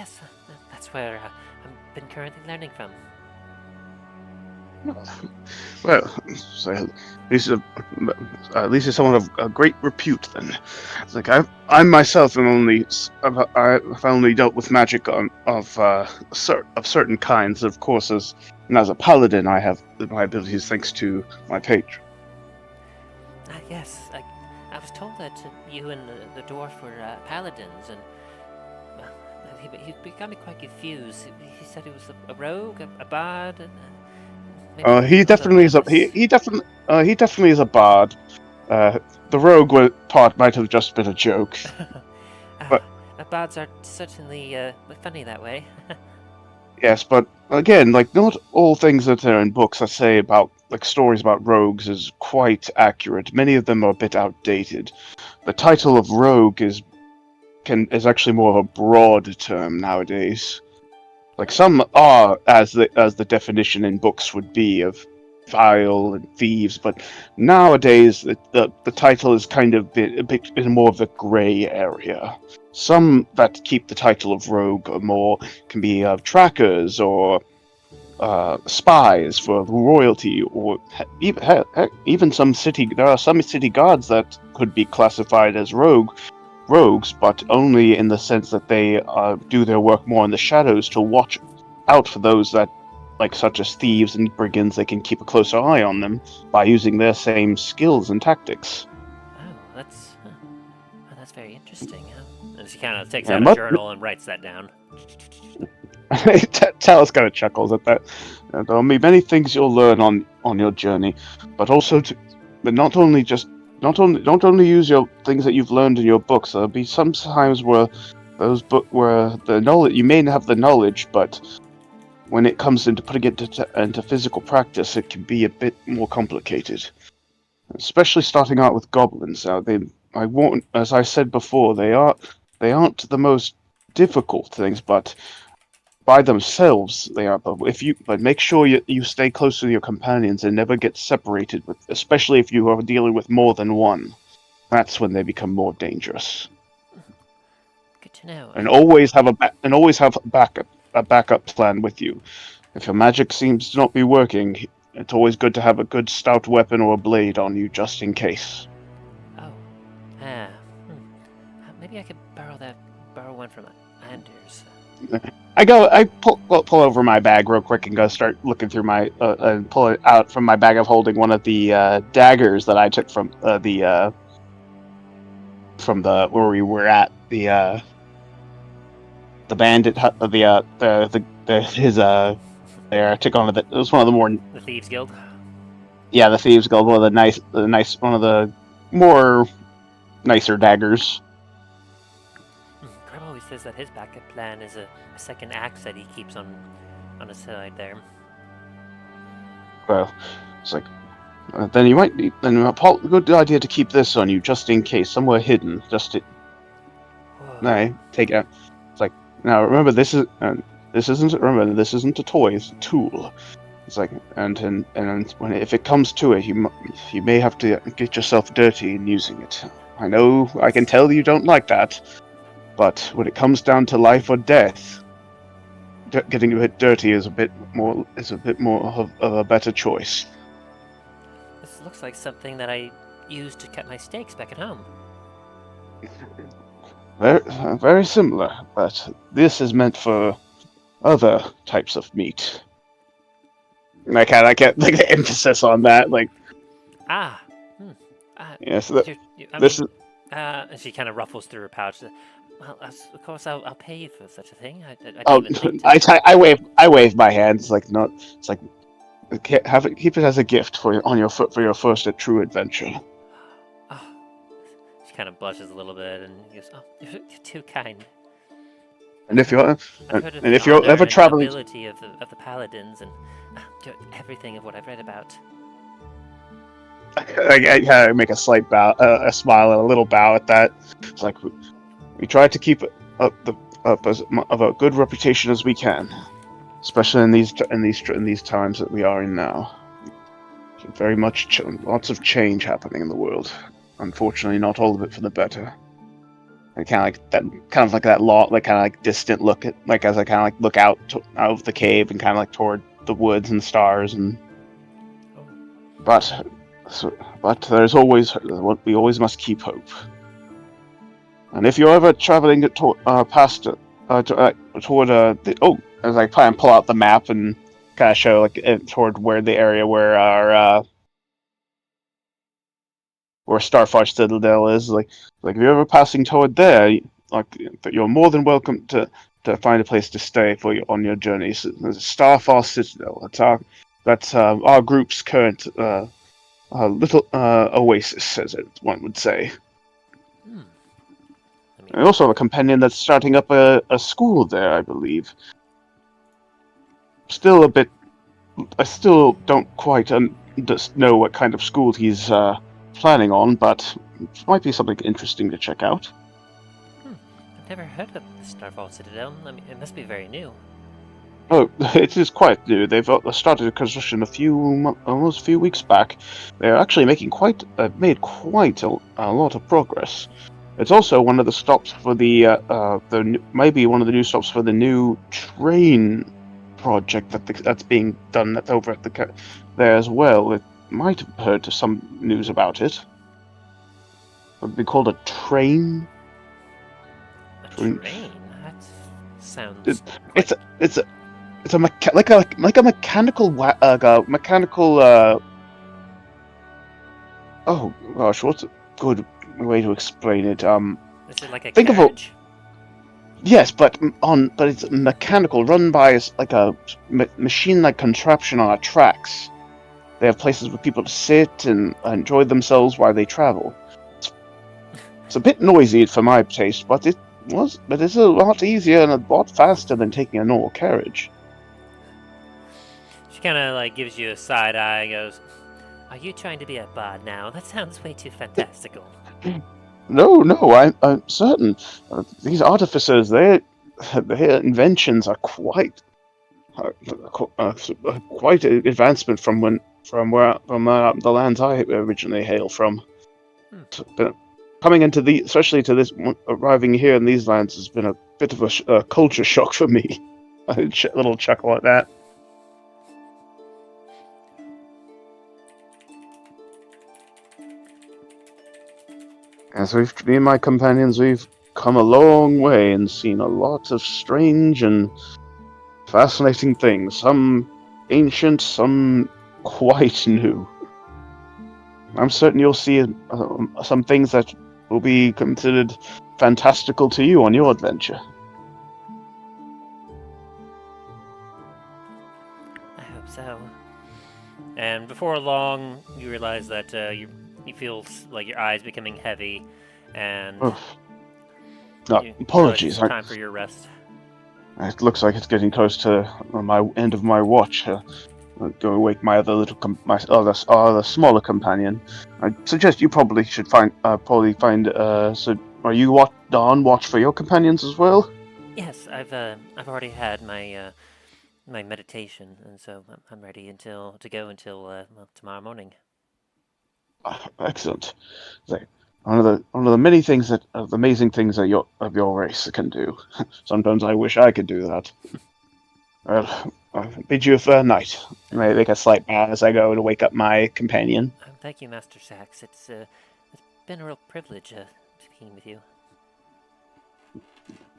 That's where I've been currently learning from.
Well, so at least he's someone of a great repute. Then, it's like I myself I've only dealt with magic of certain kinds. Of course, as a paladin, I have my abilities thanks to my page.
Yes, I was told that you and the dwarf were paladins, and he got me quite confused. He said he was a rogue, a bard, and
He definitely is a bard. The rogue part might have just been a joke. But
bards are certainly funny that way.
yes, but again, like not all things that are in books that say about like stories about rogues is quite accurate. Many of them are a bit outdated. The title of rogue is actually more of a broad term nowadays. Like some are as the definition in books would be of vile and thieves, but nowadays the title is kind of a bit in more of the grey area. Some that keep the title of rogue or more can be trackers or spies for royalty, or even there are some city guards that could be classified as rogues, but only in the sense that they do their work more in the shadows to watch out for those that, like such as thieves and brigands, they can keep a closer eye on them by using their same skills and tactics.
Oh, that's very interesting. And she kind of takes out a journal and writes that down.
Talos kind of chuckles at that. There'll be many things you'll learn on your journey, but not only use your things that you've learned in your books. There'll be some times where the knowledge you may have the knowledge, but when it comes into putting it into physical practice, it can be a bit more complicated. Especially starting out with goblins. As I said before, they aren't the most difficult things, but by themselves they are. But make sure you stay close to your companions and never get separated especially if you are dealing with more than one. That's when they become more dangerous.
Good to know.
And always have a backup plan with you. If your magic seems to not be working, it's always good to have a good stout weapon or a blade on you just in case.
Oh, maybe I could borrow one from Anders.
I pull over my bag real quick and go start looking through and pull it out from my bag of holding one of the daggers that I took from where we were at the bandit hut there. I took on it was one of the more
the Thieves Guild.
Yeah, the Thieves Guild, one of the more nicer daggers.
Grub always says that his backup plan is a second axe that he keeps on his side there.
Well, it's like then you might need a good idea to keep this on you just in case, somewhere hidden. Take it out. It's like now remember this isn't a toy, it's a tool. It's like and if it comes to it, you may have to get yourself dirty in using it. I know I can tell you don't like that, but when it comes down to life or death, getting a bit dirty is a bit more of a better choice.
This looks like something that I used to cut my steaks back at home.
Very similar, but this is meant for other types of meat. I can't like the emphasis on that, like. Yes,
and she kind of ruffles through her pouch. Well, of course, I'll pay you for such a thing.
I wave my hand. It's like not. It's like keep it as a gift for your first true adventure.
Oh, she kind of blushes a little bit and goes, "Oh, you're too kind."
And if you're ever traveling,
the ability of the paladins and everything of what I've read about.
I make a slight bow, a smile, and a little bow at that. It's like we try to keep up as of a good reputation as we can, especially in these times that we are in now. Very much lots of change happening in the world. unfortunately not all of it for the better. I kind of like that like kind of like distant look at, like as I kind of like look out of the cave and kind of like toward the woods and stars and. But there's always we always must keep hope. And if you're ever traveling past toward as I try and pull out the map and kind of show like toward where the area where our where Starfire Citadel is, like if you're ever passing toward there, you're more than welcome to find a place to stay on your journey. So, there's Starfire Citadel. That's our group's current little oasis, as one would say. I also have a companion that's starting up a school there, I believe. Still a bit. I still don't quite just know what kind of school he's planning on, but it might be something interesting to check out.
I've never heard of the Starfall Citadel. I mean, it must be very new.
Oh, it is quite new. They've started construction almost a few weeks back. They're actually made quite a lot of progress. It's also one of the stops for maybe one of the new stops for the new train project that's being done over at there as well. It might have heard some news about it. It would be called a train.
A train? That sounds.
It's a mechanical oh gosh, what's a good way to explain it?
Is it like a carriage?
Yes, but it's mechanical, run by like a machine-like contraption on tracks. They have places for people to sit and enjoy themselves while they travel. It's a bit noisy for my taste, but it's a lot easier and a lot faster than taking a normal carriage.
She kind of like gives you a side eye and goes, "Are you trying to be a bard now? That sounds way too fantastical."
No, I'm certain. These artificers, their inventions are quite an advancement from the lands I originally hail from. But coming into especially to this, arriving here in these lands has been a bit of a culture shock for me. A little chuckle at that. As me and my companions, we've come a long way and seen a lot of strange and fascinating things. Some ancient, some quite new. I'm certain you'll see some things that will be considered fantastical to you on your adventure.
I hope so. And before long, you realize that you feel like your eyes becoming heavy, and
apologies.
It's time for your rest.
It looks like it's getting close to my end of my watch. I'll go wake my other other smaller companion. I suggest you probably should find. So, are you on watch for your companions as well?
Yes, I've already had my my meditation, and so I'm ready to go until tomorrow morning.
Excellent. One of the many things the amazing things that your race can do. Sometimes I wish I could do that. Well, I bid you a fair night. I make a slight bow as I go to wake up my companion.
Thank you, Master Sax. It's been a real privilege speaking with you.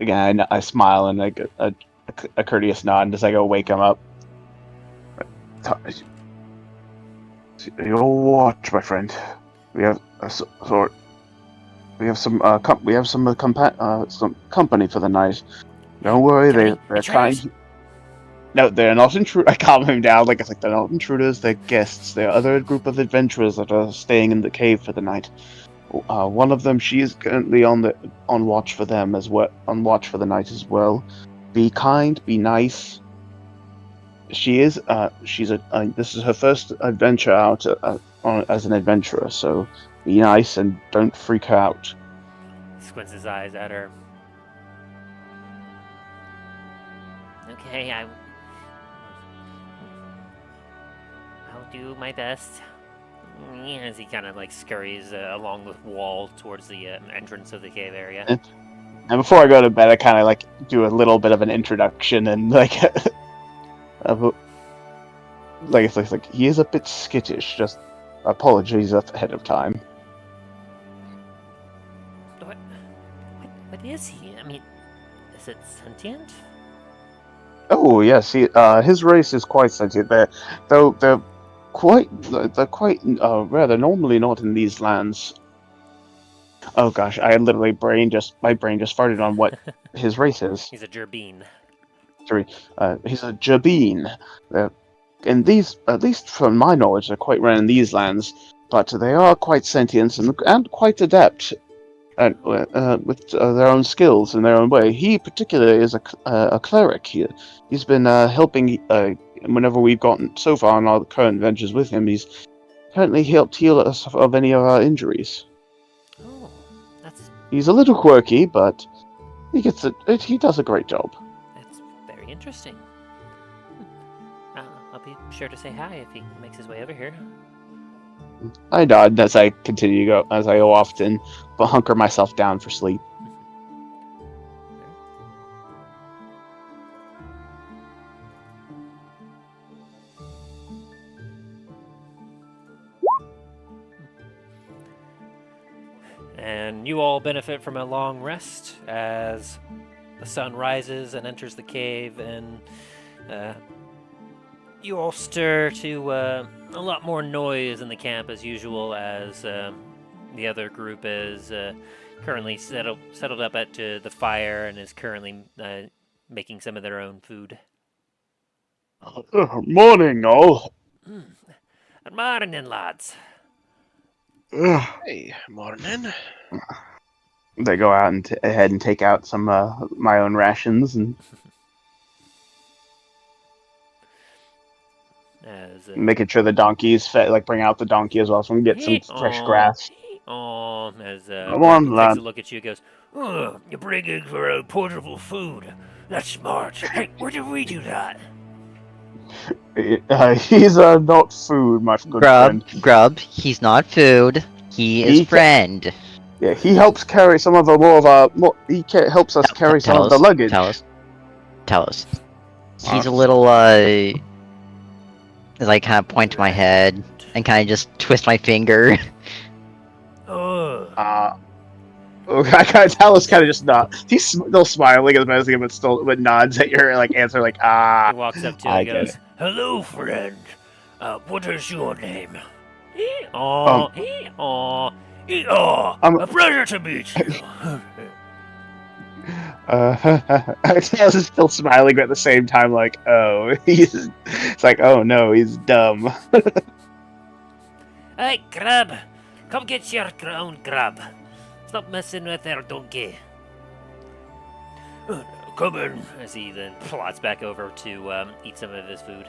Again, I smile and like a courteous nod as I go wake him up. Your watch, my friend. We have some company for the night. Don't worry, they're kind. No, they're not intruders. I calm him down. Like, it's like they're not intruders. They're guests. They're other group of adventurers that are staying in the cave for the night. One of them, she is currently on watch for them as well. On watch for the night as well. Be kind. Be nice. She is. This is her first adventure out as an adventurer. So be nice and don't freak her out.
He squints his eyes at her. Okay, I'll do my best. As he kind of like scurries along the wall towards the entrance of the cave area.
And before I go to bed, I kind of like do a little bit of an introduction and like, it's like he is a bit skittish. Just apologies ahead of time.
What is he? I mean, is it sentient?
Oh yes, his race is quite sentient. They're quite rather normally not in these lands. Oh gosh, my brain just farted on what his race is.
He's a gerbine.
Sorry, he's a Jabin. In these, at least from my knowledge, they're quite rare in these lands, but they are quite sentient and quite adept at, with their own skills in their own way. He particularly is a cleric. He's been helping whenever we've gotten so far on our current ventures with him. He's currently helped heal us of any of our injuries.
Oh, that's
He's a little quirky, but he does a great job.
very interesting. I'll be sure to say hi if he makes his way over here.
I nod as I continue to go off and hunker myself down for sleep.
And you all benefit from a long rest as the sun rises and enters the cave, and you all stir to a lot more noise in the camp as usual, as the other group is currently settled up at the fire and is currently making some of their own food.
Morning, all.
Good morning, lads.
Hey, morning.
They go out and ahead and take out some my own rations and
As
making sure the donkey is fed. Like bring out the donkey as well, so we can get some fresh grass.
As
Come on,
Brett
lad.
takes a look at you and goes,
Oh, you're bringing for a portable food. That's smart. Hey, where did we do that?
He's not food, my good friend.
Grub, he's not food. He is friend.
Yeah, he helps carry some of the helps us carry some of the luggage.
Talos. He's a little as I kind of point to my head and kind of just twist my finger.
Talos kind of just nods. He's still smiling as but nods at your answer
he walks up to you and goes,
Hello, friend. What is your name?
a
pleasure to meet you.
Talos is still smiling, but at the same time, it's like, oh no, he's dumb.
Hey, Grub, come get your own grub. Stop messing with their donkey.
Come in.
As he then plots back over to eat some of his food.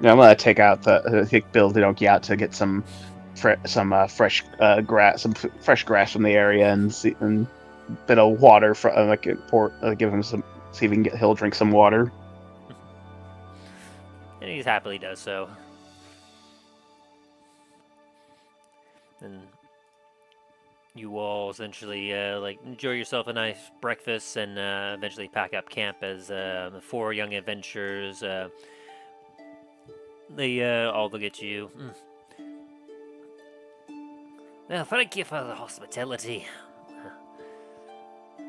Yeah, I'm gonna build the donkey out to get some fresh grass from the area and bit of water for give him some, see if he'll drink some water.
And he happily does so. And you all essentially enjoy yourself a nice breakfast and eventually pack up camp as the four young adventurers they all look at you. Well, thank you for the hospitality.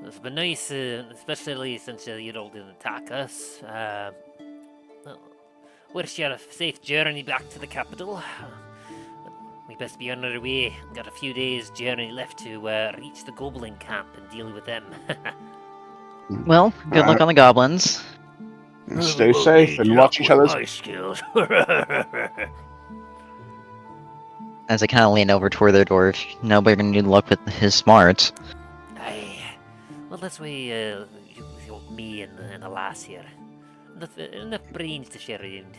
It's been nice, especially since you all didn't attack us. Wish you a safe journey back to the capital. We best be on our way. Got a few days' journey left to reach the goblin camp and deal with them.
Well, good luck on the goblins.
Stay safe and watch each other's.
My skills.
As I kind of lean over toward their dwarf, nobody gonna need luck with his smarts.
Aye. Well, that's why me and the lass here. Enough brains to share around.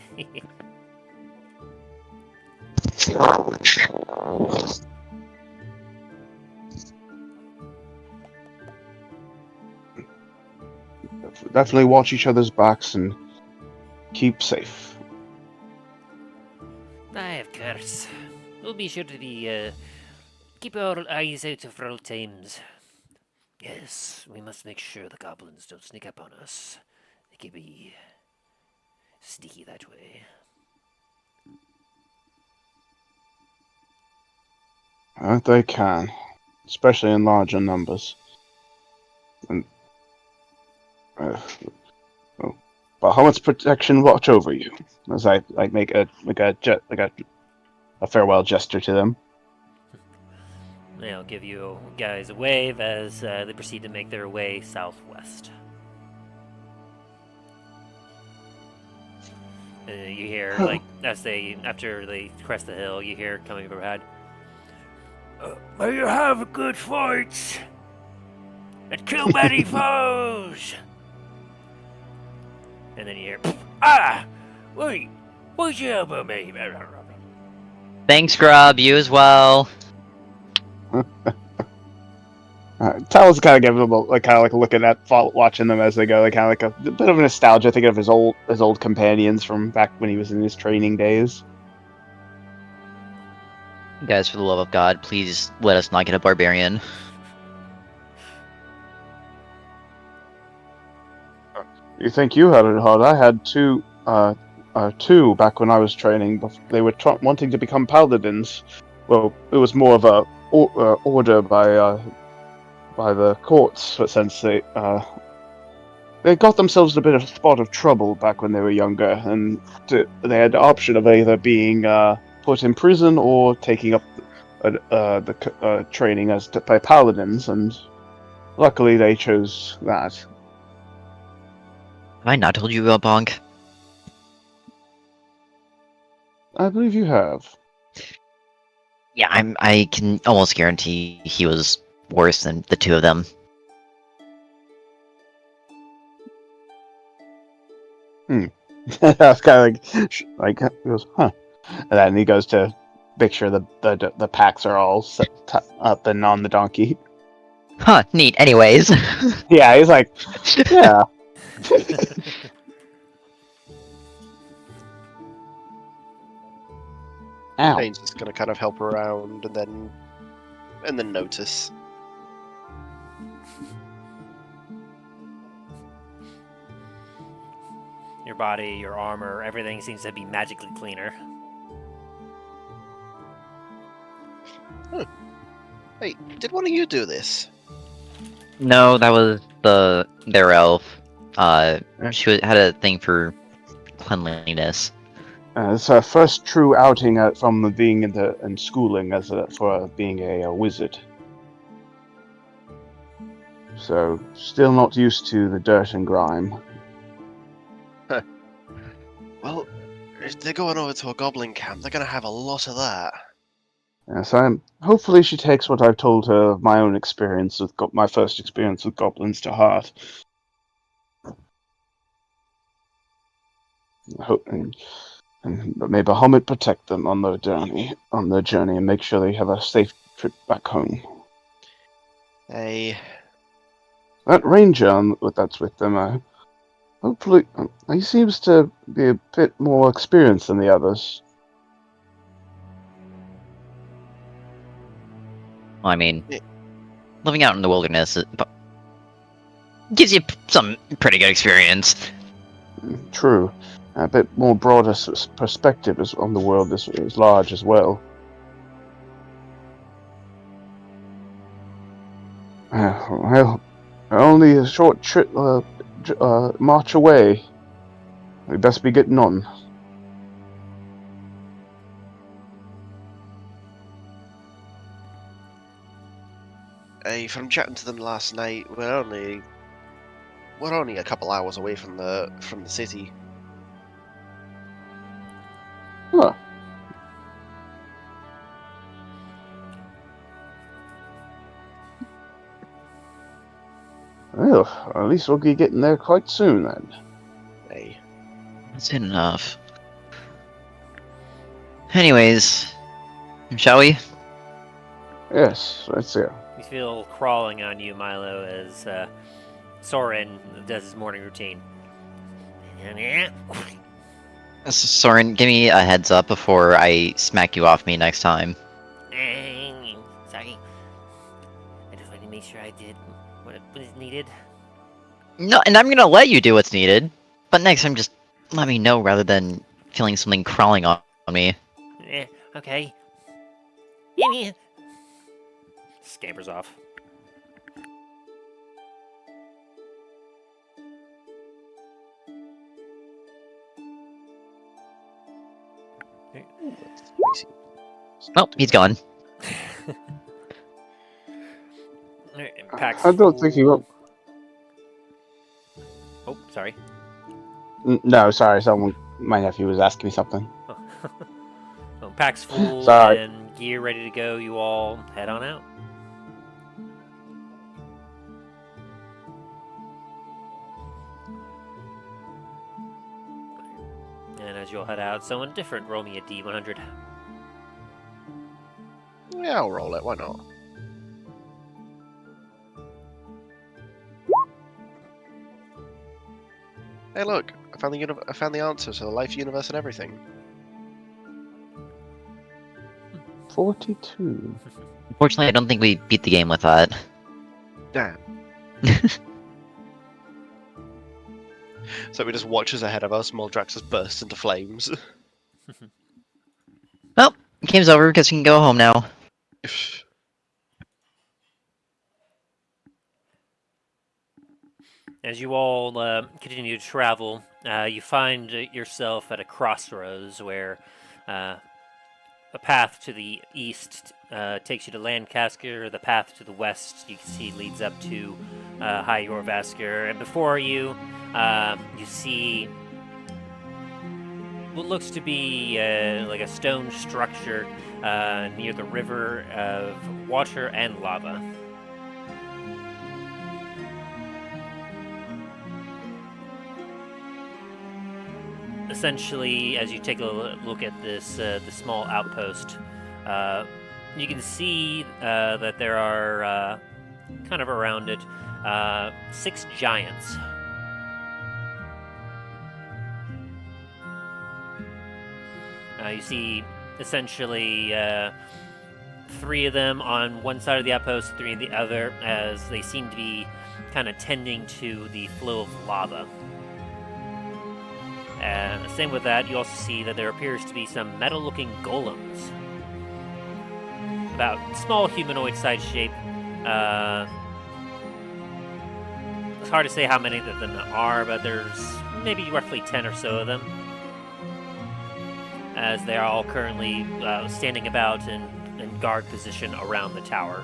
Definitely watch each other's backs and keep safe.
Aye, of course. We'll be sure to be, keep our eyes out for all times. Yes, we must make sure the goblins don't sneak up on us. They can be sneaky that way.
They can, especially in larger numbers. And, but how much protection watch over you? As I make a farewell gesture to them.
They'll give you guys a wave as they proceed to make their way southwest. You hear, like, after they crest the hill, you hear coming overhead,
May you have good fights and kill many foes.
and then you hear,
Wait, what'd you elbow me?
Thanks, Grub. You as well.
Talos kind of giving them looking at, watching them as they go, kind of like a bit of nostalgia, thinking of his old companions from back when he was in his training days.
Guys, for the love of God, please let us not get a barbarian.
You think you had it hard? I had two back when I was training. They were wanting to become paladins. Well, it was more of a order by the courts, but since they got themselves in a bit of a spot of trouble back when they were younger, and they had the option of either being put in prison or taking up the training by paladins, and luckily they chose that.
Have I not told you about Bonk?
I believe you have.
Yeah, I can almost guarantee he was worse than the two of them.
I was kind of like he goes, huh, and then he goes to make sure the packs are all set up and on the donkey.
Huh, neat. Anyways.
Yeah, he's like, yeah. Ow.
Dain's just gonna kind of help around and then notice.
your body, your armor, everything seems to be magically cleaner.
Hey, did one of you do this?
No, that was their elf. She had a thing for cleanliness.
It's her first true outing from being in schooling for being a wizard. So, still not used to the dirt and grime.
Well, if they're going over to a goblin camp, they're gonna have a lot of that.
Yes, hopefully she takes what I've told her of my own experience my first experience with goblins to heart. But may Bahamut protect them on their journey, and make sure they have a safe trip back home.
Hey,
That ranger that's with them, hopefully, he seems to be a bit more experienced than the others.
I mean, living out in the wilderness gives you some pretty good experience.
True. A bit more broader perspective on the world is large as well. Well, only a short trip, march away. We best be getting on.
hey, from chatting to them last night, we're only a couple hours away from the city.
Huh. Well, at least we'll be getting there quite soon then.
Hey,
That's enough. Anyways, shall we?
Yes, let's see.
You feel crawling on you, Milo, as Soren does his morning routine.
Soren, give me a heads up before I smack you off me next time.
Sorry. I just wanted to make sure I did what is needed.
No, and I'm gonna let you do what's needed. But next time, just let me know rather than feeling something crawling on me.
Okay. Gimme.
Scampers off.
Oh, he's gone.
Pax
I don't think he will.
Oh, sorry.
No, sorry, my nephew was asking me something.
Well, Pack's full
Sorry.
and gear ready to go. You all head on out. And as you all head out, someone different, roll me a D100.
Yeah, I'll roll it. Why not? Hey, look! I found the answer to the life universe and everything.
42.
Unfortunately, I don't think we beat the game with that.
Damn. So we just watches ahead of us. Maldraxxus bursts into flames.
Well, game's over because we can go home now.
As you all continue to travel, you find yourself at a crossroads where a path to the east takes you to Lancasquer. The path to the west you can see leads up to High Yorvasker. And before you, you see what looks to be like a stone structure near the river of water and lava. Essentially, as you take a look at this the small outpost, you can see that there are kind of around it 6 giants. You see essentially 3 of them on one side of the outpost, 3 on the other, as they seem to be kind of tending to the flow of lava. And same with that, you also see that there appears to be some metal-looking golems. About small humanoid-sized shape. It's hard to say how many of them there are, but there's maybe roughly 10 or so of them. As they are all currently standing about in guard position around the tower.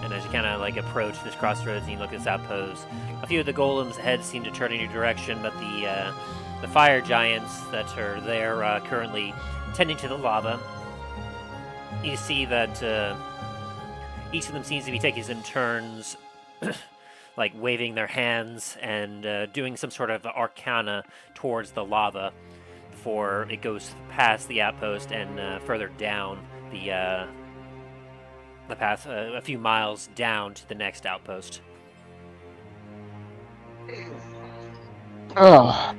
And as you kind of like approach this crossroads and you look at this outpost, a few of the golems' heads seem to turn in your direction, but the fire giants that are there currently tending to the lava, you see that each of them seems to be taking some turns, like waving their hands and doing some sort of arcana towards the lava before it goes past the outpost and further down the path a few miles down to the next outpost.
Oh.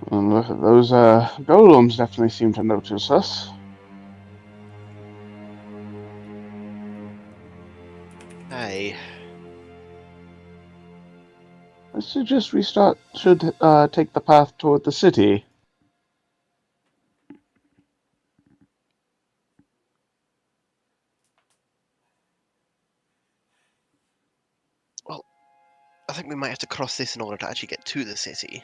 Those golems definitely seem to notice us.
Hey.
I suggest we should take the path toward the city.
Well, I think we might have to cross this in order to actually get to the city.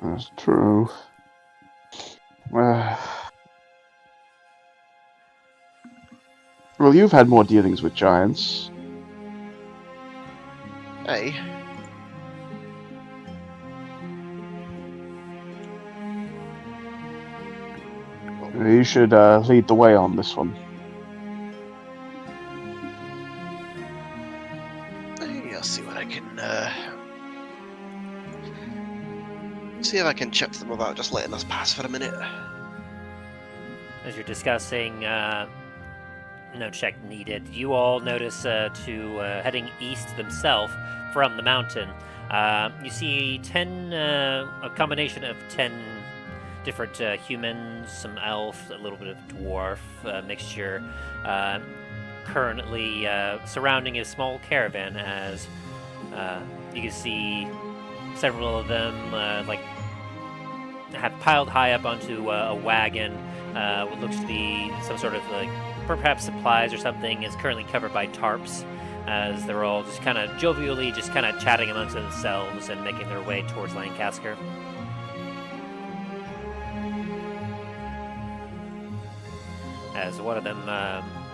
That's true. Well, you've had more dealings with giants.
Hey.
You should lead the way on this one.
Hey, I'll see what I can see if I can chat to them about just letting us pass for a minute.
As you're discussing no check needed. You all notice heading east themselves from the mountain. You see a combination of 10 different humans, some elf, a little bit of dwarf mixture, currently surrounding a small caravan. As you can see, several of them have piled high up onto a wagon. What looks to be some sort of perhaps supplies or something is currently covered by tarps, as they're all just kind of jovially just kind of chatting amongst themselves and making their way towards Lancasquer. As one of them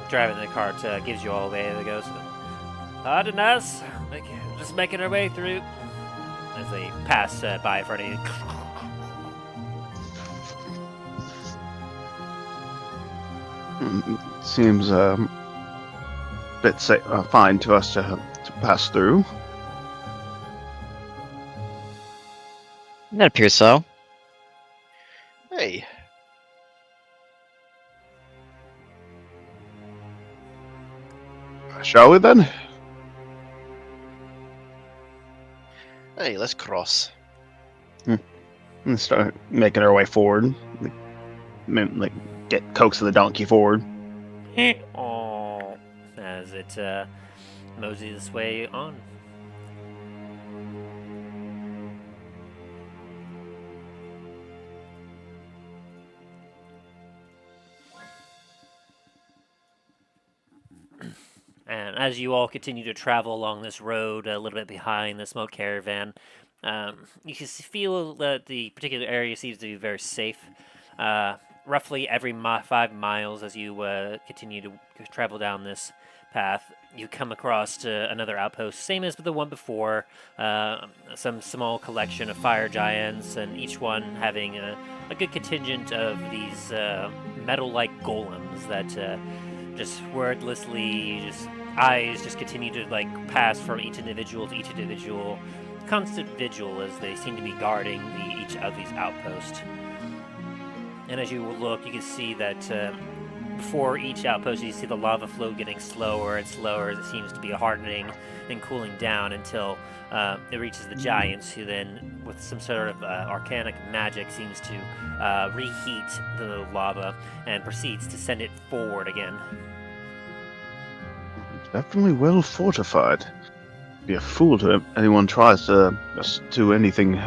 driving the cart gives you all away, and goes, "Pardon us, just making our way through." As they pass by in front of you.
Seems a bit fine to us to pass through.
That appears so.
Hey.
Shall we then?
Hey, let's cross.
And start making our way forward. Get coaxing the donkey forward.
Oh, as it moseys its way on. And as you all continue to travel along this road, a little bit behind the smoke caravan, you can feel that the particular area seems to be very safe. Roughly every 5 miles, as you continue to travel down this path, you come across another outpost, same as the one before. Some small collection of fire giants, and each one having a good contingent of these metal-like golems that just wordlessly, just eyes just continue to pass from each individual to each individual. Constant vigil as they seem to be guarding each of these outposts. And as you look, you can see that before each outpost, you see the lava flow getting slower and slower as it seems to be hardening and cooling down until it reaches the giants, who then, with some sort of arcanic magic, seems to reheat the lava and proceeds to send it forward again.
Definitely well fortified. Be a fool to anyone tries to do anything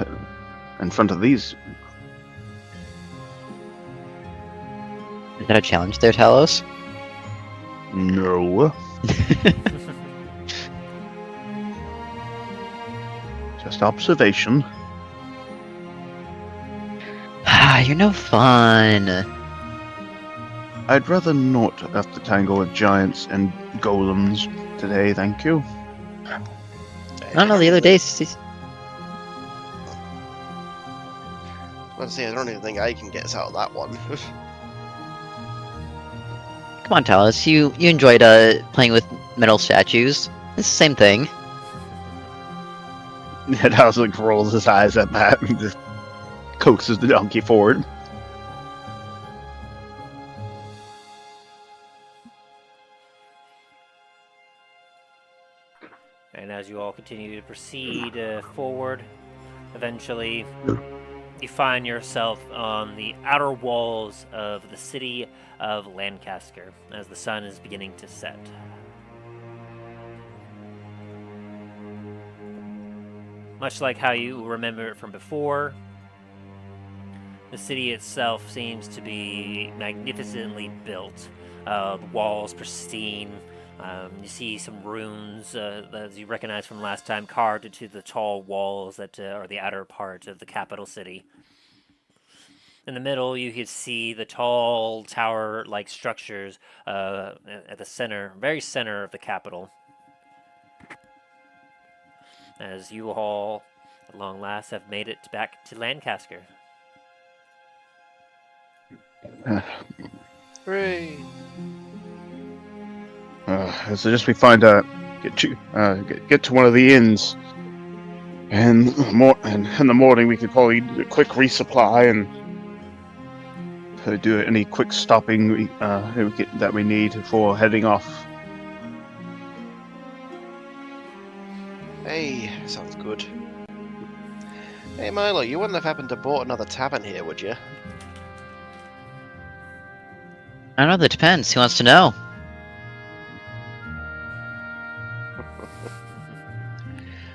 in front of these.
Is that a challenge there, Talos?
No. Just observation.
You're no fun.
I'd rather not have to tangle with giants and golems today, thank you.
I don't know, the other day...
I don't even think I can get us out of that one.
Come on, Talos, you enjoyed playing with metal statues. It's the same thing.
And Hauser rolls his eyes at that and just coaxes the donkey forward.
And as you all continue to proceed forward, eventually you find yourself on the outer walls of the city of Lancasquer as the sun is beginning to set. Much like how you remember it from before, the city itself seems to be magnificently built. The walls pristine. You see some runes that you recognize from last time carved into the tall walls that are the outer part of the capital city. In the middle, you can see the tall tower-like structures at the center, very center of the capital. As you all, at long last, have made it back to Lancasquer.
Hooray!
So just we find get to one of the inns, and in the morning we could probably do a quick resupply and do any quick stopping that we need before heading off.
Hey, sounds good. Hey Milo, you wouldn't have happened to bought another tavern here, would you?
I don't know, that depends. Who wants to know?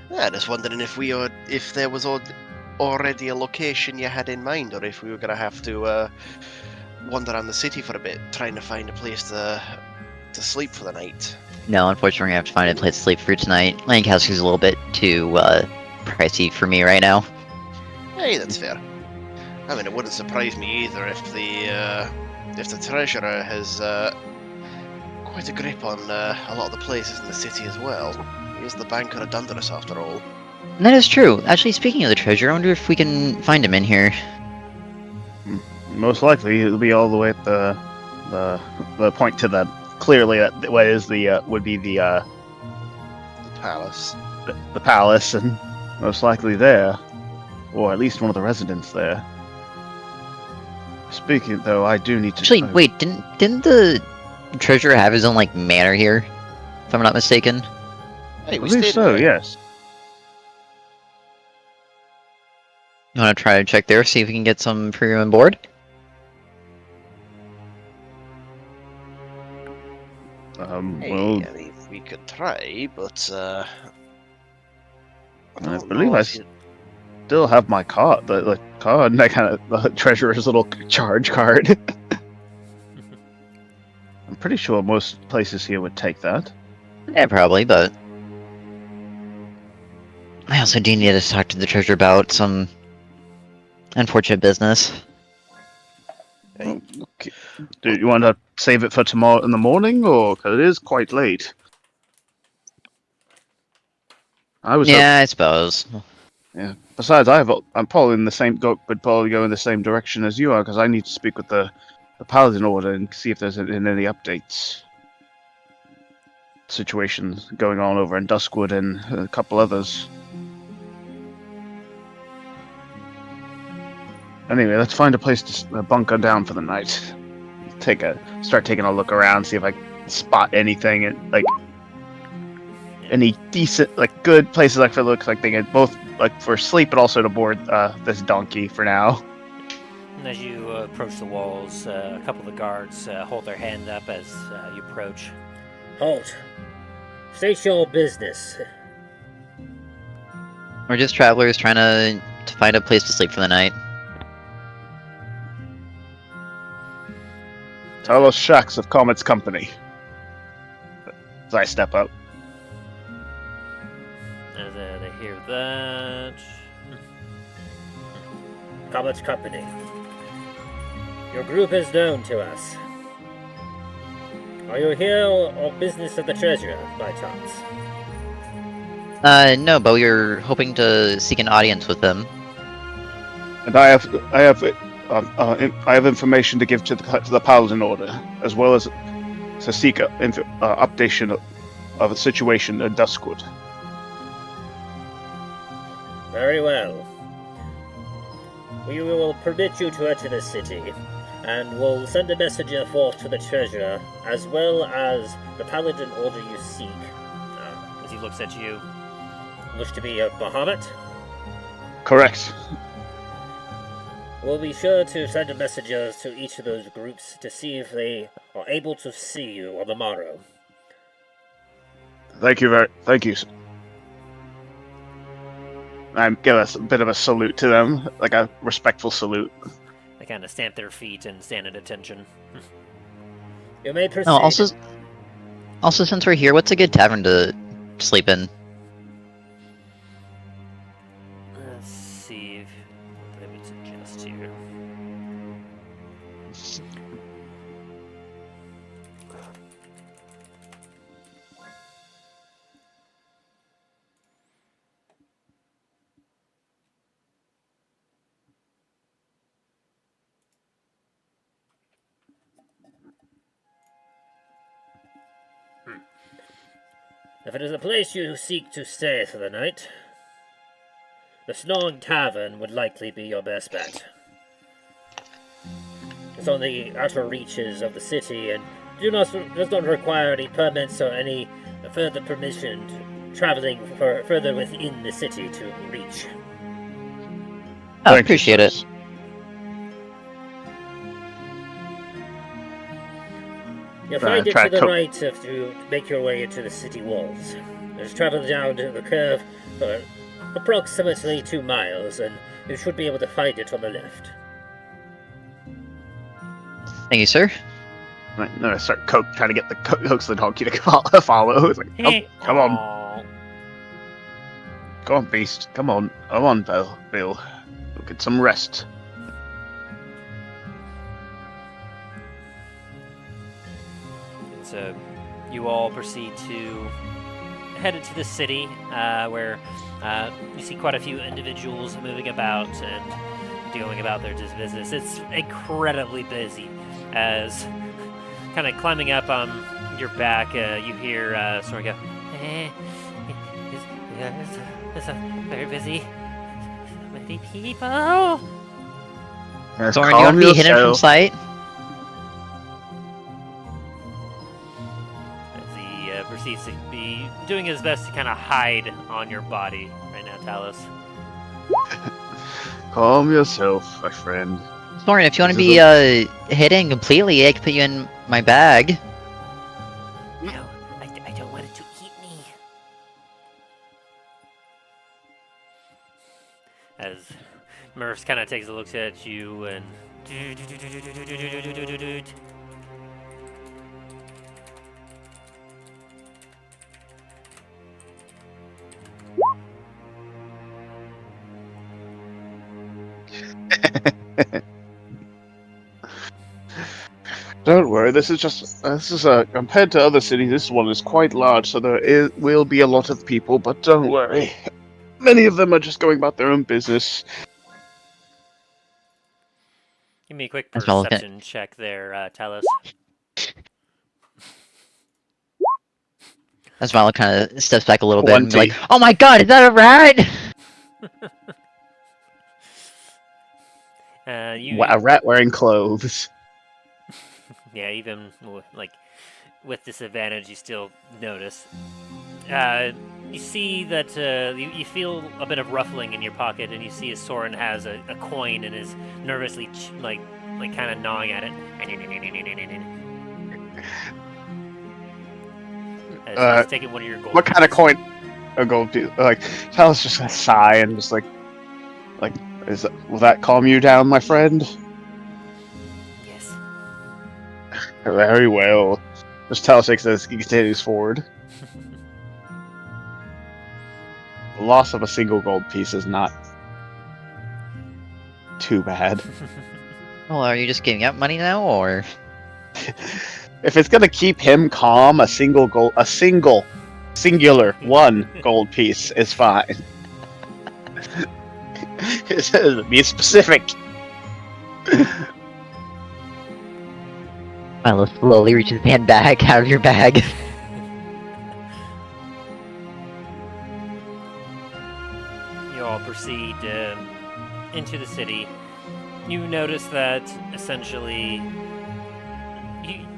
Yeah, just wondering if there was already a location you had in mind, or if we were gonna have to wander around the city for a bit, trying to find a place to sleep for the night.
No, unfortunately, I have to find a place to sleep for tonight. Lancasquer's a little bit too pricey for me right now.
Hey, that's fair. I mean, it wouldn't surprise me either if the treasurer has quite a grip on a lot of the places in the city as well. He is the banker of Dundras, after all.
That is true. Actually, speaking of the treasure, I wonder if we can find him in here.
Most likely, it'll be all the way at the point to the clearly that what is the would be the
Palace.
the palace, and most likely there, or at least one of the residents there. Speaking though, I do need to.
Actually, wait, didn't the treasurer have his own like manor here? If I'm not mistaken.
Hey,
I
we
believe
stayed
so.
there.
Yes.
You want to try to check there, see if we can get some for you on board?
Hey,
Well,
I mean, we could try, but
I
don't
believe
know
I
if you-
still have my card, the card, that kind of the treasurer's little charge card. I'm pretty sure most places here would take that.
Yeah, probably, but I also do need to talk to the treasurer about some unfortunate business.
Okay. Do you want to save it for tomorrow in the morning, or because it is quite late? I was.
Yeah, I suppose.
Yeah. Besides, I'm probably in the same would probably go in the same direction as you are, because I need to speak with the paladin order and see if there's any updates. Situations going on over in Duskwood and a couple others. Anyway, let's find a place to bunker down for the night. Start taking a look around, see if I can spot anything, like any decent, like good places like for looks like they get both like for sleep, but also to board this donkey for now.
And as you approach the walls, a couple of the guards hold their hand up as you approach.
Halt! State your business.
We're just travelers trying to find a place to sleep for the night.
Talos Shacks of Comet's Company. As I step up.
As they hear that,
Comet's company. Your group is known to us. Are you here on business of the treasurer, by chance?
No, but we were hoping to seek an audience with them.
And I have information to give to the Paladin Order, as well as to seek updation of the situation in Duskwood.
Very well. We will permit you to enter the city, and will send a messenger forth to the treasurer, as well as the paladin order you seek.
as he looks at you,
Looks to be a Bahamut.
Correct.
We'll be sure to send a messenger to each of those groups to see if they are able to see you on the morrow.
Thank you. I give us a bit of a salute to them, like a respectful salute.
they kind of stamp their feet and stand at attention.
You may proceed.
Oh, also since we're here, what's a good tavern to sleep in?
Let's see what I would suggest here.
If it is a place you seek to stay for the night, the Snoring Tavern would likely be your best bet. is on the outer reaches of the city and does not require any permits or any further permission traveling further within the city to reach.
I
Thank you,
appreciate it.
sirs.
You'll find it
try
to the
to-
right if you make your way into the city walls. Just travel down the curve for approximately 2 miles, and you should be able to find it on the left.
Thank you, sir.
Right, then I start trying to get the coax the donkey to follow. It's like, oh, come on,
Aw.
come on, beast, come on, Bill. We'll get some rest.
So, you all proceed to head into the city, where you see quite a few individuals moving about and doing about their business. It's incredibly busy, as kind of climbing up on your back, you hear Soren go, it's very busy. Many people.
Yes,
Soren, you want to be hidden from sight?
As he proceeds to be doing his best to kind of hide on your body right now, Talos.
Calm yourself, my friend.
Soren, if you want to
This
be hidden completely, I can put you in my bag.
No, I don't want it to eat me. As Murph kind of takes a look at you and.
Don't worry, this is compared to other cities, this one is quite large, so will be a lot of people, but don't worry. Many of them are just going about their own business.
Give me a quick
That's what I was
perception check there, Talos.
That's Milo kind of steps back a little bit and be
20.
like, "Oh my god, is that a rat?"
A rat wearing clothes.
Yeah, even like with disadvantage, you still notice. You see that you feel a bit of ruffling in your pocket, and you see as Soren has a coin and is nervously like kind of gnawing at it. As he's taking one of your gold.
What kind of coin? A gold piece. Like, Talos just gonna sigh and just like, will that calm you down, my friend?
Yes.
Very well. Just Talos takes this. He continues forward. The loss of a single gold piece is not too bad.
Well, are you just giving out money now, or?
If it's gonna keep him calm, a singular one gold piece is fine. It says be specific.
Milo slowly reaches his hand back out of your bag.
You all proceed into the city. You notice that essentially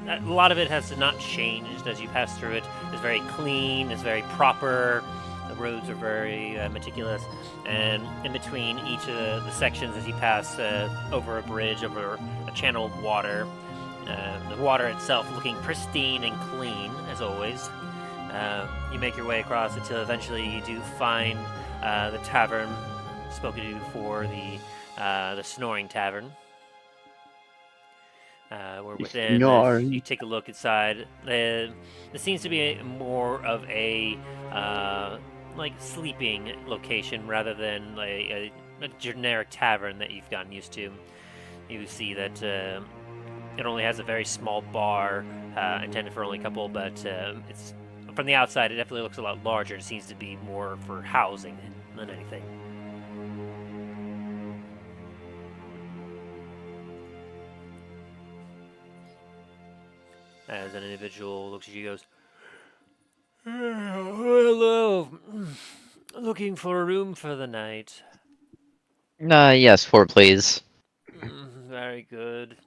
a lot of it has not changed as you pass through it. It's very clean, it's very proper, the roads are very meticulous, and in between each of the sections as you pass over a bridge, over a channel of water, the water itself looking pristine and clean, as always. You make your way across until eventually you do find the tavern spoken to before, the Snoring Tavern. We're within. You take a look inside. There seems to be more of a like sleeping location rather than a generic tavern that you've gotten used to. You see that it only has a very small bar intended for only a couple, but it's from the outside it definitely looks a lot larger. It seems to be more for housing than anything. As an individual looks at you, goes, "Hello, looking for a room for the night."
Yes, 4, please.
Very good.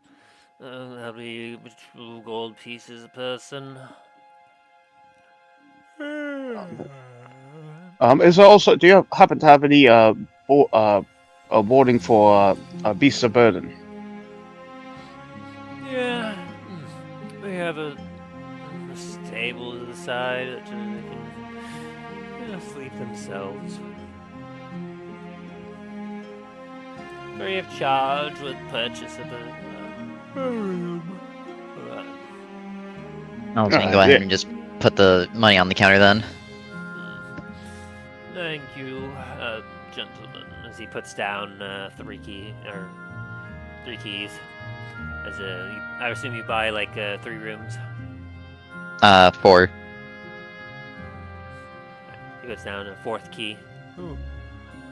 That'll be 2 gold pieces a person.
Is there also? Do you happen to have any a warning for beasts of burden?
Yeah, we have a stable to the side that they can sleep themselves. Or you have charge with purchase of a room.
I was gonna go ahead
yeah.
and just put the money on the counter then.
Thank you, gentlemen. As he puts down 3 keys. As I assume you buy like 3 rooms.
4.
He puts down a 4th key. Oh,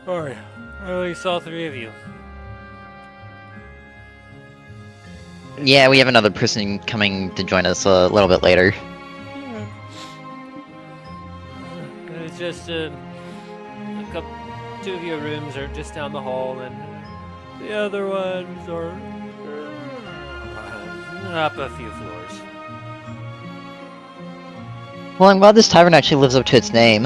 alright. I only saw 3 of you.
Yeah, we have another person coming to join us a little bit later.
It's just 2 of your rooms are just down the hall, and the other ones are up a few floors.
Well, I'm glad this tavern actually lives up to its name.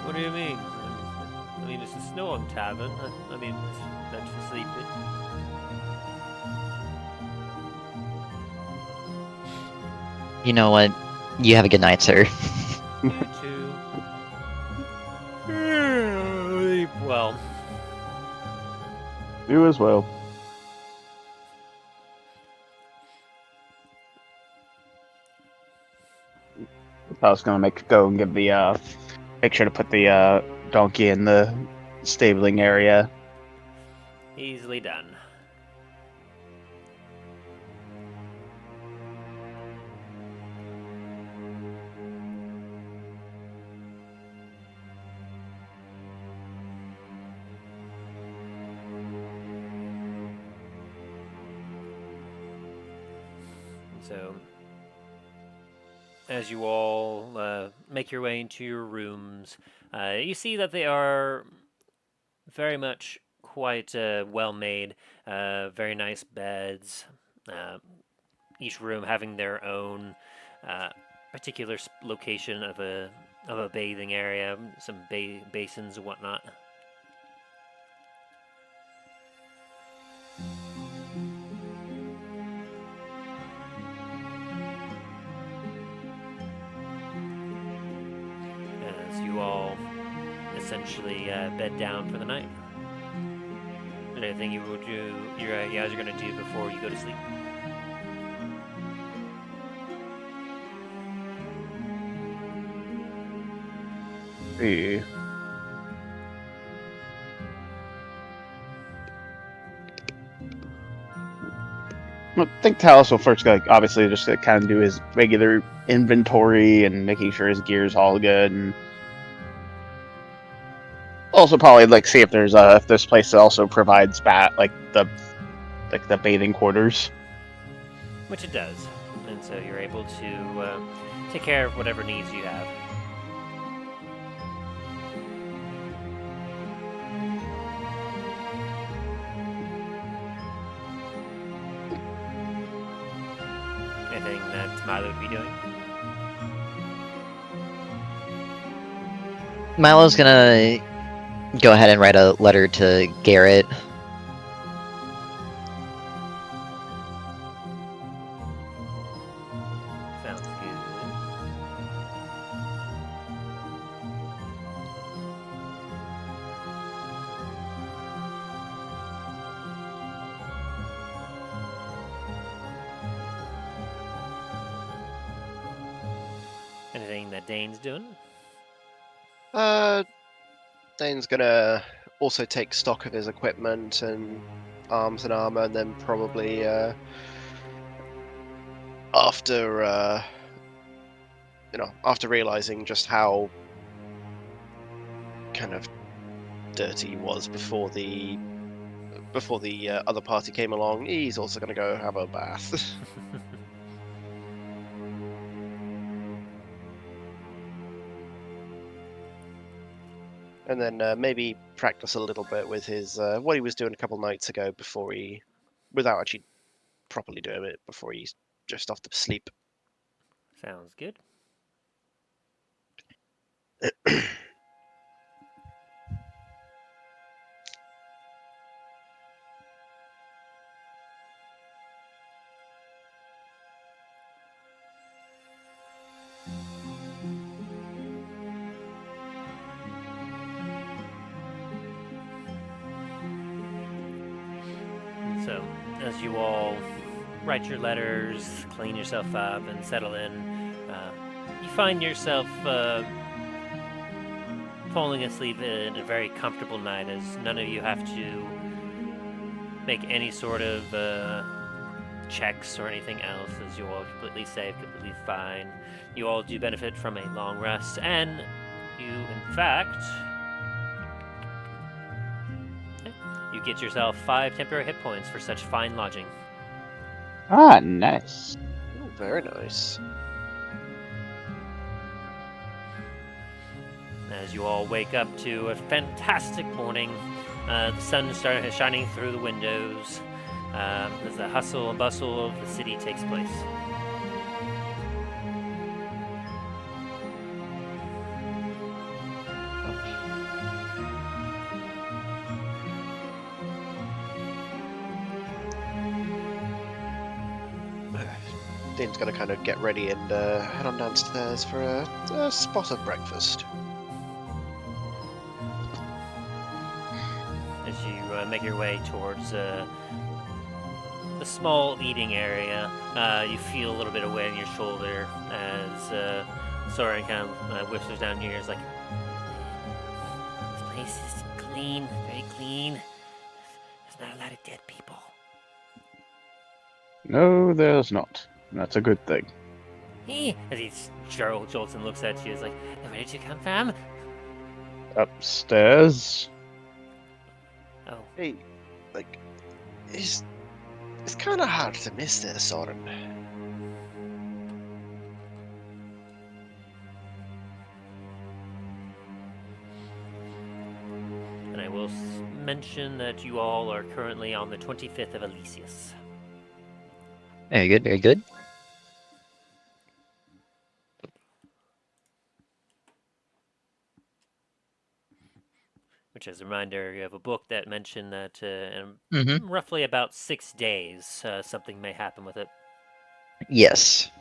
What do you mean? I mean, it's a snowing tavern. I mean, it's meant for sleeping.
You know what? You have a good night, sir.
You too. Sleep well.
You as well. I was gonna go and give the make sure to put the donkey in the stabling area.
Easily done. So, as you all make your way into your rooms, you see that they are very much quite well made, very nice beds, each room having their own particular location of a bathing area, some basins and whatnot. As you all essentially bed down for the night. Is there anything you guys are going to do before you go to sleep?
See. I think Talos will first go, obviously just to kind of do his regular inventory and making sure his gear's all good, and also probably like see if this place also provides the bathing quarters.
Which it does, and so you're able to take care of whatever needs you have. Anything that Milo would be doing?
Milo's gonna go ahead and write a letter to Garret.
Sounds good. Anything that Dain's doing?
Dain's gonna also take stock of his equipment and arms and armor, and then probably after realizing just how kind of dirty he was before the other party came along, he's also gonna go have a bath. And then maybe practice a little bit with his what he was doing a couple nights ago before he, without actually properly doing it, before he's just off to sleep.
Sounds good. So, as you all write your letters, clean yourself up, and settle in, you find yourself falling asleep in a very comfortable night, as none of you have to make any sort of checks or anything else, as you're all completely safe, completely fine. You all do benefit from a long rest, and you, in fact, you get yourself 5 temporary hit points for such fine lodging.
Ah, nice.
Oh, very nice.
As you all wake up to a fantastic morning, the sun starts shining through the windows as the hustle and bustle of the city takes place.
Dain's gonna kind of get ready and head on downstairs for a spot of breakfast.
As you make your way towards the small eating area, you feel a little bit of weight on your shoulder as Soren kind of whispers down your ears like, "This place is clean, very clean. There's not a lot of dead people."
No, there's not. That's a good thing.
As he jolts and looks at you, is like, "Where did you come from?"
Upstairs.
Oh,
Hey, like, it's kind of hard to miss this, Soren.
and I will mention that you all are currently on the 25th of Elysius.
Very good, very good.
Which, as a reminder, you have a book that mentioned that in
Mm-hmm.
roughly about 6 days, something may happen with it.
Yes.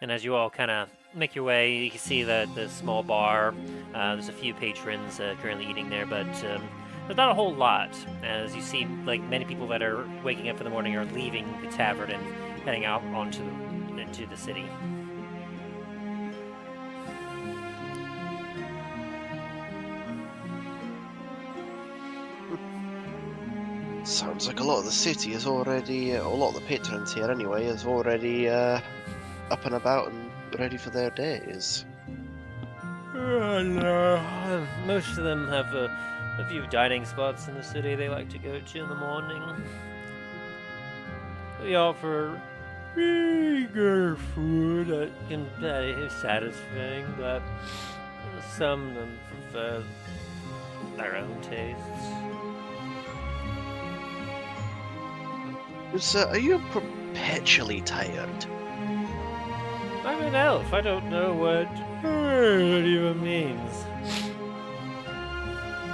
And as you all kind of make your way, you can see that the small bar, there's a few patrons currently eating there, but there's not a whole lot. As you see, like, many people that are waking up in the morning are leaving the tavern and heading out into the city.
Sounds like a lot of the city is already, a lot of the patrons here anyway, is already up and about and ready for their days.
Most of them have a few dining spots in the city they like to go to in the morning. They offer bigger food that is satisfying, but some of them prefer their own tastes.
Are you perpetually tired?
I'm an elf. I don't know what it even means.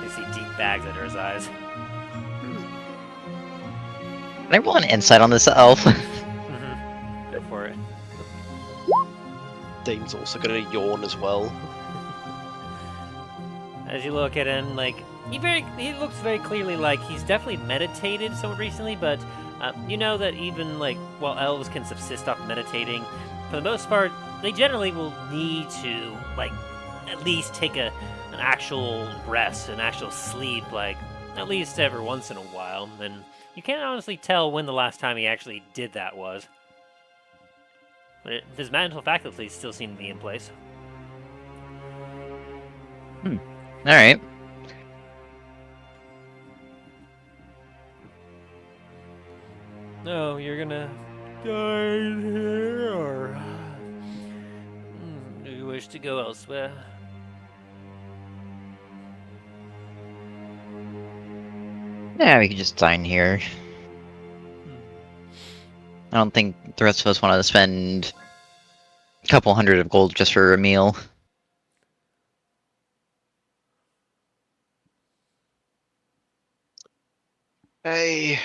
You see deep bags under his eyes.
Can I roll an insight on this elf?
Go for it.
Dain's also gonna yawn as well.
As you look at him, like, he looks very clearly like he's definitely meditated somewhat recently, but you know that even, like, while elves can subsist off meditating, for the most part, they generally will need to, like, at least take an actual rest, an actual sleep, like, at least every once in a while, and you can't honestly tell when the last time he actually did that was. But his mental faculties still seem to be in place.
Alright.
No, you're gonna die in here, or... wish to go elsewhere?
Yeah, we could just dine here. I don't think the rest of us want to spend a couple hundred of gold just for a meal.
I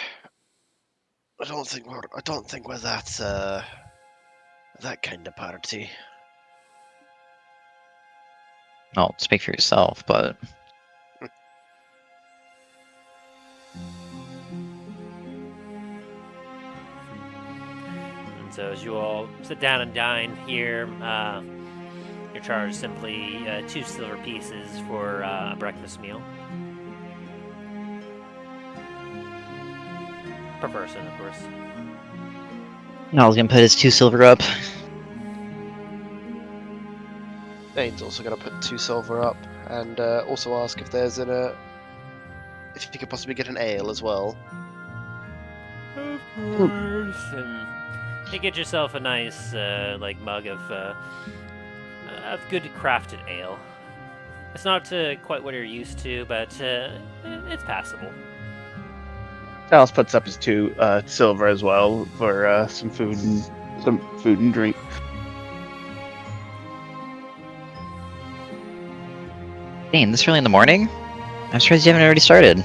don't think we're that kind of party.
Well, speak for yourself, but
And so as you all sit down and dine here, you're charged simply 2 silver pieces for a breakfast meal. Per person, of course.
I was gonna put his 2 silver up.
Dain's also going to put 2 silver up, and also ask if there's if you could possibly get an ale as well.
Of course. And you get yourself a nice mug of good crafted ale. It's not quite what you're used to, but it's passable.
Talos puts up his 2 silver as well for some food and drink.
Dain, this early in the morning? I'm surprised you haven't already started.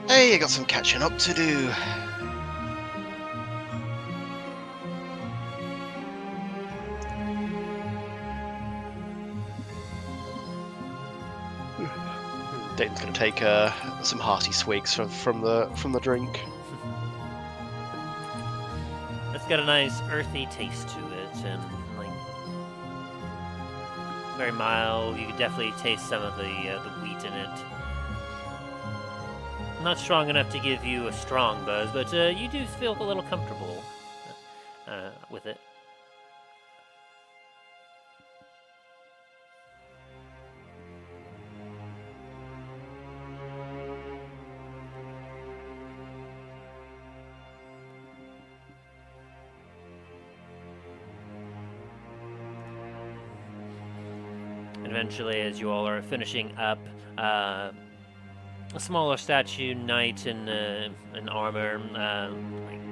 Hey, I got some catching up to do. Dain's going to take some hearty swigs from the drink.
It's got a nice earthy taste to it, and very mild. You can definitely taste some of the wheat in it. Not strong enough to give you a strong buzz, but you do feel a little comfortable with it. Eventually, as you all are finishing up, a smaller statue knight in armor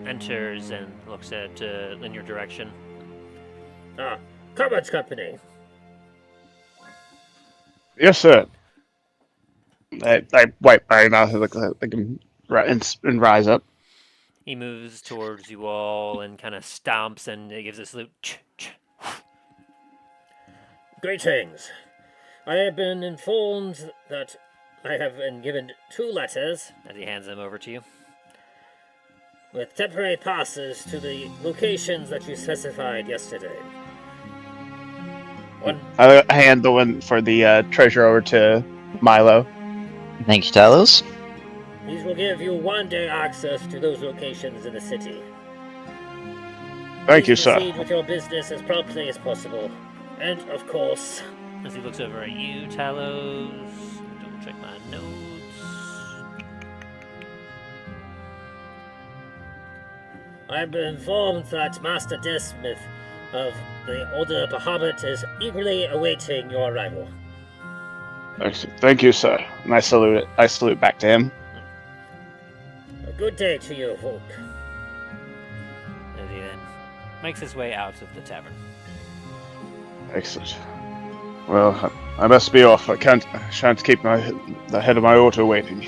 enters and looks at in your direction.
Comrades Company.
Yes, sir. I wipe my mouth and look like him and rise up.
He moves towards you all and kind of stomps and gives a salute.
Greetings. I have been informed that I have been given 2 letters,
As he hands them over to you.
with temporary passes to the locations that you specified yesterday. One,
I hand the one for the treasure over to Milo.
Thank you, Talos.
these will give you 1-day access to those locations in the city.
Thank you,
Please
sir.
proceed with your business as promptly as possible. And, of course,
As he looks over at you, Talos. Double check my notes.
I've been informed that Master Deathsmith of the Order Bahamut is eagerly awaiting your arrival.
Thank you, sir. And I salute it. I salute back to him.
A good day to you, folk.
As he then makes his way out of the tavern.
Excellent. Well, I must be off. I shan't keep the head of my order waiting.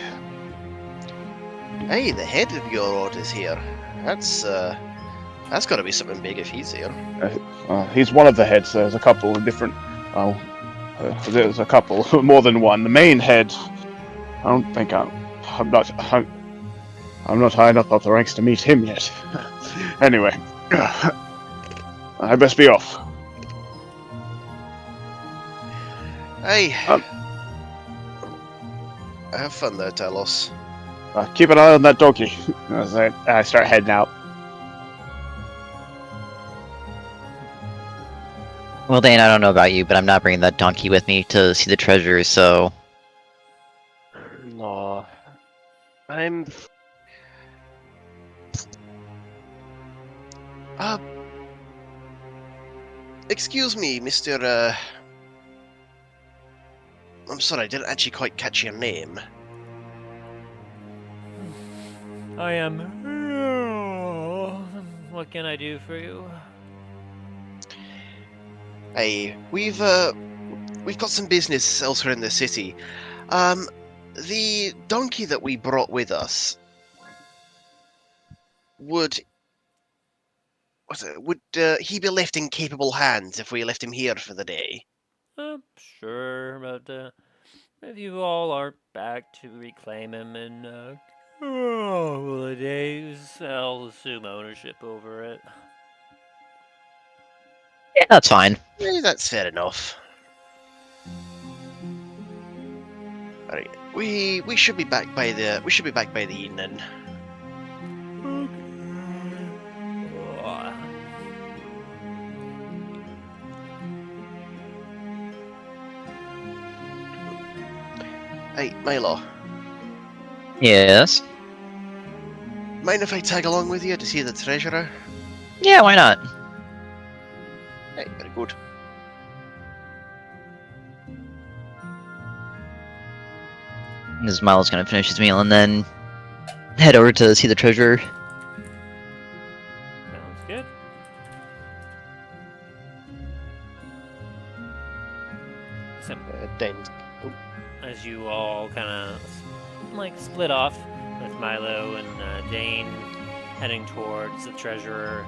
Hey, the head of your order's here. That's got to be something big if he's here.
He's one of the heads. There's a couple of different. There's a couple, more than one. The main head. I don't think I'm not high enough up the ranks to meet him yet. Anyway, I best be off.
Hey, have fun there, Talos.
Keep an eye on that donkey. As I start heading out.
Well, Dain, I don't know about you, but I'm not bringing that donkey with me to see the treasure, so...
No, Excuse me, Mr. I'm sorry, I didn't actually quite catch your name.
I am. What can I do for you?
Hey, we've got some business elsewhere in the city. The donkey that we brought with us would he be left in capable hands if we left him here for the day?
Sure, but if you all are back to reclaim him in a couple of days, I'll assume ownership over it.
Yeah, that's fine.
That's fair enough. Alright, we should be back by the evening. Hey, Milo.
Yes?
Mind if I tag along with you to see the treasurer?
Yeah, why not?
Hey, very good.
As Milo's gonna finish his meal and then head over to see the treasurer.
Sounds good. So,
Dain.
as you all kind of like split off with Milo and Dain heading towards the treasurer,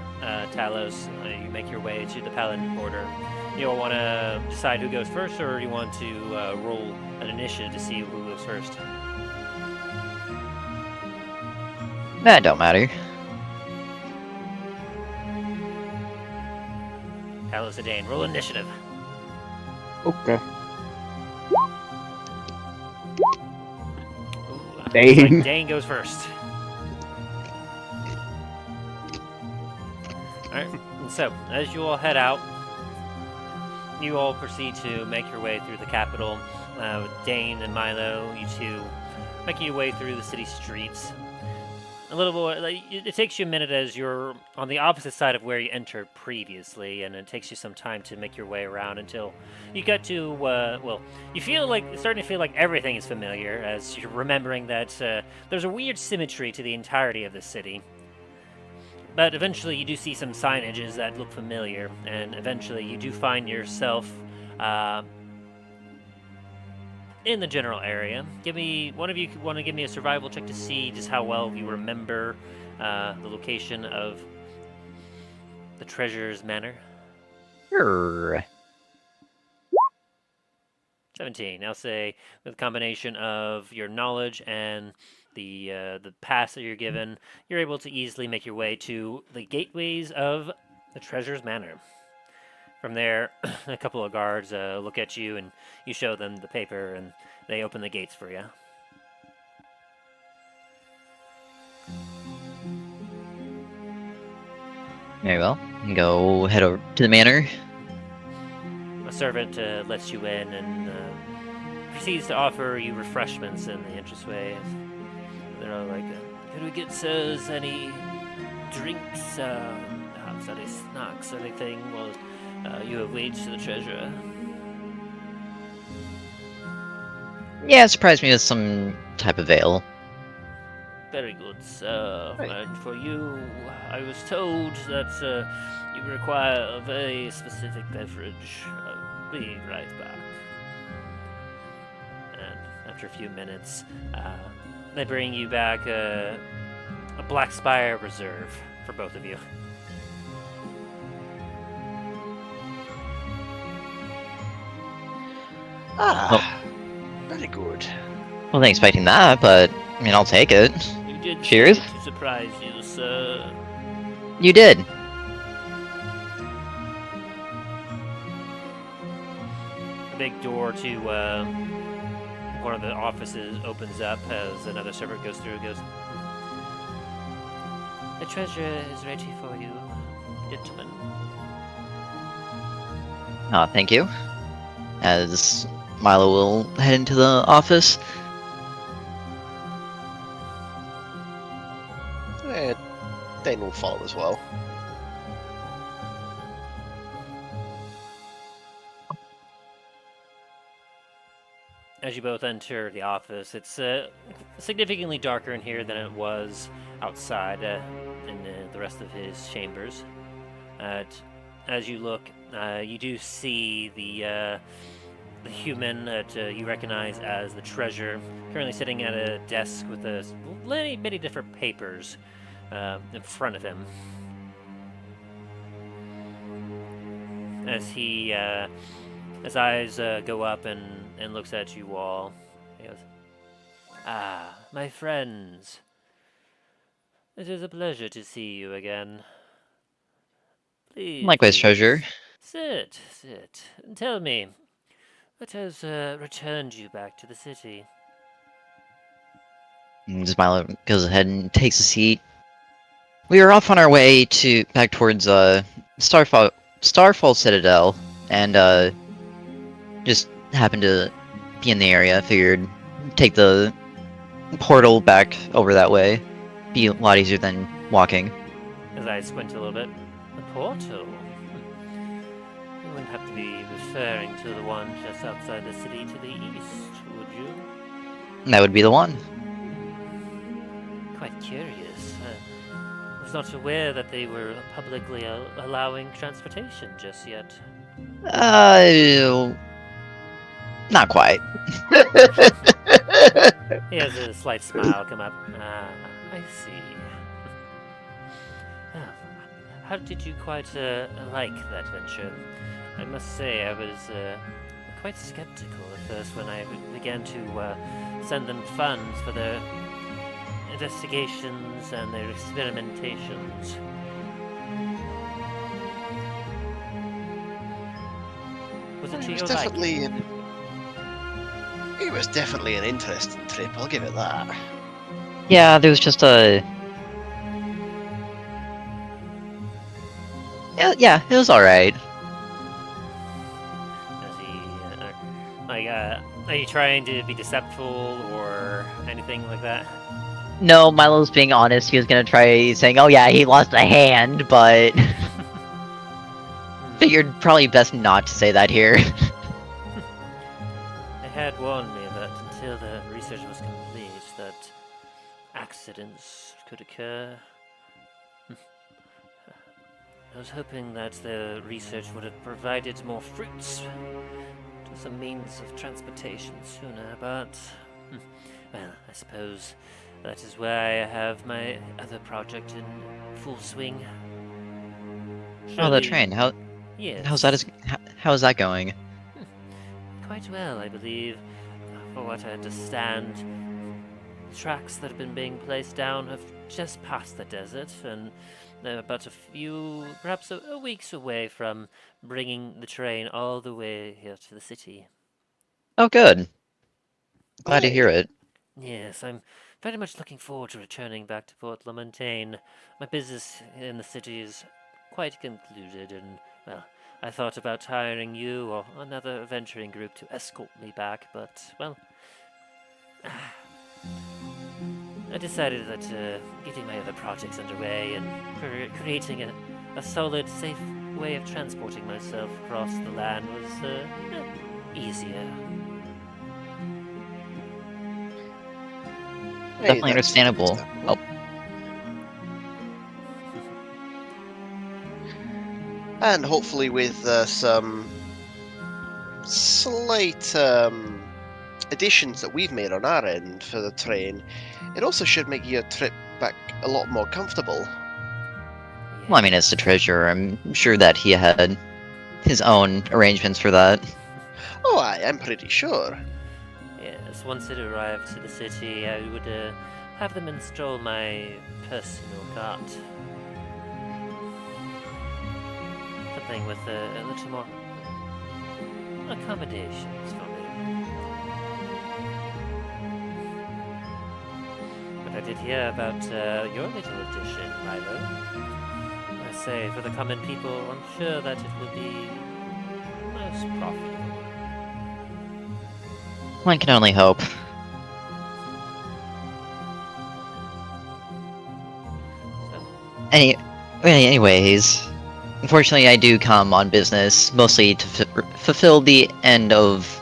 Talos, you make your way to the paladin quarter. You all want to decide who goes first, or you want to roll an initiative to see who goes first?
That don't matter.
Talos and Dain, roll initiative.
Okay.
Ooh,
Dain.
looks like Dain goes first. Alright, and so, as you all head out, you all proceed to make your way through the capital, with Dain and Milo, you two making your way through the city streets. A little bit, like, it takes you a minute as you're on the opposite side of where you entered previously, and it takes you some time to make your way around until you get to, well, you feel like, starting to feel like everything is familiar, as you're remembering that there's a weird symmetry to the entirety of the city. But eventually you do see some signages that look familiar, and eventually you do find yourself in the general area. One of you want to give me a survival check to see just how well you remember the location of the treasurer's manor.
Sure.
17. I'll say with a combination of your knowledge and the pass that you're given, you're able to easily make your way to the gateways of the treasurer's manor. From there, a couple of guards look at you, and you show them the paper, and they open the gates for you.
Very well. Go head over to the manor.
A servant lets you in and proceeds to offer you refreshments in the entranceway. They're all like, could we get sirs any drinks, perhaps any snacks, anything while you await the treasurer?
Yeah, surprise me with some type of ale.
Very good, sir. And for you, I was told that you require a very specific beverage. I'll be right back. And after a few minutes, they bring you back a Blackspire Reserve for both of you.
Very good.
Wasn't expecting that, but I mean, I'll take it.
You did
Cheers.
To surprise you, sir.
You did.
A big door to one of the offices opens up as another servant goes through and goes, the treasure is ready for you, gentlemen.
Thank you. As Milo will head into the office.
Dain will follow as well.
as you both enter the office, it's significantly darker in here than it was outside in the rest of his chambers. As you look, you do see the human that you recognize as the treasure, currently sitting at a desk with many different papers in front of him. As he, his eyes go up and looks at you all, he goes, "Ah, my friends. It is a pleasure to see you again. Please,
Likewise,
please,
treasure.
sit. And tell me, what has returned you back to the city?"
Just Milo goes ahead and takes a seat. We are off on our way back towards Starfall Citadel, and just happened to be in the area. Figured take the portal back over that way. Be a lot easier than walking.
His eyes squint a little bit. The portal? You wouldn't have to be referring to the one just outside the city to the east, would you?
That would be the one.
Quite curious. I was not aware that they were publicly allowing transportation just yet.
Not quite.
He has a slight smile come up. Ah, I see. How did you quite like that venture? I must say I was quite skeptical at first when I began to send them funds for their investigations and their experimentations. Was it to your liking?
It was definitely an interesting trip, I'll give it that.
Yeah, there was just a... Yeah, it was alright.
Are you trying to be deceptive or anything like that?
No, Milo's being honest. He was gonna try saying, "Oh yeah, he lost a hand," but figured probably best not to say that here.
They had warned me that until the research was complete, that accidents could occur. I was hoping that the research would have provided more fruits to some means of transportation sooner, but well, I suppose that is why I have my other project in full swing.
Oh, the train.
Yes.
How is that going?
Quite well, I believe. For what I understand, the tracks that have been being placed down have just passed the desert, and they're about a few, perhaps a weeks away from bringing the train all the way here to the city.
Oh, good. Glad to hear it.
Yes, I'm very much looking forward to returning back to Port Lamontagne. My business in the city is quite concluded, and, well, I thought about hiring you or another venturing group to escort me back, but, well, I decided that getting my other projects underway and creating a solid, safe way of transporting myself across the land was easier.
Definitely understandable. Oh.
And hopefully with some slight additions that we've made on our end for the train, it also should make your trip back a lot more comfortable.
Well, I mean, it's the treasure. I'm sure that he had his own arrangements for that.
Oh, I'm pretty sure.
Yes, once it arrived to the city, I would have them install my personal cart. Something with a little more accommodations for me. But I did hear about your little addition, Milo. I say, for the common people, I'm sure that it will be most profitable.
One can only hope. Anyways, unfortunately I do come on business, mostly to fulfill the end of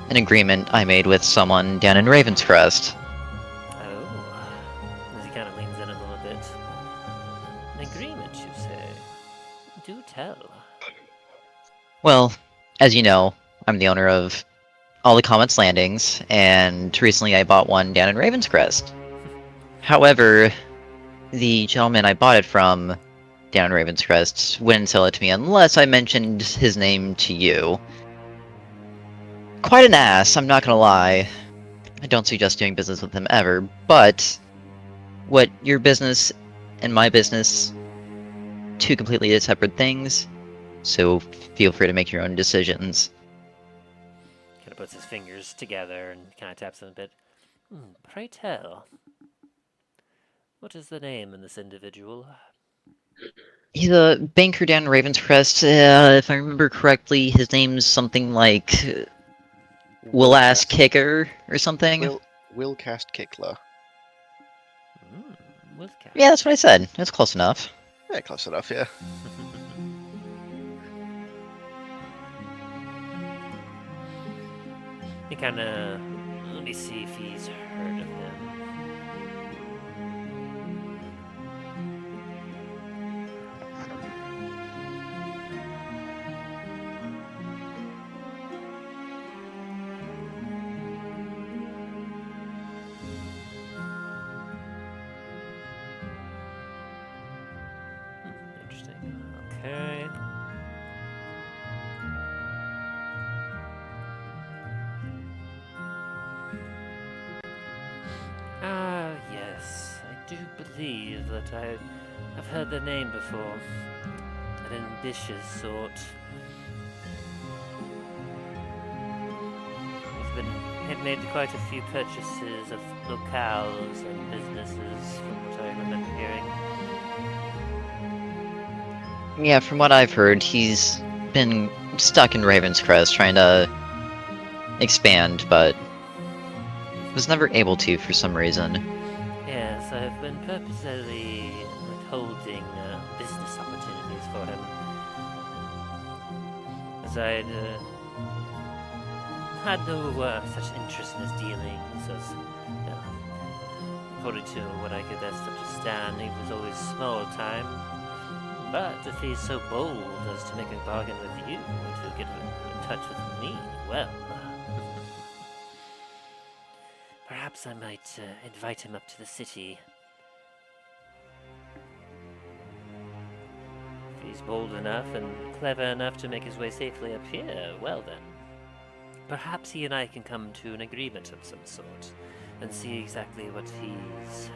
an agreement I made with someone down in Ravenscrest.
Oh. As he kind of leans in a little bit. An agreement, you say? Do tell.
Well, as you know, I'm the owner of all the Comet's Landings, and recently I bought one down in Ravenscrest. However, the gentleman I bought it from down in Ravenscrest wouldn't sell it to me unless I mentioned his name to you. Quite an ass, I'm not gonna lie. I don't suggest doing business with him ever, but what your business and my business, two completely separate things, so feel free to make your own decisions.
Kind of puts his fingers together and kind of taps them a bit. Pray tell. What is the name of this individual?
He's a banker down in Ravenscrest. If I remember correctly, his name's something like Lancasquer or something.
Willcast Kickler.
Willcast.
Yeah, that's what I said. That's close enough.
Yeah, close enough, yeah.
He kind of... Let me see if he's heard of him. Interesting. Okay. Ah, yes. I do believe that I've heard the name before. An ambitious sort. He'd made quite a few purchases of locales and businesses, from what I remember hearing.
Yeah, from what I've heard, he's been stuck in Ravenscrest trying to expand, but was never able to for some reason.
Yes, I've been purposely withholding business opportunities for him. As I'd had no such interest in his dealings as, according to what I could best understand, he was always small time. But if he's so bold as to make a bargain with you to get in touch with me, well, perhaps I might invite him up to the city. If he's bold enough and clever enough to make his way safely up here, well then, perhaps he and I can come to an agreement of some sort and see exactly what he's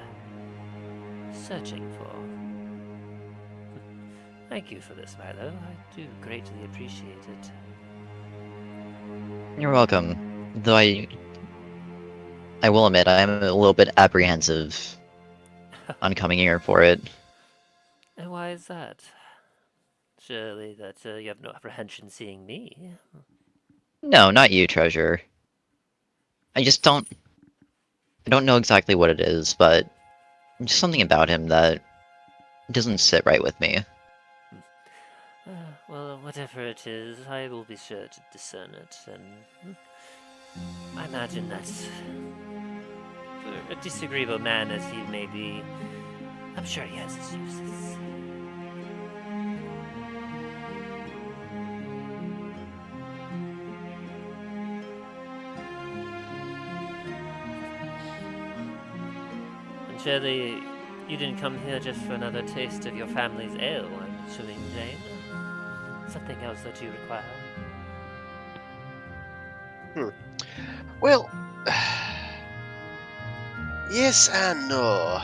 searching for. Thank you for this, Milo. I do greatly appreciate it.
You're welcome. Though I will admit, I am a little bit apprehensive on coming here for it.
And why is that? Surely that you have no apprehension seeing me.
No, not you, Treasure. I don't know exactly what it is, but just something about him that doesn't sit right with me.
Well, whatever it is, I will be sure to discern it, and I imagine that for a disagreeable man as he may be, I'm sure he has his uses. And surely you didn't come here just for another taste of your family's ale, I'm assuming, Dain? Something else that you require?
Well, yes and no.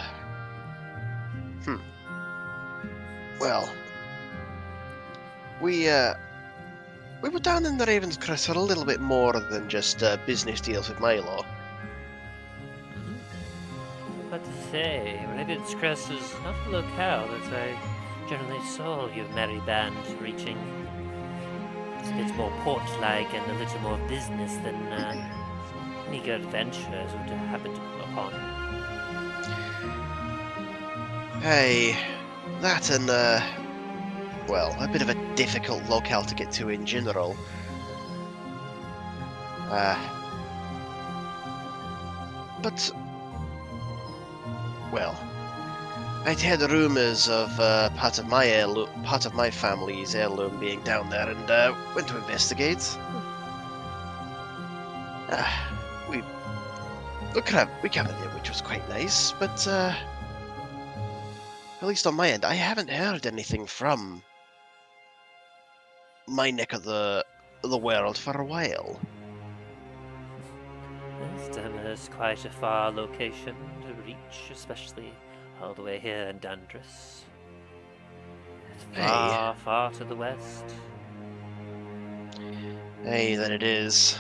Well, we were down in the Ravenscrest for a little bit more than just business deals with Milo.
What to say, Ravenscrest is not a locale that I generally saw your merry band reaching. It's a bit more port-like and a little more business than meager adventurers would happen upon.
Hey, that and, well, a bit of a difficult locale to get to in general. But, well, I'd heard rumours of part of my family's heirloom being down there, and went to investigate. We covered it, which was quite nice, but at least on my end, I haven't heard anything from my neck of the world for a while.
It's quite a far location to reach, especially all the way here in Dundras. It's far, far to the west.
Hey, that it is.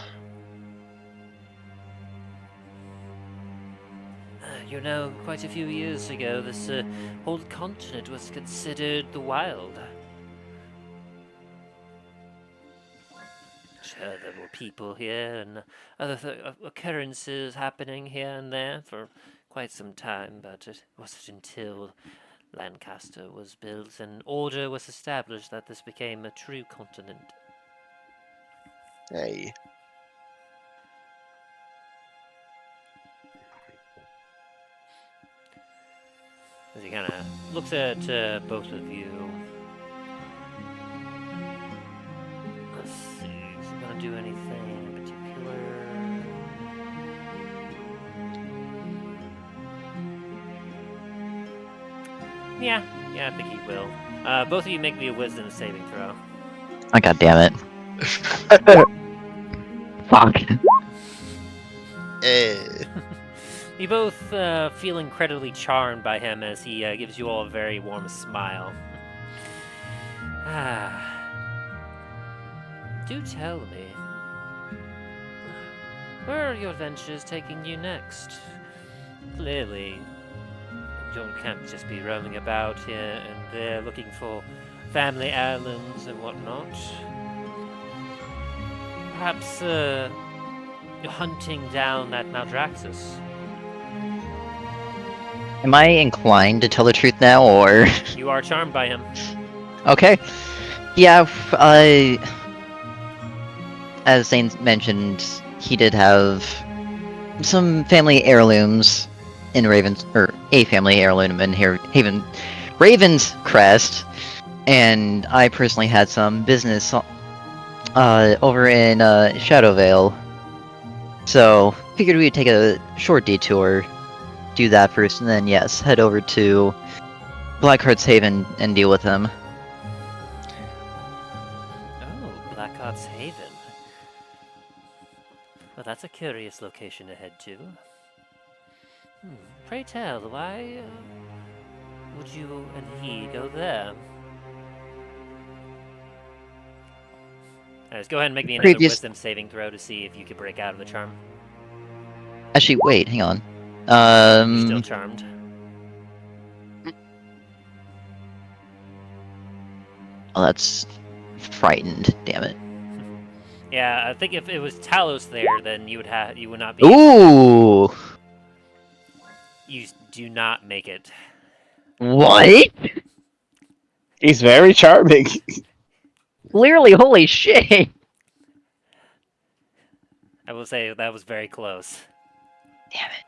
You know, quite a few years ago, this whole continent was considered the wild. Sure, there were people here and other occurrences happening here and there for quite some time, but it wasn't until Lancasquer was built and order was established that this became a true continent.
Hey.
As he kind of looks at both of you. Let's see, is he gonna do anything in particular? Yeah, I think he will. Both of you make me a wisdom saving throw.
Oh, god damn it. Fuck.
You both feel incredibly charmed by him as he gives you all a very warm smile. Do tell me, where are your adventures taking you next? Clearly, you can't just be roaming about here and there looking for family heirlooms and whatnot. Perhaps you're hunting down that Maldraxxus.
Am I inclined to tell the truth now, or...?
You are charmed by him.
Okay. Yeah, as Zane mentioned, he did have some family heirlooms in a family heirloom in Raven's Crest, and I personally had some business over in Shadowvale. So, figured we'd take a short detour, do that first, and then, yes, head over to Blackheart's Haven and deal with him.
Oh, Blackheart's Haven. Well, that's a curious location to head to. Pray tell, why would you and he go there? Alright, go ahead and make me another wisdom saving throw to see if you can break out of the charm.
Actually, wait, hang on.
You're still charmed.
Oh, that's frightened. Damn it.
Yeah, I think if it was Talos there, then you would not be.
Ooh.
You do not make it.
What?
He's very charming.
Clearly, holy shit.
I will say that was very close.
Damn it.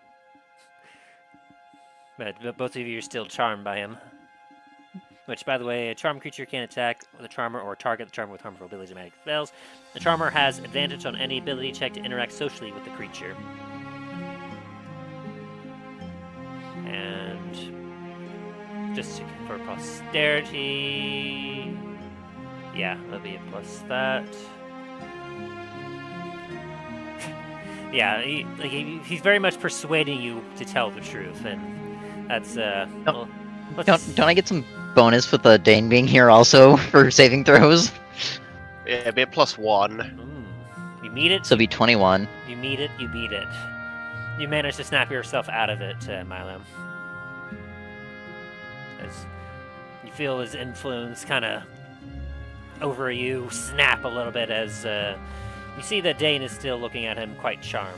But both of you are still charmed by him. Which, by the way, a charmed creature can attack the charmer or target the charmer with harmful abilities or magic spells. The charmer has advantage on any ability check to interact socially with the creature. And just for posterity, yeah, that'll be a plus that. Yeah, he's very much persuading you to tell the truth, and that's
Don't I get some bonus for the Dain being here also for saving throws?
Yeah, it'd be a +1.
Ooh. You meet it.
So it'd be 21.
You meet it. You beat it. You manage to snap yourself out of it, Milo. As you feel his influence kind of over you snap a little bit as you see that Dain is still looking at him quite charmed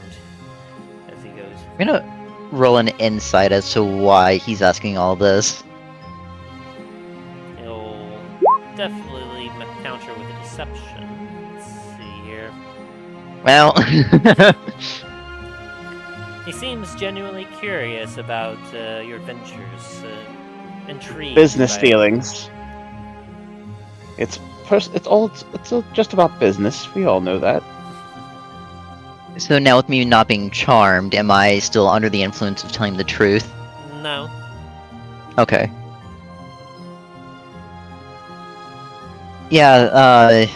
as he goes.
I'm gonna roll an insight as to why he's asking all this.
He'll definitely counter with a deception. Let's see here.
Well,
He seems genuinely curious about your adventures, intrigued.
Business
by-
dealings. It's just about business. We all know that.
so now with me not being charmed, am I still under the influence of telling the truth?
No.
Okay. Yeah,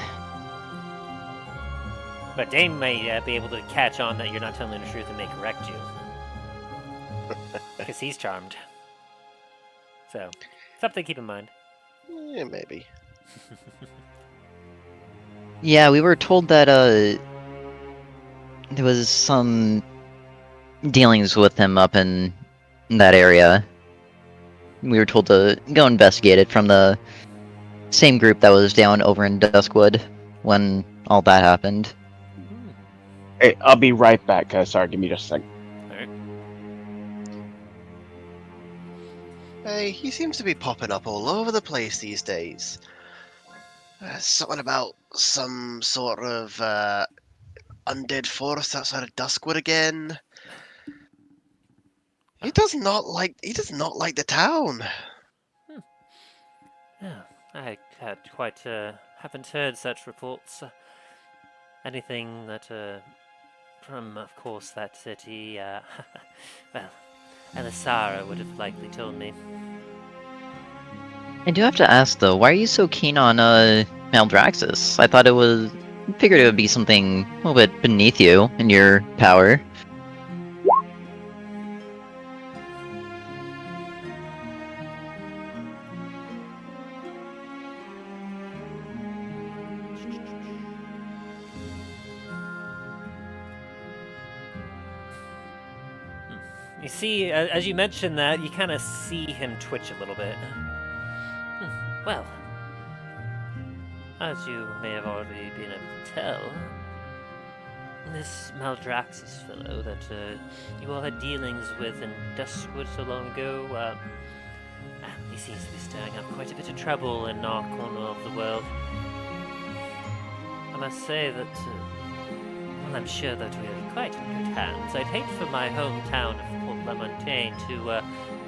But Dain may be able to catch on that you're not telling the truth and may correct you. Because he's charmed. So, something to keep in mind.
Yeah, maybe.
yeah, we were told that, there was some dealings with him up in that area. We were told to go investigate it from the same group that was down over in Duskwood when all that happened.
Hey, I'll be right back. Sorry, give me just a second.
Alright.
Hey, he seems to be popping up all over the place these days. Something about some sort of undead forest outside of Duskwood again. He does not like the town.
Yeah, I had quite, haven't heard such reports. Anything that, from, of course, that city, well, Elisara would have likely told me.
I do have to ask though, why are you so keen on Maldraxxus? I thought figured it would be something a little bit beneath you in your power.
You see, as you mentioned that, you kind of see him twitch a little bit. Well, as you may have already been able to tell, this Maldraxxus fellow that you all had dealings with in Duskwood so long ago, he seems to be stirring up quite a bit of trouble in our corner of the world. I must say that, well, I'm sure that we are quite in good hands. I'd hate for my hometown of to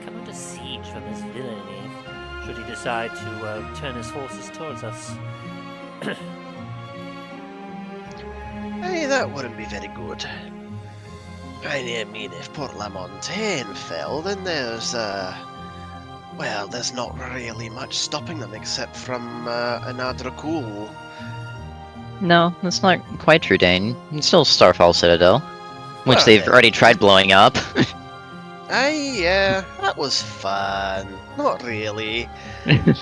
come under siege from his villainy, should he decide to turn his forces towards us.
Hey, that wouldn't be very good. I mean, if Port Lamontagne fell, then there's not really much stopping them except from Anadrakul.
No, that's not quite true, Dain. It's still Starfall Citadel, which
Well,
they've
then.
already tried blowing up.
Aye, yeah, that was fun. Not really.
Yes,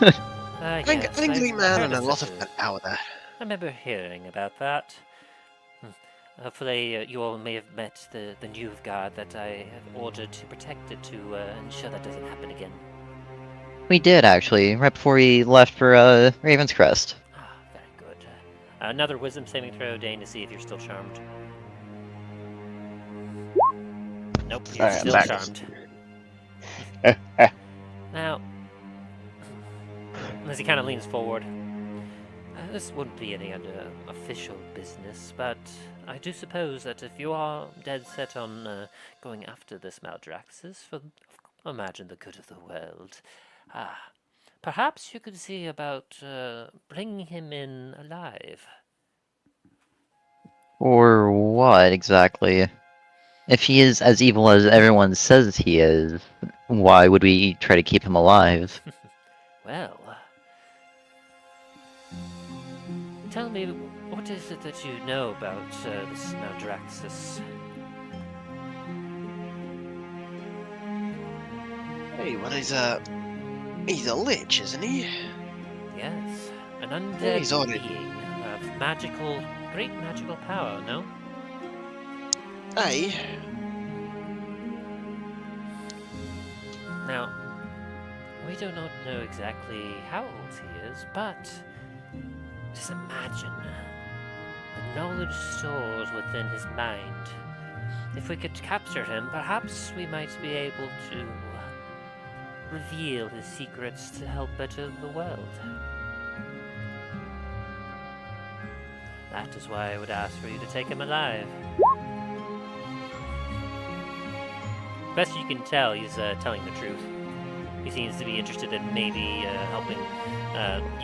Angry
I've
man
heard
and a
of
lot
such
of powder.
I remember hearing about that. Hopefully you all may have met the new guard that I have ordered to protect it to ensure that doesn't happen again.
We did, actually, right before we left for Raven's Crest.
Ah, very good. Another wisdom saving throw, Dain, to see if you're still charmed. Nope, you're
Alright,
still
back.
charmed. Now, as he kind of leans forward, this wouldn't be any under official business, but I do suppose that if you are dead set on going after this Maldraxxus for, imagine the good of the world, perhaps you could see about bringing him in alive.
Or what, exactly? If he is as evil as everyone says he is, why would we try to keep him alive?
Well, tell me, what is it that you know about this Maldraxxus?
Hey, well, he's a lich, isn't he?
Yes, an
Yeah,
undead
he's already-
being of great magical power, no?
Aye.
Now, we do not know exactly how old he is, but just imagine the knowledge stored within his mind. If we could capture him, perhaps we might be able to reveal his secrets to help better the world. That is why I would ask for you to take him alive. Best you can tell, he's telling the truth. He seems to be interested in maybe helping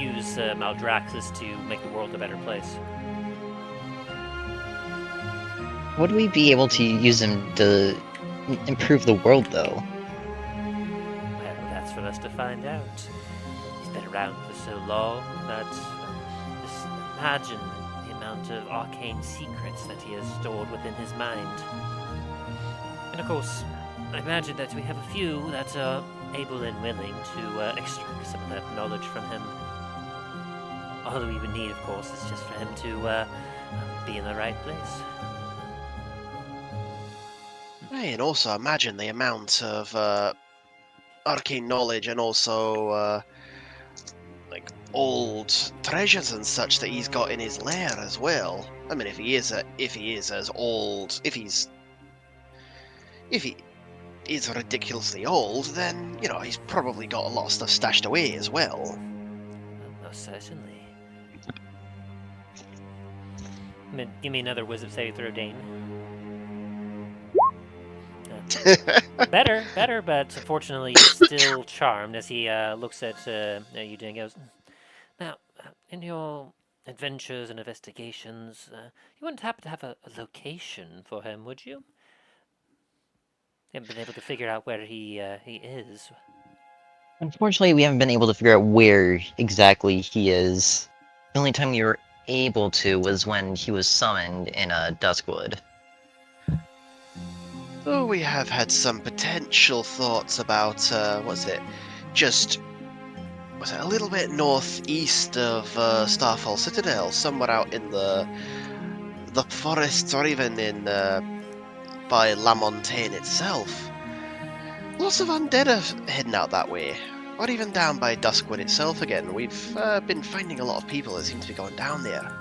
use Maldraxxus to make the world a better place.
Would we be able to use him to improve the world, though?
Well, that's for us to find out. He's been around for so long that just imagine the amount of arcane secrets that he has stored within his mind. And of course, I imagine that we have a few that are able and willing to extract some of that knowledge from him. All we would need, of course, is just for him to be in the right place.
Hey, and also imagine the amount of arcane knowledge and also like old treasures and such that he's got in his lair as well. I mean, if he is as old, if he is ridiculously old, then you know he's probably got a lot of stuff stashed away as well.
Most certainly. Give me another wisdom saving throw, Dain. Better, but unfortunately still charmed as he looks at you and goes, now, in your adventures and investigations, you wouldn't happen to have a location for him, would you? You haven't been able to figure out where he is.
Unfortunately, we haven't been able to figure out where exactly he is. The only time we were able to was when he was summoned in Duskwood.
Oh, we have had some potential thoughts about, was it a little bit northeast of Starfall Citadel, somewhere out in the forests, or even in by La Montagne itself. Lots of undead are heading out that way, or even down by Duskwood itself again. We've been finding a lot of people that seem to be going down there.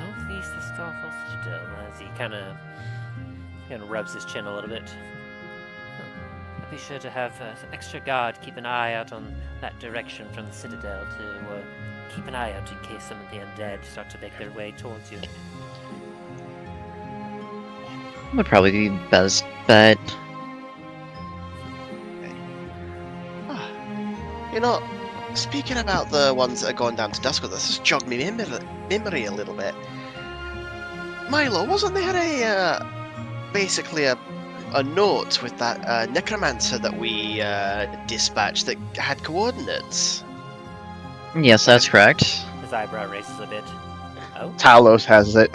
Northeast of Starfall Citadel, as he kind of rubs his chin a little bit. Be sure to have some extra guard keep an eye out on that direction from the Citadel to keep an eye out in case some of the undead start to make their way towards you.
Would probably be best bet.
You know, speaking about the ones that are going down to Duskwood, this has jogged me memory a little bit. Milo, wasn't there basically a note with that necromancer that we dispatched that had coordinates?
Yes, that's correct.
His eyebrow raises a bit. Oh?
Talos has it.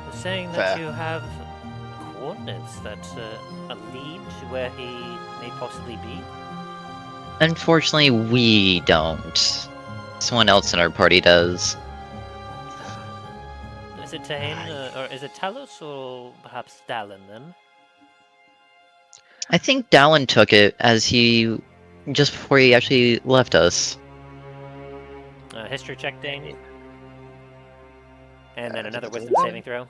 You're saying that
Fair.
you have coordinates that a lead to where he may possibly be?
Unfortunately, we don't. Someone else in our party does.
Is it Dain, or is it Talos, or perhaps Dallin then?
I think Dallin took it as just before he actually left us.
History check, Dain. And then another wisdom saving throw.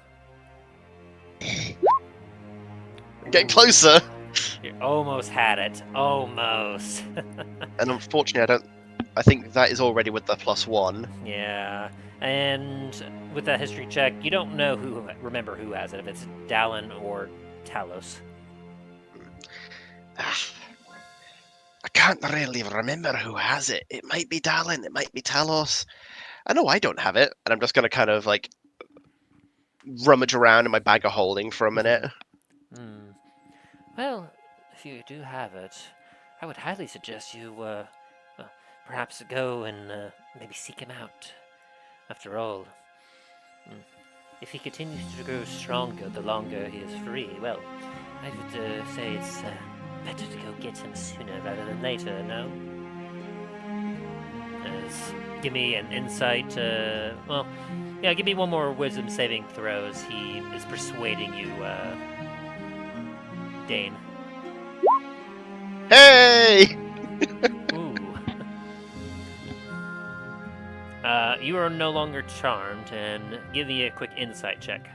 Get closer!
You almost had it. Almost.
And unfortunately, I think that is already with the +1.
Yeah. And with that history check, you don't know remember who has it, if it's Dallin or Talos.
I can't really remember who has it. It might be Dallin, it might be Talos. I know I don't have it, and I'm just going to kind of like rummage around in my bag of holding for a minute.
Well, if you do have it, I would highly suggest you perhaps go and maybe seek him out. After all, if he continues to grow stronger the longer he is free, well, I would say it's better to go get him sooner rather than later, no? Give me an insight, give me one more wisdom saving throw as he is persuading you, Dain.
Hey!
Ooh. You are no longer charmed, and give me a quick insight check.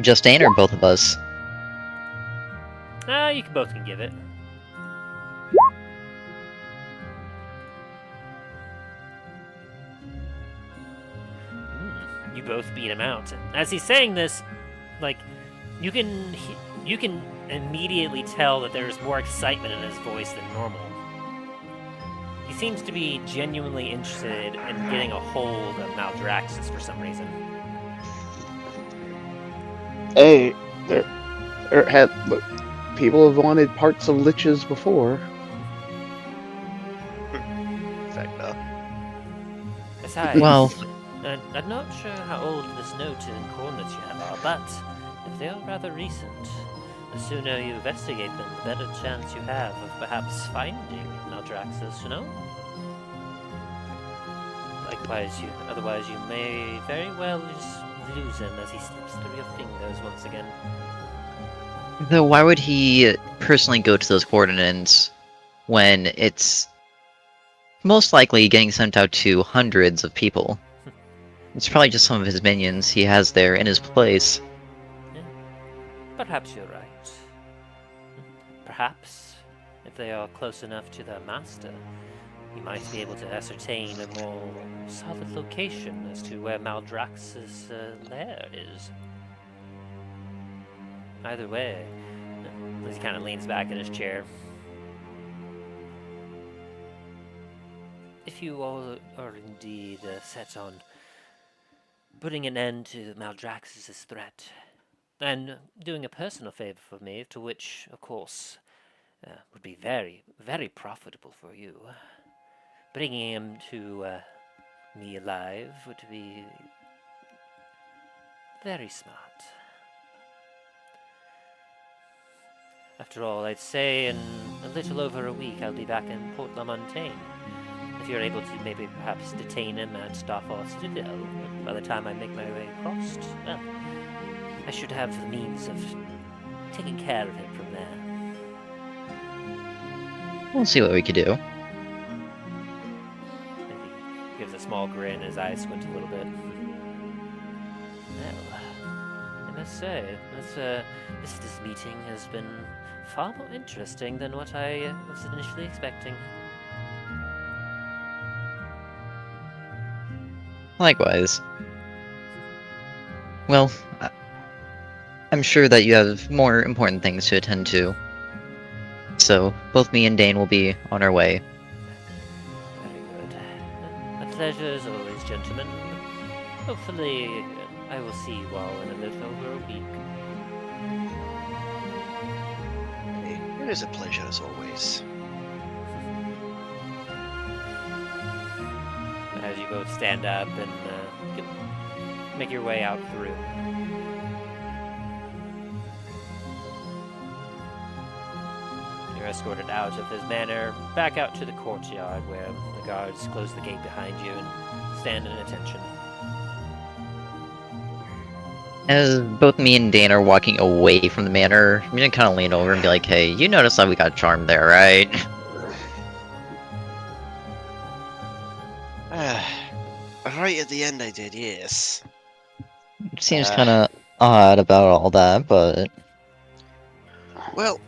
Just Dain or both of us?
You both can give it. You both beat him out. As he's saying this, like, you can immediately tell that there's more excitement in his voice than normal. He seems to be genuinely interested in getting a hold of Maldraxxus for some reason.
Hey, look, people have wanted parts of liches before.
Fact, no.
Besides,
Well,
I'm not sure how old this note and coordinates you have are, but if they are rather recent, the sooner you investigate them, the better chance you have of perhaps finding Maldraxxus, you know? Likewise, otherwise you may very well just lose him as he slips through your fingers once again.
though, why would he personally go to those coordinates when it's most likely getting sent out to hundreds of people? It's probably just some of his minions he has there in his place.
Yeah. Perhaps you're right. Perhaps, if they are close enough to their master, you might be able to ascertain a more solid location as to where Maldraxxus' lair is. Either way, as he kind of leans back in his chair, if you all are indeed set on putting an end to Maldraxxus' threat, and doing a personal favor for me, to which, of course, would be very, very profitable for you. Bringing him to me alive would be very smart. After all, I'd say in a little over a week I'll be back in Port Lamontagne. If you're able to maybe perhaps detain him at Starfall Citadel by the time I make my way across, well, I should have the means of taking care of him from there.
We'll see what we could do.
And he gives a small grin, his eyes squint a little bit. Well, I must say, this meeting has been far more interesting than what I was initially expecting.
Likewise. Well, I'm sure that you have more important things to attend to. So, both me and Dain will be on our way.
Very good. A pleasure as always, gentlemen. Hopefully, I will see you all in a little over a week.
It is a pleasure as always.
As you both stand up and make your way out through. You're escorted out of his manor, back out to the courtyard where the guards close the gate behind you and stand in attention.
As both me and Dain are walking away from the manor, I'm gonna kind of lean over and be like, hey, you noticed that we got charmed there, right?
Right at the end I did, yes.
It seems kind of odd about all that, but...
Well,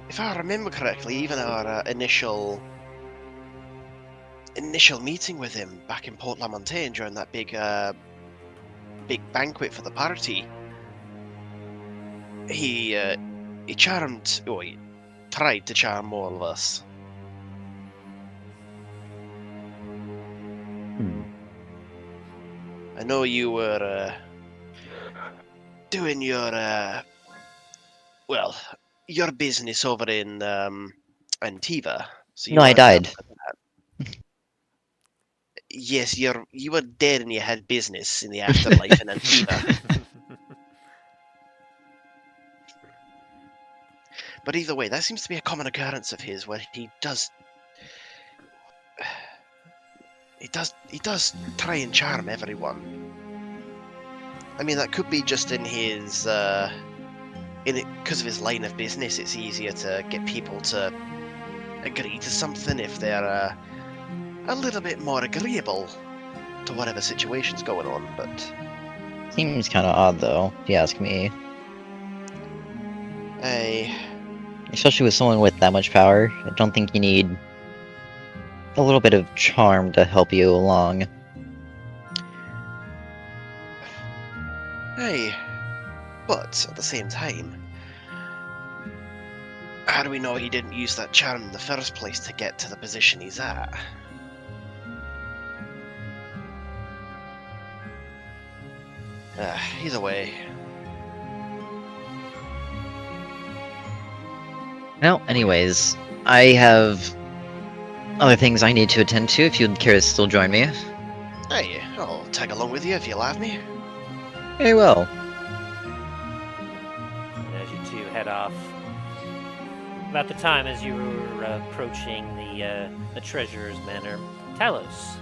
if I remember correctly, even our initial meeting with him back in Port Lamontagne during that big banquet for the party, he charmed, or he tried to charm all of us. I know you were doing your your business over in Antiva. So you
No, I
weren't
died.
Yes, you were dead and you had business in the afterlife in Antiva. But either way, that seems to be a common occurrence of his, where he does try and charm everyone. I mean, that could be just in his because of his line of business. It's easier to get people to agree to something if they're a little bit more agreeable to whatever situation's going on. But
Seems kind of odd, though, if you ask me. Especially with someone with that much power, I don't think you need a little bit of charm to help you along.
Hey, but at the same time, how do we know he didn't use that charm in the first place to get to the position he's at? Either way.
Well, anyways, I have other things I need to attend to if you'd care to still join me.
Hey, I'll tag along with you if you'll have me.
Very well.
And as you two head off, about the time as you were approaching the treasurer's manor, Talos,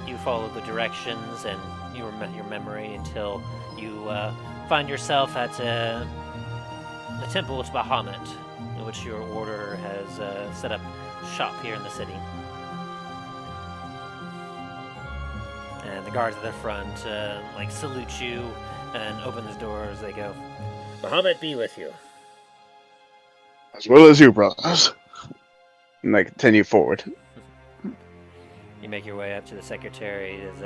you follow the directions and your memory until you find yourself at the Temple of Bahamut, in which your order has set up shop here in the city. And the guards at the front salute you and open the door as they go.
Bahamut be with you.
As well as you, brothers. And they continue forward.
You make your way up to the secretary's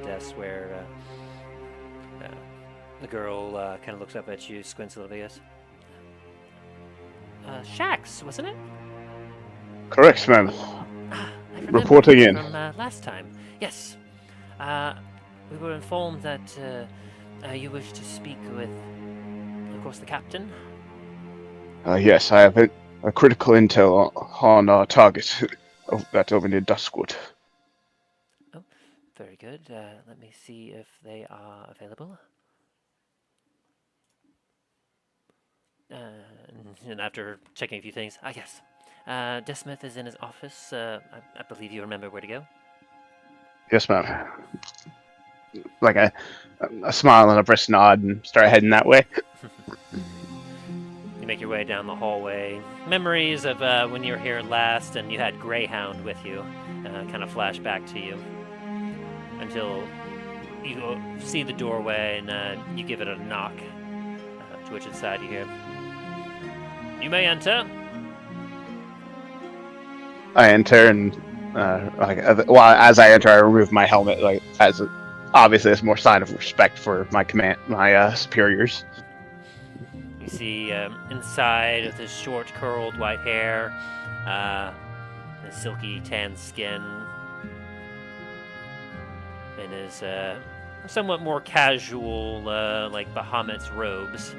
desk where the girl kind of looks up at you, squints a little bit. Shax, wasn't it?
Correct, ma'am.
I remember
Reporting in.
from last time. Yes. We were informed that you wish to speak with, of course, the captain.
Yes, I have a critical intel on our target that over near Duskwood.
Oh, very good. Let me see if they are available. And after checking a few things, yes. Desmith is in his office. I believe you remember where to go.
Yes, ma'am. Like a smile and a brisk nod and start heading that way.
You make your way down the hallway. Memories of when you were here last and you had Greyhound with you kind of flash back to you until you see the doorway and you give it a knock, to which inside you hear, "You may enter."
I enter and as I enter, I remove my helmet, obviously it's more sign of respect for my superiors.
You see inside with his short, curled white hair, his silky tan skin, and his somewhat more casual, Bahamut's robes,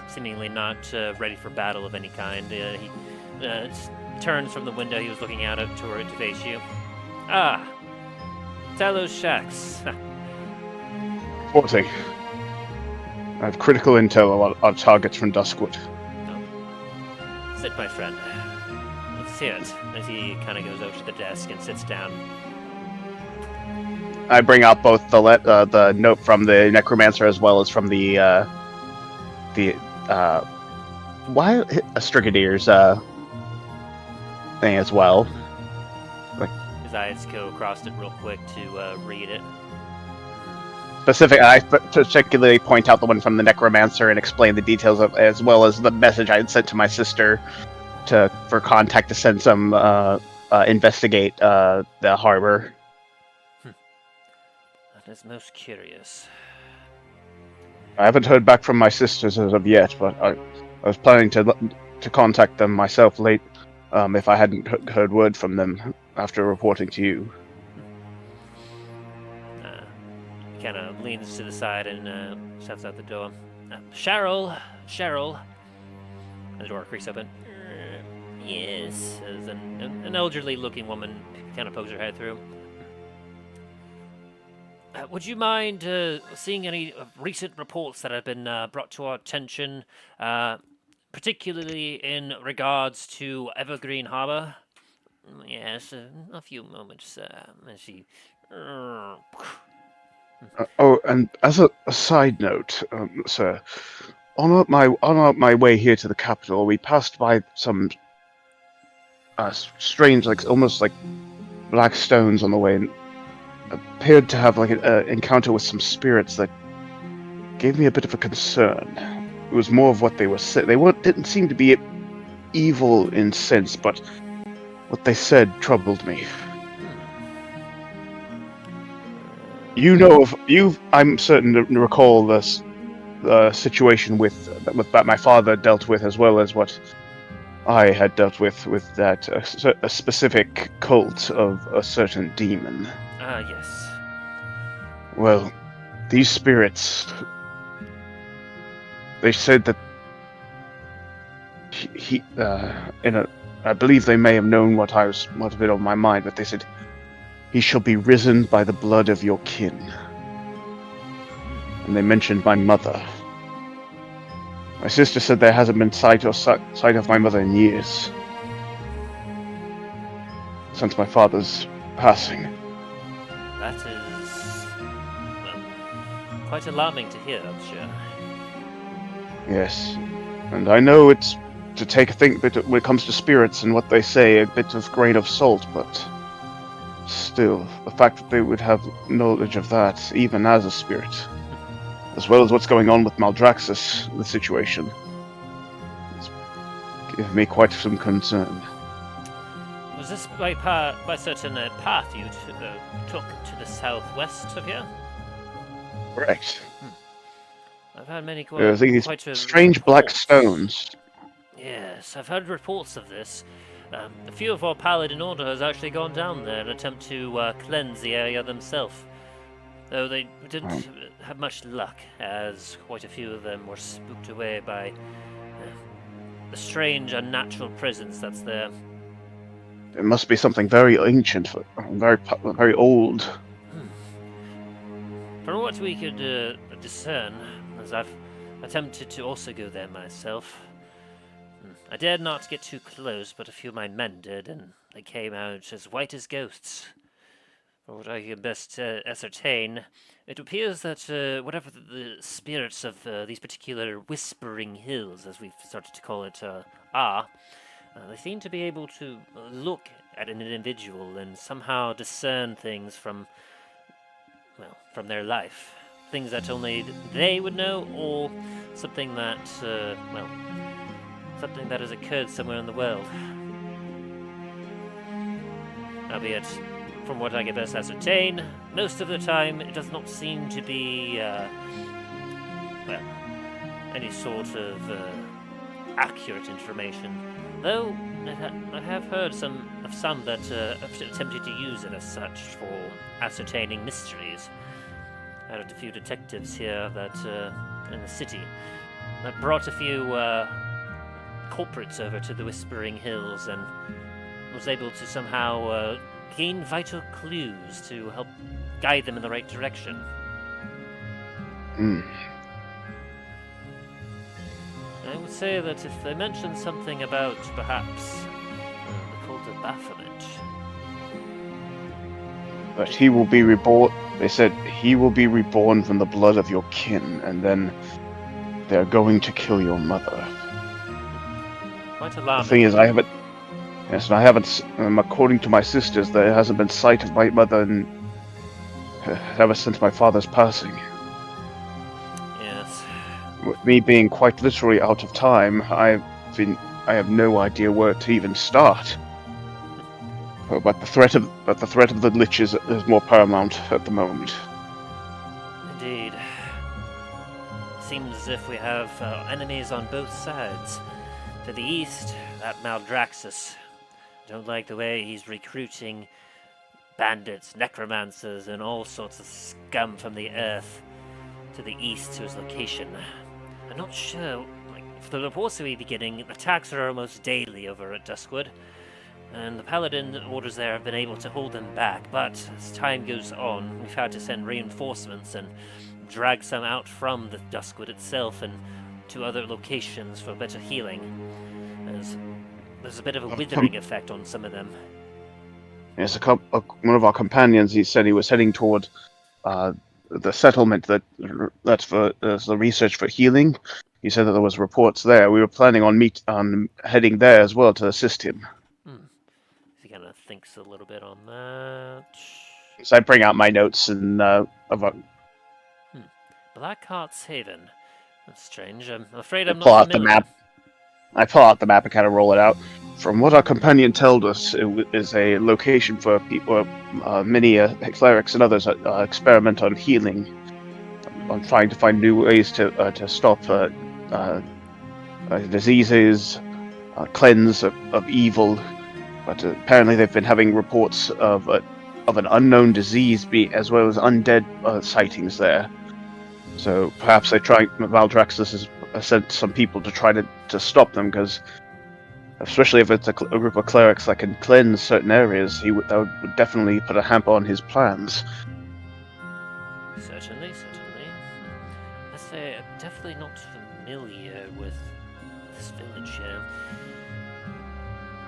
seemingly not ready for battle of any kind. He turns from the window he was looking out of to face you. Ah, Talos Shax.
Reporting. I have critical intel on targets from Duskwood.
Oh. Sit, my friend. Let's hear it. As he kind of goes over to the desk and sits down.
I bring out both the note from the necromancer as well as from the Strigandr's thing as well.
His eyes go across it real quick to read it.
I particularly point out the one from the necromancer and explain the details of, as well as the message I had sent to my sister for contact to send some investigate the harbor.
That is most curious.
I haven't heard back from my sisters as of yet, but I was planning to contact them myself late if I hadn't heard word from them after reporting to you.
Kind of leans to the side and steps out the door. Cheryl. The door creaks open. Yes, as an elderly-looking woman kind of pokes her head through. Would you mind seeing any recent reports that have been brought to our attention, particularly in regards to Evergreen Harbor? Yes, a few moments, as she...
and as a side note, sir, on my way here to the capital, we passed by some strange, almost like black stones on the way, and appeared to have an encounter with some spirits that gave me a bit of a concern. It was more of what they were saying. Didn't seem to be evil in sense, but what they said troubled me. I'm certain to recall this the situation that my father dealt with, as well as what I had dealt with that a specific cult of a certain demon.
Ah, yes.
Well, these spirits, they said that I believe they may have known what had been on my mind, but they said, "He shall be risen by the blood of your kin." And they mentioned my mother. My sister said there hasn't been sight of my mother in years. Since my father's passing.
That is, well, quite alarming to hear, I'm sure.
Yes. And I know it's to take a think bit when it comes to spirits and what they say, a bit of grain of salt, but still, the fact that they would have knowledge of that, even as a spirit, as well as what's going on with Maldraxxus, the situation, it's given me quite some concern.
Was this by certain path you took to the southwest of here?
Correct.
I've had many
These
quite
strange black
reports.
stones.
Yes, I've heard reports of this. A few of our paladin order has actually gone down there and attempt to cleanse the area themselves. Though they didn't have much luck, as quite a few of them were spooked away by the strange, unnatural presence that's there.
It must be something very ancient, very old.
From what we could discern, as I've attempted to also go there myself, I dared not get too close, but a few of my men did, and they came out as white as ghosts. For what I can best ascertain, it appears that whatever the spirits of these particular whispering hills, as we've started to call it, are, they seem to be able to look at an individual and somehow discern things from their life. Things that only they would know, or something that, something that has occurred somewhere in the world. Albeit, from what I can best ascertain, most of the time it does not seem to be, any sort of accurate information. Though I have heard some that have attempted to use it as such for ascertaining mysteries. I had a few detectives here that in the city that brought a few culprits over to the Whispering Hills and was able to somehow gain vital clues to help guide them in the right direction. I would say that if they mentioned something about, perhaps, the cult of Baphomet...
But he will be reborn. They said he will be reborn from the blood of your kin, and then they're going to kill your mother.
Quite alarming.
The thing is, I haven't... Yes, and I haven't... according to my sisters, there hasn't been sight of my mother ever since my father's passing.
Yes.
With me being quite literally out of time, I have no idea where to even start. But the threat of the Lich is more paramount at the moment.
Indeed. Seems as if we have enemies on both sides. To the east, that Maldraxxus. Don't like the way he's recruiting bandits, necromancers, and all sorts of scum from the earth to the east to his location. I'm not sure, for the reports that we be getting, attacks are almost daily over at Duskwood, and the paladin orders there have been able to hold them back, but as time goes on, we've had to send reinforcements and drag some out from the Duskwood itself and to other locations for better healing, as there's a bit of a withering effect on some of them.
Yes, one of our companions, he said he was heading toward the settlement that's for the research for healing. He said that there was reports there. We were planning on heading there as well to assist him.
He kind of thinks a little bit on that.
So I bring out my notes and about
Blackheart's Haven. That's strange. I'm afraid
I
I'm
pull
not
out the
familiar.
map. I pull out the map and kind of roll it out. From what our companion told us, is a location for people, many clerics and others experiment on healing, on trying to find new ways to stop diseases, cleanse of evil. But apparently, they've been having reports of an unknown disease, as well as undead sightings there. So perhaps they're trying. Maldraxxus has sent some people to try to stop them, because especially if it's a group of clerics that can cleanse certain areas, that would definitely put a hamper on his plans.
Certainly. I say I'm definitely not familiar with this village here.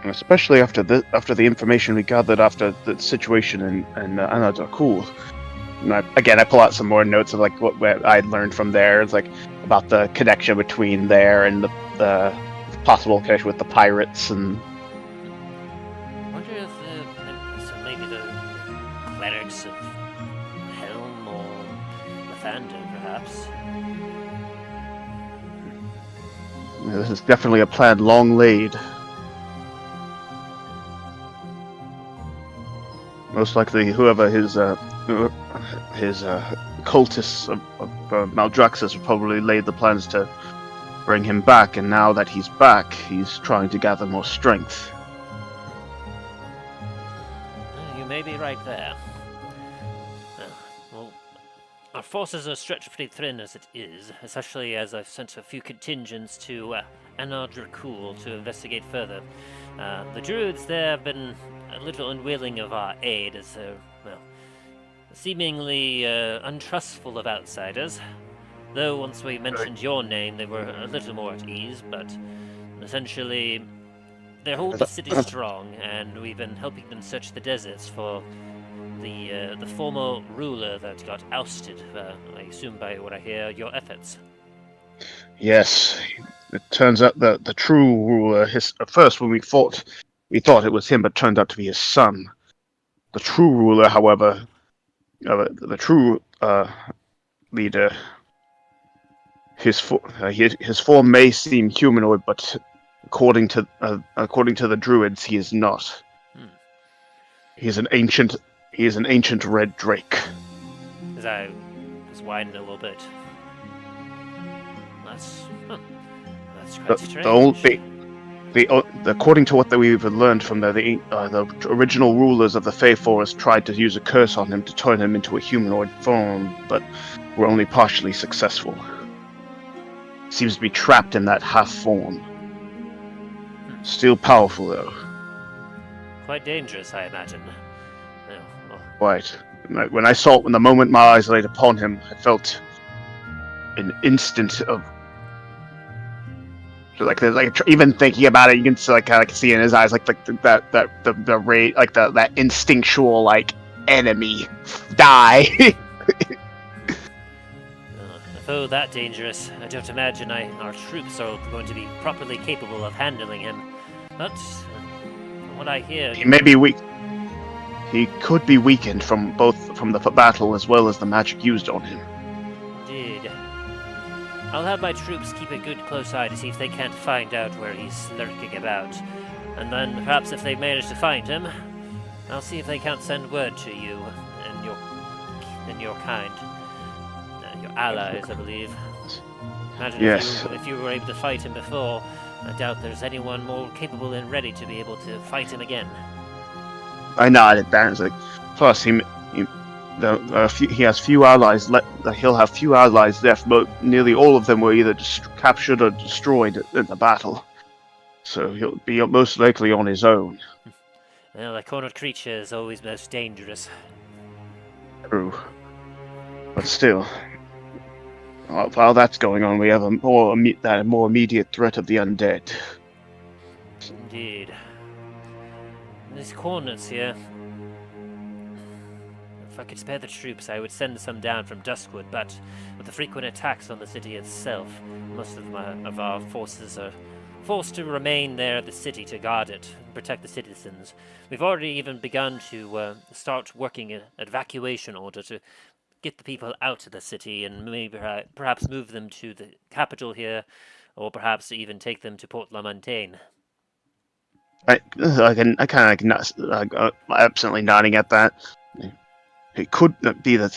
Especially after the information we gathered after the situation in Anadakul. And I pull out some more notes of like what I'd learned from there. It's like about the connection between there and the possible connection with the pirates, and
I wonder if so maybe the clerics of Helm or Lathander, perhaps.
this is definitely a plan long laid. Most likely, whoever his cultists of Maldraxxus probably laid the plans to bring him back, and now that he's back, he's trying to gather more strength.
You may be right there. Well, our forces are stretched pretty thin as it is, especially as I've sent a few contingents to Anadrakul to investigate further. The druids there have been a little unwilling of our aid, as they're, well, seemingly untrustful of outsiders. Though once we mentioned your name, they were a little more at ease, but essentially they hold the city strong, and we've been helping them search the deserts for the former ruler that got ousted, I assume by what I hear, your efforts.
Yes, it turns out that the true ruler, at first when we thought it was him, but turned out to be his son. The true ruler, however, the true leader, his form may seem humanoid, but according to the druids, he is not. He is an ancient red drake.
As I was widening a little bit. That's quite strange.
According to what we've learned from the original rulers of the Fey Forest, tried to use a curse on him to turn him into a humanoid form, but were only partially successful. Seems to be trapped in that half form. Still powerful, though.
Quite dangerous, I imagine.
Right. When the moment my eyes laid upon him, I felt an instant of even thinking about it, you can kind of see in his eyes the rage, that instinctual enemy die.
Though that dangerous, I don't imagine our troops are going to be properly capable of handling him. But from what I hear,
he may be weak. He could be weakened from the battle as well as the magic used on him.
Indeed. I'll have my troops keep a good close eye to see if they can't find out where he's lurking about. And then perhaps if they manage to find him, I'll see if they can't send word to you and your kind. Your allies, I believe. Imagine if you were able to fight him before, I doubt there's anyone more capable and ready to be able to fight him again.
I nodded that. Plus, he has few allies. He'll have few allies left, but nearly all of them were either captured or destroyed in the battle. So he'll be most likely on his own.
Well, a cornered creature is always most dangerous.
True. But still, while that's going on, we have a more immediate threat of the undead.
Indeed. These corners here. If I could spare the troops, I would send some down from Duskwood, but with the frequent attacks on the city itself, most of our forces are forced to remain there at the city to guard it and protect the citizens. We've already even begun to start working an evacuation order to get the people out of the city and maybe perhaps move them to the capital here, or perhaps even take them to Port La Montaigne.
I kind of absolutely nodding at that. It could be that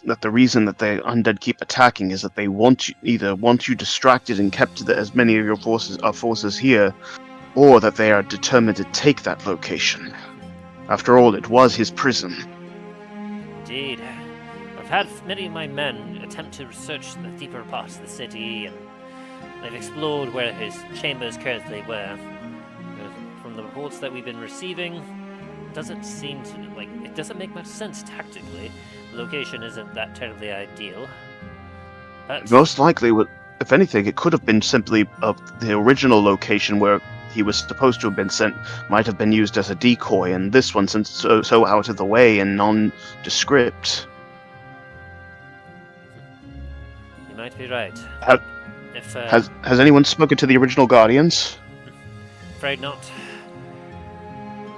that the reason that the undead keep attacking is that they want you distracted and kept as many of your forces here, or that they are determined to take that location. After all, it was his prison.
Indeed. I've had many of my men attempt to research the deeper parts of the city, and they've explored where his chambers currently were. From the reports that we've been receiving, it doesn't make much sense tactically. The location isn't that terribly ideal. But
Most likely, if anything, it could have been simply the original location where he was supposed to have been sent might have been used as a decoy, and this one, since so out of the way and nondescript.
you might be right.
Has anyone spoken to the original Guardians?
Afraid not.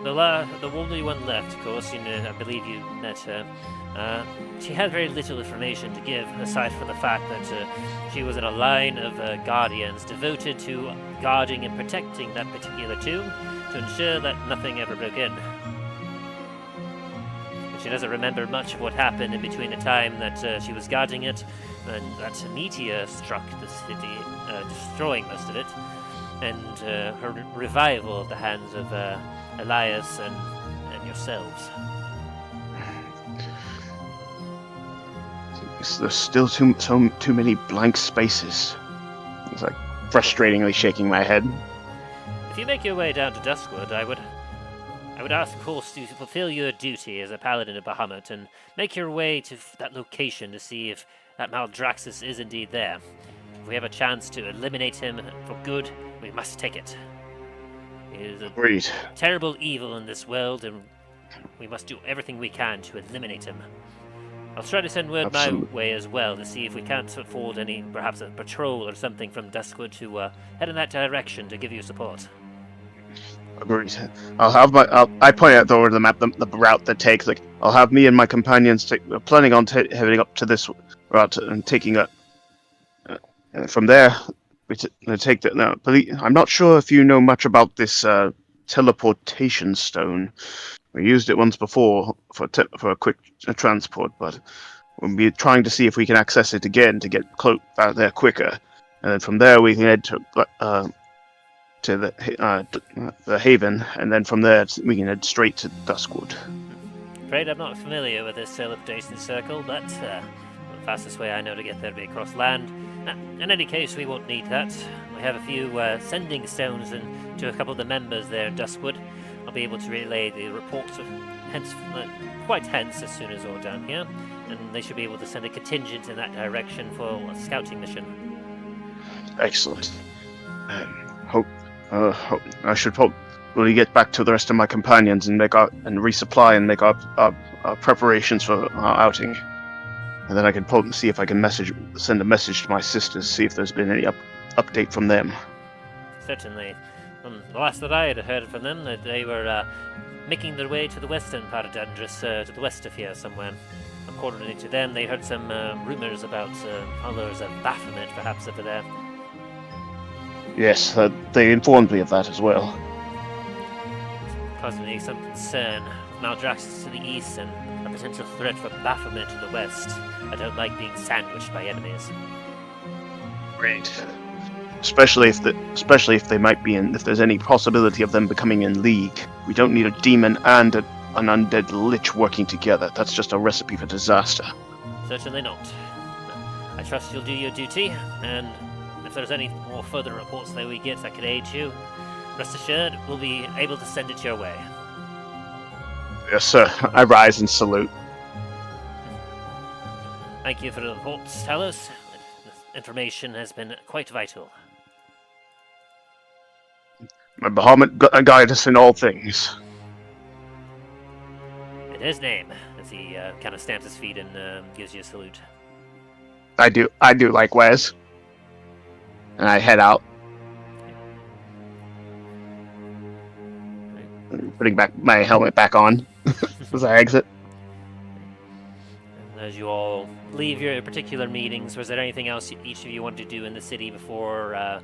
The only one left, of course, I believe you met her. She had very little information to give, aside from the fact that she was in a line of guardians devoted to guarding and protecting that particular tomb to ensure that nothing ever broke in. She doesn't remember much of what happened in between the time that she was guarding it and that meteor struck the city, destroying most of it, and her revival at the hands of Elias and yourselves.
There's still too many blank spaces. It's like frustratingly shaking my head.
If you make your way down to Duskwood, I would ask, of course, to fulfill your duty as a paladin of Bahamut and make your way to that location to see if that Maldraxxus is indeed there. If we have a chance to eliminate him for good, we must take it. He is a terrible evil in this world, and we must do everything we can to eliminate him. I'll try to send word my way as well to see if we can't afford perhaps a patrol or something from Duskwood to head in that direction to give you support.
Agreed. I point out over the map the route that takes. Like, I'll have me and my companions planning on heading up to this route and taking a. From there, we take the. No, I'm not sure if you know much about this teleportation stone. We used it once before for a quick transport, but we'll be trying to see if we can access it again to get out there quicker, and then from there we can head to the Haven, and then from there we can head straight to Duskwood.
Afraid I'm not familiar with this teleportation circle, but the fastest way I know to get there will be across land. In any case, we won't need that. We have a few sending stones to a couple of the members there in Duskwood. I'll be able to relay the reports quite hence as soon as we're down here, and they should be able to send a contingent in that direction for a scouting mission.
Excellent. I should probably get back to the rest of my companions and resupply and make our preparations for our outing, and then I can probably see if I can send a message to my sisters, see if there's been any update from them.
Certainly. The last that I had heard from them, that they were making their way to the western part of Dundras, to the west of here somewhere. According to them, they heard some rumours about followers of Baphomet perhaps over there.
Yes, they informed me of that as well.
Causing me some concern. Maldraxxus to the east and a potential threat from Baphomet to the west. I don't like being sandwiched by enemies.
Great. Especially if they might be if there's any possibility of them becoming in league. We don't need a demon and an undead lich working together. That's just a recipe for disaster.
Certainly not. I trust you'll do your duty, and if there's any more further reports that we get that could aid you, rest assured we'll be able to send it your way.
Yes, sir. I rise and salute.
Thank you for the reports, Talos. This information has been quite vital.
My Bahamut guide us in all things.
In his name, as he kind of stamps his feet and gives you a salute.
I do likewise. And I head out. Putting back my helmet back on as I exit.
as you all leave your particular meetings, was there anything else each of you wanted to do in the city before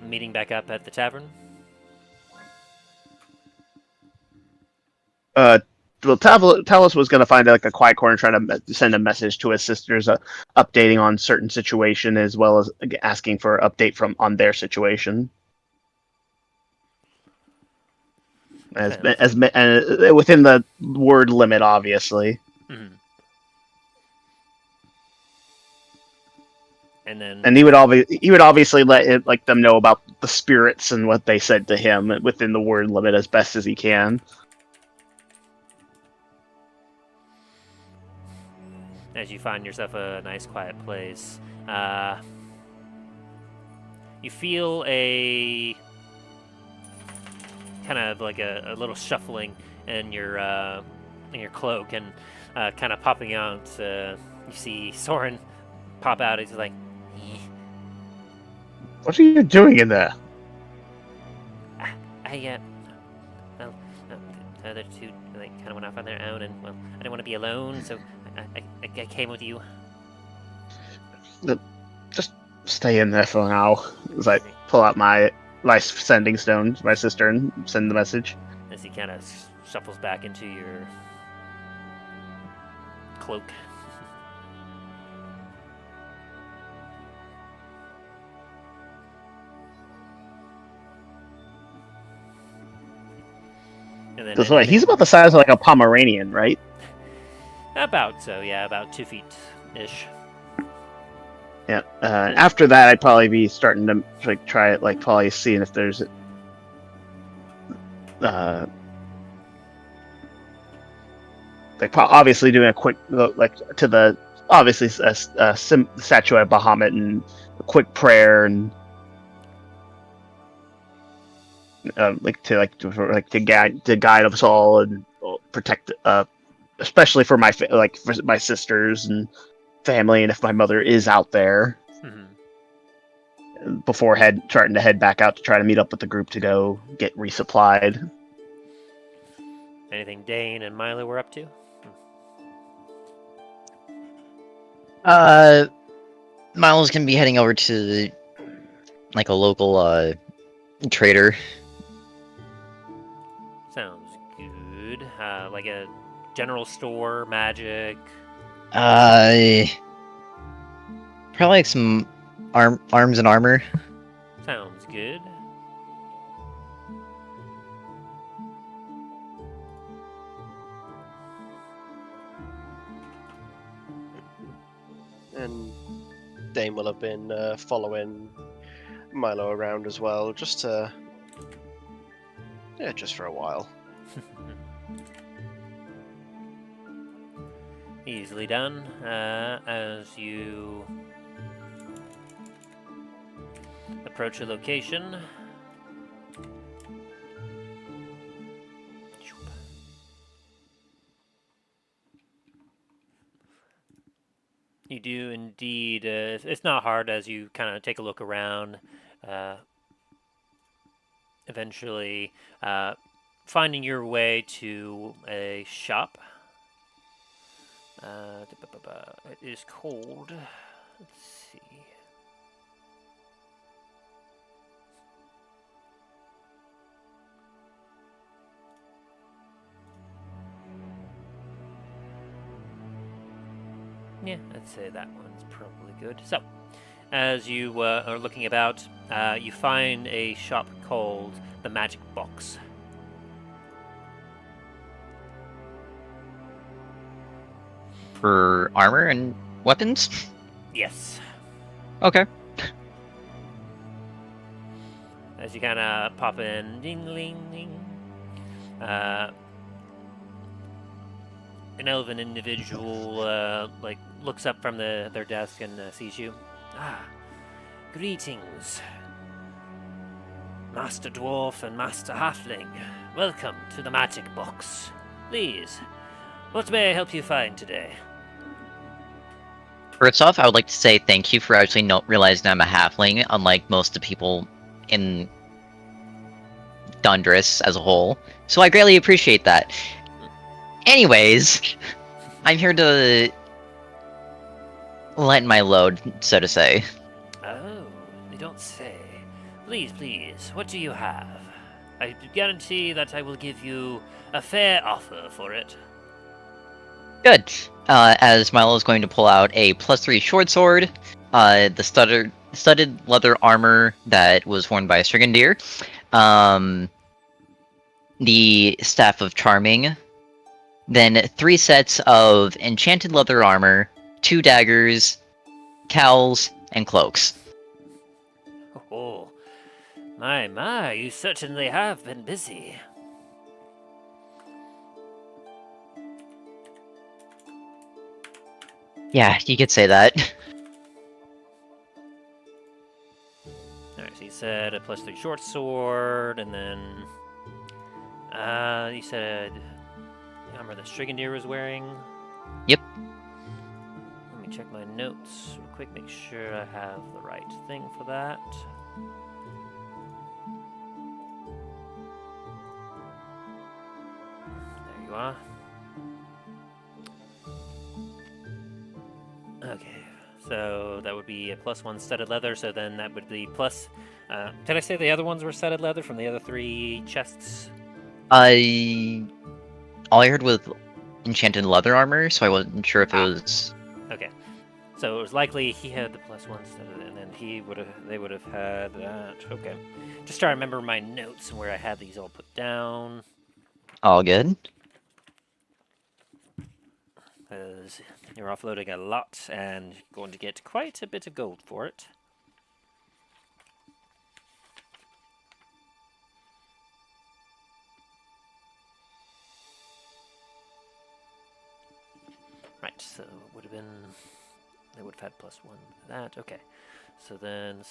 meeting back up at the tavern?
Well, Talos was going to find like a quiet corner, try to send a message to his sisters, updating on certain situation as well as asking for an update on their situation. Within the word limit, obviously.
Mm-hmm. And
he would obviously let them know about the spirits and what they said to him within the word limit as best as he can.
As you find yourself a nice quiet place, you feel a kind of like a little shuffling in your cloak, and kind of popping out. You see Soren pop out. He's like,
"What are you doing in there?"
Well, the other two kind of went off on their own, and well, I didn't want to be alone, so I came with you.
Just stay in there for now. As I pull out my life sending stone to my sister and send the message.
As he kind of shuffles back into your cloak.
That's right. He's about the size of like a Pomeranian, right?
About so, yeah, about 2 feet-ish.
Yeah. After that, I'd probably be starting to like try it, like probably seeing if there's, obviously doing a quick look, like to the obviously a statue of Bahamut and a quick prayer and to guide us all and protect, especially for my for my sisters and family, and if my mother is out there. Mm-hmm. Before starting to head back out to try to meet up with the group to go get resupplied.
Anything Dain and Milo were up to?
Milo's gonna be heading over to like a local trader.
Sounds good. Like a general store, magic.
Probably like some arms and armor.
Sounds good.
And Dain will have been following Milo around as well, just for a while.
Easily done. As you approach a location, you do indeed. It's not hard as you kind of take a look around. Eventually, finding your way to a shop. It is called. Let's see. Yeah, I'd say that one's probably good. So, as you are looking about, you find a shop called the Magic Box.
For armor and weapons?
Yes.
Okay.
As you kind of pop in, ding, ding, ding. An elven individual looks up from their desk and sees you. Greetings, Master Dwarf and Master Halfling. Welcome to the Magic Box. Please, what may I help you find today?
First off, I would like to say thank you for actually not realizing I'm a halfling, unlike most of the people in Dundras as a whole. So I greatly appreciate that. Anyways, I'm here to lighten my load, so to say.
Oh, you don't say. Please, please, what do you have? I guarantee that I will give you a fair offer for it.
Good. As Milo is going to pull out a +3 short sword, the studded leather armor that was worn by Strigandr, the staff of charming, then 3 sets of enchanted leather armor, 2 daggers, cowls, and cloaks.
Oh, my, you certainly have been busy.
Yeah, you could say that.
Alright, so you said a +3 short sword, and then... you said... the armor that Strigandr was wearing?
Yep.
Let me check my notes real quick, make sure I have the right thing for that. There you are. Okay, so that would be a +1 studded leather, so then that would be plus... did I say the other ones were studded leather from the other 3 chests?
All I heard was enchanted leather armor, so I wasn't sure if it was...
Okay, so it was likely he had the +1 studded, and then they would have had that. Okay, just trying to remember my notes and where I had these all put down.
All good.
Because you're offloading a lot and going to get quite a bit of gold for it. Right, so it would have been... they would have had +1 for that. Okay, so then...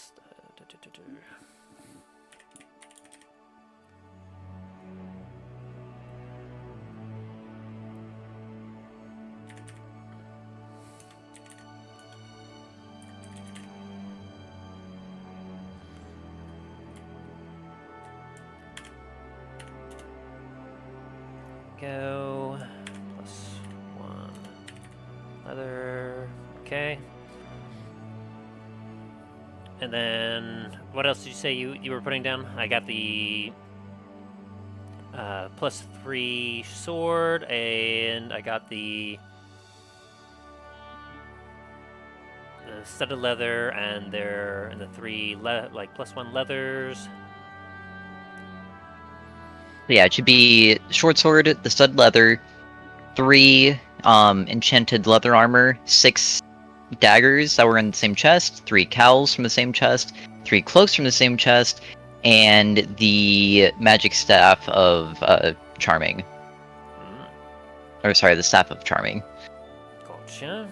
go. +1 leather. Okay. And then what else did you say you were putting down? I got the +3 sword, and I got the studded leather, and the 3 +1 leathers.
Yeah, it should be short sword, the stud leather, 3 enchanted leather armor, 6 daggers that were in the same chest, 3 cowls from the same chest, 3 cloaks from the same chest, and the magic staff of charming. Or sorry, the staff of charming.
Gotcha.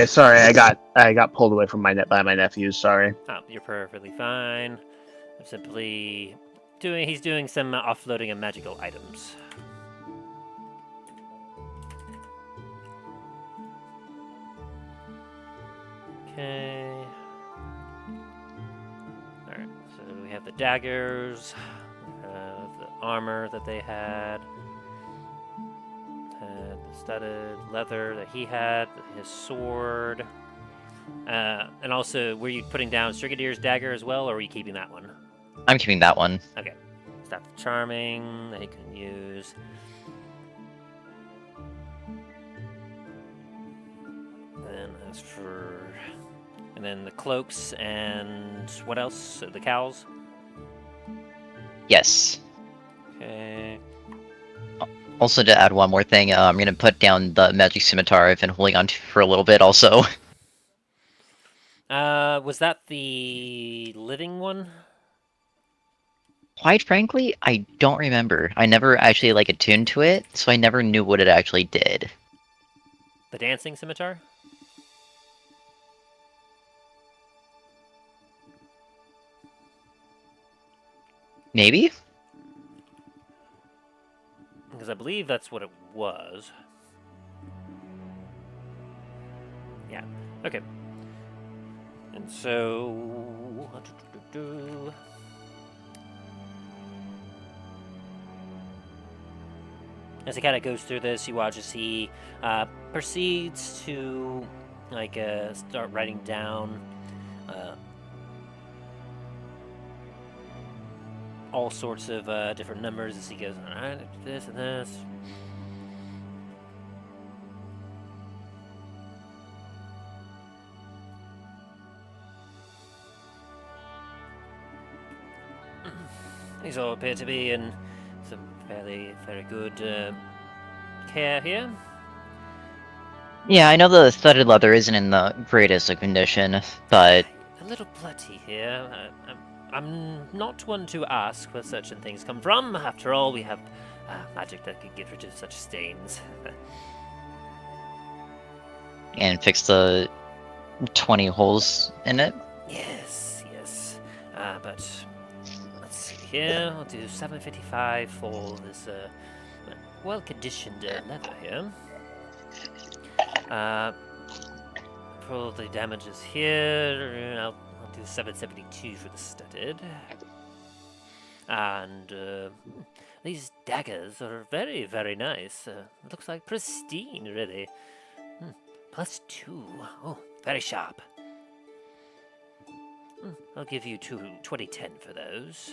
Sorry, I got pulled away from by my nephews. Sorry.
Oh, you're perfectly fine. I'm simply he's doing some offloading of magical items. Okay. Alright, so we have the daggers, the armor that they had, the studded leather that he had, his sword, and also, were you putting down Strigandr's dagger as well, or were you keeping that one?
I'm keeping that one.
Okay. Staff of Charming that he can use. And then the cloaks and what else? So the cows?
Yes.
Okay.
Also, to add one more thing, I'm gonna put down the magic scimitar I've been holding on to for a little bit also.
Was that the living one?
Quite frankly, I don't remember. I never actually like attuned to it, so I never knew what it actually did.
The dancing scimitar?
Maybe?
Because I believe that's what it was. Yeah. Okay. And so... As he kind of goes through this, you watch as he proceeds to start writing down all sorts of different numbers as he goes, alright, this and this. These all appear to be in some very good care here.
Yeah, I know the studded leather isn't in the greatest of condition, but...
A little bloody here. I'm not one to ask where certain things come from. After all, we have magic that can get rid of such stains.
And fix the 20 holes in it?
Yes. But let's see here. I'll do 755 for this well-conditioned leather here. For the damages here, I'll do 772 for the studded. And these daggers are very nice. Looks like pristine, really. +2. Oh, very sharp. I'll give you 2010 for those.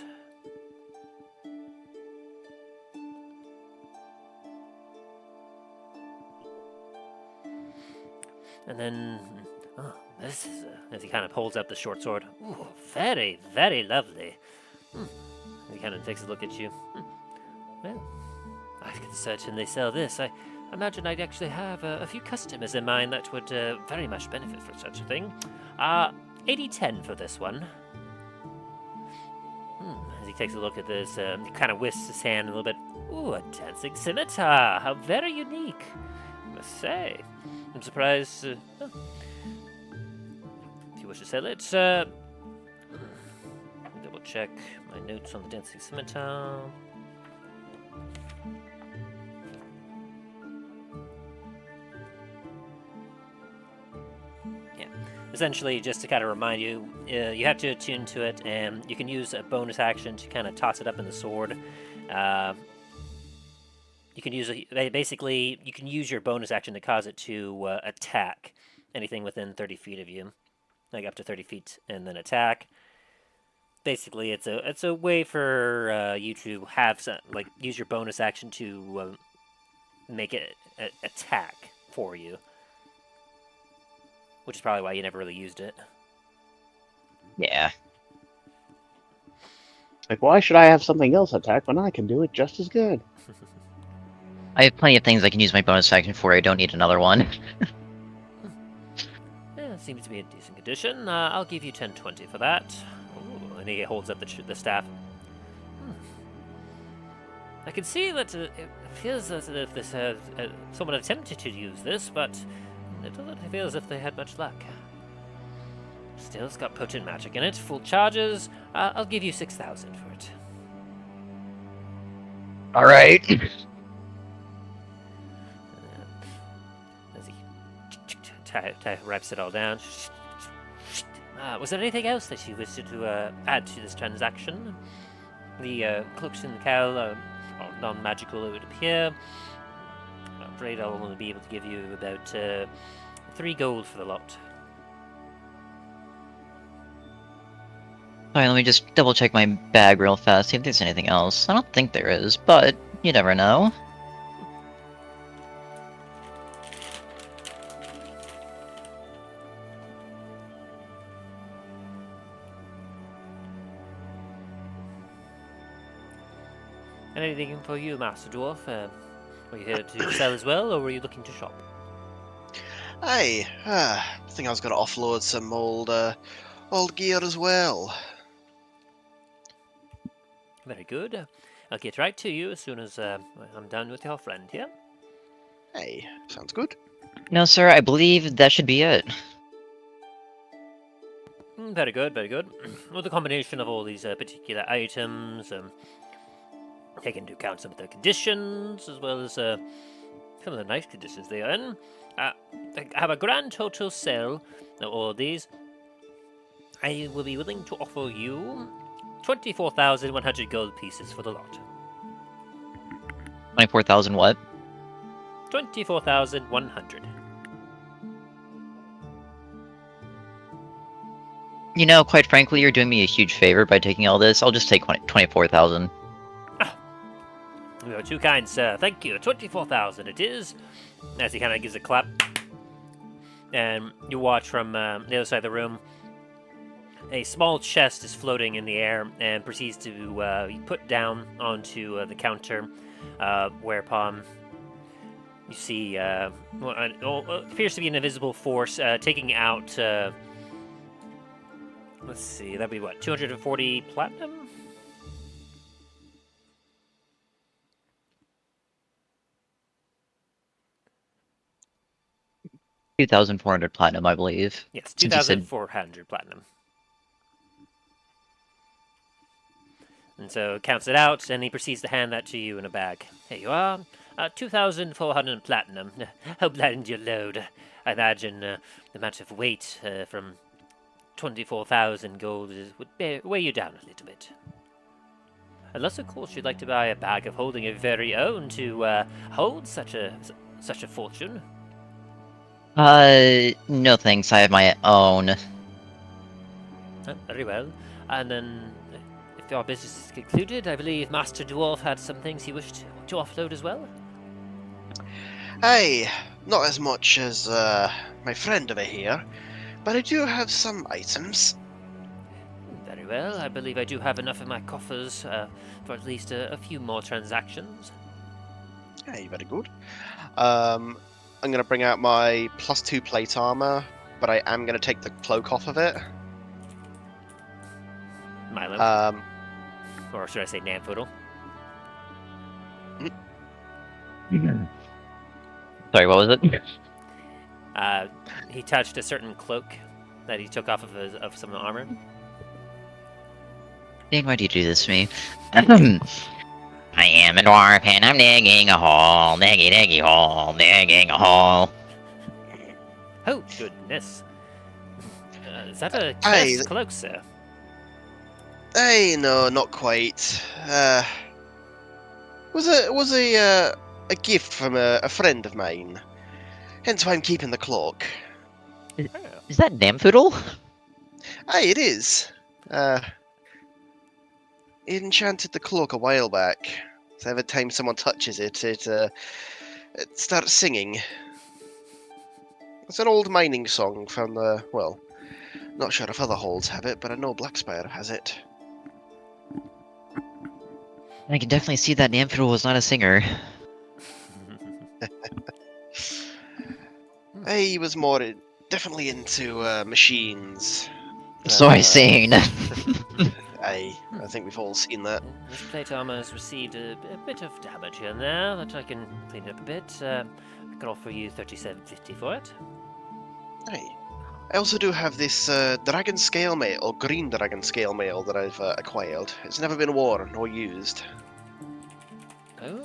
And then, this is, as he kind of pulls up the short sword. Ooh, very lovely. He kind of takes a look at you. Well, I can certainly sell this. I imagine I'd actually have a few customers in mind that would very much benefit from such a thing. 80-10 for this one. As he takes a look at this, he kind of whisks his hand a little bit. Ooh, a dancing scimitar! How very unique, I must say. I'm surprised. If you wish to sell it, double check my notes on the dancing scimitar. Essentially, just to kind of remind you, you have to attune to it, and you can use a bonus action to kind of toss it up in the sword. You can use basically you can use your bonus action to cause it to attack anything within 30 feet of you, like up to 30 feet, and then attack. Basically, it's a way for you to have use your bonus action to make it attack for you. Which is probably why you never really used it.
Yeah.
Like, why should I have something else attack when I can do it just as good?
I have plenty of things I can use my bonus action for. I don't need another one.
Yeah, it seems to be in decent condition. I'll give you 10-20 for that. Ooh, and he holds up the staff. I can see that it feels as if this someone attempted to use this, but it doesn't feel as if they had much luck. Still, it's got potent magic in it. Full charges. I'll give you 6,000 for it.
All right.
As he wraps it all down. Was there anything else that you wish to add to this transaction? The cloaks and the cowl are non-magical, it would appear. I'm afraid I'll only be able to give you about 3 gold for the lot.
Alright, let me just double check my bag real fast, see if there's anything else. I don't think there is, but you never know.
Anything for you, Master Dwarf? Were you here to sell as well, or were you looking to shop?
Aye, I think I was going to offload some old gear as well.
Very good. I'll get right to you as soon as I'm done with your friend here.
Hey, sounds good.
No, sir, I believe that should be it.
Very good, very good. With the combination of all these particular items, take into account some of the conditions, as well as some of the nice conditions they are in. I have a grand total sale of all of these. I will be willing to offer you 24,100 gold pieces for the lot.
24,000 what?
24,100.
You know, quite frankly, you're doing me a huge favor by taking all this. I'll just take 24,000.
You are too kind, sir. Thank you. 24,000 it is. As he kind of gives a clap. And you watch from the other side of the room. A small chest is floating in the air and proceeds to be put down onto the counter, whereupon you see what appears to be an invisible force taking out, let's see, that'd be what, 240 platinum?
$2,400 platinum, I believe.
Yes,
Since you said
2,400 platinum. And so counts it out, and he proceeds to hand that to you in a bag. Here you are, 2,400 platinum. Hope that in your load. I imagine the amount of weight from 24,000 gold would weigh you down a little bit. Unless, of course, you'd like to buy a bag of holding your very own to hold such a fortune.
No thanks, I have my own.
Very well. And then, if your business is concluded, I believe Master Dwarf had some things he wished to offload as well?
Hey, not as much as my friend over here, but I do have some items.
Very well. I believe I do have enough in my coffers for at least a few more transactions.
Hey, very good. I'm going to bring out my +2 plate armor, but I am going to take the cloak off of it.
Milo. Or should I say Namfoodle?
Sorry, what was it?
He touched a certain cloak that he took off of some of the armor.
Dang, why do you do this to me? I am a dwarf and I'm digging a hole, diggy hole, digging a hole.
Oh, goodness. Is that a
Hey,
chest cloak, sir?
Hey, no, not quite. Was a gift from a friend of mine. Hence why I'm keeping the cloak.
Is that Namfoodle?
Hey, it is. He enchanted the cloak a while back. So every time someone touches it, it starts singing. It's an old mining song from the, well, not sure if other holds have it, but I know Blackspire has it.
I can definitely see that Namfoodle was not a singer.
He was more definitely into machines.
So I seen.
I think we've all seen that.
This plate armor has received a bit of damage here and there, that I can clean up a bit. I can offer you 37.50 for it.
Hey. I also do have this dragon scale mail, or green dragon scale mail that I've acquired. It's never been worn or used.
Oh.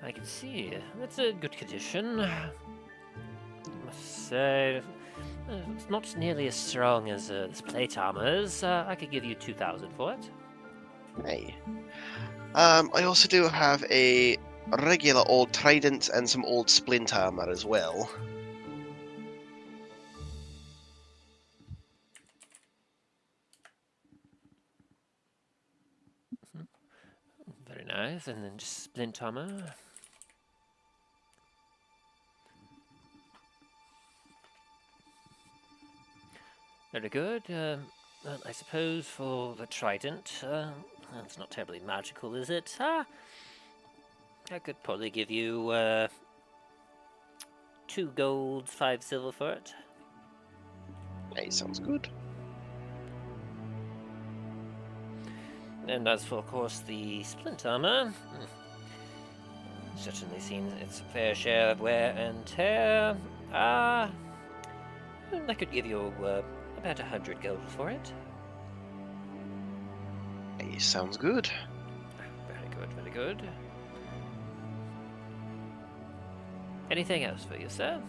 I can see. That's a good condition. I must say, it's not nearly as strong as this plate armor is. I could give you 2,000 for it.
Hey. I also do have a regular old trident and some old splint armor as well.
Very nice. And then just splint armor. Very good. Well, I suppose for the trident, that's not terribly magical, is it? I could probably give you 2 gold, 5 silver for it.
Hey, sounds good.
And as for, of course, the splint armor, certainly seen its fair share of wear and tear. I could give you about 100 gold for it.
Hey, sounds good.
Very good, very good. Anything else for you, sir?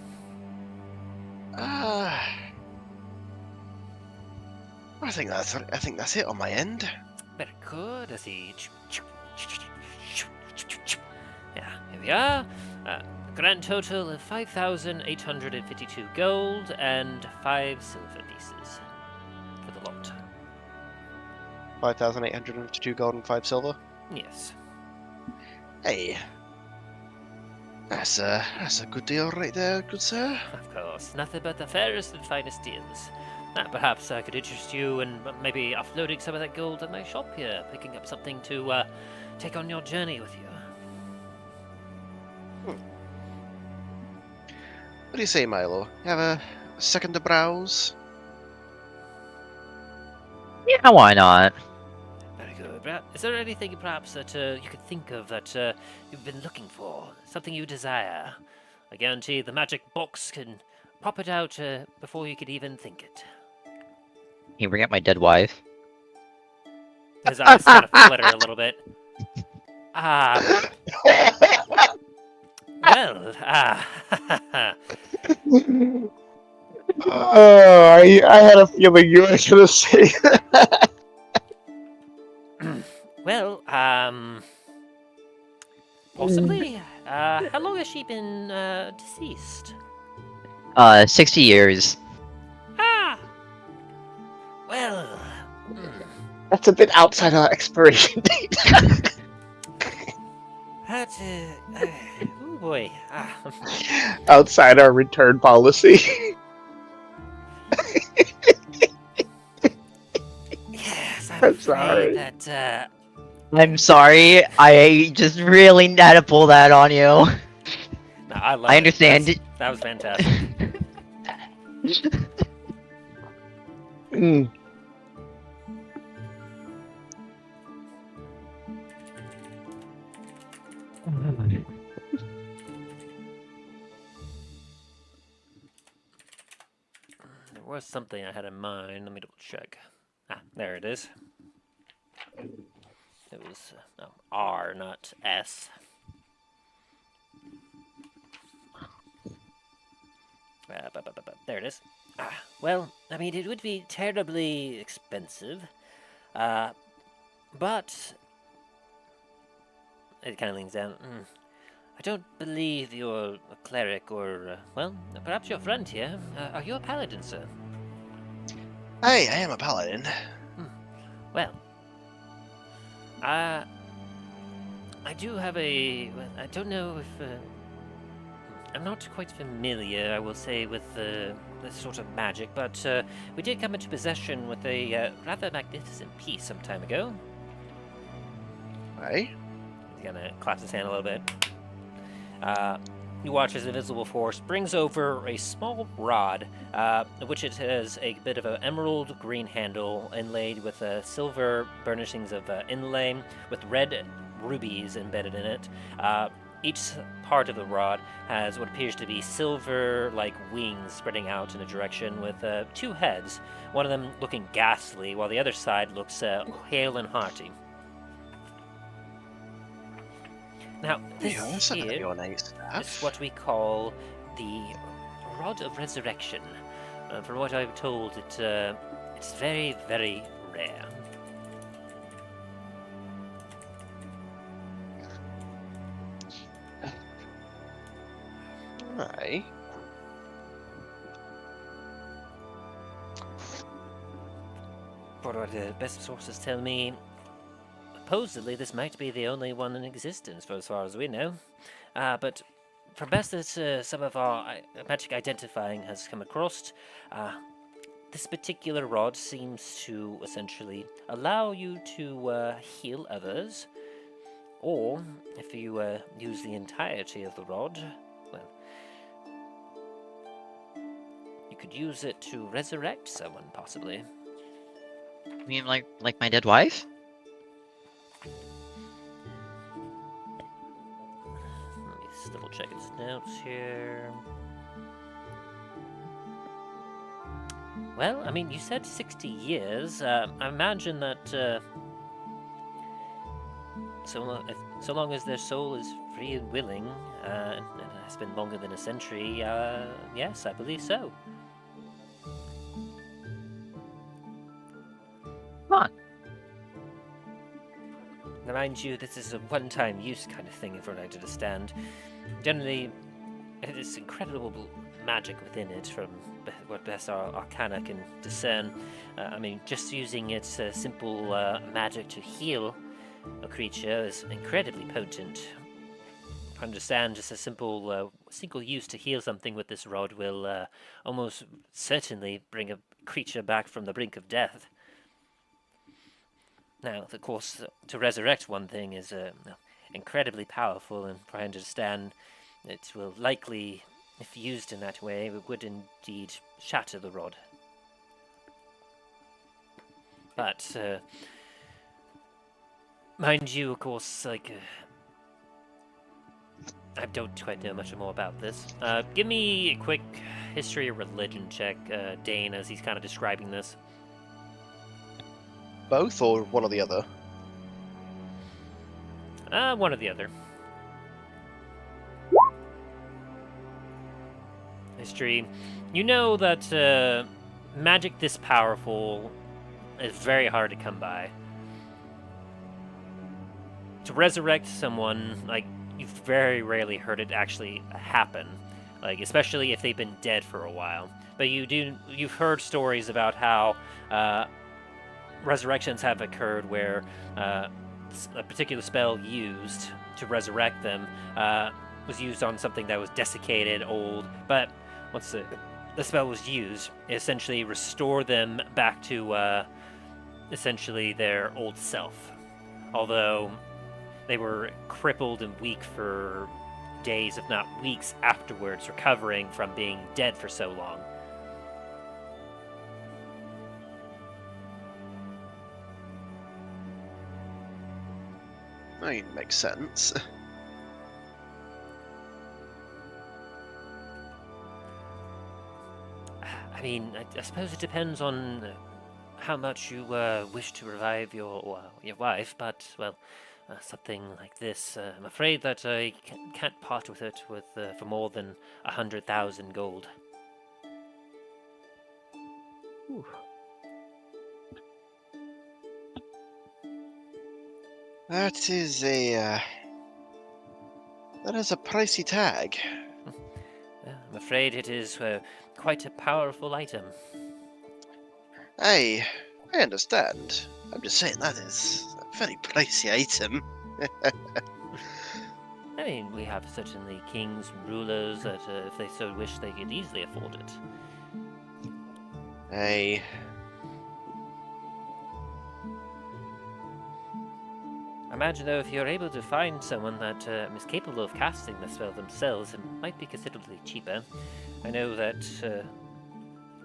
I think that's it on my end.
Very good. As he... Yeah, here we are. Grand total of 5,852 gold and 5 silver pieces for the lot.
5,852 gold and 5 silver.
Yes.
Hey, that's a good deal right there, good sir.
Of course, nothing but the fairest and finest deals. Perhaps I could interest you in maybe offloading some of that gold in my shop here, picking up something to take on your journey with you.
What do you say, Milo? You have a second to browse?
Yeah, why not?
Very good. Is there anything perhaps that you could think of that you've been looking for? Something you desire? I guarantee the magic box can pop it out before you could even think it.
Can you bring up my dead wife?
His eyes kind of flitter a little bit. Well,
Oh, I had a feeling you were going to say that.
well, possibly. How long has she been deceased?
60 years.
Well,
That's a bit outside our expiration date.
that, oh boy.
Outside our return policy.
Yes,
I'm
I'm
sorry.
afraid that,
I'm sorry, I just really had to pull that on you.
no, I love
I
it.
understand.
That was fantastic.
Mm.
There was something I had in mind. Let me double check. There it is. It was R, not S. There it is. Well, I mean, it would be terribly expensive, but it kind of leans down. I don't believe you're a cleric or, well, perhaps your friend here. Are you a paladin, sir?
Hey, I am a paladin.
Well, I do have a. Well, I don't know if. I'm not quite familiar, I will say, with this sort of magic, but we did come into possession with a rather magnificent piece some time ago.
Hey?
He's gonna clap his hand a little bit. You watch as the invisible force brings over a small rod, which it has a bit of an emerald green handle inlaid with silver burnishings of inlay with red rubies embedded in it. Each part of the rod has what appears to be silver-like wings spreading out in a direction with 2 heads, one of them looking ghastly, while the other side looks hale and hearty. Now, this here is what we call the Rod of Resurrection. From what I'm told, it's very, very rare.
Aye.
For what the best sources tell me, supposedly this might be the only one in existence for as far as we know. But from best that some of our magic identifying has come across, this particular rod seems to essentially allow you to heal others, or if you use the entirety of the rod, well, you could use it to resurrect someone, possibly.
You mean like my dead wife?
Just double check its notes here. Well, I mean, you said 60 years. I imagine that so long as their soul is free and willing, and it has been longer than a century, yes, I believe so.
Come on.
Now, mind you, this is a one-time use kind of thing, if we're right to understand. Generally, it is incredible magic within it, from what best our arcana can discern. I mean, just using its simple magic to heal a creature is incredibly potent. I understand just a simple single use to heal something with this rod will almost certainly bring a creature back from the brink of death. Now, of course, to resurrect one thing is incredibly powerful, and I understand it will likely, if used in that way, it would indeed shatter the rod. But, mind you, of course, like, I don't quite know much more about this. Give me a quick history or religion check, Dain, as he's kind of describing this.
Both, or one or the other?
One or the other. History. You know that magic this powerful is very hard to come by. To resurrect someone, like, you've very rarely heard it actually happen. Like, especially if they've been dead for a while. But you've heard stories about how resurrections have occurred where a particular spell used to resurrect them was used on something that was desiccated, old, but once the spell was used, it essentially restored them back to essentially their old self. Although they were crippled and weak for days, if not weeks afterwards, recovering from being dead for so long.
I mean, makes sense.
I mean, I suppose it depends on how much you wish to revive your wife, but, well, something like this, I'm afraid that I can't part with it for more than 100,000 gold.
Ooh. That is a pricey tag.
I'm afraid it is quite a powerful item.
I understand. I'm just saying that is a very pricey item.
I mean, we have certainly kings and rulers that, if they so wish, they could easily afford it.
Aye.
Imagine, though, if you're able to find someone that is capable of casting the spell themselves, it might be considerably cheaper. I know that,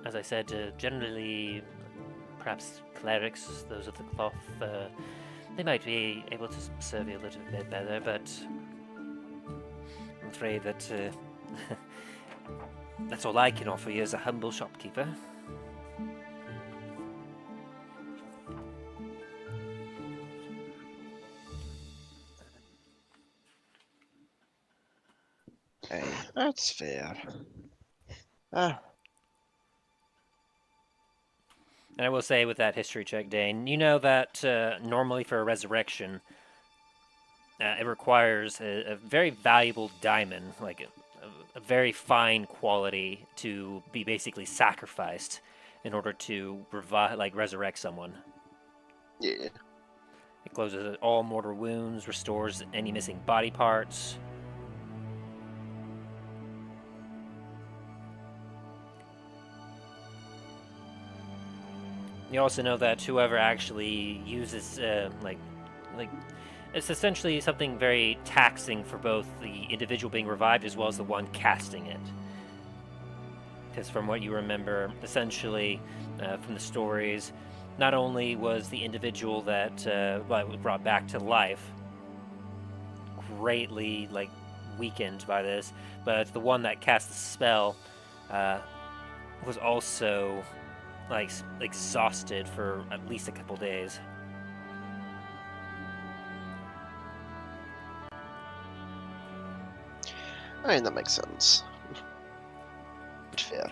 as I said, generally, perhaps clerics, those of the cloth, they might be able to serve you a little bit better, but I'm afraid that that's all I can offer you as a humble shopkeeper.
Hey, that's fair.
And I will say with that history check, Dain, you know that normally for a resurrection, it requires a very valuable diamond, like a very fine quality, to be basically sacrificed in order to resurrect someone.
Yeah.
It closes all mortal wounds, restores any missing body parts. You also know that whoever actually uses, it's essentially something very taxing for both the individual being revived as well as the one casting it. Because from what you remember, essentially, from the stories, not only was the individual that was brought back to life greatly, weakened by this, but the one that cast the spell was also exhausted for at least a couple days.
I mean, that makes sense. Fair.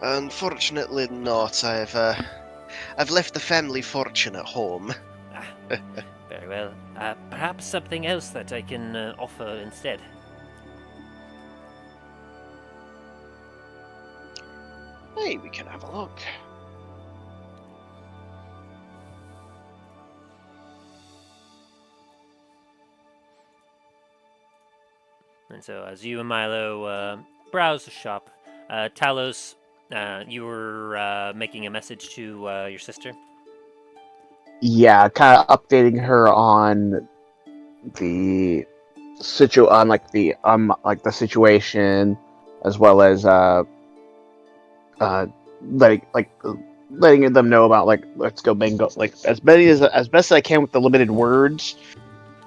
Unfortunately not. I've left the family fortune at home.
Very well. Perhaps something else that I can offer instead.
Hey, we can have a look.
And so, as you and Milo browse the shop, Talos, you were making a message to your sister.
Yeah, kind of updating her on the the situation, as well as letting them know about let's go bingo, as best as I can with the limited words.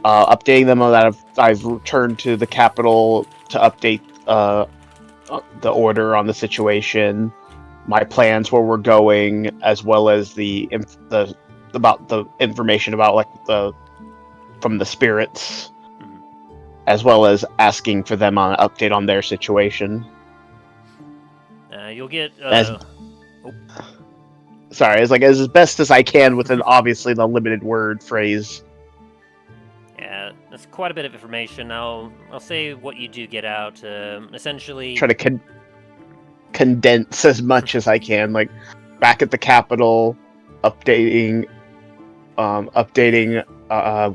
Updating them that I've returned to the capital to update the order on the situation, my plans where we're going, as well as the information about from the spirits, as well as asking for them on an update on their situation.
You'll get.
Sorry, it's as best as I can with obviously the limited word phrase.
Yeah, that's quite a bit of information. I'll say what you do get out. Essentially,
Try to condense as much as I can. Back at the capital, updating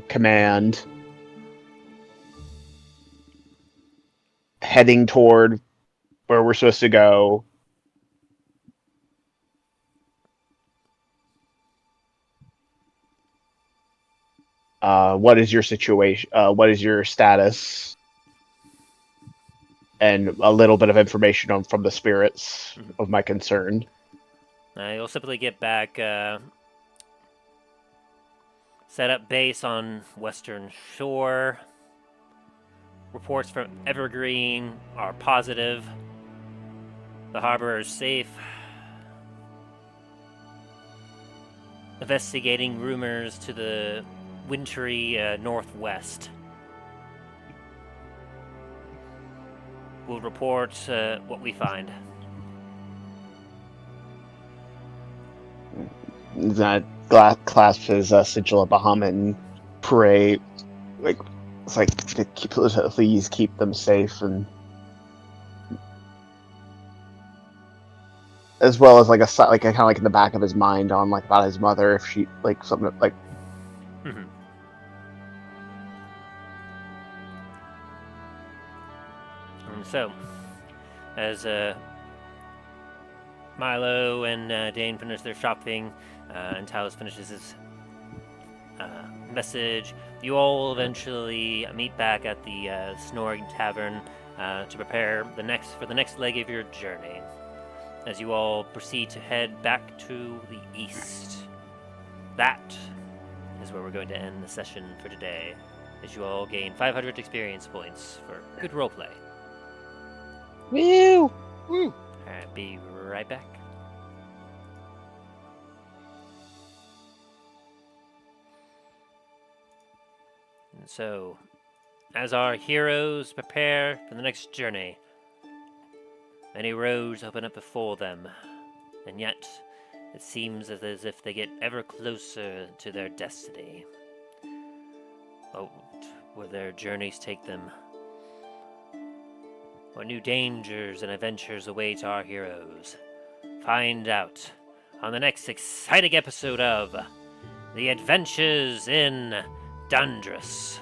command, heading toward where we're supposed to go. What is your situation? What is your status? And a little bit of information from the spirits of my concern.
You'll simply get back, set up base on Western Shore. Reports from Evergreen are positive. The harbor is safe. Investigating rumors to the wintry northwest. We'll report what we find.
That clasps his sigil of Bahamut and pray, please keep them safe, and as well as kind of in the back of his mind on about his mother, if she something
Mm-hmm. And so, as Milo and Dain finish their shopping, and Talos finishes his message, you all eventually meet back at the Snoring Tavern to prepare for the next leg of your journey, as you all proceed to head back to the east. That is where we're going to end the session for today, as you all gain 500 experience points for good roleplay.
Woo!
Woo!
Alright, be right back. And so, as our heroes prepare for the next journey, many roads open up before them, and yet it seems as if they get ever closer to their destiny. Where their journeys take them. What new dangers and adventures await our heroes? Find out on the next exciting episode of The Adventures in Dundras.